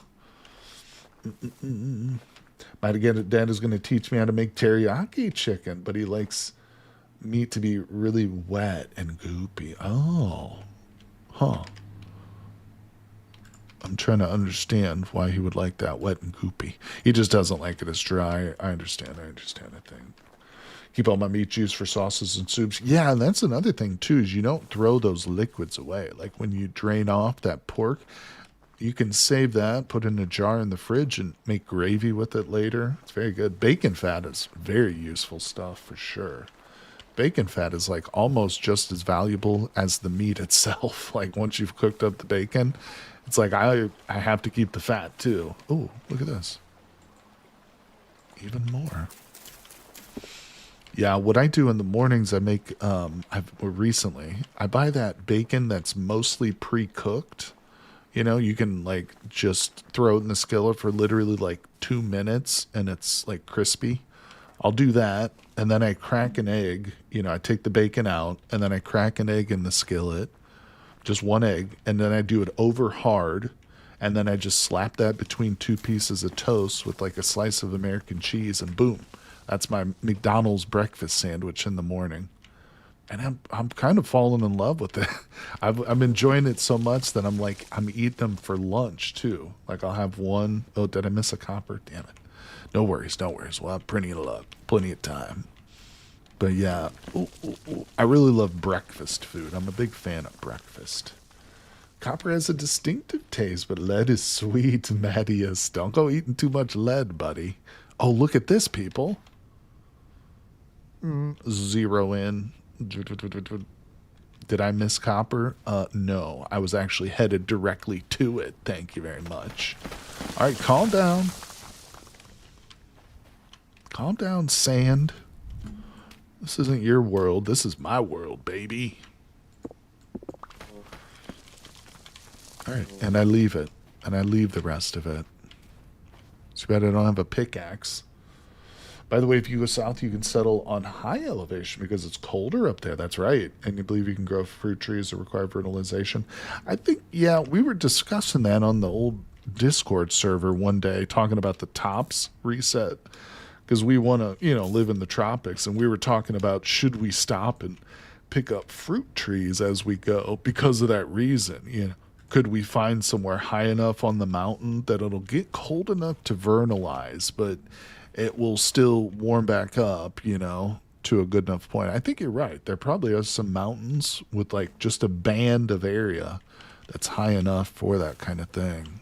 Might again, Dad is going to teach me how to make teriyaki chicken, but he likes meat to be really wet and goopy. Oh, huh. I'm trying to understand why he would like that wet and goopy. He just doesn't like it as dry. I understand, I think. Keep all my meat juice for sauces and soups. Yeah, and that's another thing, too, is you don't throw those liquids away. Like when you drain off that pork, you can save that, put it in a jar in the fridge, and make gravy with it later. It's very good. Bacon fat is very useful stuff for sure. Bacon fat is like almost just as valuable as the meat itself. Like once you've cooked up the bacon, it's like I have to keep the fat too. Oh, look at this. Even more. Yeah, what I do in the mornings, I make, recently, I buy that bacon that's mostly pre-cooked. You can like just throw it in the skillet for literally like 2 minutes and it's like crispy. I'll do that. And then I crack an egg. I take the bacon out and then I crack an egg in the skillet. Just one egg. And then I do it over hard. And then I just slap that between 2 pieces of toast with like a slice of American cheese and boom. That's my McDonald's breakfast sandwich in the morning. and I'm kind of falling in love with it. I'm enjoying it so much that I'm like I'm eating them for lunch too. Like I'll have one. Oh, did I miss a copper? Damn it. No worries, no worries. We'll have plenty of luck, plenty of time. But yeah, I really love breakfast food. I'm a big fan of breakfast. Copper has a distinctive taste, but lead is sweet, Mattias. Don't go eating too much lead, buddy. Oh, look at this, people. Zero in. Did I miss copper? No. I was actually headed directly to it. Thank you very much. All right, calm down. Calm down, sand. This isn't your world. This is my world, baby. All right, and I leave it. And I leave the rest of it. Too bad I don't have a pickaxe. By the way, if you go south, you can settle on high elevation because it's colder up there. That's right. And you believe you can grow fruit trees that require fertilization. I think, yeah, we were discussing that on the old Discord server one day, talking about the tops reset. Because we want to, live in the tropics. And we were talking about should we stop and pick up fruit trees as we go because of that reason. Could we find somewhere high enough on the mountain that it'll get cold enough to vernalize, but it will still warm back up, to a good enough point. I think you're right. There probably are some mountains with like just a band of area that's high enough for that kind of thing.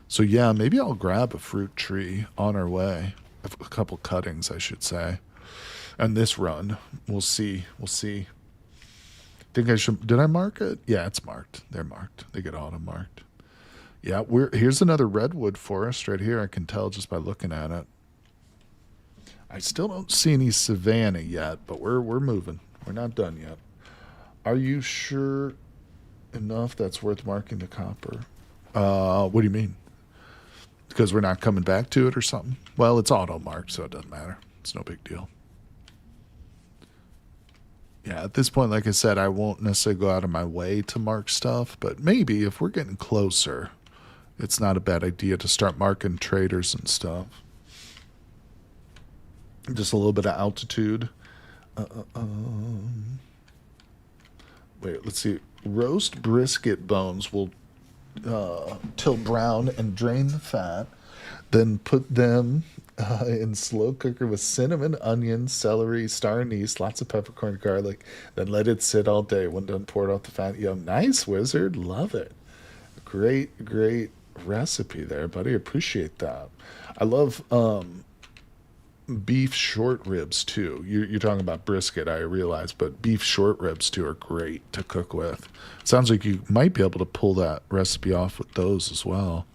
So yeah, maybe I'll grab a fruit tree on our way. A couple cuttings, I should say. And this run, we'll see. Think I should, did I mark it? Yeah, it's marked. They're marked. They get auto marked. Yeah, here's another redwood forest right here. I can tell just by looking at it. I still don't see any savanna yet, but we're moving. We're not done yet. Are you sure enough that's worth marking the copper? What do you mean? Because we're not coming back to it or something? Well, it's auto marked, so it doesn't matter. It's no big deal. Yeah, at this point, like I said, I won't necessarily go out of my way to mark stuff, but maybe if we're getting closer, it's not a bad idea to start marking traders and stuff. Just a little bit of altitude. Wait, let's see. Roast brisket bones will tilt brown and drain the fat. Then put them in slow cooker with cinnamon, onion, celery, star anise, lots of peppercorn, garlic. Then let it sit all day. When done, pour it off the fat. Yo, nice, wizard. Love it. Great recipe there, buddy. Appreciate that. I love beef short ribs too. You're talking about brisket, I realize, but beef short ribs too are great to cook with. Sounds like you might be able to pull that recipe off with those as well.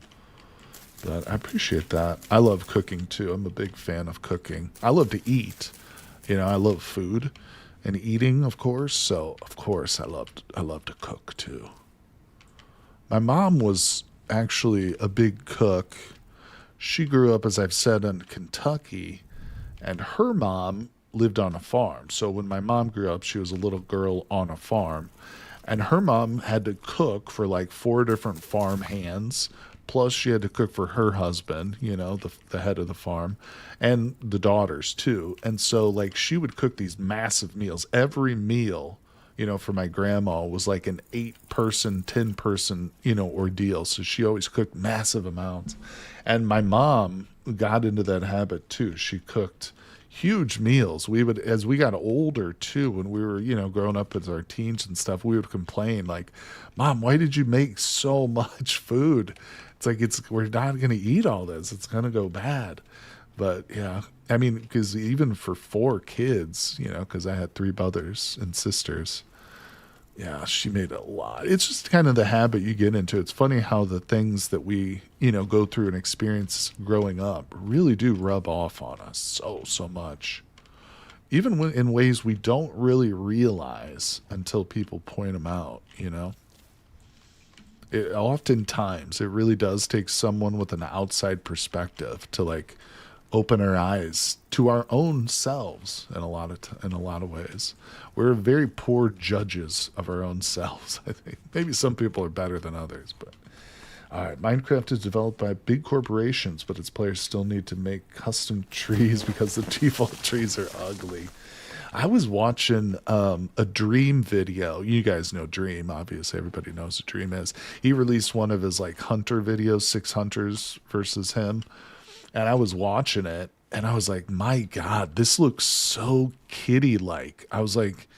But I appreciate that. I love cooking too. I'm a big fan of cooking. I love to eat. I love food and eating, of course. So of course I love to cook too. My mom was actually a big cook. She grew up, as I've said, in Kentucky, and her mom lived on a farm. So when my mom grew up, she was a little girl on a farm, and her mom had to cook for like 4 different farm hands. Plus, she had to cook for her husband, the head of the farm, and the daughters too. And so, like, she would cook these massive meals. Every meal, for my grandma was like an 8-person, 10-person, ordeal. So she always cooked massive amounts. And my mom got into that habit too. She cooked huge meals. We would, as we got older too, when we were, growing up as our teens and stuff, we would complain like, Mom, why did you make so much food? It's like, we're not going to eat all this. It's going to go bad. But yeah, I mean, because even for 4 kids, because I had 3 brothers and sisters, yeah, she made a lot. It's just kind of the habit you get into. It's funny how the things that we, go through and experience growing up really do rub off on us so much. Even in ways we don't really realize until people point them out, Oftentimes, it really does take someone with an outside perspective to like open our eyes to our own selves in a lot of ways. We're very poor judges of our own selves, I think. Maybe some people are better than others, but all right. Minecraft is developed by big corporations, but its players still need to make custom trees because the default trees are ugly. I was watching a Dream video. You guys know Dream, obviously. Everybody knows what Dream is. He released one of his like hunter videos, 6 hunters versus him. And I was watching it and I was like, my God, this looks so kiddie like. I was like,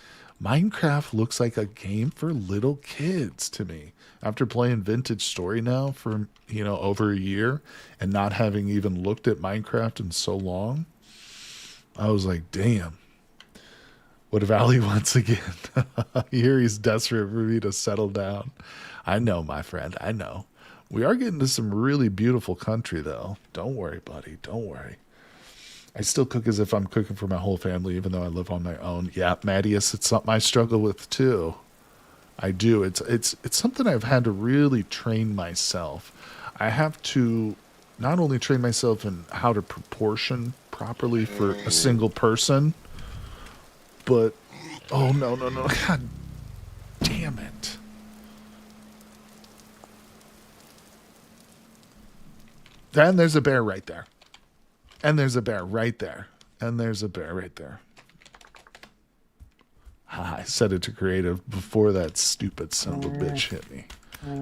Minecraft looks like a game for little kids to me. After playing Vintage Story now for, over a year and not having even looked at Minecraft in so long, I was like, damn, what Valley once again. Here he's desperate for me to settle down. I know, my friend, I know. We are getting to some really beautiful country, though. Don't worry, buddy. Don't worry. I still cook as if I'm cooking for my whole family, even though I live on my own. Yeah, Mattias, it's something I struggle with, too. I do. It's something I've had to really train myself. I have to not only train myself in how to proportion properly for a single person, but oh no, God damn it. And there's a bear right there. And there's a bear right there. And there's a bear right there. I set it to creative before that stupid son of a bitch hit me.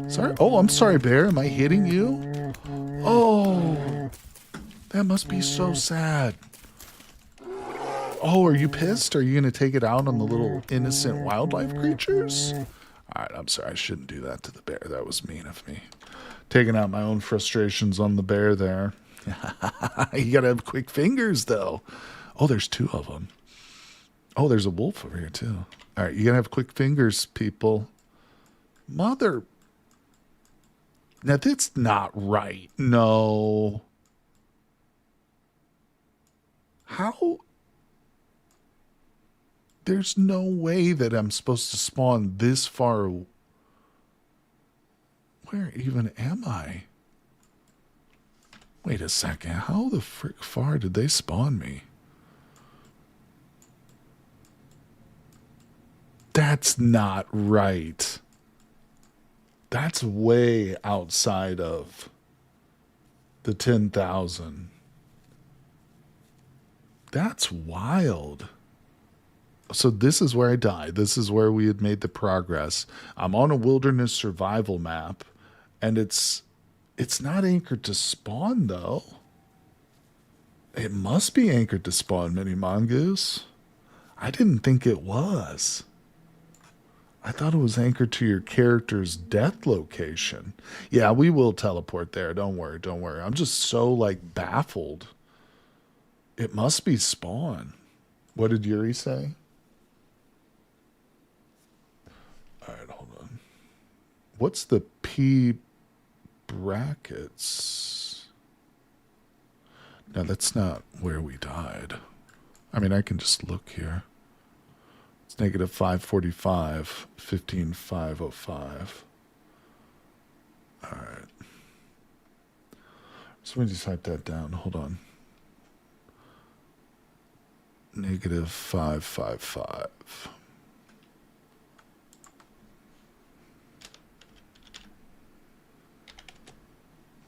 Sorry. Oh, I'm sorry, bear. Am I hitting you? Oh, that must be so sad. Oh, are you pissed? Are you going to take it out on the little innocent wildlife creatures? All right, I'm sorry. I shouldn't do that to the bear. That was mean of me. Taking out my own frustrations on the bear there. You got to have quick fingers, though. Oh, there's 2 of them. Oh, there's a wolf over here, too. All right, you got to have quick fingers, people. Mother. Now, that's not right. No. How? There's no way that I'm supposed to spawn this far. Where even am I? Wait a second. How the frick far did they spawn me? That's not right. That's way outside of the 10,000. That's wild. So this is where I died. This is where we had made the progress. I'm on a wilderness survival map, and it's not anchored to spawn, though. It must be anchored to spawn, Mini Mongoose. I didn't think it was. I thought it was anchored to your character's death location. Yeah, we will teleport there. Don't worry, don't worry. I'm just so, baffled. It must be spawn. What did Yuri say? All right, hold on. What's the P brackets? No, that's not where we died. I mean, I can just look here. It's negative 545, 15505. All right. So let me just type that down. Hold on. Negative 555.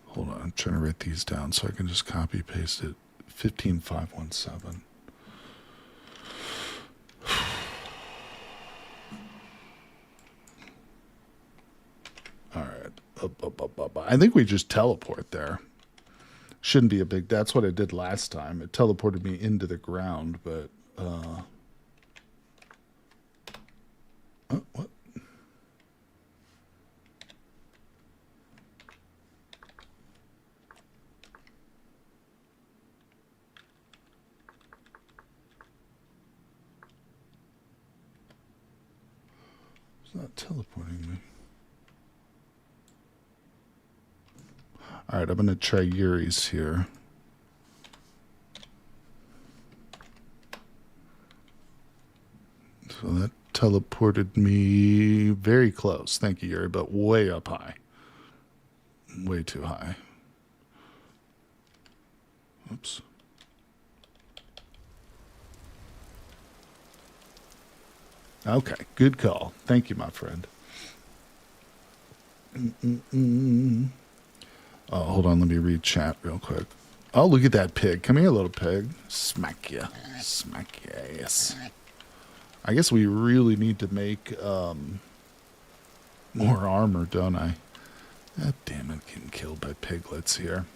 Hold on, I'm trying to write these down so I can just copy paste it. 15517. All right. I think we just teleport there. Shouldn't be a big... That's what I did last time. It teleported me into the ground, but... Oh, what? It's not teleporting me. All right, I'm going to try Yuri's here. So that teleported me very close. Thank you, Yuri, but way up high. Way too high. Oops. Okay, good call. Thank you, my friend. Oh, hold on. Let me read chat real quick. Oh, look at that pig. Come here, little pig. Smack ya. Smack ya ass. I guess we really need to make more armor, don't I? God damn it, getting killed by piglets here.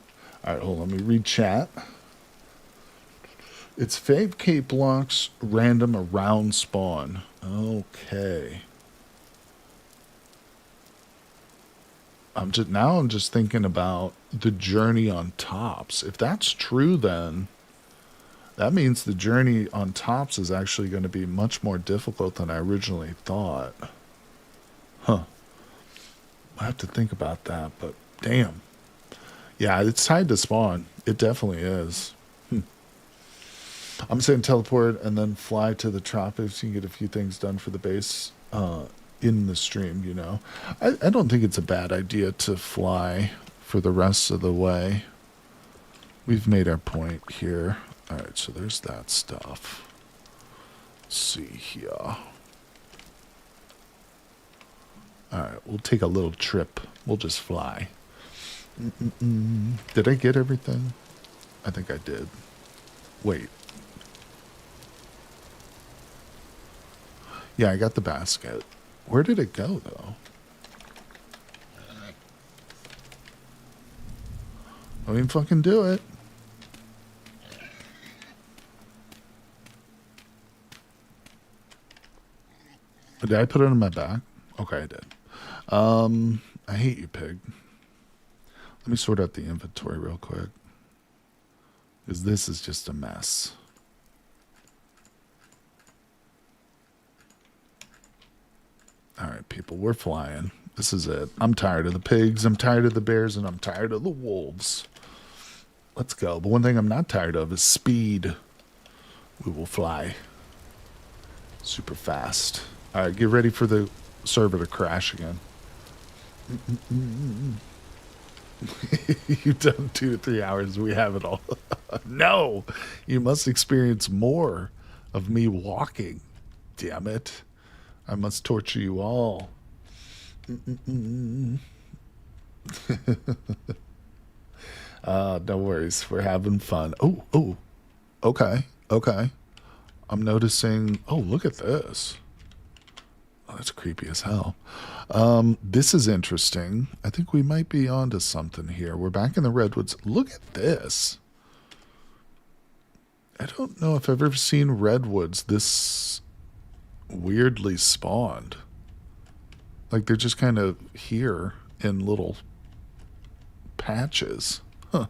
Alright, hold on, let me read chat. It's 5k blocks random around spawn. Okay. I'm just thinking about the journey on tops. If that's true, then that means the journey on tops is actually going to be much more difficult than I originally thought. Huh. I have to think about that, but damn. Yeah, it's tied to spawn. It definitely is. I'm saying teleport and then fly to the tropics. You can get a few things done for the base in the stream, you know. I don't think it's a bad idea to fly for the rest of the way. We've made our point here. Alright, so there's that stuff. Let's see here. Alright, we'll take a little trip. We'll just fly. Did I get everything? I think I did. Wait. Yeah, I got the basket. Where did it go, though? I mean, fucking do it. Did I put it on my back? Okay, I did. I hate you, pig. Let me sort out the inventory real quick. Because this is just a mess. Alright, people, we're flying. This is it. I'm tired of the pigs, I'm tired of the bears, and I'm tired of the wolves. Let's go. But one thing I'm not tired of is speed. We will fly. Super fast. Alright, get ready for the server to crash again. You've done 2 to 3 hours. We have it all. No! You must experience more of me walking. Damn it. I must torture you all. No worries. We're having fun. Oh. Okay. I'm noticing... Oh, look at this. Oh, that's creepy as hell. This is interesting. I think we might be onto something here. We're back in the redwoods. Look at this. I don't know if I've ever seen redwoods this weirdly spawned. Like they're just kind of here in little patches. Huh.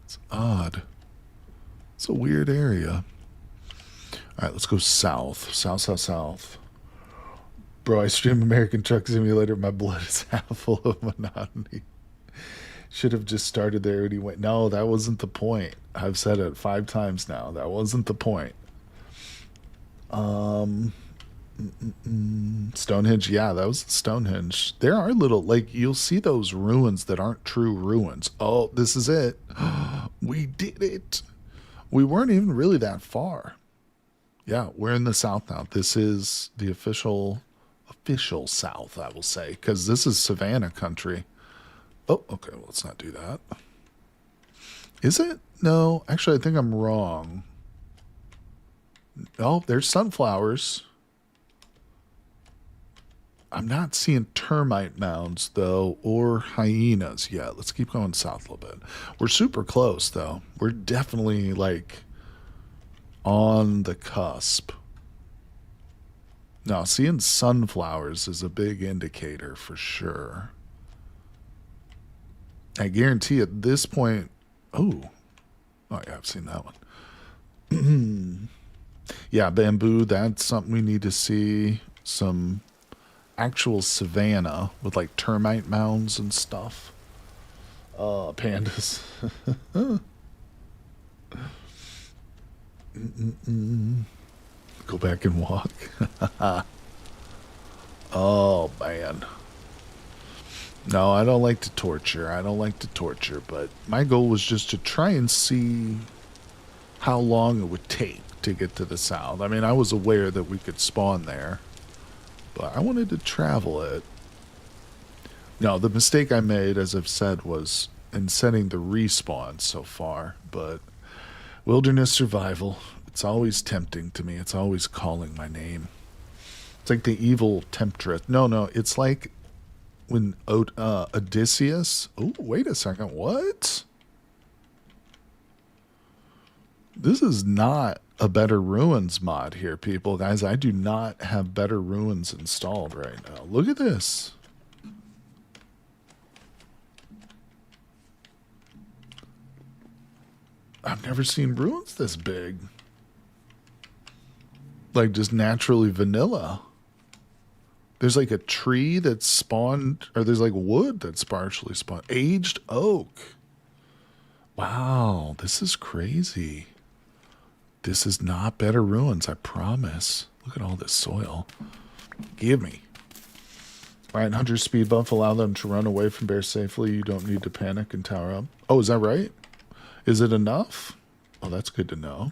It's odd. It's a weird area. Alright, let's go south. South. Bro, I stream American Truck Simulator. My blood is half full of monotony. Should have just started there and he went. No, that wasn't the point. I've said it 5 times now. That wasn't the point. Stonehenge. Yeah, that was Stonehenge. There are little, like, you'll see those ruins that aren't true ruins. Oh, this is it. We did it. We weren't even really that far. Yeah, we're in the south now. This is the official south, I will say, because this is Savannah country. Oh, okay, well, let's not do that. Is it? No, actually, I think I'm wrong. Oh, there's sunflowers. I'm not seeing termite mounds, though, or hyenas yet. Let's keep going south a little bit. We're super close, though. We're definitely, like, on the cusp. Now, seeing sunflowers is a big indicator for sure. I guarantee at this point... Oh, yeah, I've seen that one. Yeah, bamboo, that's something we need to see. Some actual savanna with like termite mounds and stuff. Pandas. Go back and walk. Oh, man. No, I don't like to torture. But my goal was just to try and see how long it would take to get to the south. I mean, I was aware that we could spawn there, but I wanted to travel it. No, the mistake I made, as I've said, was in setting the respawn so far, but wilderness survival It's always tempting to me. It's always calling my name. It's like the evil temptress. No, it's like when Odysseus. Oh, wait a second. What? This is not a Better Ruins mod here, people. Guys, I do not have Better Ruins installed right now. Look at this. I've never seen ruins this big. Like just naturally vanilla. There's like a tree that's spawned, or there's like wood that's partially spawned. Aged oak. Wow, this is crazy. This is not Better Ruins, I promise. Look at all this soil. Give me. All right, Hunter's speed buff allow them to run away from bears safely. You don't need to panic and tower up. Oh, is that right? Is it enough? Oh, that's good to know.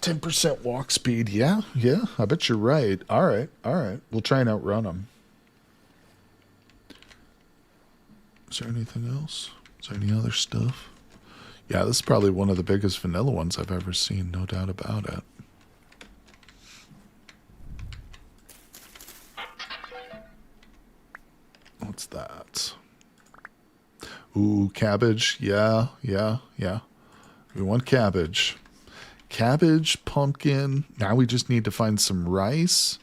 10% walk speed. Yeah, I bet you're right. All right. We'll try and outrun them. Is there anything else? Is there any other stuff? Yeah, this is probably one of the biggest vanilla ones I've ever seen, no doubt about it. What's that? Ooh, cabbage. Yeah. We want cabbage. Cabbage, pumpkin. Now we just need to find some rice.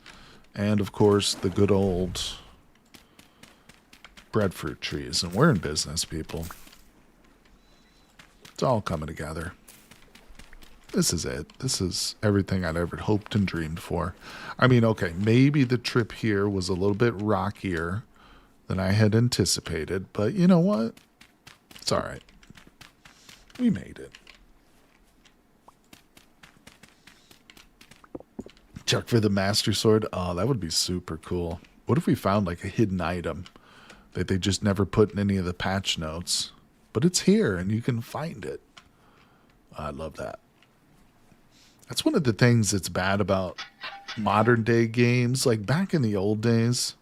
And, of course, the good old breadfruit trees. And we're in business, people. It's all coming together. This is it. This is everything I'd ever hoped and dreamed for. I mean, okay, maybe the trip here was a little bit rockier than I had anticipated. But you know what? It's all right. We made it. Check for the Master Sword. Oh, that would be super cool. What if we found like a hidden item that they just never put in any of the patch notes? But it's here and you can find it. I love that. That's one of the things that's bad about modern day games. Like back in the old days,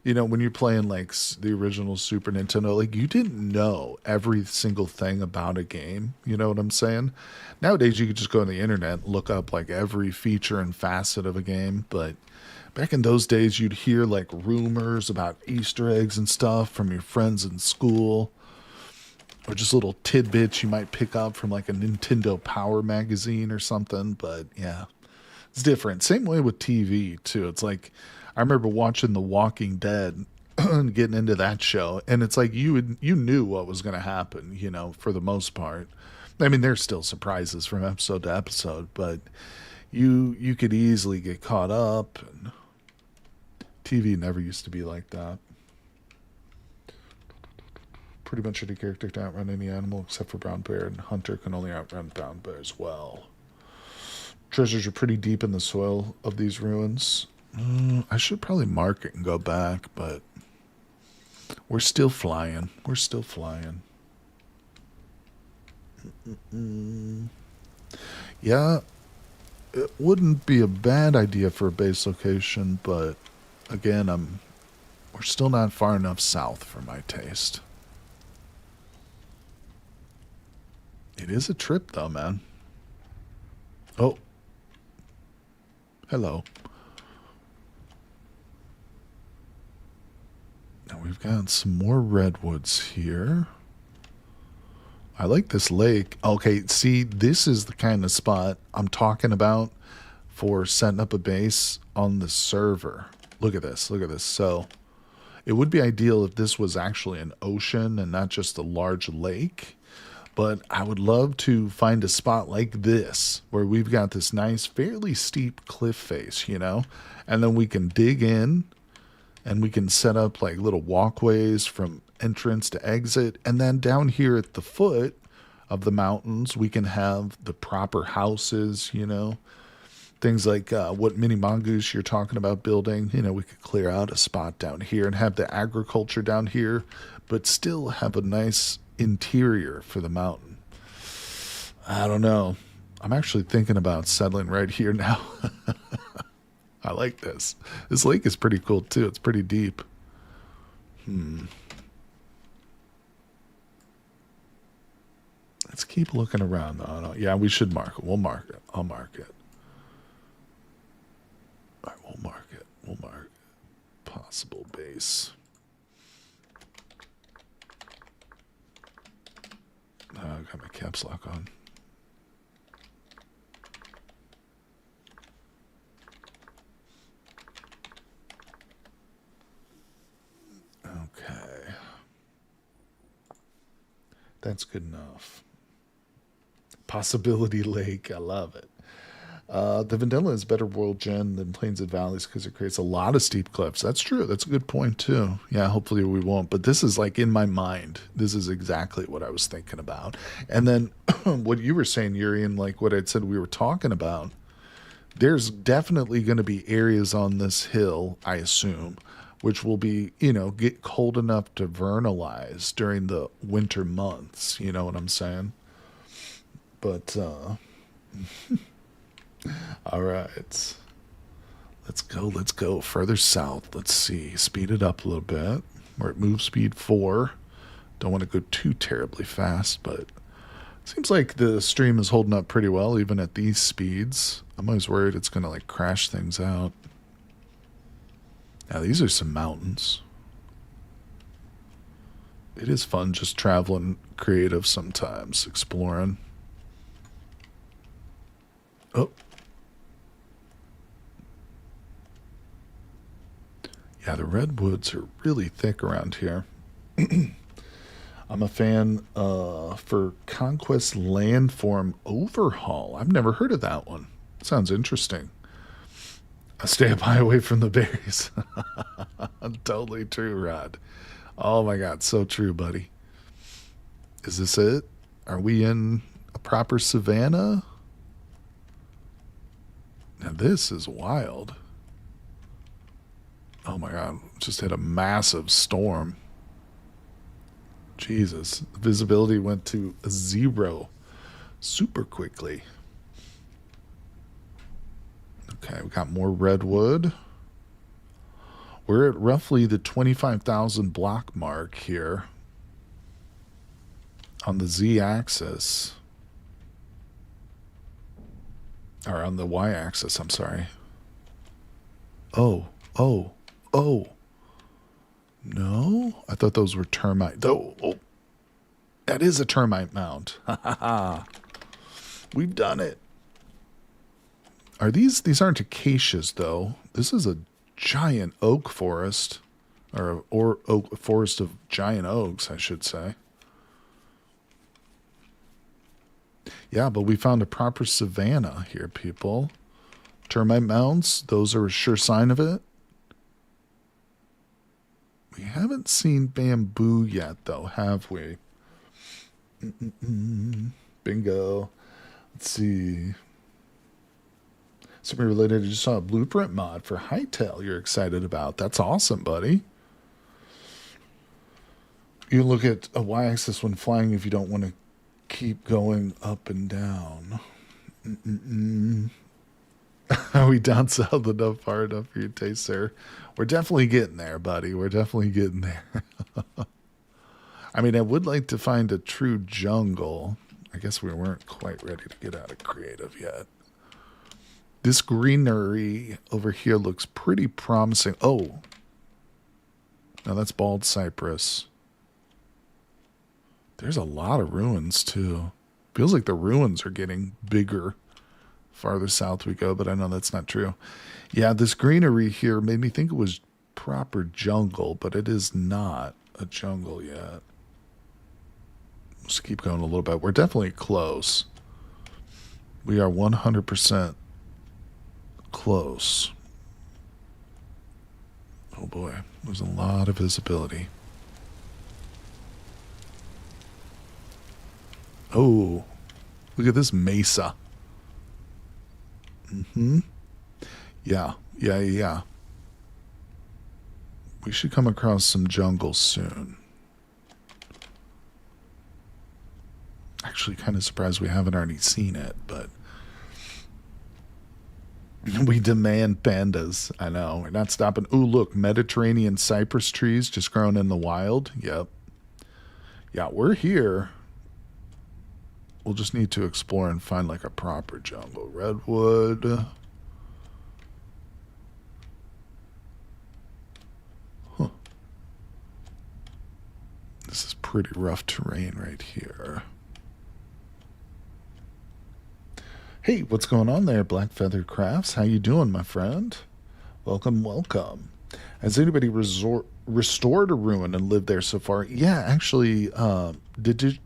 you know, when you're playing like the original Super Nintendo, like you didn't know every single thing about a game. You know what I'm saying? Nowadays, you could just go on the internet and look up like every feature and facet of a game. But back in those days, you'd hear like rumors about Easter eggs and stuff from your friends in school, or just little tidbits you might pick up from like a Nintendo Power magazine or something. But yeah, it's different. Same way with TV too. It's like, I remember watching The Walking Dead and getting into that show, and it's like you knew what was going to happen, you know, for the most part. I mean, there's still surprises from episode to episode, but you could easily get caught up, and TV never used to be like that. Pretty much any character can outrun any animal except for brown bear, and hunter can only outrun brown bear as well. Treasures are pretty deep in the soil of these ruins. I should probably mark it and go back, but we're still flying. We're still flying. Yeah, it wouldn't be a bad idea for a base location, but again, we're still not far enough south for my taste. It is a trip, though, man. Oh. Hello. Now we've got some more redwoods here. I like this lake. Okay, see, this is the kind of spot I'm talking about for setting up a base on the server. Look at this. Look at this. So it would be ideal if this was actually an ocean and not just a large lake. But I would love to find a spot like this where we've got this nice, fairly steep cliff face, you know, and then we can dig in and we can set up like little walkways from entrance to exit. And then down here at the foot of the mountains, we can have the proper houses, you know, things like what Mini Mongoose you're talking about building. You know, we could clear out a spot down here and have the agriculture down here, but still have a nice interior for the mountain. I don't know. I'm actually thinking about settling right here now. I like this. This lake is pretty cool too. It's pretty deep. Let's keep looking around, though. No, yeah, we should mark it. We'll mark it. I'll mark it. All right, we'll mark it. We'll mark it. Possible base. I got my caps lock on. Okay. That's good enough. Possibility Lake. I love it. The Vanilla is better world gen than Plains and Valleys because it creates a lot of steep cliffs. That's true. That's a good point, too. Yeah, hopefully we won't. But this is like in my mind. This is exactly what I was thinking about. And then what you were saying, Yuri, and like what I'd said we were talking about, there's definitely going to be areas on this hill, I assume, which will be, get cold enough to vernalize during the winter months. You know what I'm saying? But, all right. Let's go further south. Let's see. Speed it up a little bit. We're at move speed 4. Don't want to go too terribly fast, but seems like the stream is holding up pretty well even at these speeds. I'm always worried it's going to like crash things out. Now these are some mountains. It is fun just traveling creative sometimes, exploring. Oh. Yeah, the redwoods are really thick around here. I'm a fan for Conquest Landform Overhaul. I've never heard of that one. Sounds interesting. I stay up high away from the berries. Totally true, Rod. Oh my God, so true, buddy. Is this it? Are we in a proper savanna? Now this is wild. Oh my God, just hit a massive storm. Jesus, visibility went to 0 super quickly. Okay, we got more redwood. We're at roughly the 25,000 block mark here on the Z-axis. Or on the Y-axis, I'm sorry. Oh. No? I thought those were termite. Oh, that is a termite mound. Ha ha ha. We've done it. Are these aren't acacias, though. This is a giant oak forest. Or oak forest of giant oaks, I should say. Yeah, but we found a proper savanna here, people. Termite mounds, those are a sure sign of it. We haven't seen bamboo yet, though, have we? Bingo. Let's see. Something related, I just saw a blueprint mod for Hightail you're excited about. That's awesome, buddy. You look at a y-axis when flying if you don't want to keep going up and down. Are we down south enough, far enough for your taste, sir? We're definitely getting there, buddy. We're definitely getting there. I mean, I would like to find a true jungle. I guess we weren't quite ready to get out of creative yet. This greenery over here looks pretty promising. Oh. Now that's bald cypress. There's a lot of ruins, too. Feels like the ruins are getting bigger farther south we go, but I know that's not true. Yeah, this greenery here made me think it was proper jungle, but it is not a jungle yet. Let's keep going a little bit. We're definitely close. We are 100% close. Oh boy, there's a lot of visibility. Oh, look at this mesa. Yeah. We should come across some jungle soon. Actually, kind of surprised we haven't already seen it, but we demand pandas. I know. We're not stopping. Ooh, look, Mediterranean cypress trees just growing in the wild. Yep. Yeah, we're here. we'll just need to explore and find like a proper jungle. Redwood. Huh. This is pretty rough terrain right here. Hey, what's going on there, Black Feather Crafts? How you doing, my friend? Welcome, welcome. Has anybody restored a ruin and lived there so far? Yeah, actually, did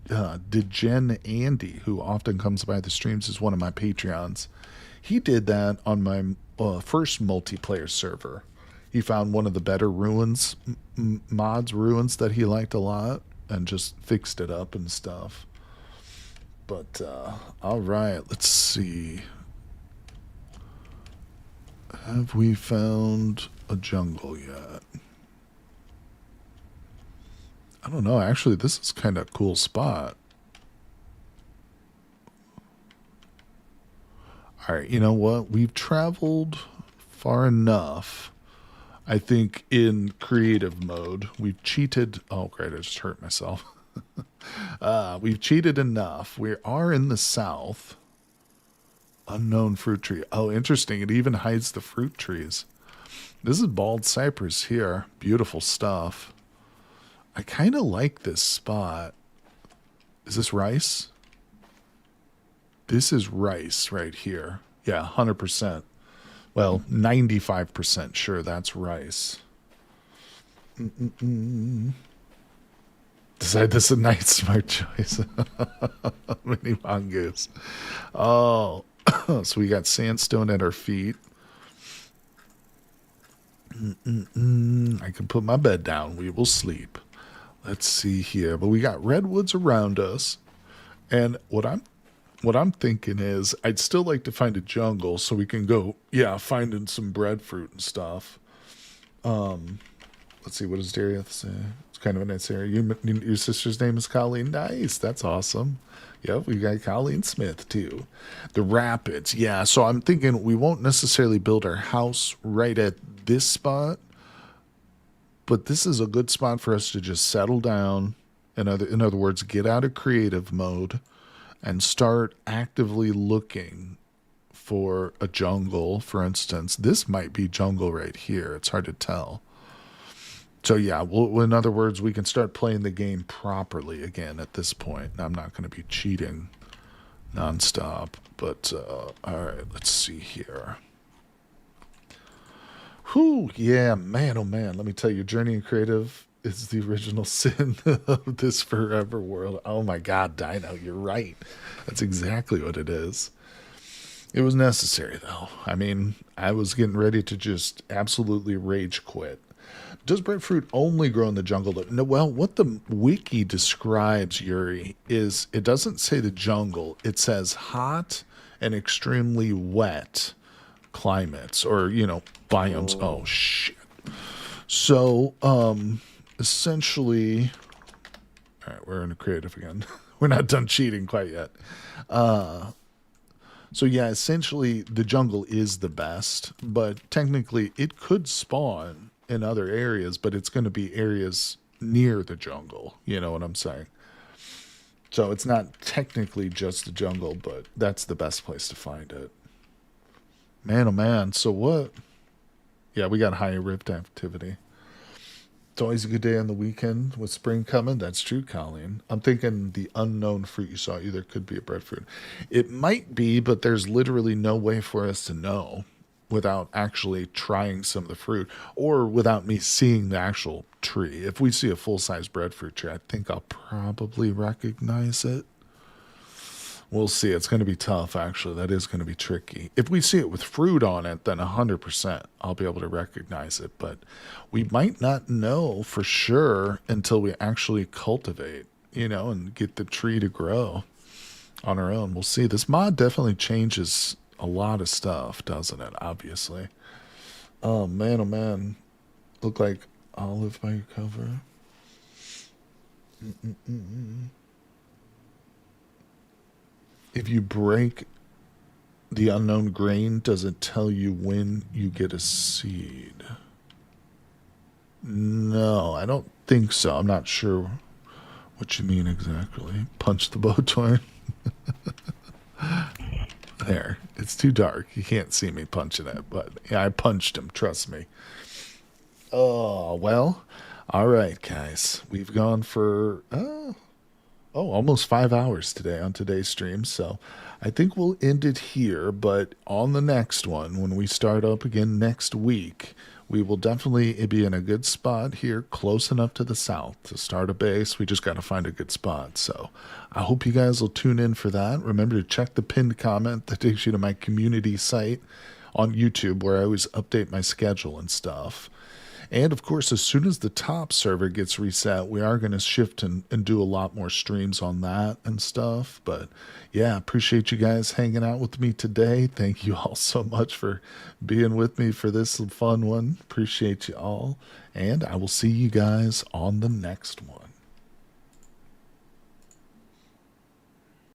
Jen Andy, who often comes by the streams, is one of my Patreons. He did that on my first multiplayer server. He found one of the better ruins, ruins that he liked a lot, and just fixed it up and stuff. But, all right, let's see. Have we found a jungle yet? I don't know. Actually, this is kind of a cool spot. All right, you know what? We've traveled far enough. I think in creative mode, we've cheated. Oh, great. I just hurt myself. We've cheated enough. We are in the south. Unknown fruit tree. Oh, interesting. It even hides the fruit trees. This is bald cypress here. Beautiful stuff. I kind of like this spot. Is this rice? This is rice right here. Yeah, 100%. Well, 95% sure that's rice. Decide this is a nice smart choice. Mini mongoose. Oh, so we got sandstone at our feet. I can put my bed down. We will sleep. Let's see here. But we got redwoods around us. And what I'm thinking is I'd still like to find a jungle so we can go, finding some breadfruit and stuff. Let's see, what does Darius say? It's kind of a nice area. Your sister's name is Colleen. Nice. That's awesome. Yep, we got Colleen Smith too. The rapids. Yeah, so I'm thinking we won't necessarily build our house right at this spot, but this is a good spot for us to just settle down. In other words, get out of creative mode and start actively looking for a jungle, for instance. This might be jungle right here. It's hard to tell. So yeah, in other words, we can start playing the game properly again at this point. I'm not going to be cheating nonstop, but all right, let's see here. Whew, yeah, man, oh man, let me tell you, Journey in Creative is the original sin of this forever world. Oh my God, Dino, you're right. That's exactly what it is. It was necessary, though. I mean, I was getting ready to just absolutely rage quit. Does breadfruit only grow in the jungle? No, well, what the wiki describes, Yuri, is it doesn't say the jungle. It says hot and extremely wet climates or, biomes. Oh, shit. So, essentially, all right, we're in a creative again. We're not done cheating quite yet. So yeah, essentially the jungle is the best, but technically it could spawn in other areas, but it's going to be areas near the jungle. You know what I'm saying? So it's not technically just the jungle, but that's the best place to find it. Man, oh man. So what? Yeah, we got high rift activity. It's always a good day on the weekend with spring coming. That's true, Colleen. I'm thinking the unknown fruit you saw either could be a breadfruit. It might be, but there's literally no way for us to know without actually trying some of the fruit or without me seeing the actual tree. If we see a full-size breadfruit tree, I think I'll probably recognize it. We'll see. It's going to be tough, actually. That is going to be tricky. If we see it with fruit on it, then 100% I'll be able to recognize it. But we might not know for sure until we actually cultivate, and get the tree to grow on our own. We'll see. This mod definitely changes a lot of stuff, doesn't it? Obviously. Oh, man, oh, man. Look like olive by your cover. If you break the unknown grain, does it tell you when you get a seed? No, I don't think so. I'm not sure what you mean exactly. Punch the bow toy. There. It's too dark. You can't see me punching it, but yeah, I punched him, trust me. Oh, well. All right, guys. We've gone for almost 5 hours today on today's stream, so I think we'll end it here, but on the next one, when we start up again next week, we will definitely be in a good spot here, close enough to the south to start a base. We just got to find a good spot. So I hope you guys will tune in for that. Remember to check the pinned comment that takes you to my community site on YouTube where I always update my schedule and stuff. And of course, as soon as the top server gets reset, we are going to shift and do a lot more streams on that and stuff. But yeah, appreciate you guys hanging out with me today. Thank you all so much for being with me for this fun one. Appreciate you all. And I will see you guys on the next one.